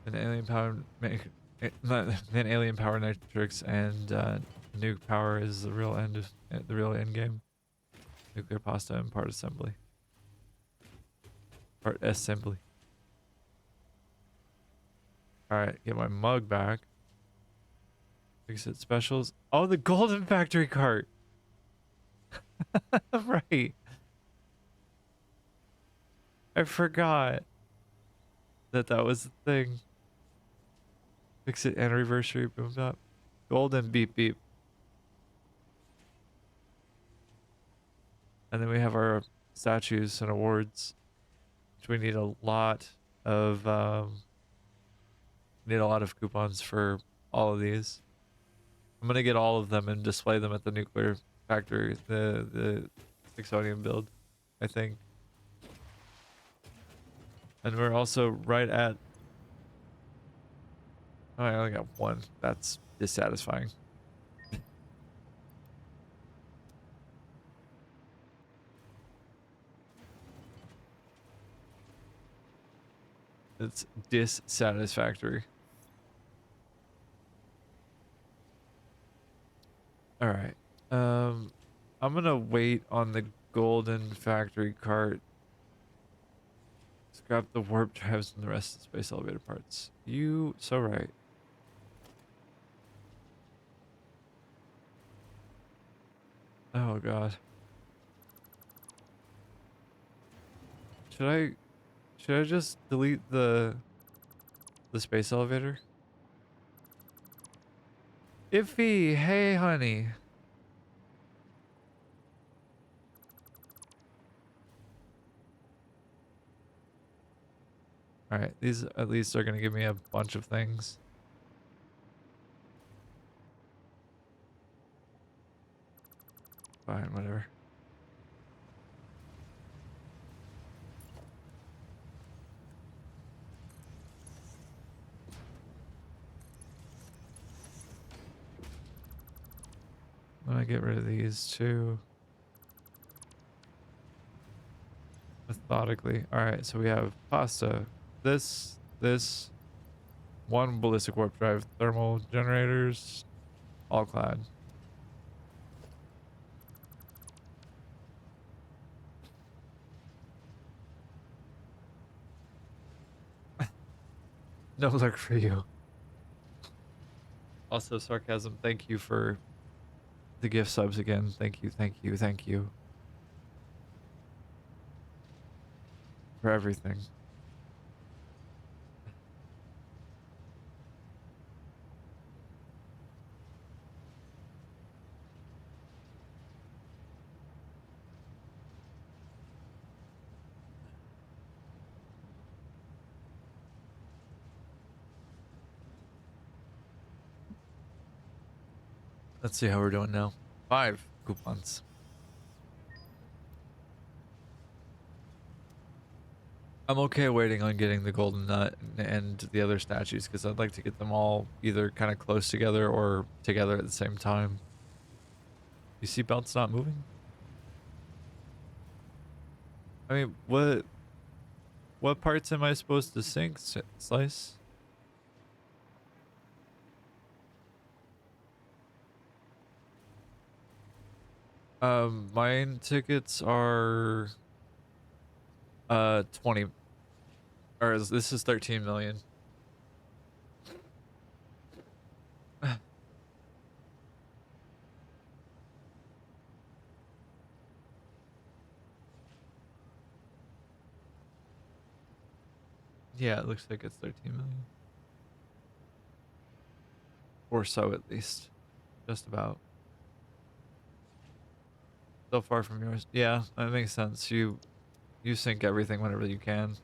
An alien power an alien power matrix and nuke power is the real end game. Nuclear pasta and part assembly. Part assembly. Alright, get my mug back. Fix it specials. Oh, the golden factory cart. Right. I forgot. that was the thing. Fix it anniversary boom bap. Golden beep beep. And then we have our statues and awards, which we need a lot of coupons for all of these. I'm gonna get all of them and display them at the nuclear factory, the Fixonium build, I think. And we're also right at. Oh, I only got one. That's dissatisfying. It's dissatisfactory. All right. I'm gonna wait on the golden factory cart. Scrap the warp drives and the rest of the space elevator parts. You so right. Oh god. Should I just delete the space elevator? Iffy, hey honey. All right, these at least are gonna give me a bunch of things. Fine, whatever. I'm gonna get rid of these too. Methodically. All right, so we have pasta. This, one ballistic warp drive, thermal generators, all clad. No luck for you. Also, sarcasm. Thank you for the gift subs again. Thank you, thank you, thank you for everything. Let's see how we're doing now. 5 coupons. I'm okay waiting on getting the golden nut and the other statues because I'd like to get them all either kind of close together or together at the same time. You see belt's not moving? I mean, what parts am I supposed to sync, Slice? Mine tickets are 20, or this is 13 million. Yeah, it looks like it's 13 million. Or so at least. Just about. So far from yours. Yeah, that makes sense. You sync everything whenever you can.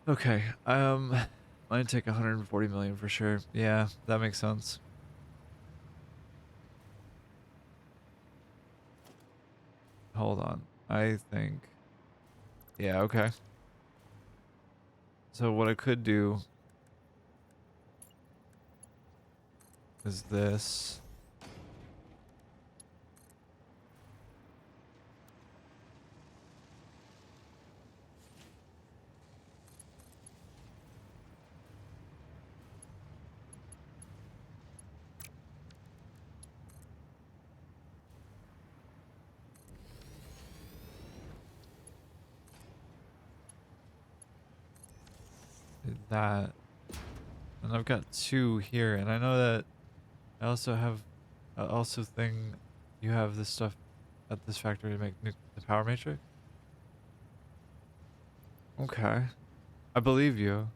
Okay. Mine take 140 million for sure. Yeah, that makes sense. Hold on. I think. Yeah, okay. So what I could do is this. That, and I've got 2 here, and I know that I also have you have this stuff at this factory to make the power matrix. Okay, I believe you.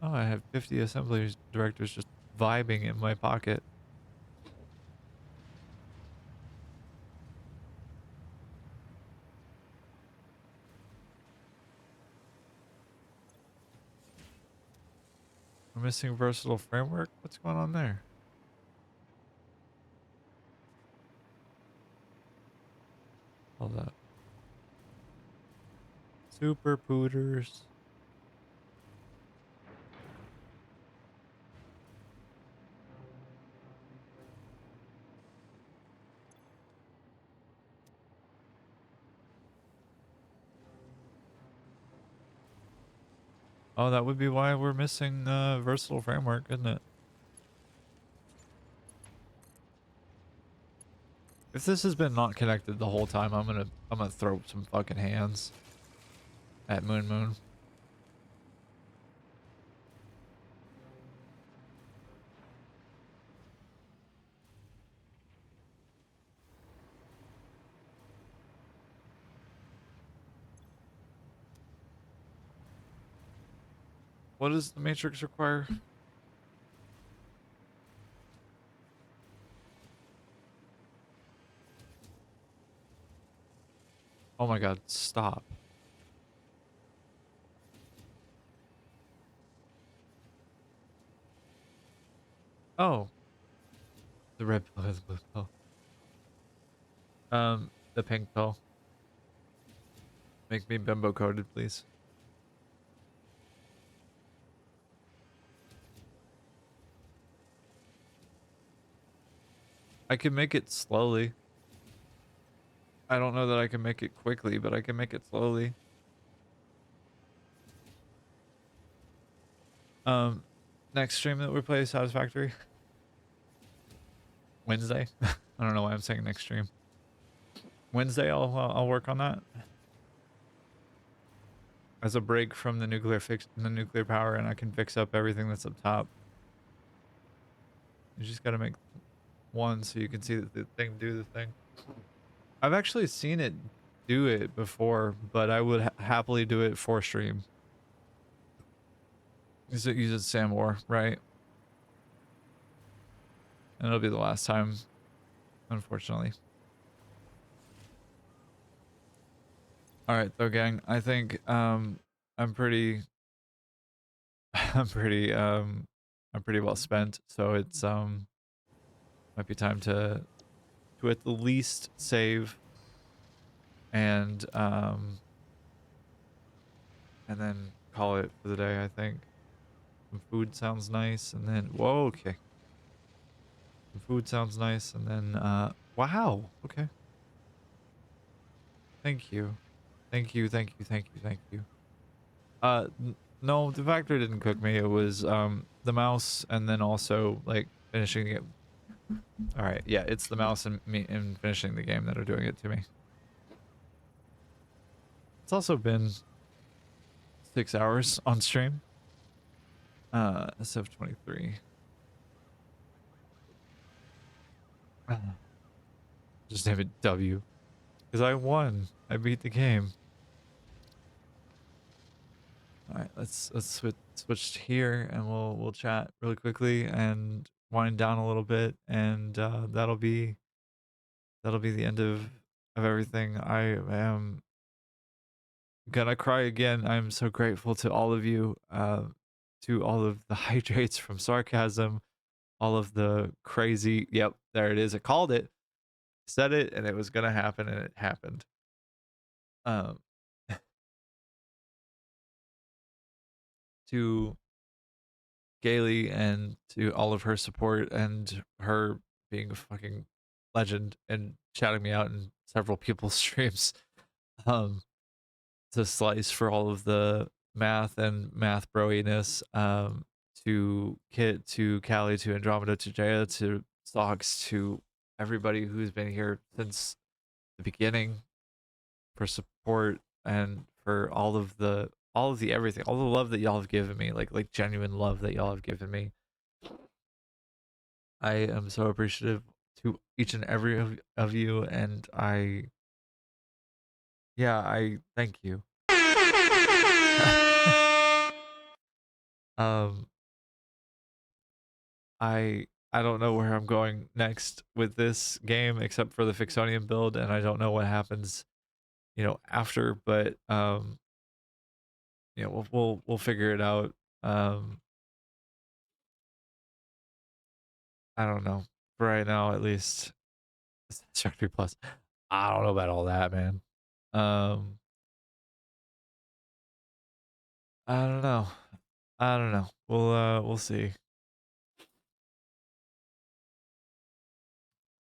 Oh, I have 50 assembly directors just vibing in my pocket. We're missing versatile framework? What's going on there? Hold up. Super pooters. Oh, that would be why we're missing versatile framework, isn't it? If this has been not connected the whole time, I'm gonna throw some fucking hands at Moon Moon. What does the Matrix require? Oh my god, stop. Oh. The red pill has the blue pill. The pink pill. Make me bimbo coded, please. I can make it slowly. I don't know that I can make it quickly, but I can make it slowly. Next stream that we play Satisfactory. Wednesday. I don't know why I'm saying next stream. Wednesday, I'll work on that as a break from the nuclear power, and I can fix up everything that's up top. You just got to make one so you can see that the thing do the thing. I've actually seen it do it before, but I would happily do it for stream. Use it Sam War, right? And it'll be the last time, unfortunately. All right, though, gang. I think I'm pretty I'm pretty well spent, so it's might be time to at the least save and then call it for the day. I think some food sounds nice, and then whoa, okay. Some food sounds nice, and then wow, okay. Thank you. Thank you, thank you, thank you, thank you. No, the factory didn't cook me. It was the mouse, and then also like finishing it. All right, yeah, it's the mouse and me and finishing the game that are doing it to me. It's also been 6 hours on stream. SF23. Just name it W, because I won. I beat the game. All right, let's switch here, and we'll chat really quickly and wind down a little bit, and that'll be the end of everything. I am gonna cry again. I'm so grateful to all of you, to all of the hydrates from sarcasm, all of the crazy. Yep, there it is. I called it, said it, and it was gonna happen, and it happened. To Gailey and to all of her support and her being a fucking legend and shouting me out in several people's streams. To Slice for all of the math and math broiness. To Kit, to Callie, to Andromeda, to Jaya, to Socks, to everybody who's been here since the beginning for support and for all of the everything, all the love that y'all have given me, like genuine love that y'all have given me. I am so appreciative to each and every of you, and I thank you. Um, I don't know where I'm going next with this game except for the Fixonium build, and I don't know what happens, after, but we'll figure it out. Um, I don't know. For right now, at least. Satisfactory Plus. I don't know about all that, man. Um, I don't know. I don't know. We'll see.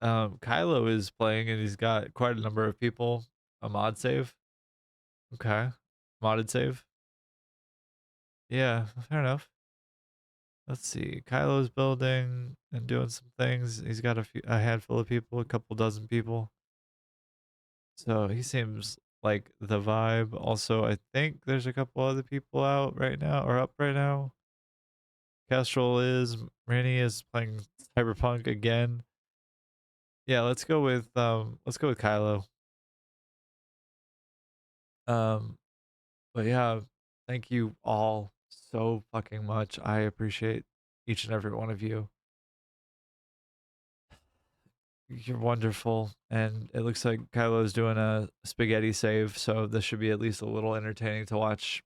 Kylo is playing and he's got quite a number of people. A mod save. Okay. Modded save. Yeah, fair enough. Let's see. Kylo's building and doing some things. He's got a handful of people, a couple dozen people. So he seems like the vibe. Also, I think there's a couple other people out right now or up right now. Kestrel is. Rennie is playing Cyberpunk again. Yeah, let's go with Kylo. Um, but yeah, thank you all so fucking much. I appreciate each and every one of you. You're wonderful, and it looks like Kylo's doing a spaghetti save, so this should be at least a little entertaining to watch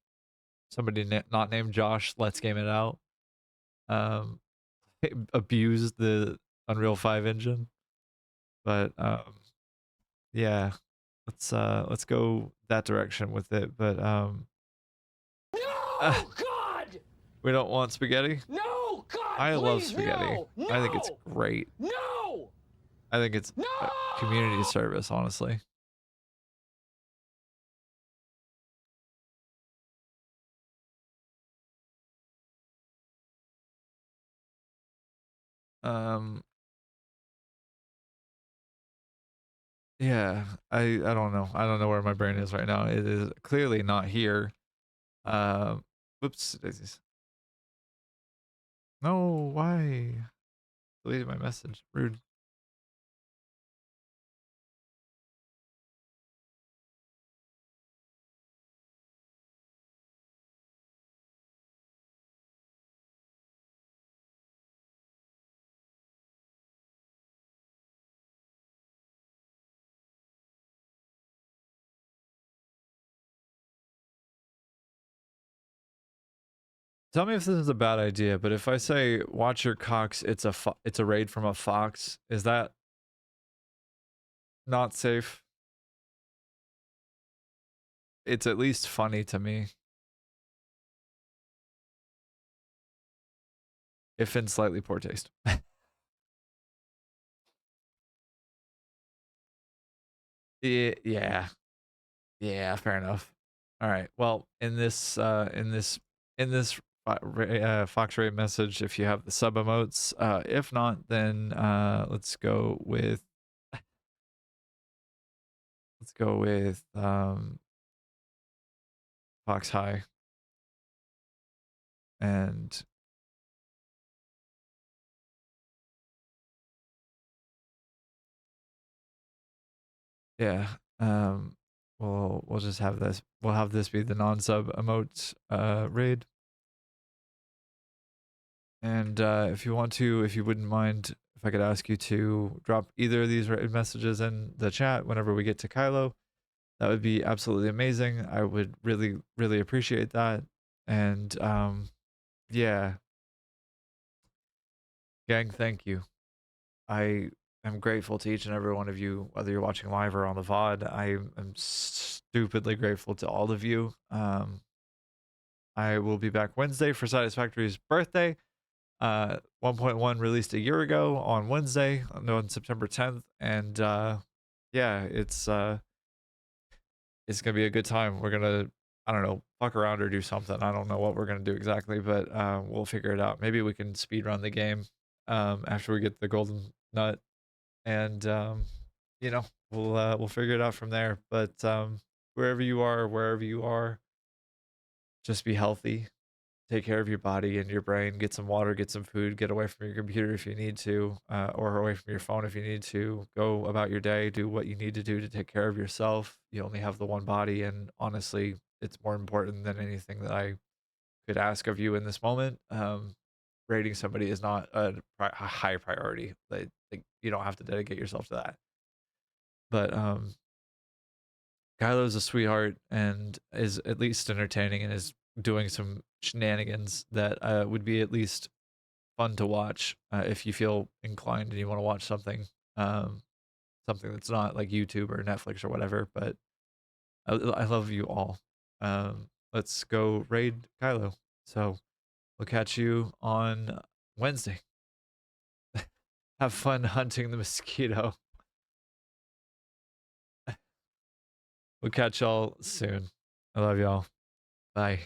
somebody not named Josh let's game it out. Um, abuse the Unreal 5 engine, but yeah, let's go that direction with it. But No, God! we don't want spaghetti. No, God, I love please, spaghetti. no! I think it's No! great. No! I think it's No! a community service, honestly. Um, yeah, I don't know. I don't know where my brain is right now. It is clearly not here. Whoops, daisies. No, why? Deleted my message. Rude. Tell me if this is a bad idea, but if I say watch your cocks, it's a raid from a fox. Is that not safe? It's at least funny to me, if in slightly poor taste. Yeah, yeah, fair enough. All right. Well, in this Fox rate message, if you have the sub emotes, if not, then let's go with Fox High, and yeah, we'll just have this. We'll have this be the non-sub emote raid. And if you wouldn't mind, if I could ask you to drop either of these messages in the chat whenever we get to Kylo, that would be absolutely amazing. I would really, really appreciate that. And yeah, gang, thank you. I am grateful to each and every one of you, whether you're watching live or on the VOD. I am stupidly grateful to all of you. I will be back Wednesday for Satisfactory's birthday. 1.1 released a year ago on Wednesday, no, on September 10th, and yeah, it's gonna be a good time. We're gonna, I don't know, fuck around or do something. I don't know what we're gonna do exactly, but we'll figure it out. Maybe we can speed run the game after we get the golden nut, and we'll figure it out from there. But wherever you are, just be healthy. Take care of your body and your brain. Get some water, get some food, get away from your computer if you need to, or away from your phone if you need to. Go about your day, do what you need to do to take care of yourself. You only have the one body, and honestly, it's more important than anything that I could ask of you in this moment. Rating somebody is not a high priority. Like you don't have to dedicate yourself to that. But Kylo's a sweetheart and is at least entertaining and is doing some shenanigans that would be at least fun to watch if you feel inclined and you want to watch something something that's not like YouTube or Netflix or whatever. But I love you all. Let's go raid Kylo. So we'll catch you on Wednesday. Have fun hunting the mosquito. We'll catch y'all soon. I love y'all. Bye.